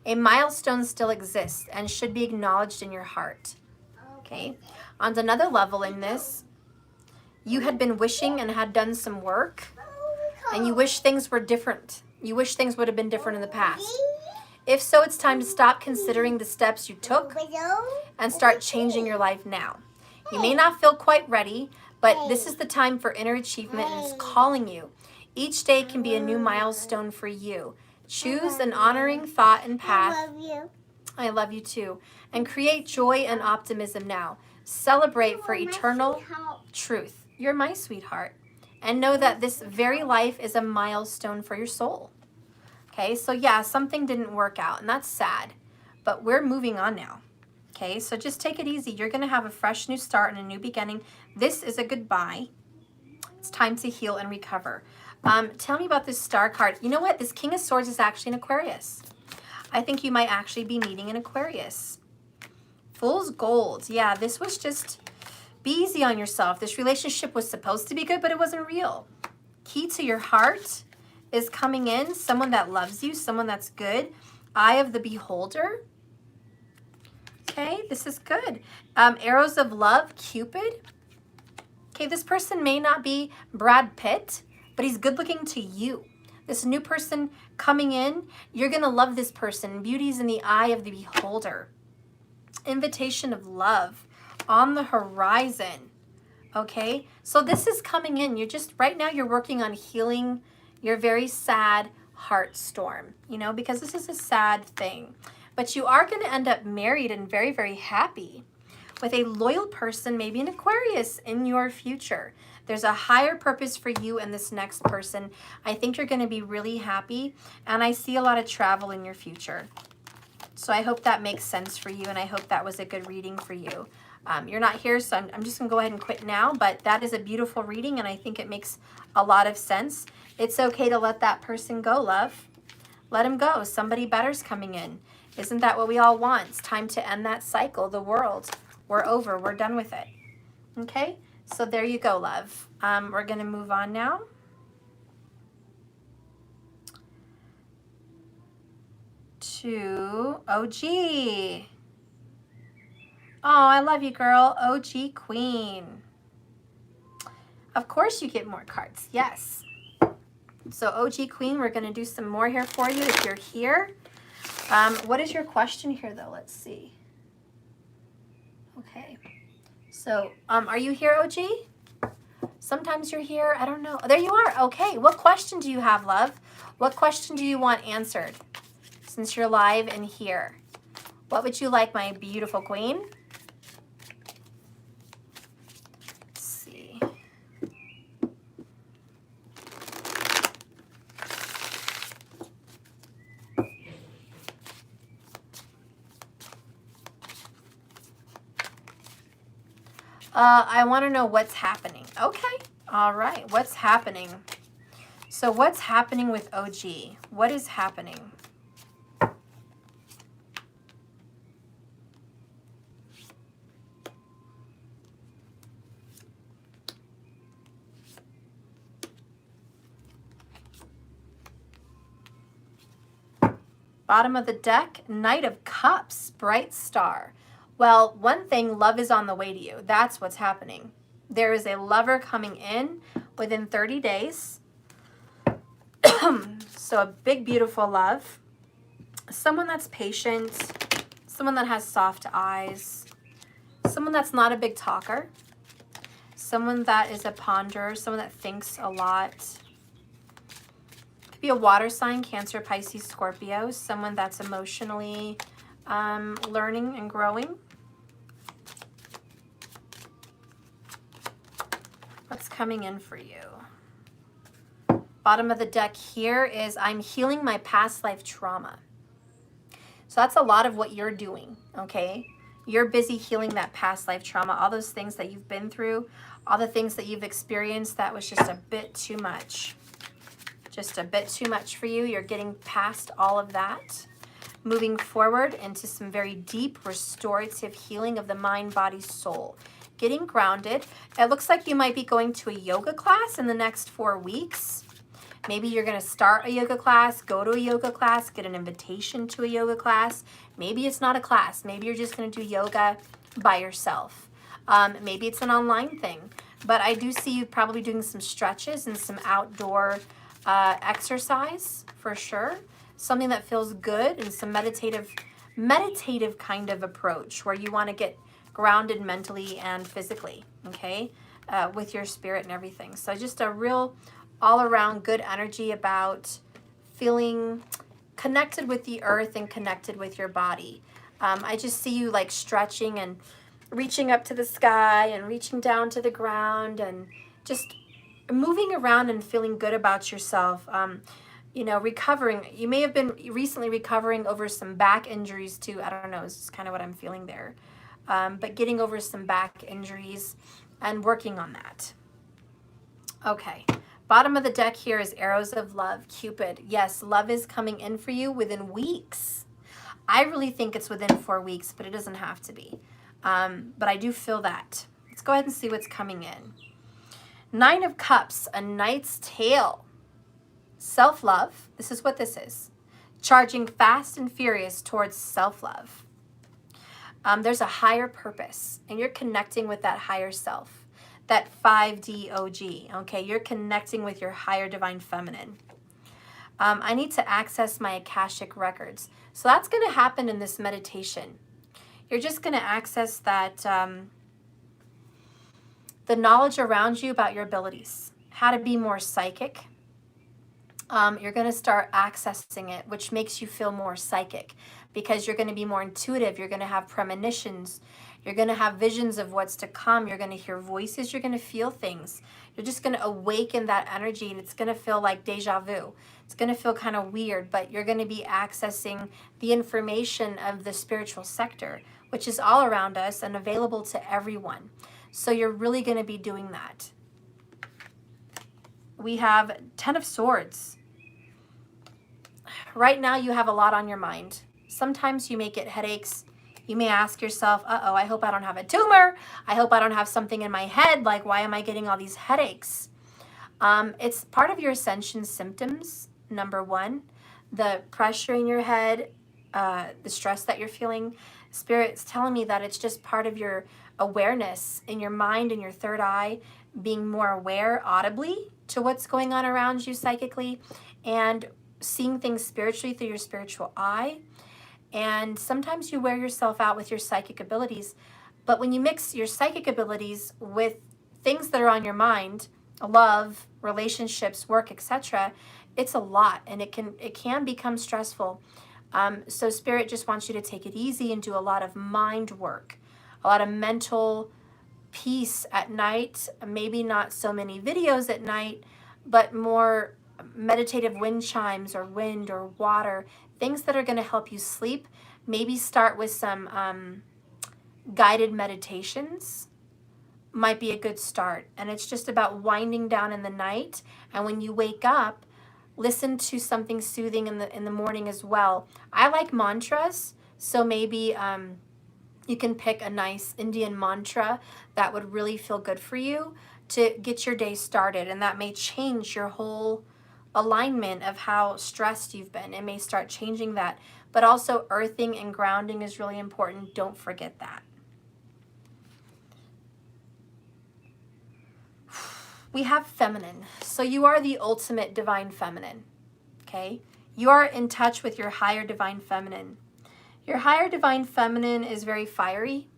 a milestone still exists and should be acknowledged in your heart, okay? On another level in this, you had been wishing and had done some work, and you wish things were different. You wish things would have been different in the past. If so, it's time to stop considering the steps you took and start changing your life now. You may not feel quite ready, but this is the time for inner achievement and it's calling you. Each day can be a new milestone for you. Choose an honoring thought and path. I love you. I love you too. And create joy and optimism now. Celebrate for eternal truth. You're my sweetheart. And know that this very life is a milestone for your soul. Okay, so yeah, something didn't work out and that's sad, but we're moving on now. Okay, so just take it easy. You're going to have a fresh new start and a new beginning. This is a goodbye. It's time to heal and recover. Tell me about this star card. You know what? This King of Swords is actually an Aquarius. I think you might actually be meeting an Aquarius. Fool's Gold. Yeah, this was just, be easy on yourself. This relationship was supposed to be good, but it wasn't real. Key to your heart is coming in. Someone that loves you, someone that's good. Eye of the Beholder. Okay, this is good. Arrows of Love, Cupid. Okay, this person may not be Brad Pitt, but he's good looking to you. This new person coming in, you're going to love this person. Beauty's in the eye of the beholder. Invitation of love on the horizon. Okay, so this is coming in. You're just, right now you're working on healing your very sad heart storm, you know, because this is a sad thing. But you are going to end up married and very, very happy with a loyal person, maybe an Aquarius in your future. There's a higher purpose for you and this next person. I think you're going to be really happy, and I see a lot of travel in your future. So I hope that makes sense for you, and I hope that was a good reading for you. You're not here, so I'm just going to go ahead and quit now, but that is a beautiful reading, and I think it makes a lot of sense. It's okay to let that person go, love. Let him go. Somebody better's coming in. Isn't that what we all want? It's time to end that cycle, the world. We're over. We're done with it. Okay? So there you go, love. We're going to move on now. To OG. Oh, I love you, girl. OG Queen. Of course you get more cards. Yes. So OG Queen, we're going to do some more here for you if you're here. What is your question here, though? Let's see. Okay. So, are you here, OG? Sometimes you're here. I don't know. There you are. Okay. What question do you have, love? What question do you want answered? Since you're live and here. What would you like, my beautiful queen? Let's see. I want to know what's happening. Okay. All right. What's happening? So what's happening with OG? What is happening? Bottom of the deck, Knight of Cups, Bright Star. Well, one thing, love is on the way to you. That's what's happening. There is a lover coming in within 30 days. So a big, beautiful love. Someone that's patient. Someone that has soft eyes. Someone that's not a big talker. Someone that is a ponderer. Someone that thinks a lot. Could be a water sign, Cancer, Pisces, Scorpio. Someone that's emotionally learning and growing. What's coming in for you? Bottom of the deck here is I'm healing my past life trauma. So that's a lot of what you're doing, okay? You're busy healing that past life trauma, all those things that you've been through, all the things that you've experienced that was just a bit too much. Just a bit too much for you. You're getting past all of that. moving forward into some very deep restorative healing of the mind, body, soul. Getting grounded. It looks like you might be going to a yoga class in the next 4 weeks. Maybe you're going to start a yoga class, go to a yoga class, get an invitation to a yoga class. Maybe it's not a class. Maybe you're just going to do yoga by yourself. Maybe it's an online thing. But I do see you probably doing some stretches and some outdoor exercise for sure. Something that feels good and some meditative kind of approach where you want to get grounded mentally and physically, okay, with your spirit and everything. So just a real all-around good energy about feeling connected with the earth and connected with your body. I just see you like stretching and reaching up to the sky and reaching down to the ground and just moving around and feeling good about yourself. You know, recovering. You may have been recently recovering over some back injuries too. I don't know. It's just kind of what I'm feeling there. But getting over some back injuries and working on that. Okay. Bottom of the deck here is arrows of love, Cupid. Yes, love is coming in for you within weeks. I really think it's within 4 weeks, but it doesn't have to be. But I do feel that. Let's go ahead and see what's coming in. 9 of Cups, a Knight's Tale. Self-love. This is what this is. Charging fast and furious towards self-love. There's a higher purpose, and you're connecting with that higher self. That 5DOG, okay? You're connecting with your higher divine feminine. I need to access my Akashic records. So that's going to happen in this meditation. You're just going to access that, the knowledge around you about your abilities, how to be more psychic. You're going to start accessing it, which makes you feel more psychic because you're going to be more intuitive. You're going to have premonitions. You're going to have visions of what's to come. You're going to hear voices. You're going to feel things. You're just going to awaken that energy, and it's going to feel like deja vu. It's going to feel kind of weird, but you're going to be accessing the information of the spiritual sector, which is all around us and available to everyone. So you're really going to be doing that. We have 10 of Swords. Right now, you have a lot on your mind. Sometimes you may get headaches. You may ask yourself, uh-oh, I hope I don't have a tumor. I hope I don't have something in my head. Like, why am I getting all these headaches? It's part of your ascension symptoms, number 1. The pressure in your head, the stress that you're feeling. Spirit's telling me that it's just part of your awareness in your mind and your third eye, being more aware audibly to what's going on around you psychically and seeing things spiritually through your spiritual eye. And sometimes you wear yourself out with your psychic abilities, but when you mix your psychic abilities with things that are on your mind, love, relationships, work, etc., it's a lot, and it can become stressful. So Spirit just wants you to take it easy and do a lot of mind work, a lot of mental peace at night, maybe not so many videos at night, but more meditative wind chimes or wind or water, things that are going to help you sleep. Maybe start with some guided meditations might be a good start. And it's just about winding down in the night. And when you wake up, listen to something soothing in the morning as well. I like mantras, so maybe you can pick a nice Indian mantra that would really feel good for you to get your day started. And that may change your whole alignment of how stressed you've been. It may start changing that. But also earthing and grounding is really important. Don't forget that. We have feminine. So you are the ultimate divine feminine. Okay? You are in touch with your higher divine feminine. Your higher divine feminine is very fiery.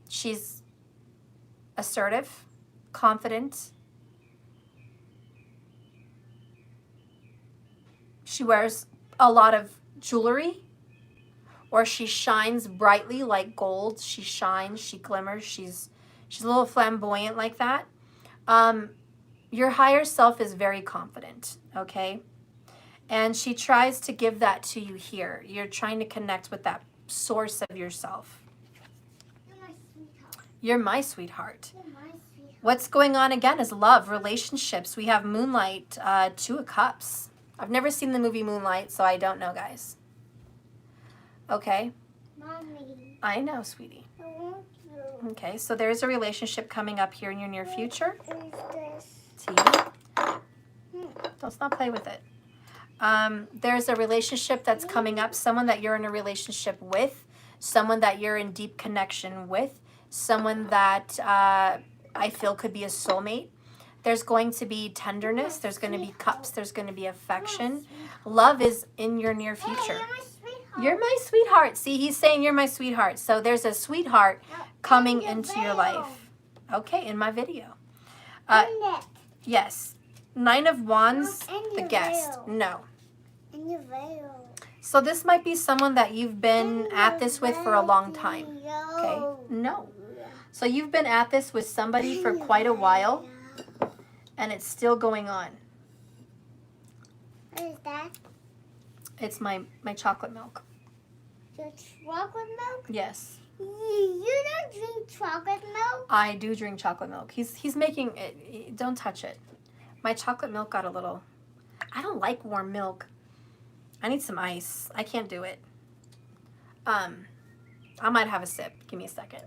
She's assertive, confident. She wears a lot of jewelry, or she shines brightly like gold. She shines, she glimmers, she's a little flamboyant like that. Your higher self is very confident, okay? And she tries to give that to you here. You're trying to connect with that source of yourself. You're my sweetheart. You're my sweetheart. You're my sweetheart. What's going on again is love, relationships. We have Moonlight, 2 of Cups. I've never seen the movie Moonlight, so I don't know, guys. Okay? Mommy, I know, sweetie. I want you. Okay, so there's a relationship coming up here in your near future. What is this? See? Don't stop play with it. There's a relationship that's coming up, someone that you're in a relationship with, someone that you're in deep connection with, someone that I feel could be a soulmate. There's going to be tenderness, there's going to be cups, there's going to be affection. Love is in your near Hey, future. you're my sweetheart. You're my sweetheart. See, he's saying you're my sweetheart. So there's a sweetheart coming into your life. Okay, in my video. End it. Yes. 9 of Wands, Mom, and the your guest. veil. No. And your veil. So this might be someone that you've been And at your this with for a long veil. time. Okay? No. So you've been at this with somebody for quite a while, and it's still going on. What is that? It's my chocolate milk. Your chocolate milk? Yes. You don't drink chocolate milk? I do drink chocolate milk. He's making it. Don't touch it. My chocolate milk got a little... I don't like warm milk. I need some ice. I can't do it. I might have a sip. Give me a second.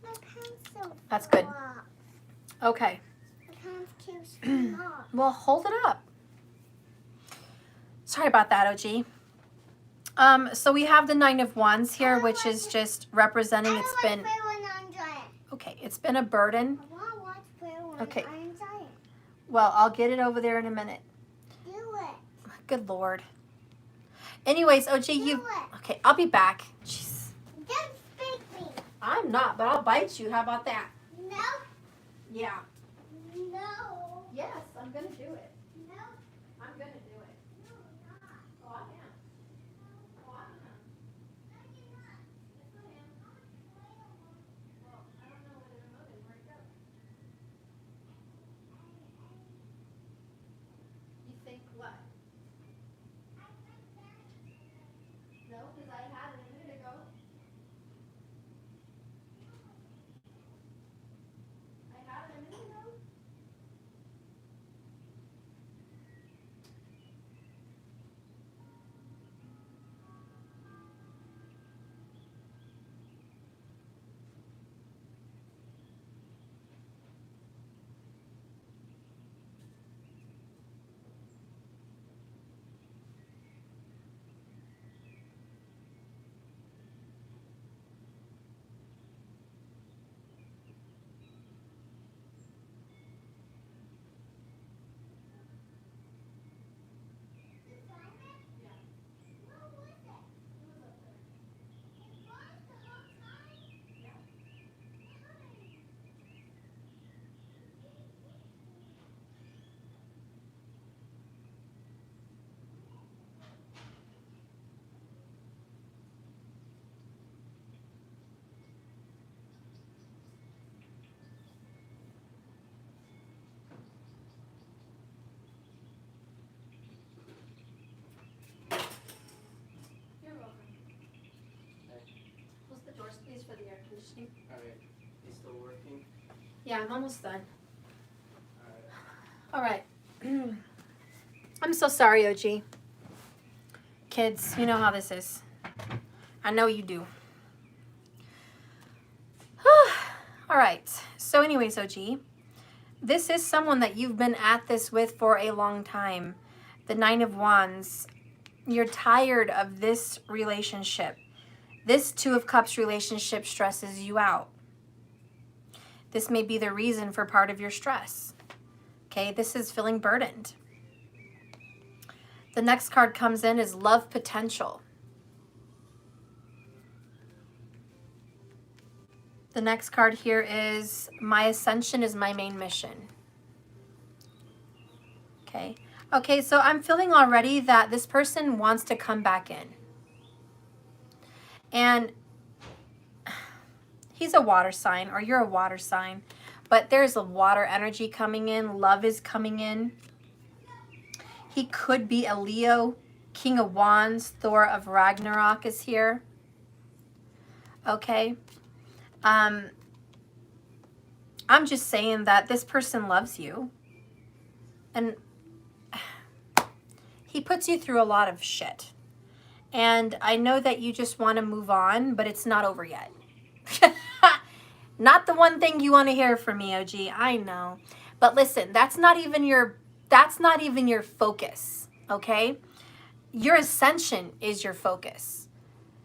My pencil. That's good. fell off. Okay. My pencil came off. Well, hold it up. Sorry about that, OG. So we have the 9 of Wands here, which is just representing it's been... Okay, it's been a burden. I want to watch prayer when Okay. I'm giant. Well, I'll get it over there in a minute. Do it. Good Lord. Anyways, OG, Do you... it. Okay, I'll be back. Jeez. Don't speak me. I'm not, but I'll bite you. How about that? No. Yeah. No. Yes, I'm going to do it. No. I'm going to do it. No, not. Oh, I am. Oh, I am. Yes, I am. Well, I don't know where the remote is. Where'd it go? You think what? No, because I had it a minute ago. I had it a minute ago. You're welcome. Close the doors, please, for the air conditioning. Alright, it's still working? Yeah, I'm almost done. Alright. All right. I'm so sorry, OG. Kids, you know how this is. I know you do. All right. So anyways, OG, this is someone that you've been at this with for a long time. The 9 of Wands. You're tired of this relationship. This 2 of Cups relationship stresses you out. This may be the reason for part of your stress. Okay, this is feeling burdened. The next card comes in is love potential. The next card here is my ascension is my main mission. Okay. Okay, so I'm feeling already that this person wants to come back in. And he's a water sign, or you're a water sign, but there's a water energy coming in. Love is coming in. He could be a Leo. King of Wands, Thor of Ragnarok is here. Okay. I'm just saying that this person loves you. And he puts you through a lot of shit. And I know that you just want to move on, but it's not over yet. Not the one thing you want to hear from me, OG. I know. But listen, that's not even your focus, okay? Your ascension is your focus.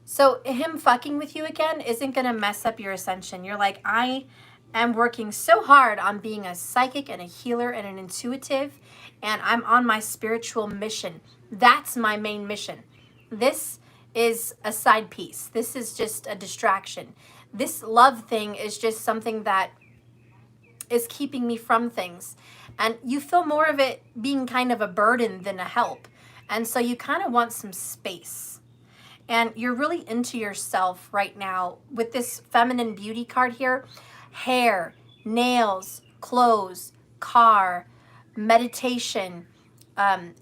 So him fucking with you again isn't going to mess up your ascension. You're like, I am working so hard on being a psychic and a healer and an intuitive, and I'm on my spiritual mission. That's my main mission. This is a side piece. This is just a distraction. This love thing is just something that is keeping me from things. And you feel more of it being kind of a burden than a help. And so you kind of want some space. And you're really into yourself right now with this feminine beauty card here. Hair, nails, clothes, car, meditation,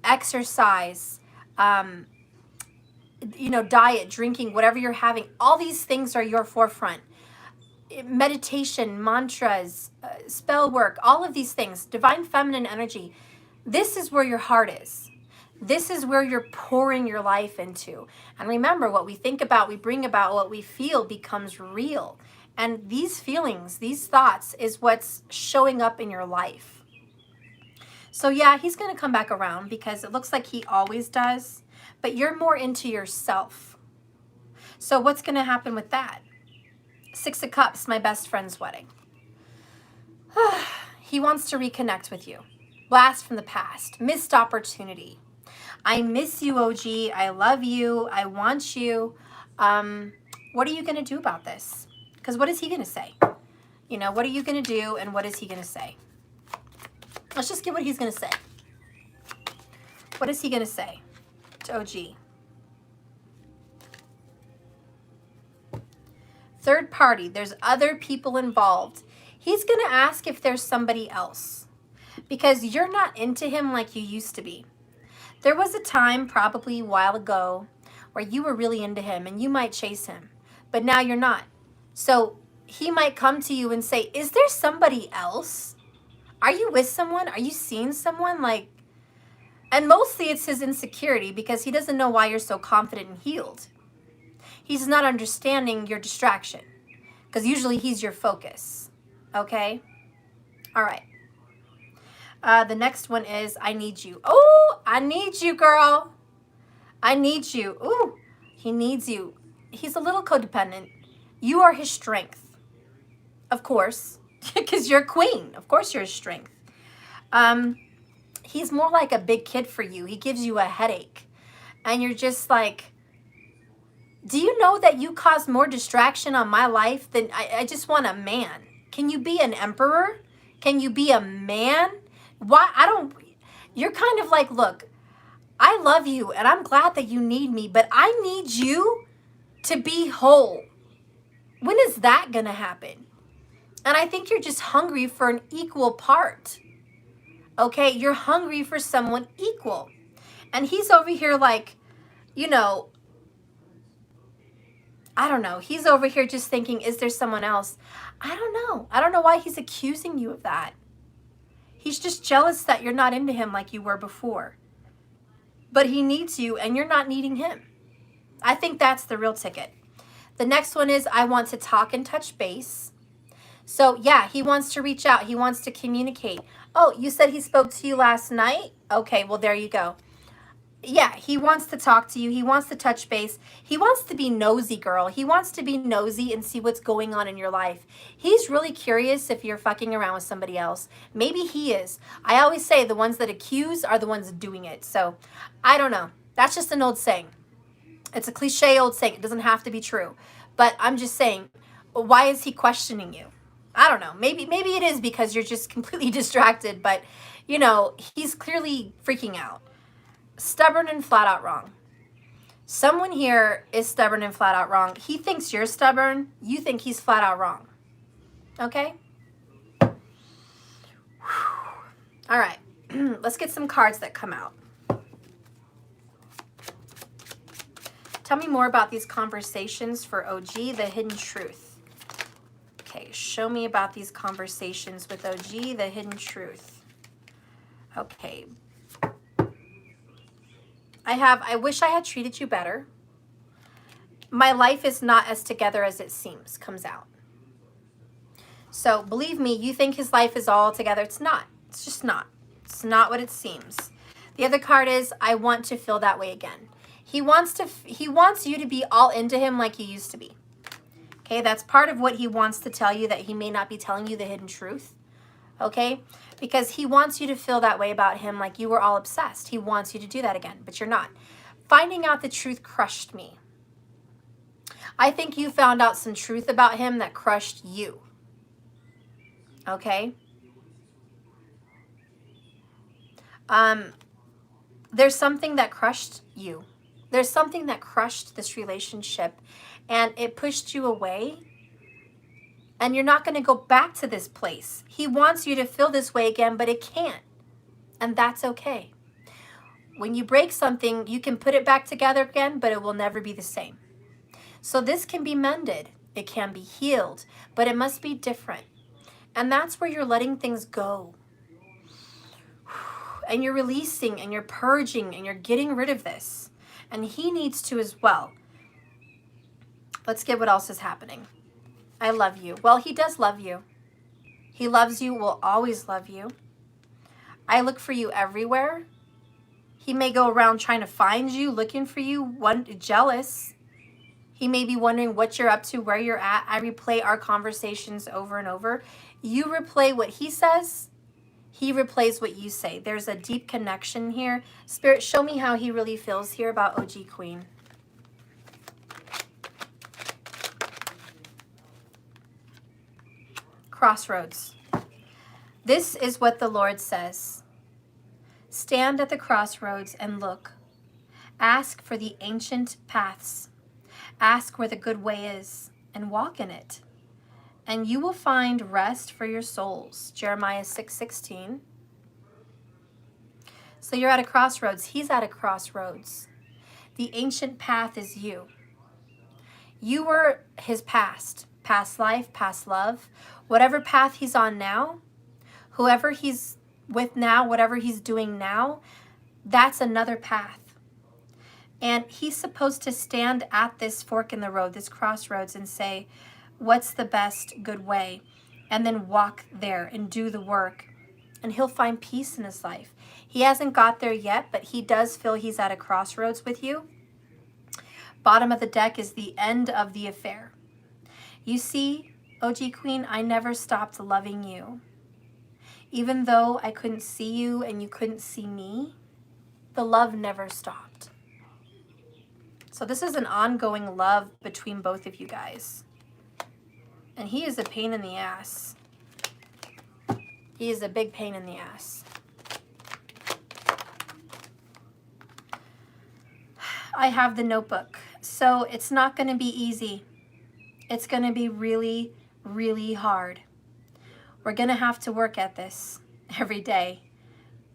exercise, diet, drinking, whatever you're having. All these things are your forefront. Meditation, mantras, spell work, all of these things, divine feminine energy. This is where your heart is. This is where you're pouring your life into. And remember, what we think about, we bring about, what we feel becomes real. And these feelings, these thoughts is what's showing up in your life. So yeah, he's going to come back around because it looks like he always does. But you're more into yourself. So what's going to happen with that? 6 of Cups, my best friend's wedding. He wants to reconnect with you. Blast from the past. Missed opportunity. I miss you, OG. I love you. I want you. What are you going to do about this? Because what is he going to say? What are you going to do and what is he going to say? Let's just get what he's going to say. What is he going to say to OG? Third party, there's other people involved. He's going to ask if there's somebody else because you're not into him like you used to be. There was a time probably a while ago where you were really into him and you might chase him, but now you're not. So he might come to you and say, is there somebody else? Are you with someone? Are you seeing someone? And mostly it's his insecurity because he doesn't know why you're so confident and healed. He's not understanding your distraction because usually he's your focus. Okay? All right. The next one is, I need you. Oh, I need you, girl. I need you. Ooh, he needs you. He's a little codependent. You are his strength. Of course, because you're queen. Of course you're his strength. He's more like a big kid for you. He gives you a headache. And you're just like, do you know that you cause more distraction on my life than I just want a man? Can you be an emperor? Can you be a man? Why? You're kind of like, look, I love you and I'm glad that you need me, but I need you to be whole. When is that going to happen? And I think you're just hungry for an equal part. Okay? You're hungry for someone equal. And he's over here like, I don't know. He's over here just thinking, is there someone else? I don't know. I don't know why he's accusing you of that. He's just jealous that you're not into him like you were before. But he needs you and you're not needing him. I think that's the real ticket. The next one is, I want to talk and touch base. So yeah, he wants to reach out. He wants to communicate. Oh, you said he spoke to you last night? Okay, well, there you go. Yeah, he wants to talk to you. He wants to touch base. He wants to be nosy, girl. He wants to be nosy and see what's going on in your life. He's really curious if you're fucking around with somebody else. Maybe he is. I always say the ones that accuse are the ones doing it. So I don't know. That's just an old saying. It's a cliche old saying. It doesn't have to be true. But I'm just saying, why is he questioning you? I don't know. Maybe it is because you're just completely distracted. But, he's clearly freaking out. Stubborn and flat out wrong. Someone here is stubborn and flat out wrong. He thinks you're stubborn. You think he's flat out wrong. Okay? Whew. All right. Let's get some cards that come out. Tell me more about these conversations for OG, the hidden truth. Okay, show me about these conversations with OG, the hidden truth. Okay. I wish I had treated you better. my life is not as together as it seems comes out. So believe me, you think his life is all together. It's not. It's just not. It's not what it seems. The other card is, I want to feel that way again. He wants you to be all into him like you used to be. Okay, that's part of what he wants to tell you, that he may not be telling you the hidden truth. Okay, because he wants you to feel that way about him, like you were all obsessed. He wants you to do that again, but you're not. Finding out the truth crushed me. I think you found out some truth about him that crushed you. Okay? There's something that crushed you. There's something that crushed this relationship, and it pushed you away, and you're not going to go back to this place. He wants you to feel this way again, but it can't, and that's okay. When you break something, you can put it back together again, but it will never be the same. So this can be mended. It can be healed, but it must be different. And that's where you're letting things go. And you're releasing and you're purging and you're getting rid of this. And he needs to as well. Let's get what else is happening. I love you. Well, he does love you. He loves you, will always love you. I look for you everywhere. He may go around trying to find you, looking for you, jealous. He may be wondering what you're up to, where you're at. I replay our conversations over and over. You replay what he says. He replays what you say. There's a deep connection here. Spirit, show me how he really feels here about OG Queen. Crossroads. This is what the Lord says. Stand at the crossroads and look. Ask for the ancient paths. Ask where the good way is and walk in it. And you will find rest for your souls. Jeremiah 6:16. So you're at a crossroads. He's at a crossroads. The ancient path is you. You were his past life, past love. Whatever path he's on now, whoever he's with now, whatever he's doing now, that's another path. And he's supposed to stand at this fork in the road, this crossroads, and say, what's the best good way? And then walk there and do the work. And he'll find peace in his life. He hasn't got there yet, but he does feel he's at a crossroads with you. Bottom of the deck is the end of the affair. You see, OG Queen, I never stopped loving you. Even though I couldn't see you and you couldn't see me, the love never stopped. So this is an ongoing love between both of you guys. And he is a pain in the ass. He is a big pain in the ass. I have the notebook. So it's not going to be easy. It's going to be really, really hard. We're going to have to work at this every day.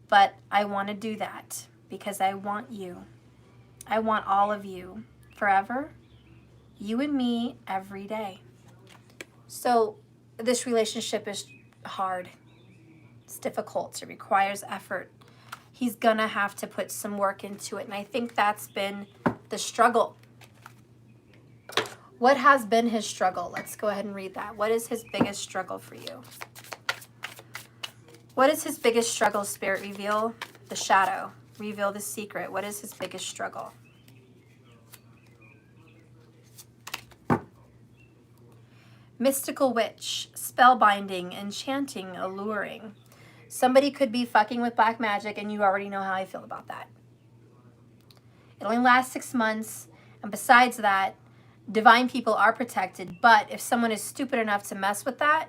But I want to do that because I want you. I want all of you forever. You and me every day. So this relationship is hard. It's difficult. It requires effort. He's going to have to put some work into it. And I think that's been the struggle. What has been his struggle? Let's go ahead and read that. What is his biggest struggle for you? What is his biggest struggle, Spirit? Reveal the shadow. Reveal the secret. What is his biggest struggle? Mystical witch, spellbinding, enchanting, alluring. Somebody could be fucking with black magic and you already know how I feel about that. It only lasts 6 months. And besides that, divine people are protected. But if someone is stupid enough to mess with that,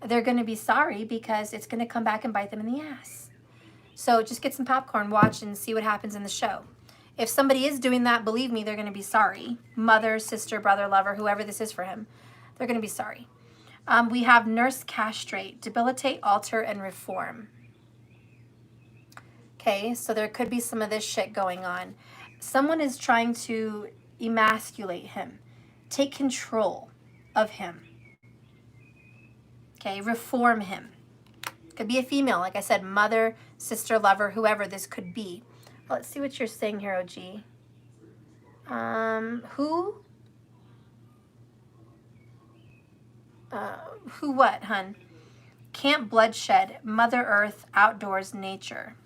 they're going to be sorry because it's going to come back and bite them in the ass. So just get some popcorn, watch, and see what happens in the show. If somebody is doing that, believe me, they're going to be sorry. Mother, sister, brother, lover, whoever this is for him, they're going to be sorry. We have nurse, castrate, debilitate, alter, and reform. Okay, so there could be some of this shit going on. Someone is trying to emasculate him, take control of him. Okay, reform him. Could be a female, like I said, mother, sister, lover, whoever this could be. Let's see what you're saying here, OG. Who Who what, hun? Camp bloodshed, Mother Earth, outdoors, nature.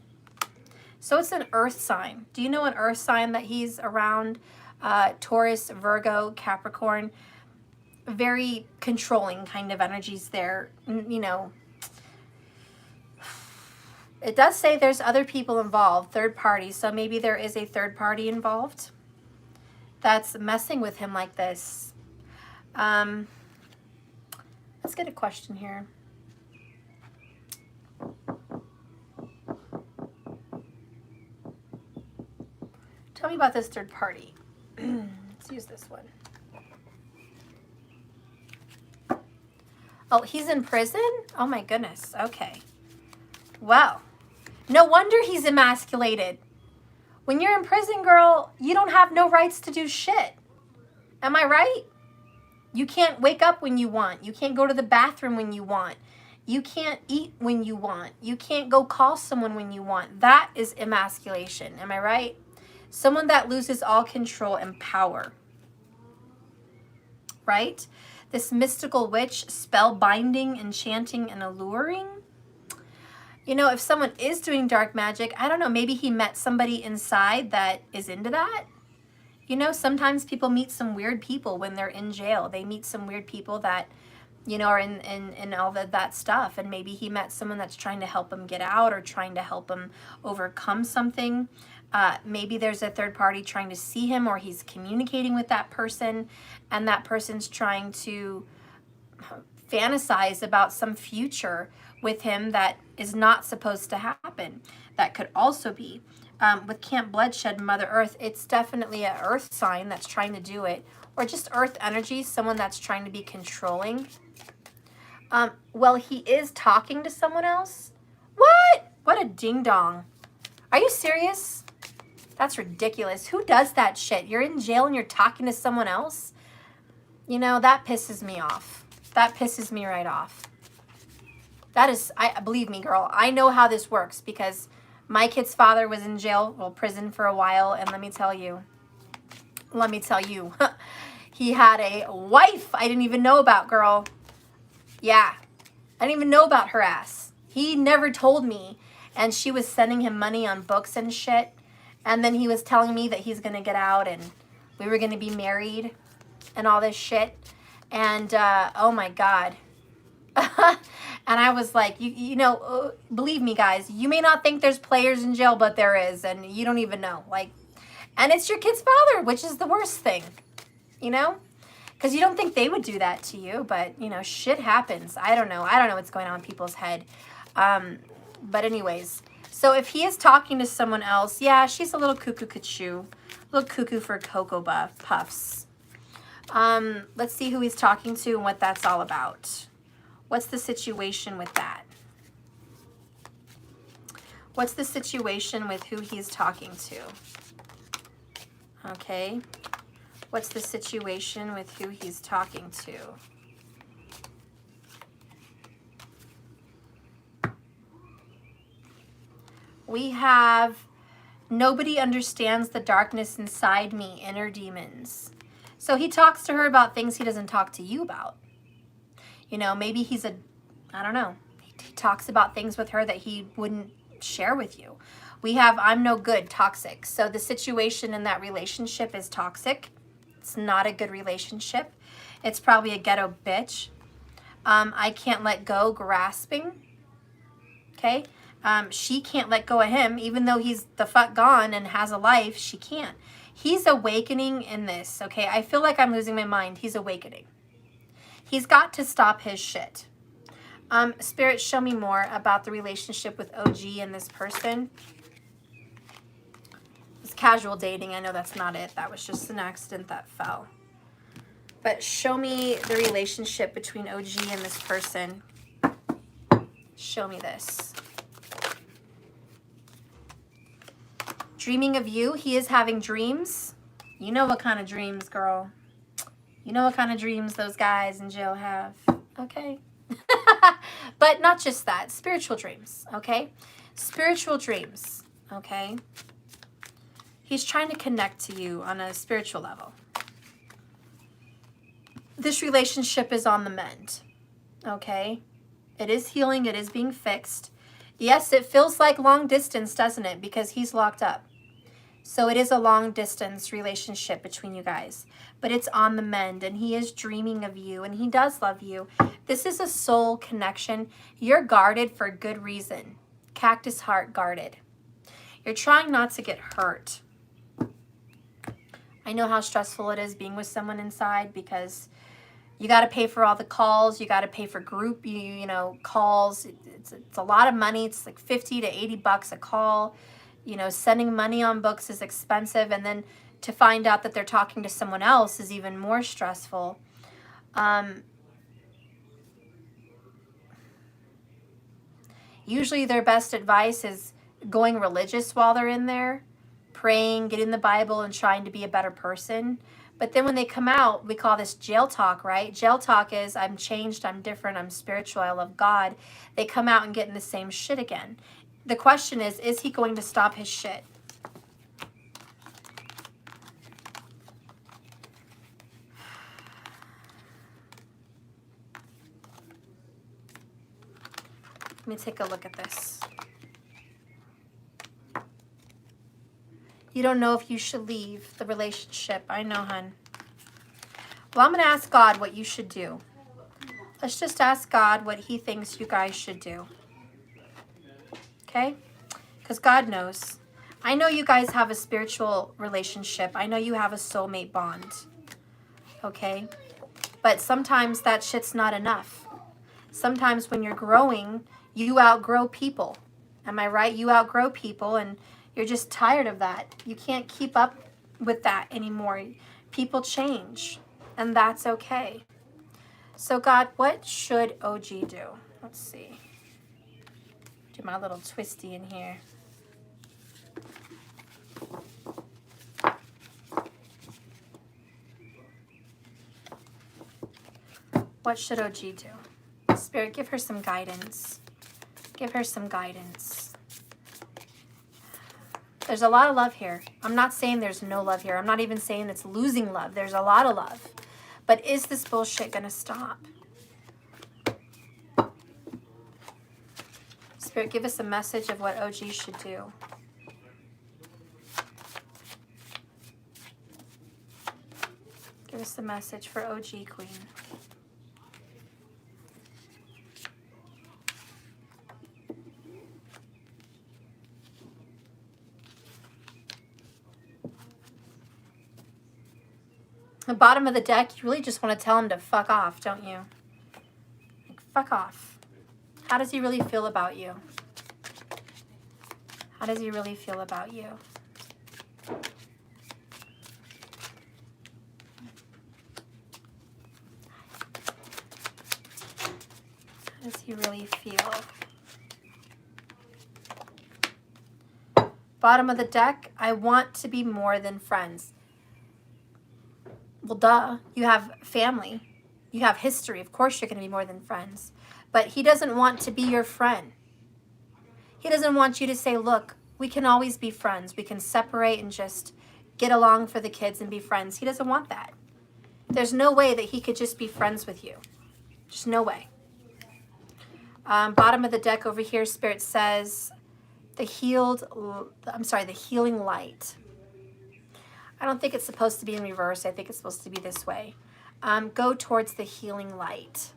So it's an earth sign. Do you know an earth sign that he's around? Taurus, Virgo, Capricorn. Very controlling kind of energies there. You know, it does say there's other people involved, third parties. So maybe there is a third party involved that's messing with him like this. Let's get a question here. Tell me about this third party. Let's use this one. Oh, he's in prison? Oh my goodness. Okay. Well, no wonder he's emasculated. When you're in prison, girl, you don't have no rights to do shit. Am I right? You can't wake up when you want. You can't go to the bathroom when you want. You can't eat when you want. You can't go call someone when you want. That is emasculation. Am I right? Someone that loses all control and power. Right? This mystical witch, spell binding, enchanting, and alluring. You know, if someone is doing dark magic, I don't know, maybe he met somebody inside that is into that. You know, sometimes people meet some weird people when they're in jail. They meet some weird people that, you know, are in all that stuff. And maybe he met someone that's trying to help him get out or trying to help him overcome something. Maybe there's a third party trying to see him, or he's communicating with that person, and that person's trying to fantasize about some future with him that is not supposed to happen. That could also be. With Camp Bloodshed, Mother Earth, it's definitely an earth sign that's trying to do it. Or just earth energy, someone that's trying to be controlling. Well, he is talking to someone else. What? What a ding-dong. Are you serious? That's ridiculous. Who does that shit? You're in jail and you're talking to someone else? You know, that pisses me off. That pisses me right off. That is, believe me, girl, I know how this works because my kid's father was in jail, well, prison for a while, and let me tell you, he had a wife I didn't even know about, girl. Yeah, I didn't even know about her ass. He never told me, and she was sending him money on books and shit, and then he was telling me that he's going to get out, and we were going to be married, and all this shit, and, oh my God. And I was like, you know, believe me, guys, you may not think there's players in jail, but there is, and you don't even know. Like, and it's your kid's father, which is the worst thing, you know? Because you don't think they would do that to you, but, you know, shit happens. I don't know. I don't know what's going on in people's head. But anyways, so if he is talking to someone else, yeah, she's a little cuckoo-cuckoo, a little cuckoo for Cocoa Puffs. Let's see who he's talking to and what that's all about. What's the situation with that? What's the situation with who he's talking to? Okay. What's the situation with who he's talking to? We have nobody understands the darkness inside me, inner demons. So he talks to her about things he doesn't talk to you about. You know, maybe he's I don't know. He talks about things with her that he wouldn't share with you. We have I'm no good, toxic. So the situation in that relationship is toxic. It's not a good relationship. It's probably a ghetto bitch. I can't let go, grasping. Okay? She can't let go of him, even though he's the fuck gone and has a life, she can't. He's awakening in this, okay? I feel like I'm losing my mind. He's awakening. He's got to stop his shit. Spirit, show me more about the relationship with OG and this person. It's casual dating. I know that's not it. That was just an accident that fell. But show me the relationship between OG and this person. Show me this. Dreaming of you. He is having dreams. You know what kind of dreams, girl. You know what kind of dreams those guys in jail have. Okay. But not just that. Spiritual dreams. Okay. Spiritual dreams. Okay. He's trying to connect to you on a spiritual level. This relationship is on the mend. Okay? It is healing. It is being fixed. Yes, it feels like long distance, doesn't it? Because he's locked up. So it is a long distance relationship between you guys. But it's on the mend, and he is dreaming of you, and he does love you. This is a soul connection. You're guarded for good reason. Cactus heart guarded. You're trying not to get hurt. I know how stressful it is being with someone inside, because you got to pay for all the calls. You got to pay for group, you know, calls. It's a lot of money. It's like 50 to 80 bucks a call. You know, sending money on books is expensive. And then to find out that they're talking to someone else is even more stressful. Usually their best advice is going religious while they're in there, praying, getting the Bible, and trying to be a better person. But then when they come out, we call this jail talk, right? Jail talk is, I'm changed, I'm different, I'm spiritual, I love God. They come out and get in the same shit again. The question is he going to stop his shit? Let me take a look at this. You don't know if you should leave the relationship. I know, hun. Well, I'm going to ask God what you should do. Let's just ask God what he thinks you guys should do. Okay? Because God knows. I know you guys have a spiritual relationship. I know you have a soulmate bond. Okay? But sometimes that shit's not enough. Sometimes when you're growing, you outgrow people. Am I right? You outgrow people, and you're just tired of that. You can't keep up with that anymore. People change, and that's okay. So God, what should OG do? Let's see. Do my little twisty in here. What should OG do? Spirit, give her some guidance. Give her some guidance. There's a lot of love here. I'm not saying there's no love here. I'm not even saying it's losing love. There's a lot of love. But is this bullshit going to stop? Spirit, give us a message of what OG should do. Give us a message for OG Queen. The bottom of the deck, you really just want to tell him to fuck off, don't you? Like, fuck off. How does he really feel about you? How does he really feel about you? How does he really feel? Bottom of the deck, I want to be more than friends. Well, duh. You have family. You have history. Of course you're going to be more than friends. But he doesn't want to be your friend. He doesn't want you to say, look, we can always be friends. We can separate and just get along for the kids and be friends. He doesn't want that. There's no way that he could just be friends with you. Just no way. Bottom of the deck over here, Spirit says, the healing light. I don't think it's supposed to be in reverse. I think it's supposed to be this way. Go towards the healing light.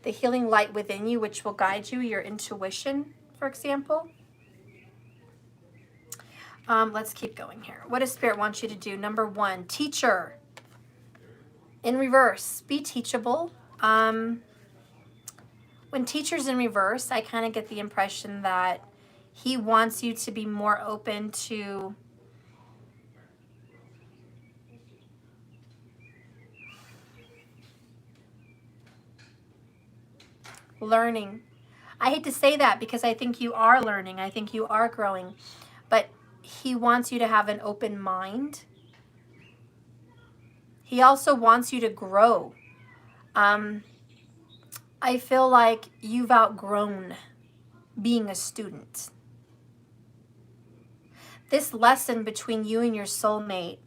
The healing light within you, which will guide you, your intuition, for example. Let's keep going here. What does Spirit want you to do? Number 1, teacher. In reverse, be teachable. When teacher's in reverse, I kind of get the impression that he wants you to be more open to learning. I hate to say that because I think you are learning. I think you are growing. But he wants you to have an open mind. He also wants you to grow. I feel like you've outgrown being a student. This lesson between you and your soulmate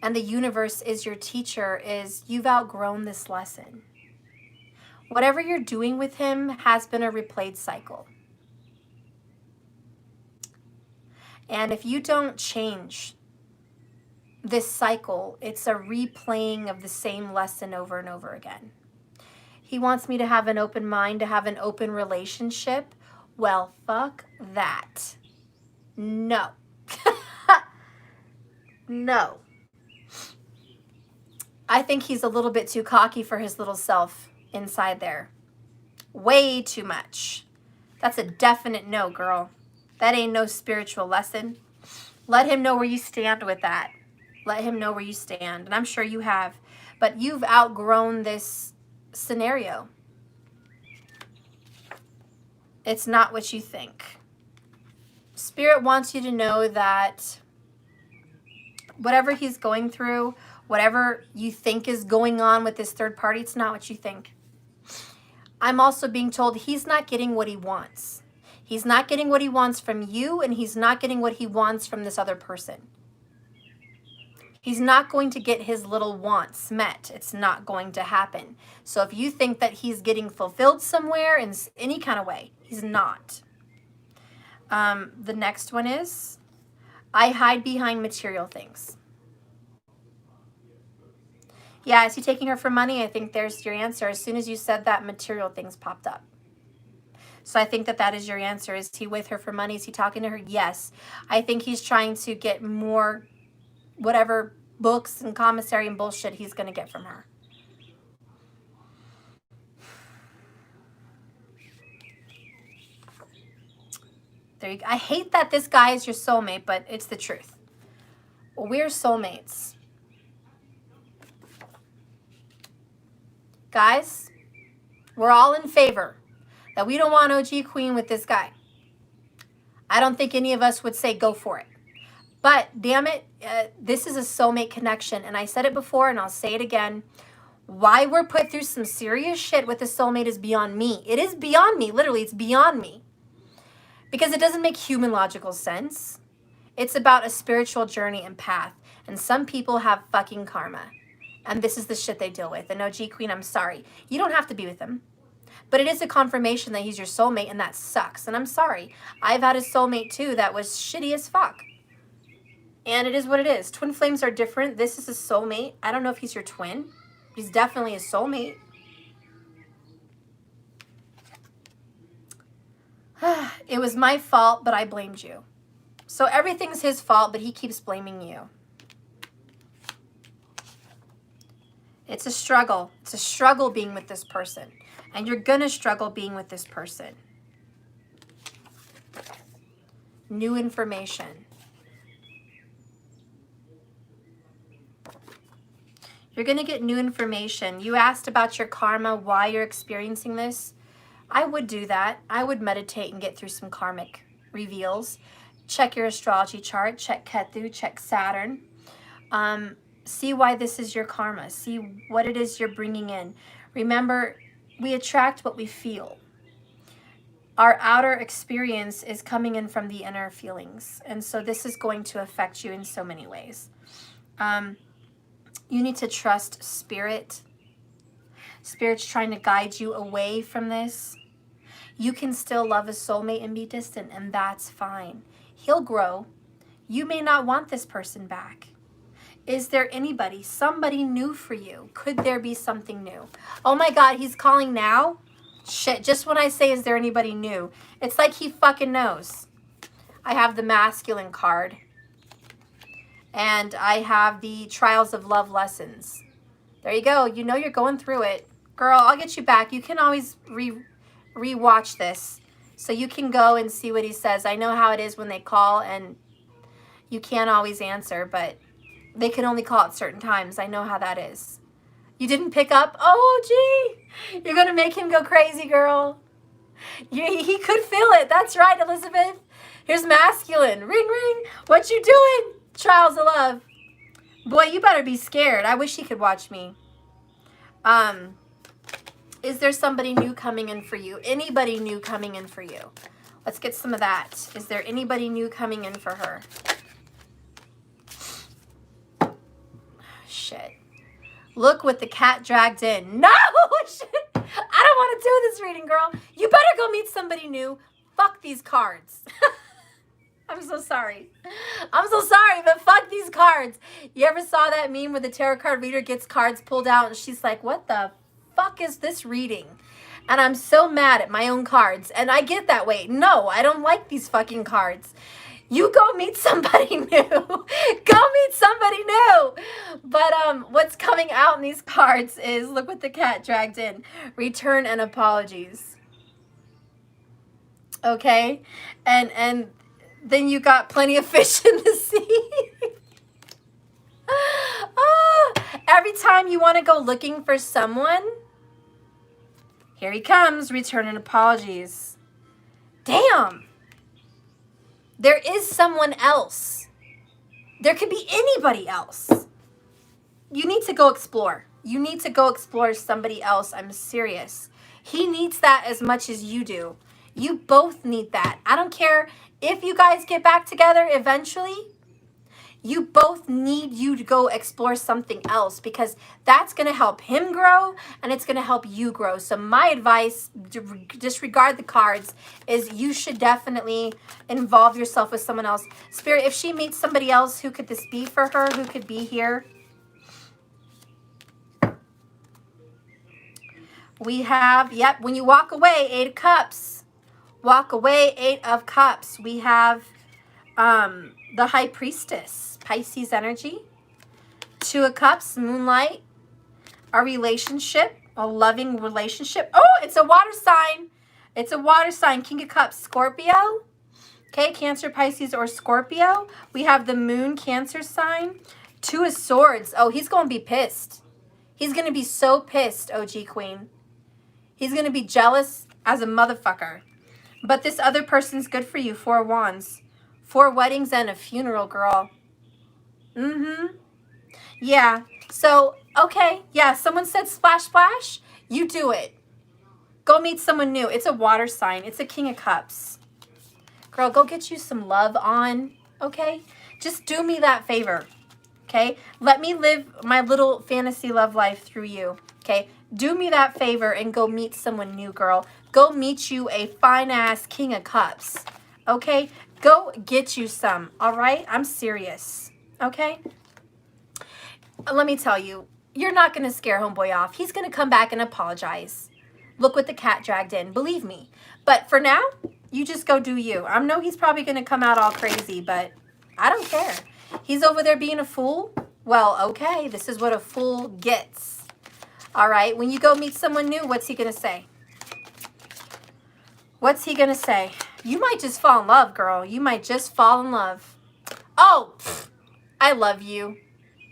and the universe is your teacher is you've outgrown this lesson. Whatever you're doing with him has been a replayed cycle. And if you don't change this cycle, it's a replaying of the same lesson over and over again. He wants me to have an open mind, to have an open relationship. Well, fuck that. No. No. I think he's a little bit too cocky for his little self inside there. Way too much. That's a definite no, girl. That ain't no spiritual lesson. Let him know where you stand with that. Let him know where you stand. And I'm sure you have. But you've outgrown this scenario. It's not what you think. Spirit wants you to know that whatever he's going through, whatever you think is going on with this third party, it's not what you think. I'm also being told he's not getting what he wants. He's not getting what he wants from you, and he's not getting what he wants from this other person. He's not going to get his little wants met. It's not going to happen. So if you think that he's getting fulfilled somewhere in any kind of way, he's not. The next one is, I hide behind material things. Yeah, is he taking her for money? I think there's your answer. As soon as you said that, material things popped up. So I think that that is your answer. Is he with her for money? Is he talking to her? Yes. I think he's trying to get more whatever books and commissary and bullshit he's going to get from her. There you go. I hate that this guy is your soulmate, but it's the truth. We're soulmates. Guys, we're all in favor that we don't want OG Queen with this guy. I don't think any of us would say go for it. But damn it, this is a soulmate connection. And I said it before and I'll say it again. Why we're put through some serious shit with a soulmate is beyond me. It is beyond me. Literally, it's beyond me. Because it doesn't make human logical sense. It's about a spiritual journey and path. And some people have fucking karma. And this is the shit they deal with. And OG Queen, I'm sorry. You don't have to be with him. But it is a confirmation that he's your soulmate, and that sucks. And I'm sorry. I've had a soulmate too that was shitty as fuck. And it is what it is. Twin flames are different. This is a soulmate. I don't know if he's your twin. He's definitely a soulmate. It was my fault, but I blamed you. So everything's his fault, but he keeps blaming you. It's a struggle. It's a struggle being with this person. And you're going to struggle being with this person. New information. You're going to get new information. You asked about your karma, why you're experiencing this. I would do that. I would meditate and get through some karmic reveals. Check your astrology chart. Check Ketu. Check Saturn. See why this is your karma. See what it is you're bringing in. Remember, we attract what we feel. Our outer experience is coming in from the inner feelings. And so this is going to affect you in so many ways. You need to trust Spirit. Spirit's trying to guide you away from this. You can still love a soulmate and be distant, and that's fine. He'll grow. You may not want this person back. Is there anybody, somebody new for you? Could there be something new? Oh my God, he's calling now? Shit, just when I say, is there anybody new? It's like he fucking knows. I have the masculine card. And I have the trials of love lessons. There you go. You know you're going through it. Girl, I'll get you back. You can always re-watch this. So you can go and see what he says. I know how it is when they call and you can't always answer, but they can only call at certain times. I know how that is. You didn't pick up? Oh, gee. You're going to make him go crazy, girl. He could feel it. That's right, Elizabeth. Here's masculine. Ring, ring. What you doing? Trials of love. Boy, you better be scared. I wish he could watch me. Is there somebody new coming in for you? Anybody new coming in for you? Let's get some of that. Is there anybody new coming in for her? Shit. Look what the cat dragged in. No! Shit. I don't want to do this reading, girl. You better go meet somebody new. Fuck these cards. I'm so sorry. I'm so sorry, but fuck these cards. You ever saw that meme where the tarot card reader gets cards pulled out and she's like, what the fuck is this reading? And I'm so mad at my own cards. And I get that way. No, I don't like these fucking cards. You go meet somebody new. Go meet somebody new. But what's coming out in these cards is, look what the cat dragged in. Return and apologies. Okay? And then you got plenty of fish in the sea. Oh, every time you want to go looking for someone, here he comes, return and apologies. Damn. There is someone else. There could be anybody else. You need to go explore. You need to go explore somebody else. I'm serious. He needs that as much as you do. You both need that. I don't care if you guys get back together eventually. You both need you to go explore something else because that's going to help him grow and it's going to help you grow. So my advice, disregard the cards, is you should definitely involve yourself with someone else. Spirit, if she meets somebody else, who could this be for her? Who could be here? We have, yep, when you walk away, 8 of Cups. Walk away, 8 of Cups. We have the High Priestess. Pisces energy, 2 of Cups, Moonlight, a relationship, a loving relationship. Oh, it's a water sign. It's a water sign, King of Cups, Scorpio. Okay, Cancer, Pisces, or Scorpio. We have the Moon, Cancer sign, 2 of Swords. Oh, he's going to be pissed. He's going to be so pissed, OG Queen. He's going to be jealous as a motherfucker. But this other person's good for you, 4 Wands. 4 weddings and a funeral, girl. Yeah. So, okay. Yeah, someone said splash, splash. You do it. Go meet someone new. It's a water sign. It's a King of Cups. Girl, go get you some love on, okay? Just do me that favor, okay? Let me live my little fantasy love life through you, okay? Do me that favor and go meet someone new, girl. Go meet you a fine-ass King of Cups, okay? Go get you some, all right? I'm serious. Okay? Let me tell you, you're not going to scare homeboy off. He's going to come back and apologize. Look what the cat dragged in. Believe me. But for now, you just go do you. I know he's probably going to come out all crazy, but I don't care. He's over there being a fool. Well, okay. This is what a fool gets. All right? When you go meet someone new, what's he going to say? What's he going to say? You might just fall in love, girl. You might just fall in love. Oh, I love you.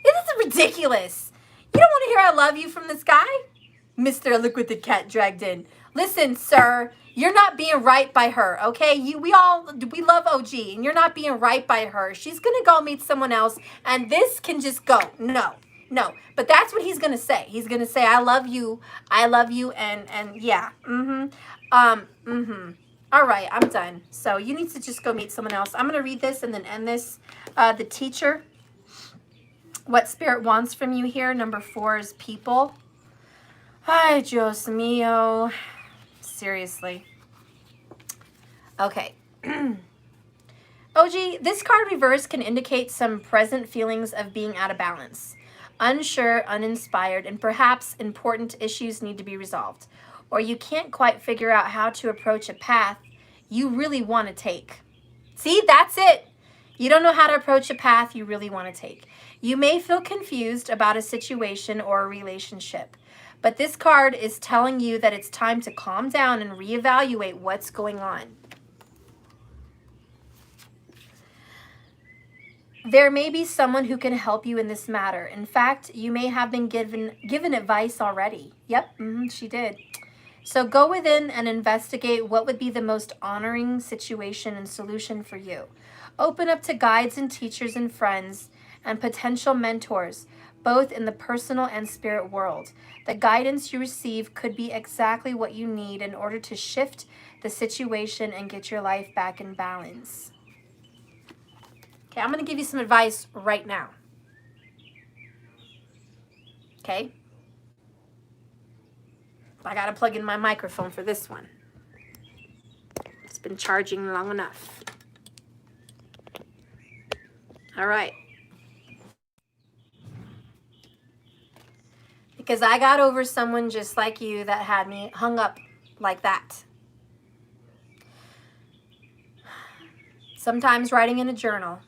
This is ridiculous. You don't want to hear I love you from this guy? Mr. Look what the cat dragged in. Listen, sir, you're not being right by her, okay? We love OG, and you're not being right by her. She's going to go meet someone else, and this can just go. No. But that's what he's going to say. He's going to say, I love you, and yeah. All right, I'm done. So you need to just go meet someone else. I'm going to read this and then end this. The teacher, what Spirit wants from you here. Number 4 is people. Ay, Dios mío. Seriously. Okay. OG, this card reverse can indicate some present feelings of being out of balance. Unsure, uninspired, and perhaps important issues need to be resolved. Or you can't quite figure out how to approach a path you really want to take. See, that's it. You don't know how to approach a path you really want to take. You may feel confused about a situation or a relationship, but this card is telling you that it's time to calm down and reevaluate what's going on. There may be someone who can help you in this matter. In fact, you may have been given advice already. Yep, she did. So go within and investigate what would be the most honoring situation and solution for you. Open up to guides and teachers and friends and potential mentors, both in the personal and spirit world. The guidance you receive could be exactly what you need in order to shift the situation and get your life back in balance. Okay, I'm going to give you some advice right now. Okay? I gotta plug in my microphone for this one. It's been charging long enough. All right. Because I got over someone just like you that had me hung up like that. Sometimes writing in a journal,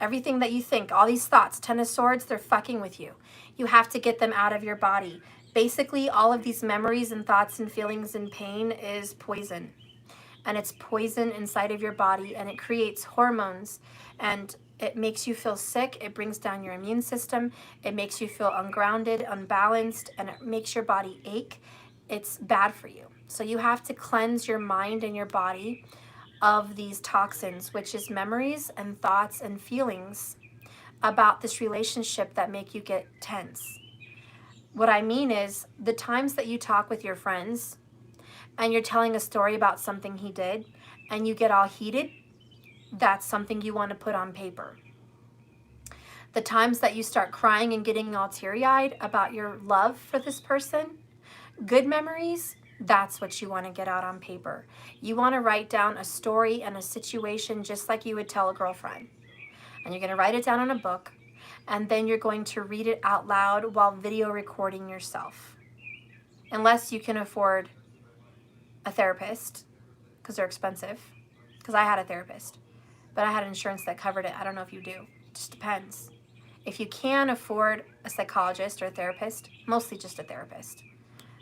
everything that you think, all these thoughts, 10 of swords, they're fucking with you. You have to get them out of your body. Basically, all of these memories and thoughts and feelings and pain is poison. And it's poison inside of your body, and it creates hormones, and it makes you feel sick. It brings down your immune system. It makes you feel ungrounded, unbalanced, and it makes your body ache. It's bad for you. So you have to cleanse your mind and your body of these toxins, which is memories and thoughts and feelings about this relationship that make you get tense. What I mean is the times that you talk with your friends and you're telling a story about something he did and you get all heated, that's something you want to put on paper. The times that you start crying and getting all teary-eyed about your love for this person, good memories, that's what you want to get out on paper. You want to write down a story and a situation just like you would tell a girlfriend. And you're going to write it down in a book, and then you're going to read it out loud while video recording yourself. Unless you can afford a therapist, because they're expensive. Because I had a therapist, but I had insurance that covered it. I don't know if you do. It just depends. If you can afford a psychologist or a therapist, mostly just a therapist,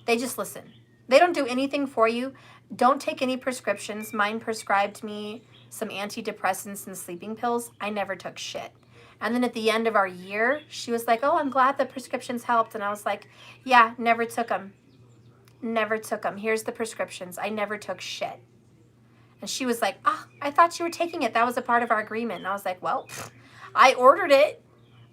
they just listen. They don't do anything for you. Don't take any prescriptions. Mine prescribed me some antidepressants and sleeping pills. I never took shit. And then at the end of our year, she was like, oh, I'm glad the prescriptions helped. And I was like, yeah, never took them. Never took them. Here's the prescriptions. I never took shit. And she was like, I thought you were taking it. That was a part of our agreement. And I was like, well, I ordered it.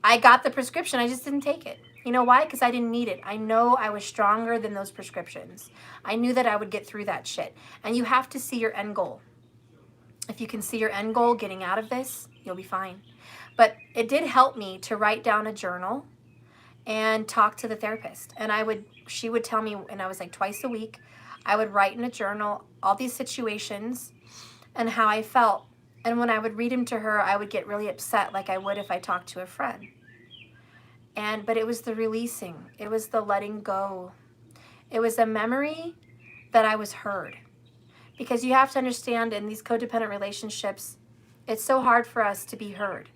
I got the prescription. I just didn't take it. You know why? Because I didn't need it. I know I was stronger than those prescriptions. I knew that I would get through that shit. And you have to see your end goal. If you can see your end goal getting out of this, you'll be fine. But it did help me to write down a journal and talk to the therapist. And she would tell me, and I was like twice a week, I would write in a journal all these situations and how I felt. And when I would read them to her, I would get really upset like I would if I talked to a friend. But it was the releasing. It was the letting go. It was a memory that I was heard. Because you have to understand, in these codependent relationships, it's so hard for us to be heard.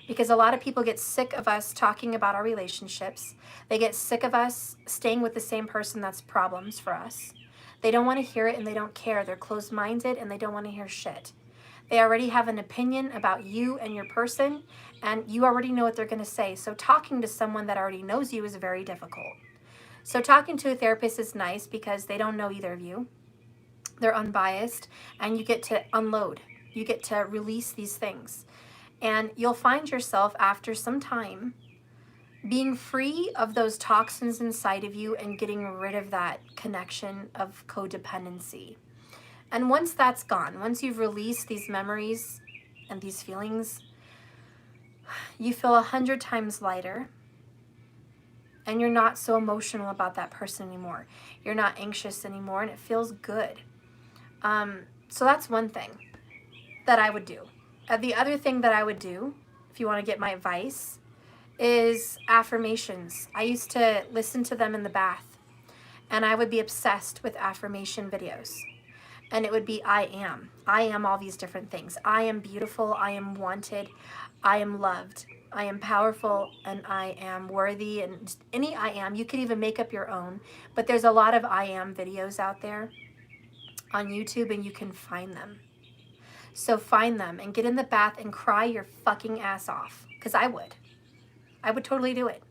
Because a lot of people get sick of us talking about our relationships. They get sick of us staying with the same person. That's problems for us. They don't want to hear it and they don't care. They're closed-minded and they don't want to hear shit. They already have an opinion about you and your person, and you already know what they're going to say. So talking to someone that already knows you is very difficult. So talking to a therapist is nice because they don't know either of you. They're unbiased, and you get to unload. You get to release these things. And you'll find yourself after some time being free of those toxins inside of you and getting rid of that connection of codependency. And once that's gone, once you've released these memories and these feelings, you feel 100 times lighter, and you're not so emotional about that person anymore. You're not anxious anymore, and it feels good. So that's one thing that I would do. The other thing that I would do, if you want to get my advice, is affirmations. I used to listen to them in the bath, and I would be obsessed with affirmation videos. And it would be, I am all these different things. I am beautiful, I am wanted, I am loved, I am powerful, and I am worthy, and just any I am. You could even make up your own, but there's a lot of I am videos out there on YouTube, and you can find them. So find them and get in the bath and cry your fucking ass off, because I would totally do it.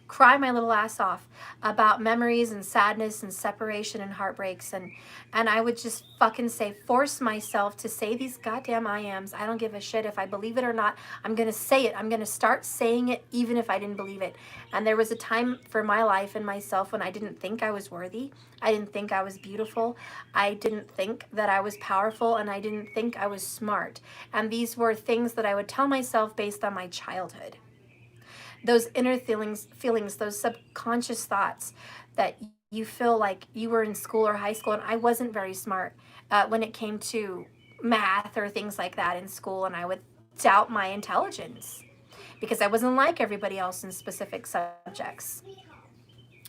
Cry my little ass off about memories and sadness and separation and heartbreaks, and I would just fucking force myself to say these goddamn I ams. I don't give a shit if I believe it or not. I'm gonna say it. I'm gonna start saying it even if I didn't believe it. And there was a time for my life and myself when I didn't think I was worthy. I didn't think I was beautiful. I didn't think that I was powerful, and I didn't think I was smart. And these were things that I would tell myself based on my childhood. Those inner feelings, those subconscious thoughts that you feel like you were in school or high school, and I wasn't very smart when it came to math or things like that in school, and I would doubt my intelligence because I wasn't like everybody else in specific subjects.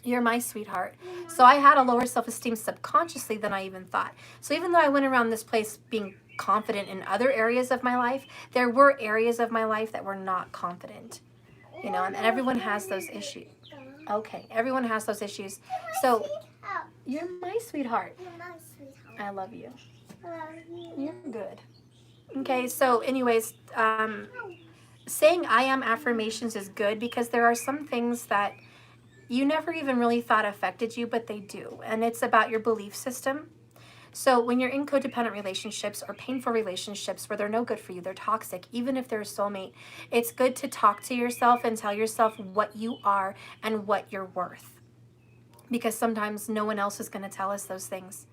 You're my sweetheart. So I had a lower self-esteem subconsciously than I even thought. So even though I went around this place being confident in other areas of my life, there were areas of my life that were not confident, you know, and everyone has those issues. Okay, everyone has those issues. So you're my sweetheart. You're my sweetheart. I love you. I love you. You're good. Okay, so anyways, saying I am affirmations is good because there are some things that you never even really thought affected you, but they do. And it's about your belief system. So when you're in codependent relationships or painful relationships where they're no good for you, they're toxic, even if they're a soulmate, it's good to talk to yourself and tell yourself what you are and what you're worth. Because sometimes no one else is going to tell us those things.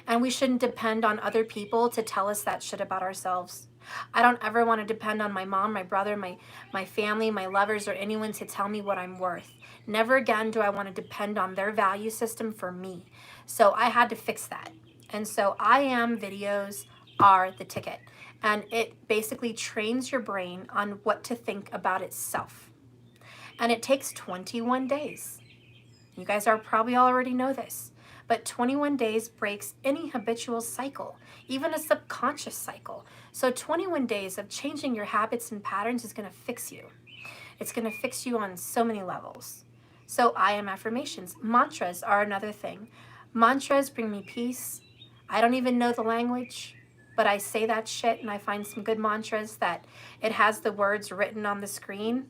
And we shouldn't depend on other people to tell us that shit about ourselves. I don't ever want to depend on my mom, my brother, my family, my lovers, or anyone to tell me what I'm worth. Never again do I want to depend on their value system for me. So I had to fix that. And so I am videos are the ticket. And it basically trains your brain on what to think about itself. And it takes 21 days. You guys are probably already know this. But 21 days breaks any habitual cycle, even a subconscious cycle. So 21 days of changing your habits and patterns is going to fix you. It's going to fix you on so many levels. So I am affirmations. Mantras are another thing. Mantras bring me peace. I don't even know the language, but I say that shit and I find some good mantras that it has the words written on the screen.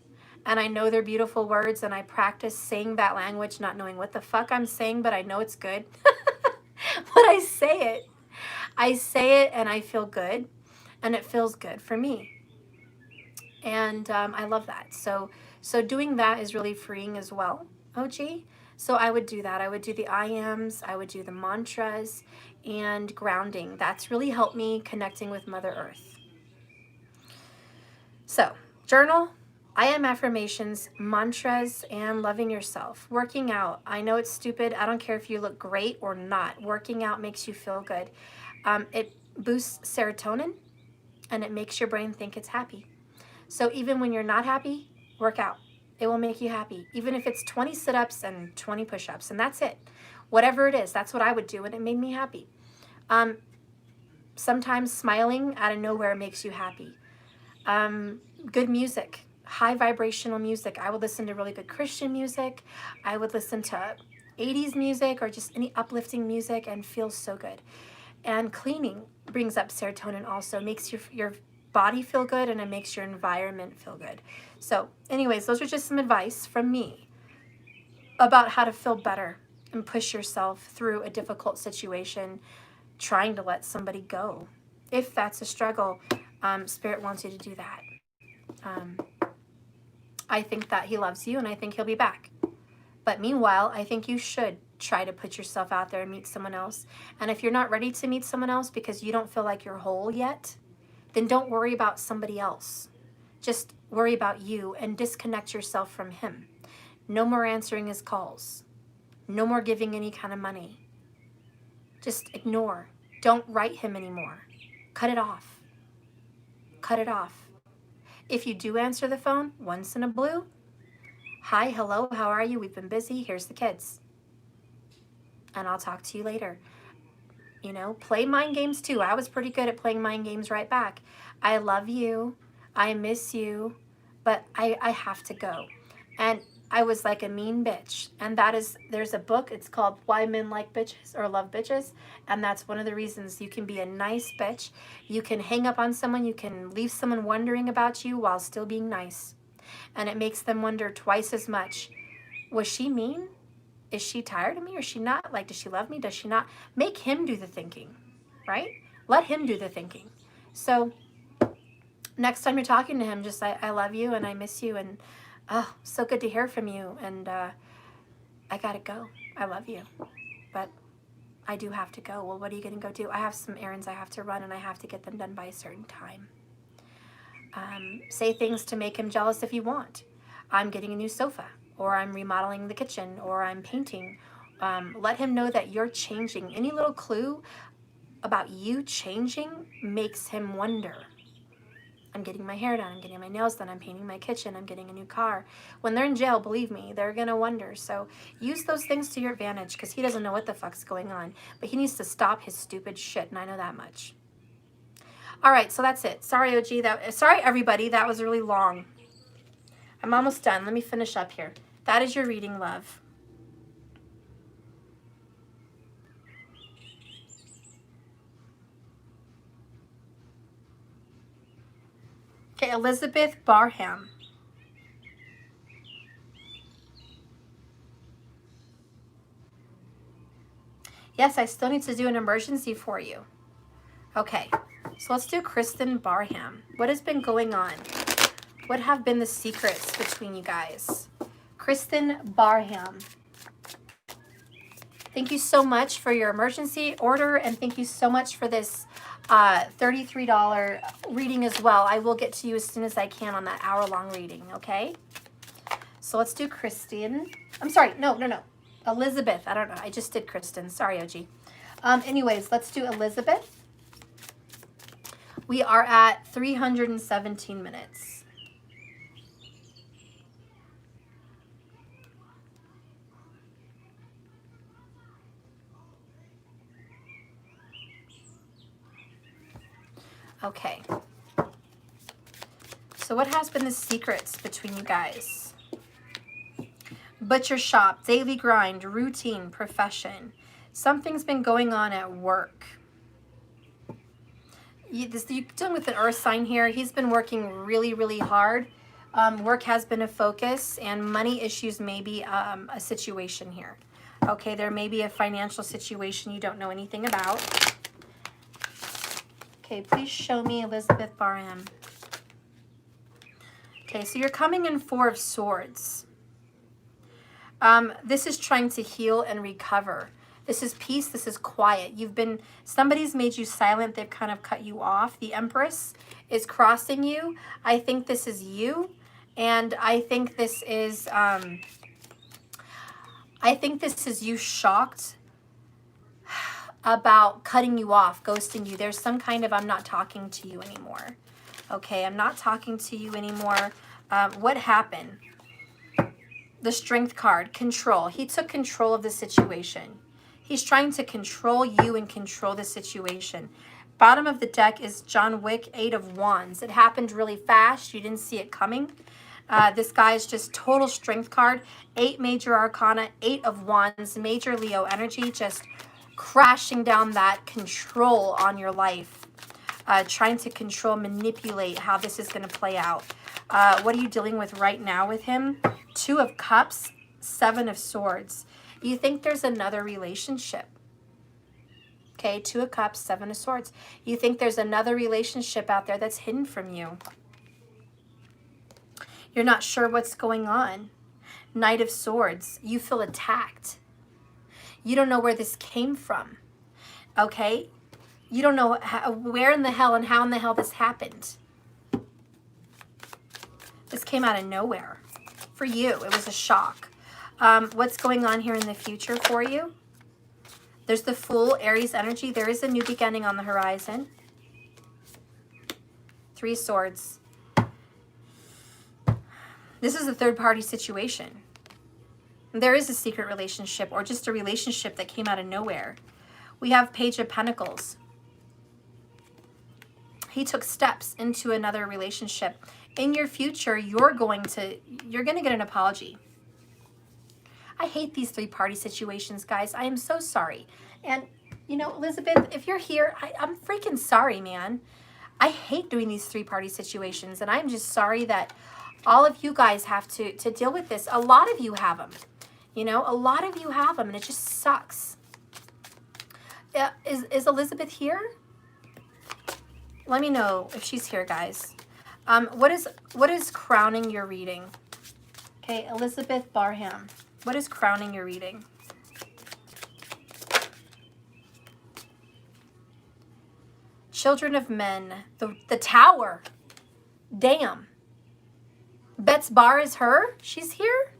And I know they're beautiful words, and I practice saying that language, not knowing what the fuck I'm saying, but I know it's good. But I say it. I say it and I feel good, and it feels good for me. And I love that. So doing that is really freeing as well, OG. So I would do that. I would do the I ams, I would do the mantras, and grounding. That's really helped me connecting with Mother Earth. So journal, I am affirmations, mantras, and loving yourself. Working out. I know it's stupid. I don't care if you look great or not. Working out makes you feel good. It boosts serotonin, and it makes your brain think it's happy. So even when you're not happy, work out. It will make you happy. Even if it's 20 sit-ups and 20 push-ups, and that's it. Whatever it is, that's what I would do, and it made me happy. Sometimes smiling out of nowhere makes you happy. Good music, high vibrational music. I would listen to really good Christian music. I would listen to 80s music or just any uplifting music and feel so good. And cleaning brings up serotonin also, makes your body feel good, and it makes your environment feel good. So anyways, those are just some advice from me about how to feel better and push yourself through a difficult situation, trying to let somebody go. If that's a struggle, Spirit wants you to do that. I think that he loves you, and I think he'll be back. But meanwhile, I think you should try to put yourself out there and meet someone else. And if you're not ready to meet someone else because you don't feel like you're whole yet, then don't worry about somebody else. Just worry about you and disconnect yourself from him. No more answering his calls. No more giving any kind of money. Just ignore. Don't write him anymore. Cut it off. Cut it off. If you do answer the phone, once in a blue, hi, hello, how are you? We've been busy. Here's the kids. And I'll talk to you later. You know, play mind games too. I was pretty good at playing mind games right back. I love you. I miss you. But I have to go. And I was like a mean bitch. And there's a book. It's called Why Men Like Bitches or Love Bitches. And that's one of the reasons you can be a nice bitch. You can hang up on someone. You can leave someone wondering about you while still being nice. And it makes them wonder twice as much. Was she mean? Is she tired of me or is she not? Like, does she love me? Does she not? Make him do the thinking, right? Let him do the thinking. So next time you're talking to him, just say, I love you and I miss you. And oh, so good to hear from you. And I got to go. I love you. But I do have to go. Well, what are you going to go do? I have some errands I have to run and I have to get them done by a certain time. Say things to make him jealous if you want. I'm getting a new sofa, or I'm remodeling the kitchen, or I'm painting, Let him know that you're changing. Any little clue about you changing makes him wonder. I'm getting my hair done, I'm getting my nails done, I'm painting my kitchen, I'm getting a new car. When they're in jail, believe me, they're gonna wonder. So use those things to your advantage, because he doesn't know what the fuck's going on. But he needs to stop his stupid shit, and I know that much. All right, so that's it. Sorry, OG. Sorry, everybody. That was really long. I'm almost done. Let me finish up here. That is your reading, love. Okay, Elizabeth Barham. Yes, I still need to do an emergency for you. Okay, so let's do Kristen Barham. What has been going on? What have been the secrets between you guys? Kristen Barham. Thank you so much for your emergency order, and thank you so much for this $33 reading as well. I will get to you as soon as I can on that hour-long reading, okay? So let's do Kristen. I'm sorry, no. Elizabeth, I don't know. I just did Kristen. Sorry, OG. Anyways, let's do Elizabeth. We are at 317 minutes. Okay. So what has been the secrets between you guys? Butcher shop, daily grind, routine, profession. Something's been going on at work. You're dealing with an earth sign here. He's been working really, really hard. Work has been a focus, and money issues may be a situation here. Okay, there may be a financial situation you don't know anything about. Okay, please show me Elizabeth Barham. Okay, so you're coming in Four of Swords. This is trying to heal and recover. This is peace. This is quiet. Somebody's made you silent. They've kind of cut you off. The Empress is crossing you. I think this is you. And I think this is you shocked about cutting you off, ghosting you. There's some kind of, I'm not talking to you anymore. Okay, I'm not talking to you anymore. What happened? The Strength card, control. He took control of the situation. He's trying to control you and control the situation. Bottom of the deck is John Wick, 8 of Wands. It happened really fast. You didn't see it coming. This guy is just total Strength card. 8 major arcana, 8 of Wands, major Leo energy, just crashing down that control on your life. Trying to control, manipulate how this is going to play out. What are you dealing with right now with him? 2 of Cups, 7 of Swords. You think there's another relationship. Okay, 2 of Cups, 7 of Swords. You think there's another relationship out there that's hidden from you. You're not sure what's going on. Knight of Swords. You feel attacked. You don't know where this came from. Okay? You don't know where in the hell and how in the hell this happened. This came out of nowhere. For you, it was a shock. What's going on here in the future for you? There's the Fool, Aries energy. There is a new beginning on the horizon. 3 Swords. This is a third-party situation. There is a secret relationship or just a relationship that came out of nowhere. We have Page of Pentacles. He took steps into another relationship. In your future, you're going to get an apology. I hate these 3-party situations, guys. I am so sorry. And, you know, Elizabeth, if you're here, I'm freaking sorry, man. I hate doing these 3-party situations, and I'm just sorry that all of you guys have to deal with this. A lot of you have them. You know, a lot of you have them, and it just sucks. Is Elizabeth here? Let me know if she's here, guys. What is crowning your reading? Okay, Elizabeth Barham. What is crowning your reading? Children of Men. The Tower. Damn. Bet's Bar is her? She's here?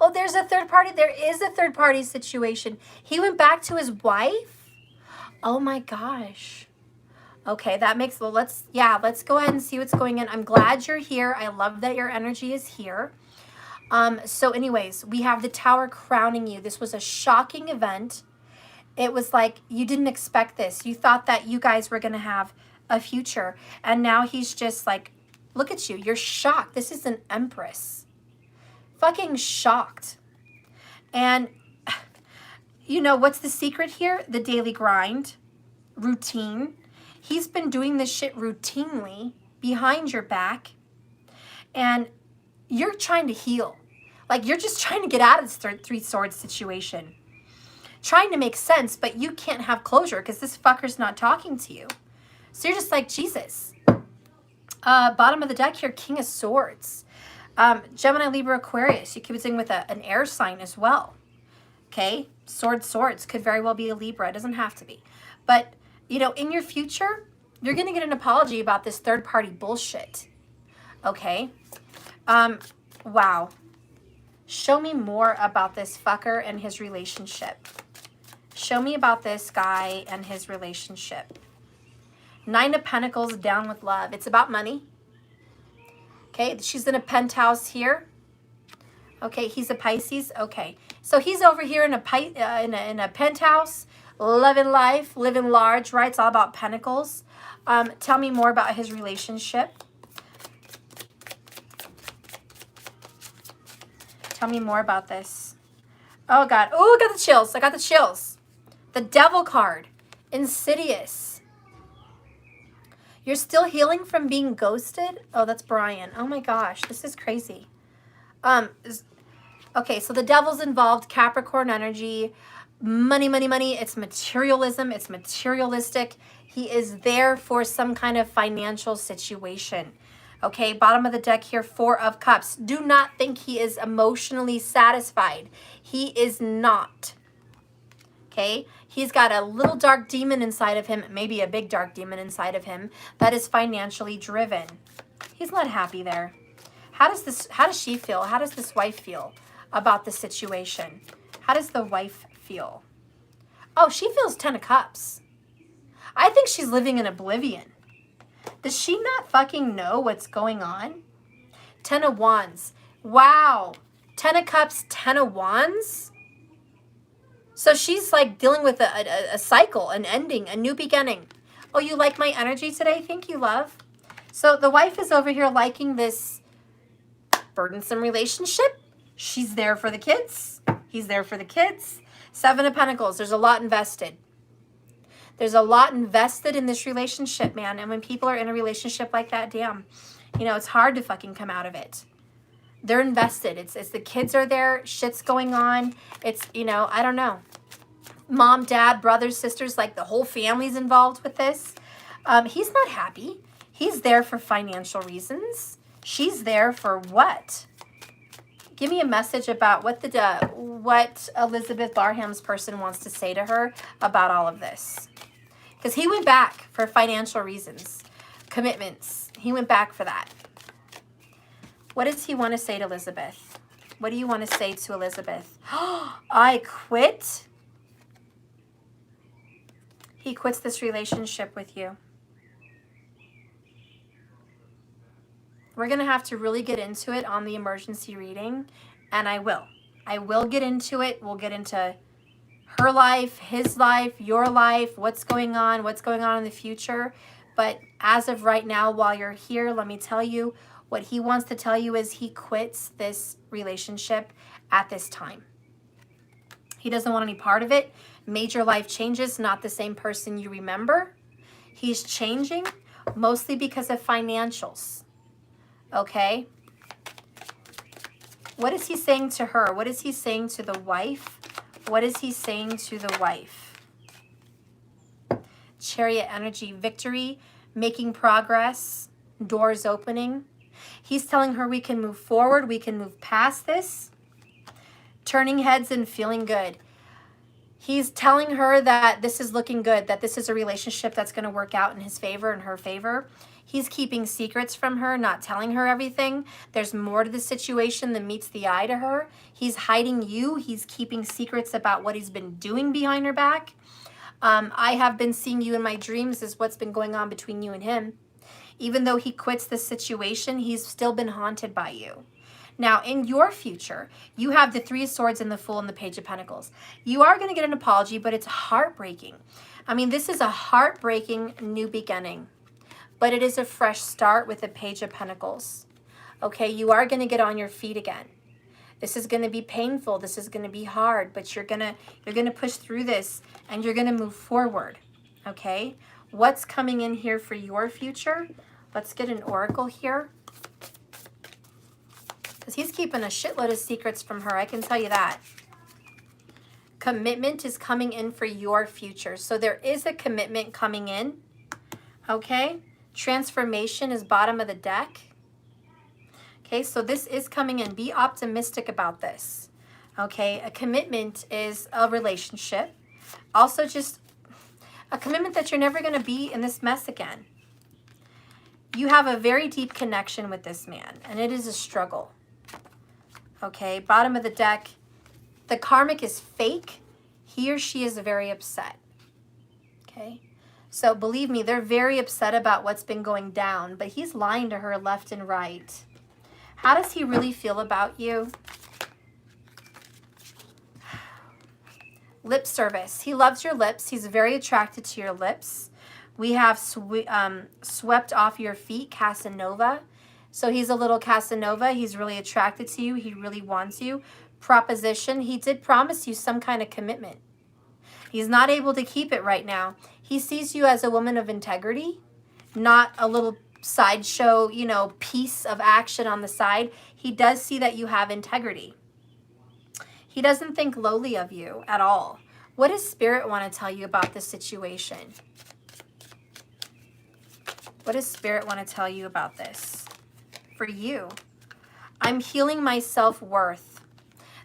Oh, there's a third party. There is a third party situation. He went back to his wife? Oh my gosh. Okay, that makes, well, let's go ahead and see what's going on. I'm glad you're here. I love that your energy is here. So anyways, we have the Tower crowning you. This was a shocking event. It was like, you didn't expect this. You thought that you guys were going to have a future. And now he's just like, look at you. You're shocked. This is an Empress. Fucking shocked. And you know, what's the secret here? The daily grind, routine. He's been doing this shit routinely behind your back. And you're trying to heal. Like, you're just trying to get out of this three swords situation. Trying to make sense, but you can't have closure because this fucker's not talking to you. So you're just like, Jesus. Bottom of the deck here, King of Swords. Gemini, Libra, Aquarius. You could be dealing with an air sign as well. Okay? Swords. Could very well be a Libra. It doesn't have to be. But, you know, in your future, you're going to get an apology about this third-party bullshit. Okay? Wow. Show me more about this fucker and his relationship. Show me about this guy and his relationship. 9 of Pentacles, down with love. It's about money. Okay, she's in a penthouse here. Okay, he's a Pisces. Okay, so he's over here in a penthouse, living life, living large, right? It's all about pentacles. Tell me more about his relationship. Tell me more about this. Oh, God. Oh, I got the chills. I got the chills. The Devil card. Insidious. You're still healing from being ghosted? Oh, that's Brian. Oh, my gosh. This is crazy. Okay, so the Devil's involved. Capricorn energy. Money. It's materialism. It's materialistic. He is there for some kind of financial situation. Okay, bottom of the deck here, 4 of Cups. Do not think he is emotionally satisfied. He is not. Okay, he's got a little dark demon inside of him, maybe a big dark demon inside of him that is financially driven. He's not happy there. How does she feel? How does this wife feel about the situation? How does the wife feel? Oh, she feels 10 of Cups. I think she's living in oblivion. Does she not fucking know what's going on? 10 of Wands. Wow. 10 of Cups, 10 of Wands? So she's like dealing with a cycle, an ending, a new beginning. Oh, you like my energy today? Thank you, love. So the wife is over here liking this burdensome relationship. She's there for the kids. He's there for the kids. 7 of Pentacles. There's a lot invested. There's a lot invested in this relationship, man. And when people are in a relationship like that, damn, you know, it's hard to fucking come out of it. They're invested. It's the kids are there. Shit's going on. It's, you know, I don't know. Mom, dad, brothers, sisters, like the whole family's involved with this. He's not happy. He's there for financial reasons. She's there for what? Give me a message about what Elizabeth Barham's person wants to say to her about all of this. Because he went back for financial reasons, commitments. He went back for that. What does he want to say to Elizabeth? What do you want to say to Elizabeth? I quit. He quits this relationship with you. We're going to have to really get into it on the emergency reading, and I will. I will get into it. We'll get into her life, his life, your life, what's going on in the future. But as of right now, while you're here, let me tell you, what he wants to tell you is he quits this relationship at this time. He doesn't want any part of it. Major life changes, not the same person you remember. He's changing mostly because of financials. Okay? What is he saying to her? What is he saying to the wife? What is he saying to the wife? Chariot energy, victory, making progress, doors opening. He's telling her we can move forward, we can move past this, turning heads and feeling good. He's telling her that this is looking good, that this is a relationship that's going to work out in his favor and her favor. He's keeping secrets from her, not telling her everything. There's more to the situation than meets the eye to her. He's hiding you. He's keeping secrets about what he's been doing behind her back. I have been seeing you in my dreams is what's been going on between you and him. Even though he quits the situation, he's still been haunted by you. Now, in your future, you have the Three of Swords and the Fool and the Page of Pentacles. You are going to get an apology, but it's heartbreaking. I mean, this is a heartbreaking new beginning, but it is a fresh start with the Page of Pentacles. Okay, you are going to get on your feet again. This is going to be painful. This is going to be hard, but you're going to push through this and you're going to move forward. Okay? What's coming in here for your future? Let's get an oracle here. Because he's keeping a shitload of secrets from her, I can tell you that. Commitment is coming in for your future. So there is a commitment coming in. Okay? Transformation is bottom of the deck. Okay, so this is coming in. Be optimistic about this. Okay, a commitment is a relationship. Also just a commitment that you're never going to be in this mess again. You have a very deep connection with this man, and it is a struggle. Okay, bottom of the deck. The karmic is fake. He or she is very upset. Okay, so believe me, they're very upset about what's been going down, but he's lying to her left and right. How does he really feel about you? Lip service. He loves your lips. He's very attracted to your lips. We have swept off your feet, Casanova. So he's a little Casanova. He's really attracted to you. He really wants you. Proposition. He did promise you some kind of commitment. He's not able to keep it right now. He sees you as a woman of integrity, not a little sideshow, you know, piece of action on the side. He does see that you have integrity. He doesn't think lowly of you at all. What does Spirit want to tell you about this situation? What does Spirit want to tell you about this? For you, I'm healing my self-worth.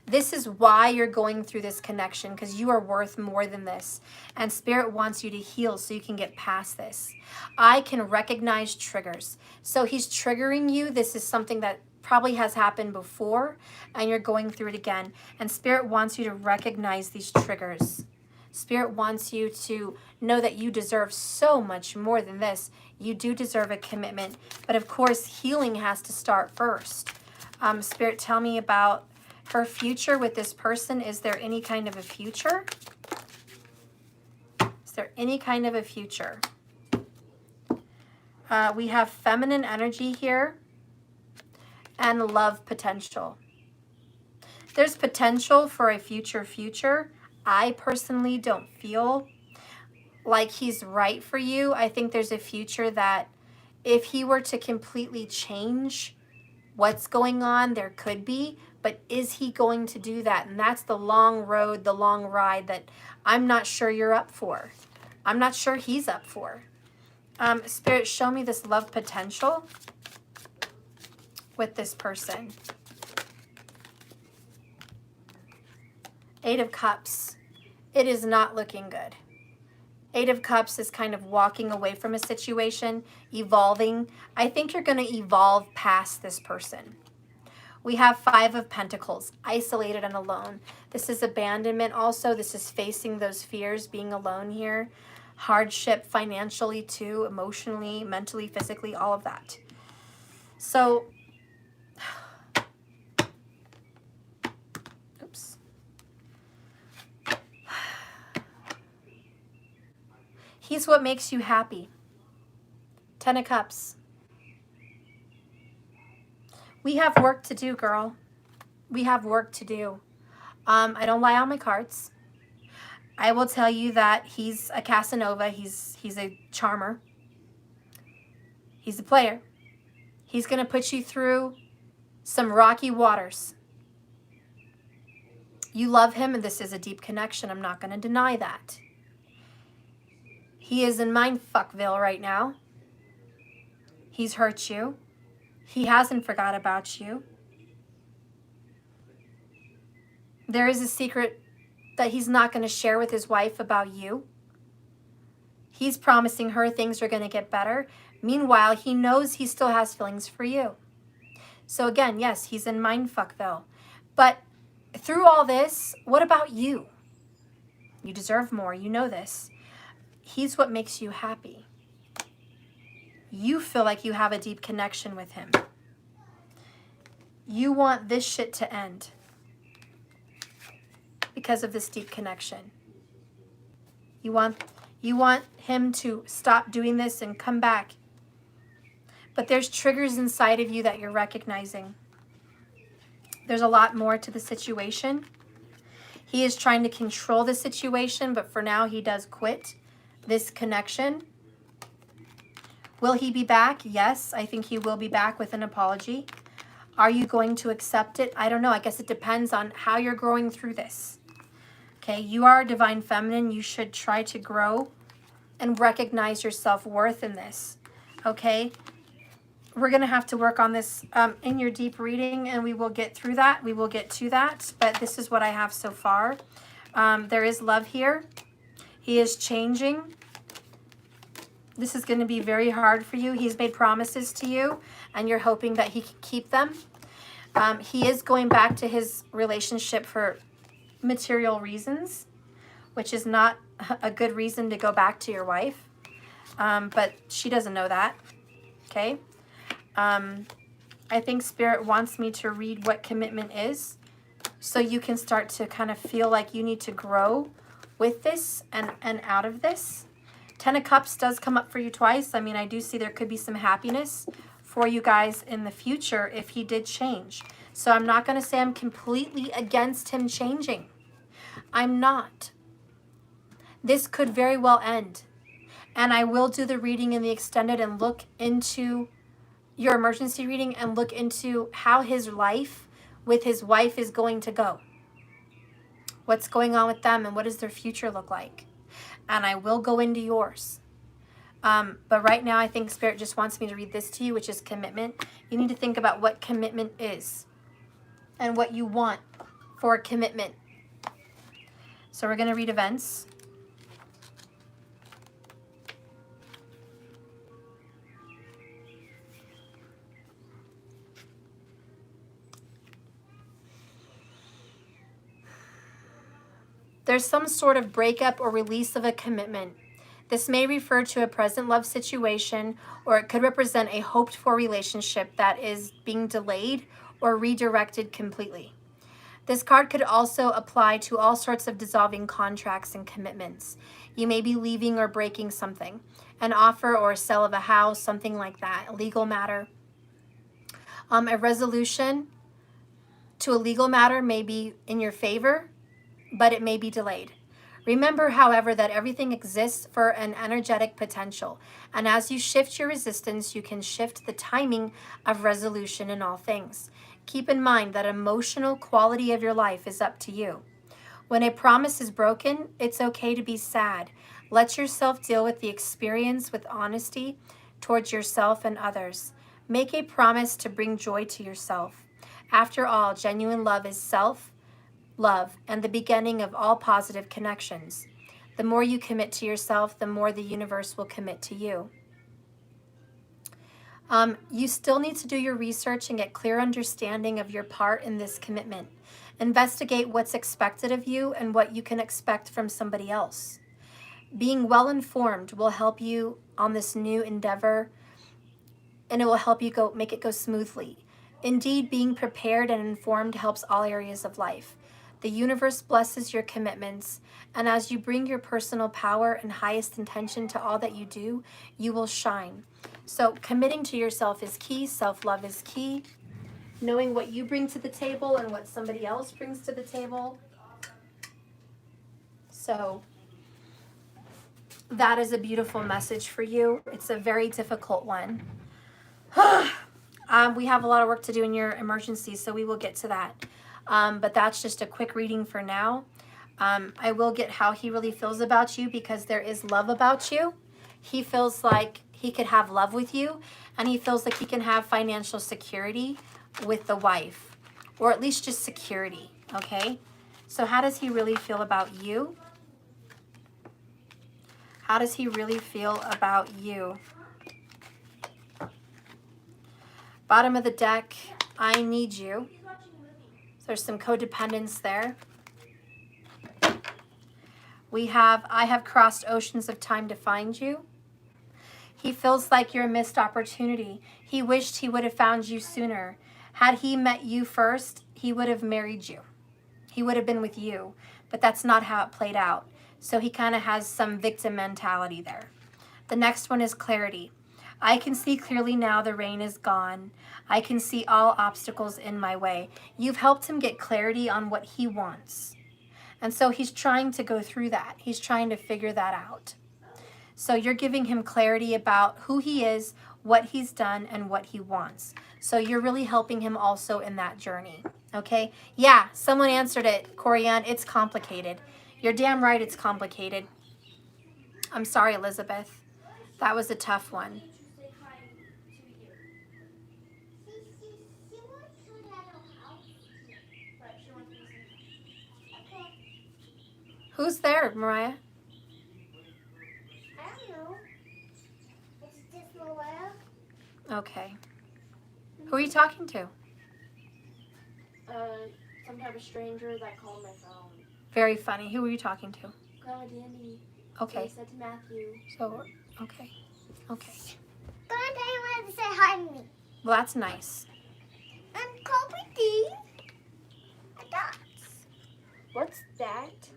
This is why you're going through this connection, because you are worth more than this. And Spirit wants you to heal so you can get past this. I can recognize triggers. So he's triggering you. This is something that probably has happened before, and you're going through it again. And Spirit wants you to recognize these triggers. Spirit wants you to know that you deserve so much more than this. You do deserve a commitment. But of course, healing has to start first. Spirit, tell me about her future with this person. Is there any kind of a future? Is there any kind of a future? We have feminine energy here and love potential. There's potential for a future. I personally don't feel like he's right for you. I think there's a future that if he were to completely change what's going on, there could be. But is he going to do that? And that's the long road, the long ride that I'm not sure you're up for. I'm not sure he's up for. Spirit, show me this love potential with this person. Eight of Cups. It is not looking good. Eight of Cups is kind of walking away from a situation, evolving. I think you're going to evolve past this person. We have Five of Pentacles, isolated and alone. This is abandonment also. This is facing those fears, being alone here. Hardship financially too, emotionally, mentally, physically, all of that. So, oops. He's what makes you happy. Ten of Cups. We have work to do, girl. We have work to do. I don't lie on my cards. I will tell you that he's a Casanova. He's a charmer. He's a player. He's going to put you through some rocky waters. You love him, and this is a deep connection. I'm not going to deny that. He is in mindfuckville right now. He's hurt you. He hasn't forgot about you. There is a secret that he's not going to share with his wife about you. He's promising her things are going to get better. Meanwhile, he knows he still has feelings for you. So again, yes, he's in mindfuckville. But through all this, what about you? You deserve more. You know this. He's what makes you happy. You feel like you have a deep connection with him. You want this shit to end because of this deep connection. You want him to stop doing this and come back. But there's triggers inside of you that you're recognizing. There's a lot more to the situation. He is trying to control the situation, but for now he does quit this connection. Will he be back? Yes, I think he will be back with an apology. Are you going to accept it? I don't know. I guess it depends on how you're growing through this. Okay, you are a divine feminine. You should try to grow and recognize your self-worth in this. Okay, we're going to have to work on this in your deep reading, and we will get through that. We will get to that, but this is what I have so far. There is love here. He is changing. This is going to be very hard for you. He's made promises to you, and you're hoping that he can keep them. He is going back to his relationship for material reasons, which is not a good reason to go back to your wife. But she doesn't know that. Okay. I think Spirit wants me to read what commitment is, so you can start to kind of feel like you need to grow with this and out of this. 10 of Cups does come up for you twice. I mean, I do see there could be some happiness for you guys in the future if he did change. So I'm not going to say I'm completely against him changing. I'm not. This could very well end. And I will do the reading in the extended and look into your emergency reading and look into how his life with his wife is going to go. What's going on with them and what does their future look like? And I will go into yours. But right now I think Spirit just wants me to read this to you, which is commitment. You need to think about what commitment is and what you want for a commitment. So we're going to read events. There's some sort of breakup or release of a commitment. This may refer to a present love situation, or it could represent a hoped-for relationship that is being delayed or redirected completely. This card could also apply to all sorts of dissolving contracts and commitments. You may be leaving or breaking something, an offer or a sale of a house, something like that, a legal matter. A resolution to a legal matter may be in your favor, but it may be delayed. Remember, however, that everything exists for an energetic potential, and as you shift your resistance, you can shift the timing of resolution in all things. Keep in mind that emotional quality of your life is up to you. When a promise is broken, it's okay to be sad. Let yourself deal with the experience with honesty towards yourself and others. Make a promise to bring joy to yourself. After all, genuine love is self-love and the beginning of all positive connections. The more you commit to yourself, the more the universe will commit to you. You still need to do your research and get clear understanding of your part in this commitment. Investigate what's expected of you and what you can expect from somebody else. Being well informed will help you on this new endeavor, and it will help you make it go smoothly. Indeed, being prepared and informed helps all areas of life. The universe blesses your commitments, and as you bring your personal power and highest intention to all that you do, you will shine. So committing to yourself is key. Self-love is key. Knowing what you bring to the table and what somebody else brings to the table. So that is a beautiful message for you. It's a very difficult one. We have a lot of work to do in your emergency, so we will get to that. But that's just a quick reading for now. I will get how he really feels about you, because there is love about you. He feels like he could have love with you, and he feels like he can have financial security with the wife, or at least just security, okay? So how does he really feel about you? How does he really feel about you? Bottom of the deck, I need you. There's some codependence there. I have crossed oceans of time to find you. He feels like you're a missed opportunity. He wished he would have found you sooner. Had he met you first, he would have married you. He would have been with you, but that's not how it played out. So he kind of has some victim mentality there. The next one is clarity. I can see clearly now the rain is gone. I can see all obstacles in my way. You've helped him get clarity on what he wants. And so he's trying to go through that. He's trying to figure that out. So you're giving him clarity about who he is, what he's done, and what he wants. So you're really helping him also in that journey. Okay? Yeah, someone answered it, Corianne. It's complicated. You're damn right it's complicated. I'm sorry, Elizabeth. That was a tough one. Who's there, Mariah? I don't know. It's just Noelle. Okay. Who are you talking to? Some type of stranger that called my phone. Very funny. Who are you talking to? Grandma Dandy. Okay. So I said to Matthew. So, okay. Okay. Grandpa wanted to say hi to me. Well, that's nice. I'm Kobe. What's that?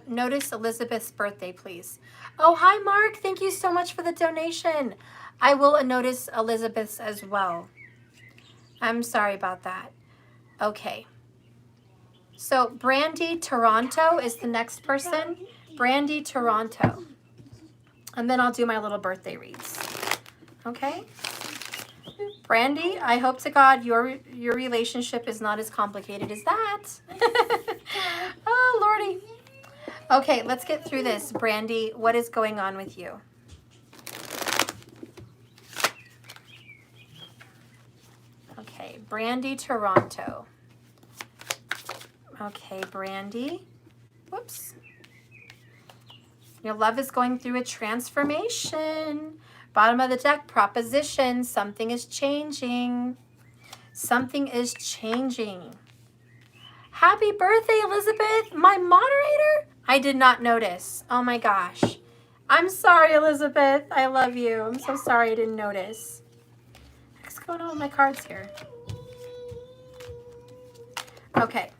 Notice Elizabeth's birthday, please. Oh, hi, Mark. Thank you so much for the donation. I will notice Elizabeth's as well. I'm sorry about that. Okay. So Brandy Toronto is the next person. Brandy Toronto. And then I'll do my little birthday reads. Okay? Brandy, I hope to God your relationship is not as complicated as that. Oh, Lordy. Okay, let's get through this. Brandy, what is going on with you? Okay, Brandy Toronto. Okay, Brandy. Whoops. Your love is going through a transformation. Bottom of the deck, proposition. Something is changing. Something is changing. Happy birthday, Elizabeth. My moderator? I did not notice. Oh my gosh. I'm sorry, Elizabeth. I love you. I'm so sorry I didn't notice. What's going on with my cards here? Okay.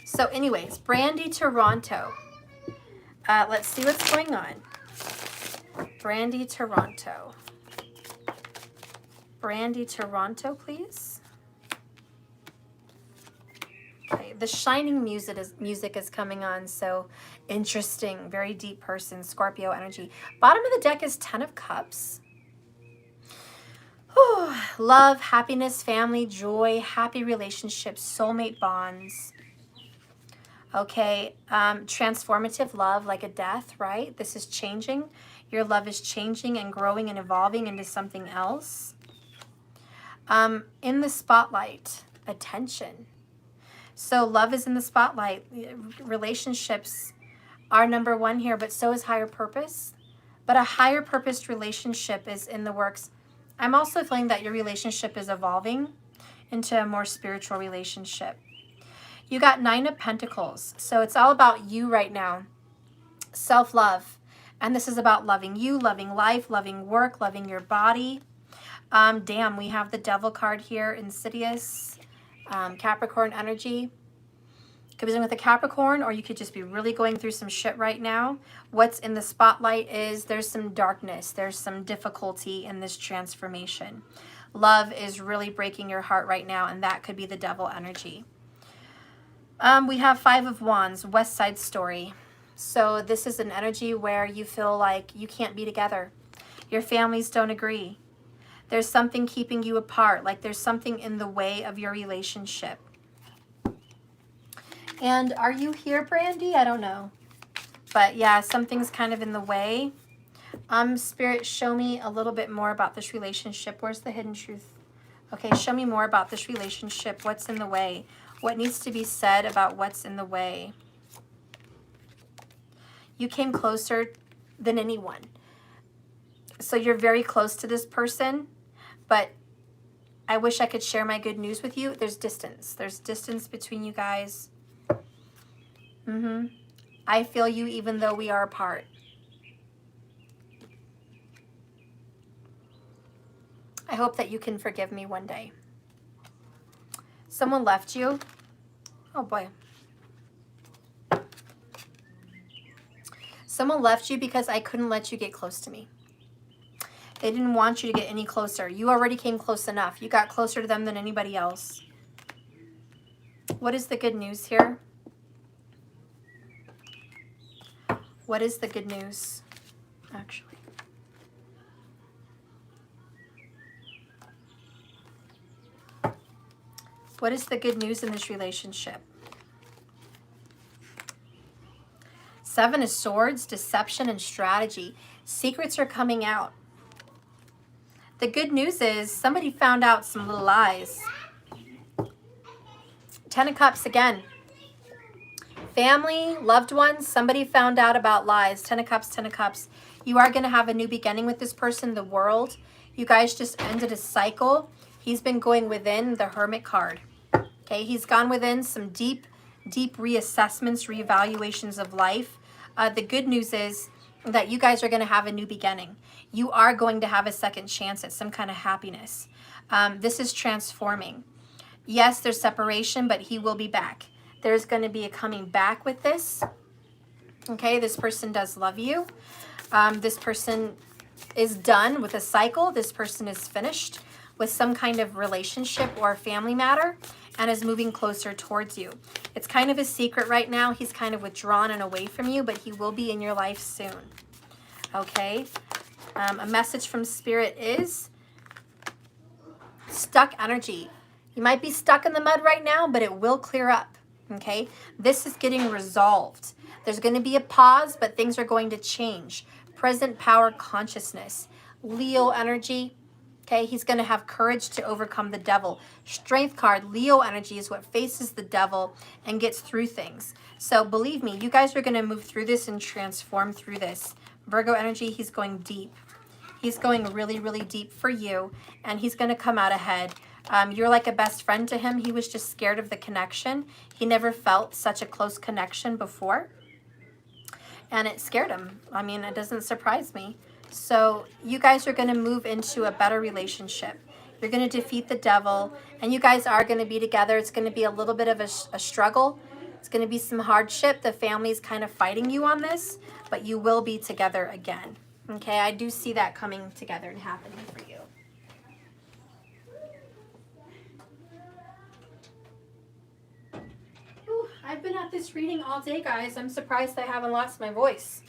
So anyways, Brandy Toronto. Let's see what's going on. Brandy Toronto. Brandy Toronto, please. Okay, the shining music is coming on, so interesting, very deep person, Scorpio energy. Bottom of the deck is 10 of Cups. Whew. Love, happiness, family, joy, happy relationships, soulmate bonds. Okay, transformative love, like a death, right? This is changing. Your love is changing and growing and evolving into something else. In the spotlight, attention. So love is in the spotlight. Relationships are number one here, but so is higher purpose. But a higher purposed relationship is in the works. I'm also feeling that your relationship is evolving into a more spiritual relationship. You got 9 of Pentacles. So it's all about you right now. Self-love. And this is about loving you, loving life, loving work, loving your body. Damn, we have the Devil card here, Insidious, Capricorn energy. Could be dealing with a Capricorn, or you could just be really going through some shit right now. What's in the spotlight is there's some darkness. There's some difficulty in this transformation. Love is really breaking your heart right now, and that could be the Devil energy. We have 5 of Wands, West Side Story. So this is an energy where you feel like you can't be together. Your families don't agree. There's something keeping you apart, like there's something in the way of your relationship. And are you here, Brandy? I don't know. But yeah, something's kind of in the way. Spirit, show me a little bit more about this relationship. Where's the hidden truth? Okay, show me more about this relationship. What's in the way? What needs to be said about what's in the way? You came closer than anyone. So you're very close to this person, but I wish I could share my good news with you. There's distance. There's distance between you guys. I feel you even though we are apart. I hope that you can forgive me one day. Someone left you. Oh boy. Someone left you because I couldn't let you get close to me. They didn't want you to get any closer. You already came close enough. You got closer to them than anybody else. What is the good news here? What is the good news, actually? What is the good news in this relationship? 7 of Swords, deception and strategy. Secrets are coming out. The good news is somebody found out some little lies. 10 of Cups again. Family, loved ones, somebody found out about lies. 10 of Cups, 10 of Cups. You are going to have a new beginning with this person, the World. You guys just ended a cycle. He's been going within, the Hermit card. Okay, he's gone within some deep reassessments, reevaluations of life. The good news is that you guys are going to have a new beginning. You are going to have a second chance at some kind of happiness. This is transforming. Yes, there's separation, but he will be back. There's going to be a coming back with this. Okay, this person does love you. This person is done with a cycle. This person is finished with some kind of relationship or family matter and is moving closer towards you. It's kind of a secret right now. He's kind of withdrawn and away from you, but he will be in your life soon. Okay, a message from Spirit is stuck energy. You might be stuck in the mud right now, but it will clear up. Okay, this is getting resolved. There's going to be a pause, but things are going to change. Present power consciousness. Leo energy. Okay, he's going to have courage to overcome the devil. Strength card, Leo energy is what faces the devil and gets through things. So believe me, you guys are going to move through this and transform through this. Virgo energy, he's going deep. He's going really, really deep for you, and he's going to come out ahead. You're like a best friend to him. He was just scared of the connection. He never felt such a close connection before, and it scared him. I mean, it doesn't surprise me. So you guys are going to move into a better relationship. You're going to defeat the devil, and you guys are going to be together. It's going to be a little bit of a struggle. It's going to be some hardship. The family's kind of fighting you on this, but you will be together again. Okay, I do see that coming together and happening for you. Ooh, I've been at this reading all day, guys. I'm surprised I haven't lost my voice.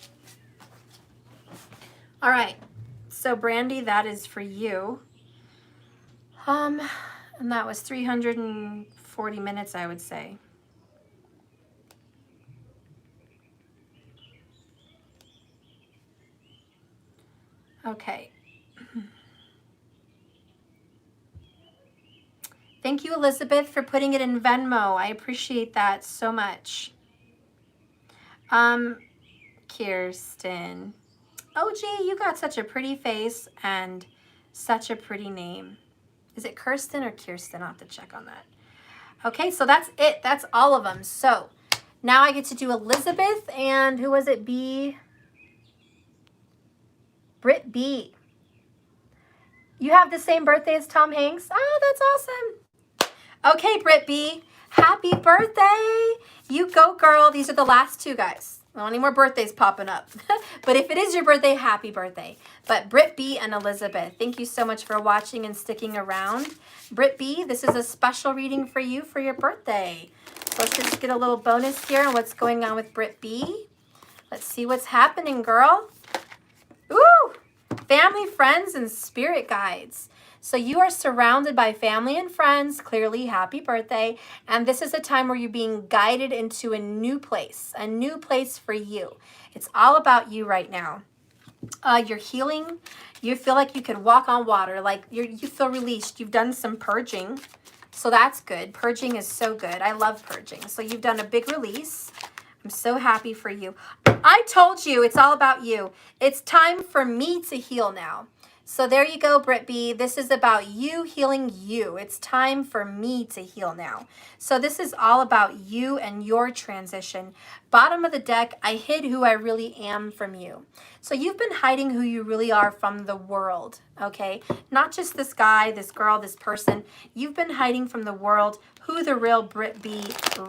All right, so Brandy, that is for you. And that was 340 minutes, I would say. Okay. Thank you, Elizabeth, for putting it in Venmo. I appreciate that so much. Kirsten. Oh, gee, you got such a pretty face and such a pretty name. Is it Kirsten or Kirsten? I'll have to check on that. Okay, so that's it. That's all of them. So now I get to do Elizabeth and who was it? Britt B. You have the same birthday as Tom Hanks? Oh, that's awesome. Okay, Britt B. Happy birthday. You go, girl. These are the last two, guys. Not any more birthdays popping up. But if it is your birthday, happy birthday. But Britt B and Elizabeth, thank you so much for watching and sticking around. Britt B, this is a special reading for you for your birthday. So let's just get a little bonus here on what's going on with Britt B. Let's see what's happening, girl. Ooh! Family, friends, and spirit guides. So you are surrounded by family and friends. Clearly, happy birthday. And this is a time where you're being guided into a new place for you. It's all about you right now. You're healing. You feel like you could walk on water, like you feel released. You've done some purging, so that's good. Purging is so good. I love purging. So you've done a big release. I'm so happy for you. I told you it's all about you. It's time for me to heal now. So there you go, Britt B. This is about you healing you. It's time for me to heal now. So this is all about you and your transition. Bottom of the deck, I hid who I really am from you. So you've been hiding who you really are from the world, okay? Not just this guy, this girl, this person. You've been hiding from the world who the real Britt B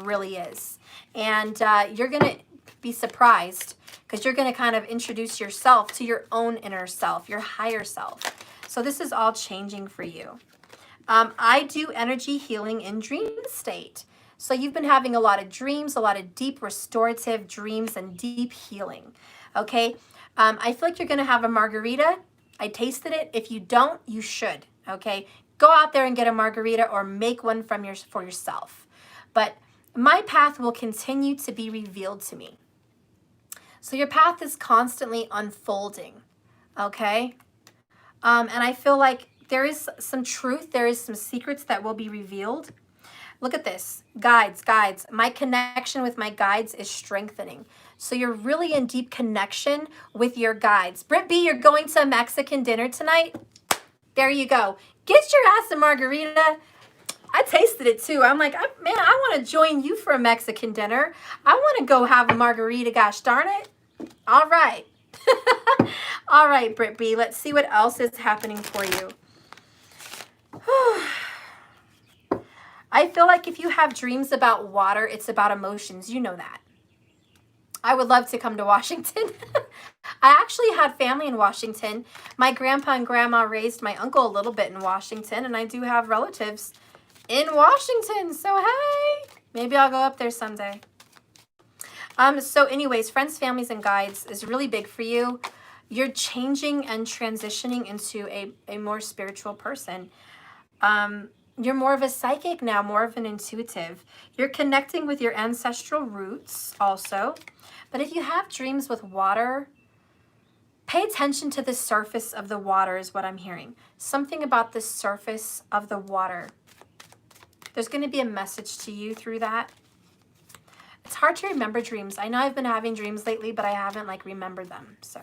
really is. And you're going to be surprised because you're going to kind of introduce yourself to your own inner self, your higher self. So this is all changing for you. I do energy healing in dream state. So you've been having a lot of dreams, a lot of deep restorative dreams and deep healing. Okay. I feel like you're going to have a margarita. I tasted it. If you don't, you should. Okay. Go out there and get a margarita or make one for yourself. But my path will continue to be revealed to me. So your path is constantly unfolding, okay? And I feel like there is some truth, there is some secrets that will be revealed. Look at this, guides. My connection with my guides is strengthening. So you're really in deep connection with your guides. Britt B, you're going to a Mexican dinner tonight? There you go. Get your ass a margarita. I tasted it too. I'm like, man, I want to join you for a Mexican dinner. I want to go have a margarita, gosh darn it. All right. All right, Britt B. Let's see what else is happening for you. I feel like if you have dreams about water, it's about emotions. You know that. I would love to come to Washington. I actually had family in Washington. My grandpa and grandma raised my uncle a little bit in Washington, and I do have relatives in Washington. So, hey, maybe I'll go up there someday. So anyways, friends, families, and guides is really big for you. You're changing and transitioning into a more spiritual person. You're more of a psychic now, more of an intuitive. You're connecting with your ancestral roots also. But if you have dreams with water, pay attention to the surface of the water is what I'm hearing. Something about the surface of the water. There's going to be a message to you through that. It's hard to remember dreams. I know I've been having dreams lately, but I haven't remembered them. So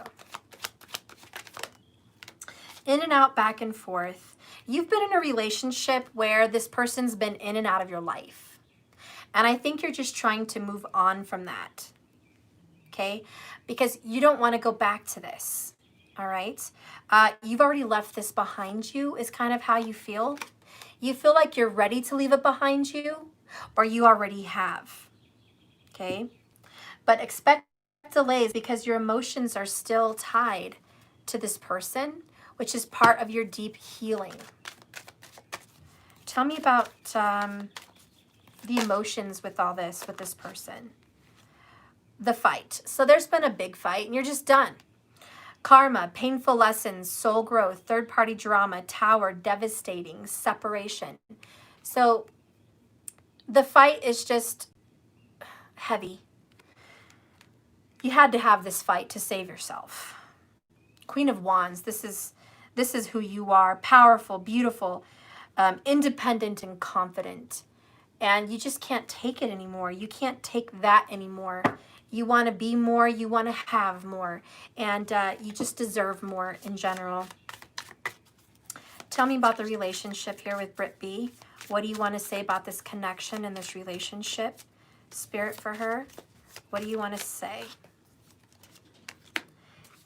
in and out, back and forth. You've been in a relationship where this person's been in and out of your life. And I think you're just trying to move on from that. Okay? Because you don't want to go back to this. All right? You've already left this behind you is kind of how you feel. You feel like you're ready to leave it behind you, or you already have. Okay, but expect delays because your emotions are still tied to this person, which is part of your deep healing. Tell me about the emotions with all this, with this person. The fight. So there's been a big fight and you're just done. Karma, painful lessons, soul growth, third-party drama, tower, devastating, separation. So the fight is just heavy. You had to have this fight to save yourself. Queen of Wands, this is who you are. Powerful, beautiful, independent and confident. And you just can't take it anymore. You can't take that anymore. You want to be more. You want to have more. And you just deserve more in general. Tell me about the relationship here with Britt B. What do you want to say about this connection and this relationship? Spirit for her. What do you want to say?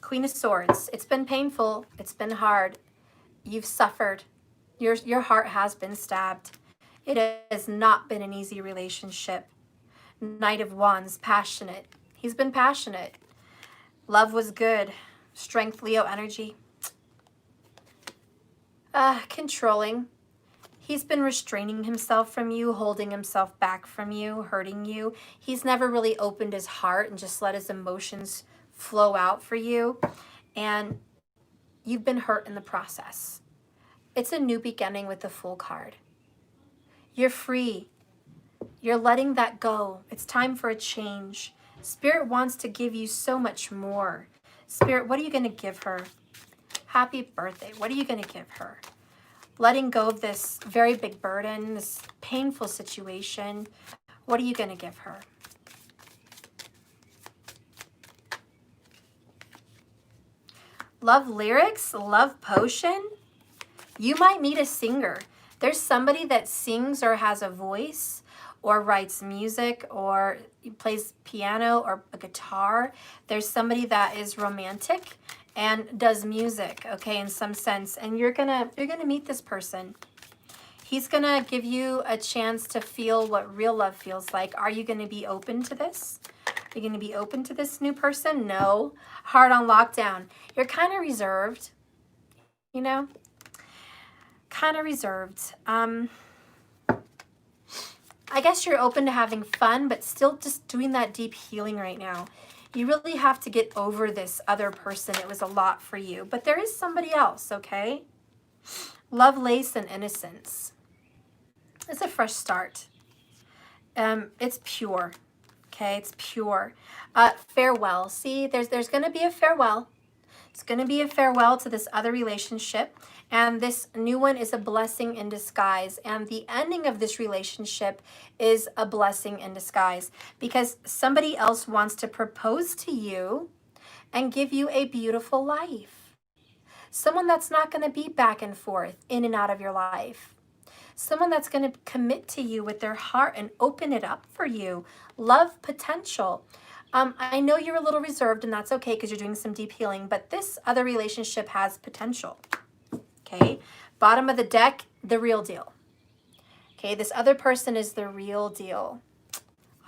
Queen of Swords. It's been painful. It's been hard. You've suffered. Your heart has been stabbed. It has not been an easy relationship. Knight of Wands. Passionate. He's been passionate. Love was good. Strength, Leo energy. Controlling. He's been restraining himself from you, holding himself back from you, hurting you. He's never really opened his heart and just let his emotions flow out for you. And you've been hurt in the process. It's a new beginning with the Fool card. You're free. You're letting that go. It's time for a change. Spirit wants to give you so much more. Spirit, what are you going to give her? Happy birthday. What are you going to give her? Letting go of this very big burden, this painful situation. What are you going to give her? Love lyrics, love potion. You might meet a singer. There's somebody that sings or has a voice or writes music or plays piano or a guitar. There's somebody that is romantic and does music, okay, in some sense. And you're gonna meet this person. He's gonna give you a chance to feel what real love feels like. Are you gonna be open to this? Are you gonna be open to this new person? No. Heart on lockdown. You're kind of reserved, you know? Kind of reserved. I guess you're open to having fun, but still just doing that deep healing right now. You really have to get over this other person. It was a lot for you, but there is somebody else, okay? Love, lace, and innocence. It's a fresh start. It's pure, okay? It's pure. Farewell. See, there's going to be a farewell. It's going to be a farewell to this other relationship. And this new one is a blessing in disguise. And the ending of this relationship is a blessing in disguise because somebody else wants to propose to you and give you a beautiful life. Someone that's not going to be back and forth, in and out of your life. Someone that's going to commit to you with their heart and open it up for you. Love potential. I know you're a little reserved, and that's okay because you're doing some deep healing, but this other relationship has potential. Okay, bottom of the deck, the real deal. Okay, this other person is the real deal.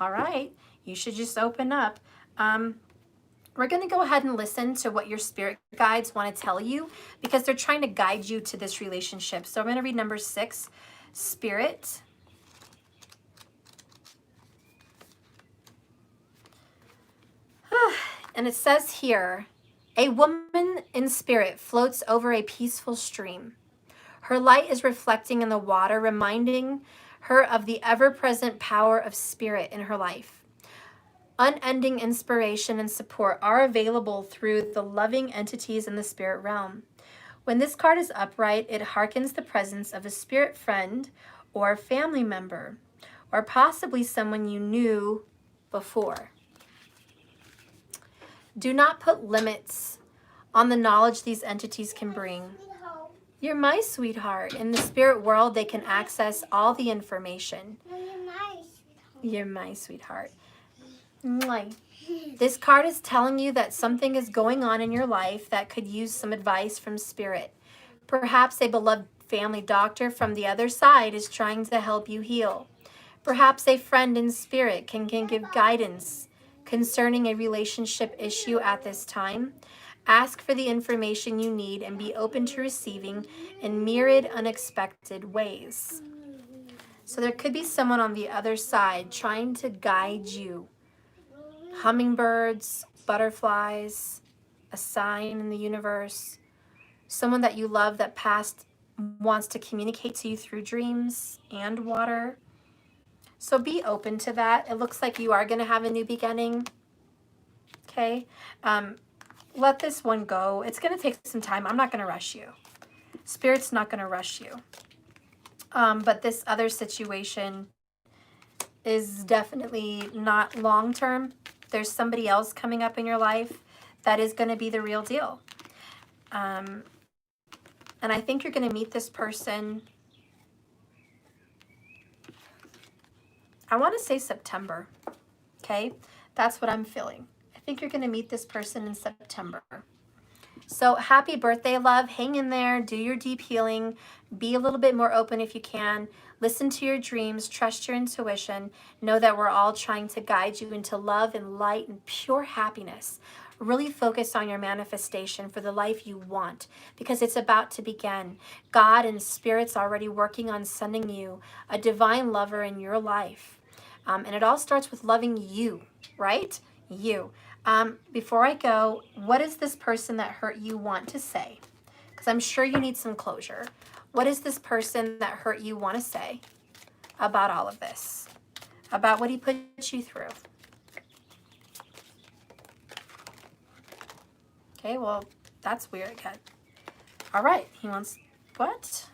All right, you should just open up. We're going to go ahead and listen to what your spirit guides want to tell you because they're trying to guide you to this relationship. So I'm going to read number 6, Spirit. And it says here, a woman in spirit floats over a peaceful stream. Her light is reflecting in the water, reminding her of the ever-present power of spirit in her life. Unending inspiration and support are available through the loving entities in the spirit realm. When this card is upright, it harkens the presence of a spirit friend or family member, or possibly someone you knew before. Do not put limits on the knowledge these entities can bring. You're my sweetheart. In the spirit world, they can access all the information. You're my sweetheart. Mwah. This card is telling you that something is going on in your life that could use some advice from spirit. Perhaps a beloved family doctor from the other side is trying to help you heal. Perhaps a friend in spirit can give guidance concerning a relationship issue at this time. Ask for the information you need and be open to receiving in myriad unexpected ways. So there could be someone on the other side trying to guide you. Hummingbirds, butterflies, a sign in the universe, someone that you love that passed wants to communicate to you through dreams and water. So be open to that. It looks like you are going to have a new beginning. Okay. Let this one go. It's going to take some time. I'm not going to rush you. Spirit's not going to rush you. But this other situation is definitely not long-term. There's somebody else coming up in your life that is going to be the real deal. And I think you're going to meet this person. I want to say September. Okay. That's what I'm feeling. I think you're going to meet this person in September. So happy birthday, love. Hang in there. Do your deep healing. Be a little bit more open if you can. Listen to your dreams. Trust your intuition. Know that we're all trying to guide you into love and light and pure happiness. Really focus on your manifestation for the life you want because it's about to begin. God and Spirit's already working on sending you a divine lover in your life. And it all starts with loving you, right? You. Before I go, what is this person that hurt you want to say? Because I'm sure you need some closure. What is this person that hurt you want to say about all of this? About what he put you through? Okay, well, that's weird again. All right, he wants, what?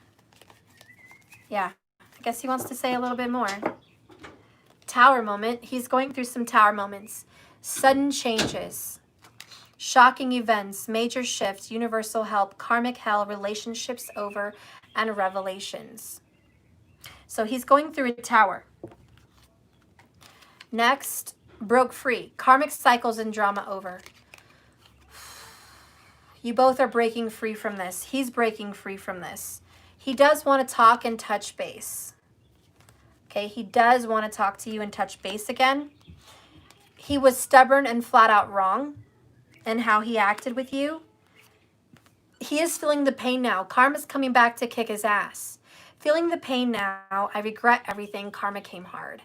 Yeah, I guess he wants to say a little bit more. Tower moment. He's going through some tower moments. Sudden changes. Shocking events, major shifts, universal help, karmic hell, relationships over, and revelations. So he's going through a tower. Next, broke free. Karmic cycles and drama over. You both are breaking free from this. He's breaking free from this. He does want to talk and touch base. Okay, he does want to talk to you and touch base again. He was stubborn and flat out wrong in how he acted with you. He is feeling the pain now. Karma's coming back to kick his ass. Feeling the pain now. I regret everything. Karma came hard.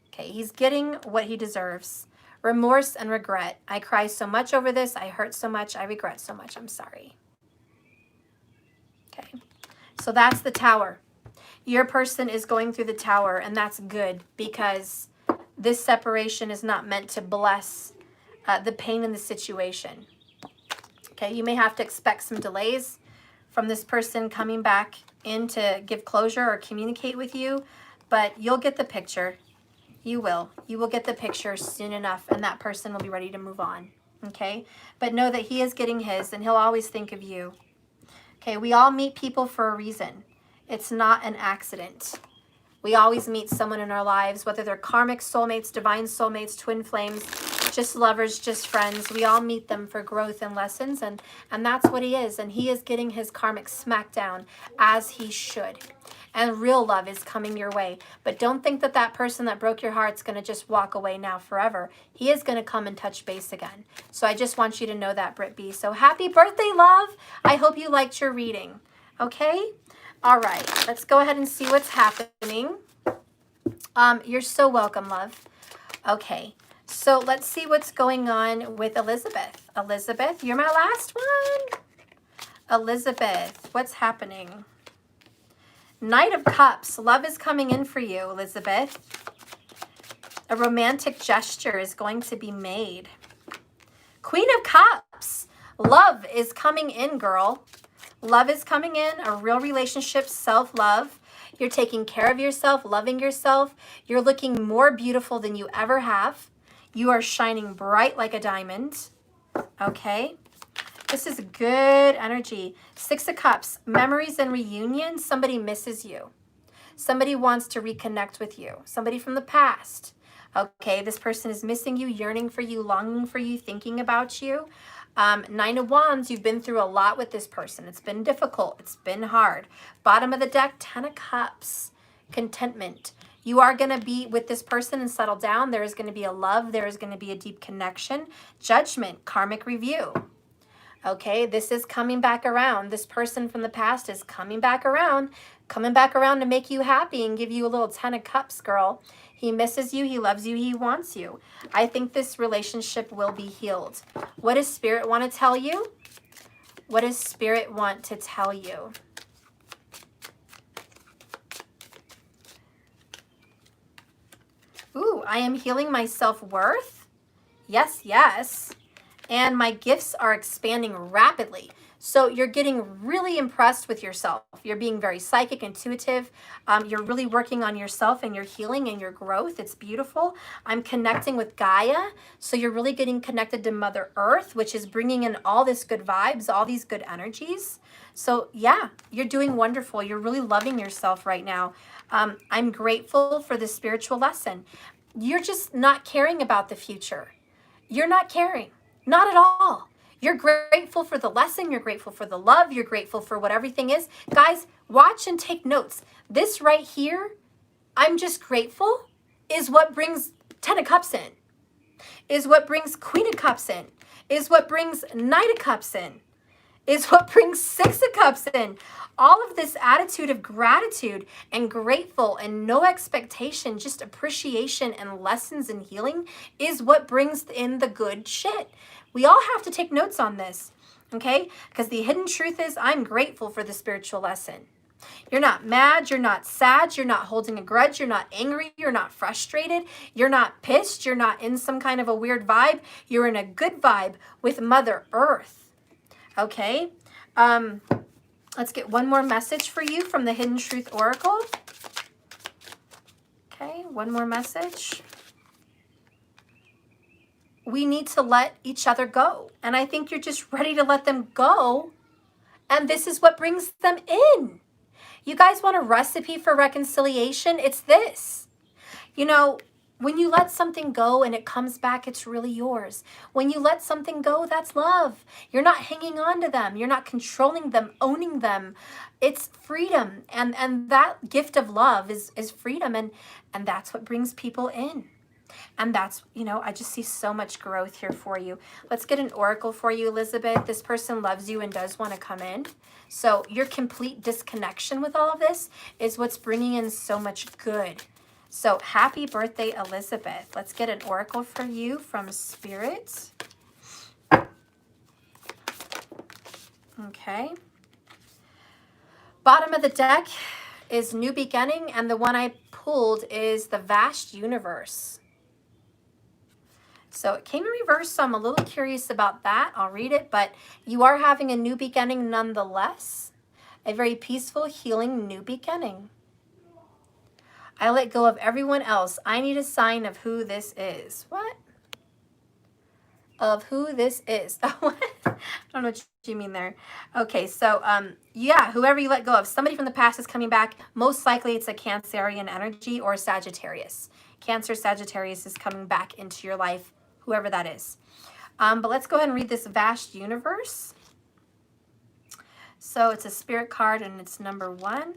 Okay, he's getting what he deserves. Remorse and regret. I cry so much over this. I hurt so much. I regret so much. I'm sorry. Okay, so that's the tower. Your person is going through the tower, and that's good because this separation is not meant to bless the pain in the situation. Okay, you may have to expect some delays from this person coming back in to give closure or communicate with you, but you'll get the picture. You will. You will get the picture soon enough, and that person will be ready to move on. Okay, but know that he is getting his, and he'll always think of you. Okay, we all meet people for a reason. It's not an accident. We always meet someone in our lives, whether they're karmic soulmates, divine soulmates, twin flames, just lovers, just friends. We all meet them for growth and lessons, and that's what he is. And he is getting his karmic smackdown as he should. And real love is coming your way. But don't think that that person that broke your heart is going to just walk away now forever. He is going to come and touch base again. So I just want you to know that, Britt B. So happy birthday, love. I hope you liked your reading. Okay? All right. Let's go ahead and see what's happening. You're so welcome, love. Okay. So let's see what's going on with Elizabeth. Elizabeth, you're my last one. Elizabeth, what's happening? Knight of Cups. Love is coming in for you, Elizabeth. A romantic gesture is going to be made. Queen of Cups. Love is coming in, girl. Love is coming in. A real relationship, self-love. You're taking care of yourself, loving yourself. You're looking more beautiful than you ever have. You are shining bright like a diamond. Okay. This is good energy. Six of Cups, memories and reunion. Somebody misses you. Somebody wants to reconnect with you. Somebody from the past. Okay, this person is missing you, yearning for you, longing for you, thinking about you. Nine of Wands, you've been through a lot with this person. It's been difficult. It's been hard. Bottom of the deck, 10 of Cups, contentment. You are going to be with this person and settle down. There is going to be a love. There is going to be a deep connection. Judgment, karmic review. Okay, this is coming back around. This person from the past is coming back around to make you happy and give you a little 10 of Cups, girl. He misses you. He loves you. He wants you. I think this relationship will be healed. What does Spirit want to tell you? What does Spirit want to tell you? Ooh, I am healing my self-worth. Yes, yes. And my gifts are expanding rapidly. So you're getting really impressed with yourself. You're being very psychic, intuitive. You're really working on yourself and your healing and your growth. It's beautiful. I'm connecting with Gaia. So you're really getting connected to Mother Earth, which is bringing in all this good vibes, all these good energies. So yeah, you're doing wonderful. You're really loving yourself right now. I'm grateful for this spiritual lesson. You're just not caring about the future. You're not caring. Not at all. You're grateful for the lesson. You're grateful for the love. You're grateful for what everything is. Guys, watch and take notes. This right here, I'm just grateful, is what brings 10 of Cups in, is what brings Queen of Cups in, is what brings Knight of Cups in, is what brings 6 of Cups in. All of this attitude of gratitude and grateful and no expectation, just appreciation and lessons and healing is what brings in the good shit. We all have to take notes on this, okay? Because the hidden truth is I'm grateful for the spiritual lesson. You're not mad, you're not sad, you're not holding a grudge, you're not angry, you're not frustrated, you're not pissed, you're not in some kind of a weird vibe. You're in a good vibe with Mother Earth, okay? Let's get one more message for you from the Hidden Truth Oracle. Okay, one more message. we need to let each other go. And I think you're just ready to let them go. And this is what brings them in. You guys want a recipe for reconciliation? It's this. You know, when you let something go and it comes back, it's really yours. When you let something go, that's love. You're not hanging on to them. You're not controlling them, owning them. It's freedom. And that gift of love is freedom. And that's what brings people in. And that's, you know, I just see so much growth here for you. Let's get an oracle for you, Elizabeth. This person loves you and does want to come in. So your complete disconnection with all of this is what's bringing in so much good. So happy birthday, Elizabeth. Let's get an oracle for you from Spirit. Okay. Bottom of the deck is New Beginning, and the one I pulled is the Vast Universe. So it came in reverse, so I'm a little curious about that. I'll read it, but you are having a new beginning nonetheless. A very peaceful, healing new beginning. I let go of everyone else. I need a sign of who this is. What? Of who this is. I don't know what you mean there. Okay, so yeah, whoever you let go of. Somebody from the past is coming back. Most likely it's a Cancerian energy or Sagittarius. Cancer, Sagittarius is coming back into your life, whoever that is. But let's go ahead and read this Vast Universe. So it's a spirit card and it's number 1.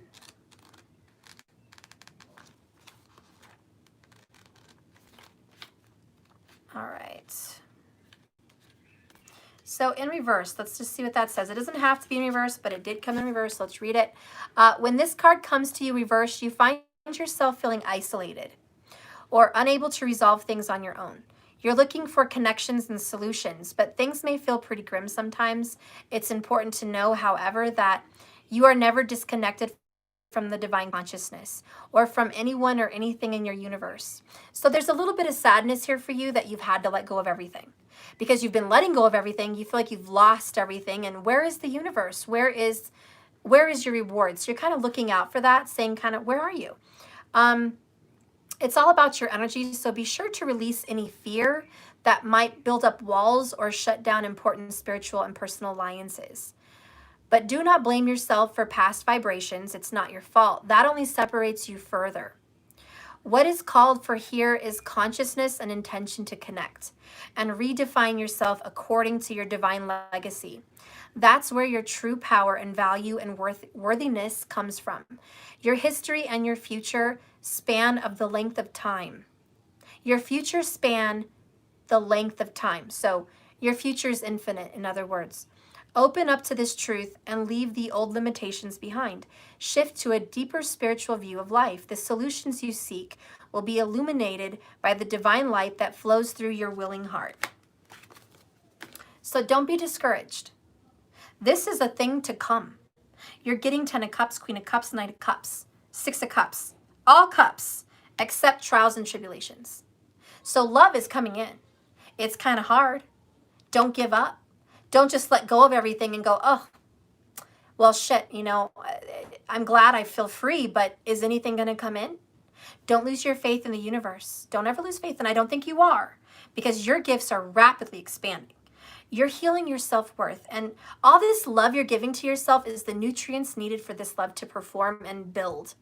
All right. So in reverse, let's just see what that says. It doesn't have to be in reverse, but it did come in reverse. Let's read it. When this card comes to you reversed, you find yourself feeling isolated or unable to resolve things on your own. You're looking for connections and solutions, but things may feel pretty grim sometimes. It's important to know, however, that you are never disconnected from the divine consciousness or from anyone or anything in your universe. So there's a little bit of sadness here for you that you've had to let go of everything. Because you've been letting go of everything, you feel like you've lost everything. And where is the universe? Where is your reward? So you're kind of looking out for that, saying kind of, where are you? It's all about your energy, so be sure to release any fear that might build up walls or shut down important spiritual and personal alliances. But do not blame yourself for past vibrations. It's not your fault. That only separates you further. What is called for here is consciousness and intention to connect and redefine yourself according to your divine legacy. That's where your true power and value and worthiness comes from. Your history and your future span of the length of time. Your future span the length of time. So your future is infinite, in other words. Open up to this truth and leave the old limitations behind. Shift to a deeper spiritual view of life. The solutions you seek will be illuminated by the divine light that flows through your willing heart. So don't be discouraged. This is a thing to come. You're getting 10 of Cups, Queen of Cups, Knight of Cups, 6 of Cups, all cups, except trials and tribulations. So love is coming in. It's kind of hard. Don't give up. Don't just let go of everything and go, oh, well, shit, you know, I'm glad I feel free, but is anything going to come in? Don't lose your faith in the universe. Don't ever lose faith, and I don't think you are, because your gifts are rapidly expanding. You're healing your self-worth, and all this love you're giving to yourself is the nutrients needed for this love to perform and build.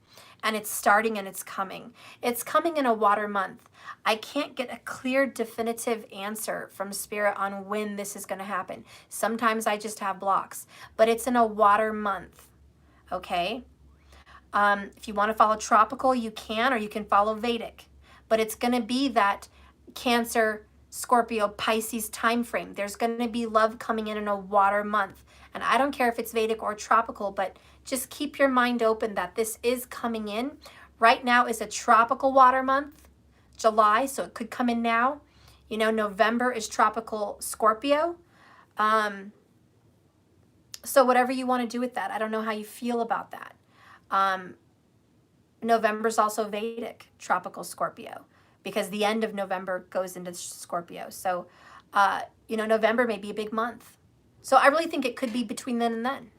And it's starting and it's coming. It's coming in a water month. I can't get a clear, definitive answer from Spirit on when this is going to happen. Sometimes I just have blocks, but it's in a water month, okay? If you want to follow tropical, you can, or you can follow Vedic. But it's going to be that Cancer, Scorpio, Pisces time frame. There's going to be love coming in a water month. And I don't care if it's Vedic or tropical, but just keep your mind open that this is coming in. Right now is a tropical water month, July, so it could come in now. You know, November is tropical Scorpio. So whatever you want to do with that, I don't know how you feel about that. November's also Vedic, tropical Scorpio, because the end of November goes into Scorpio. So, you know, November may be a big month. So I really think it could be between then and then.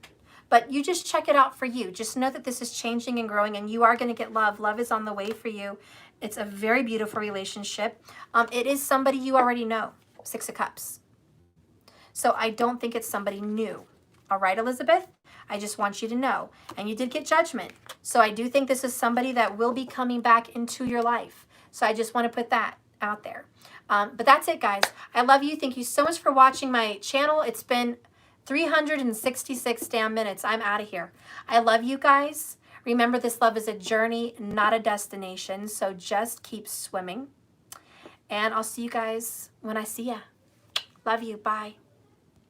But you just check it out for you. Just know that this is changing and growing, and you are going to get love. Love is on the way for you. It's a very beautiful relationship. It is somebody you already know. Six of Cups. So I don't think it's somebody new. All right, Elizabeth? I just want you to know. And you did get Judgment. So I do think this is somebody that will be coming back into your life. So I just want to put that out there. But that's it, guys. I love you. Thank you so much for watching my channel. It's been 366 damn minutes. I'm out of here. I love you guys. Remember, this love is a journey, not a destination. So just keep swimming. And I'll see you guys when I see ya. Love you. Bye.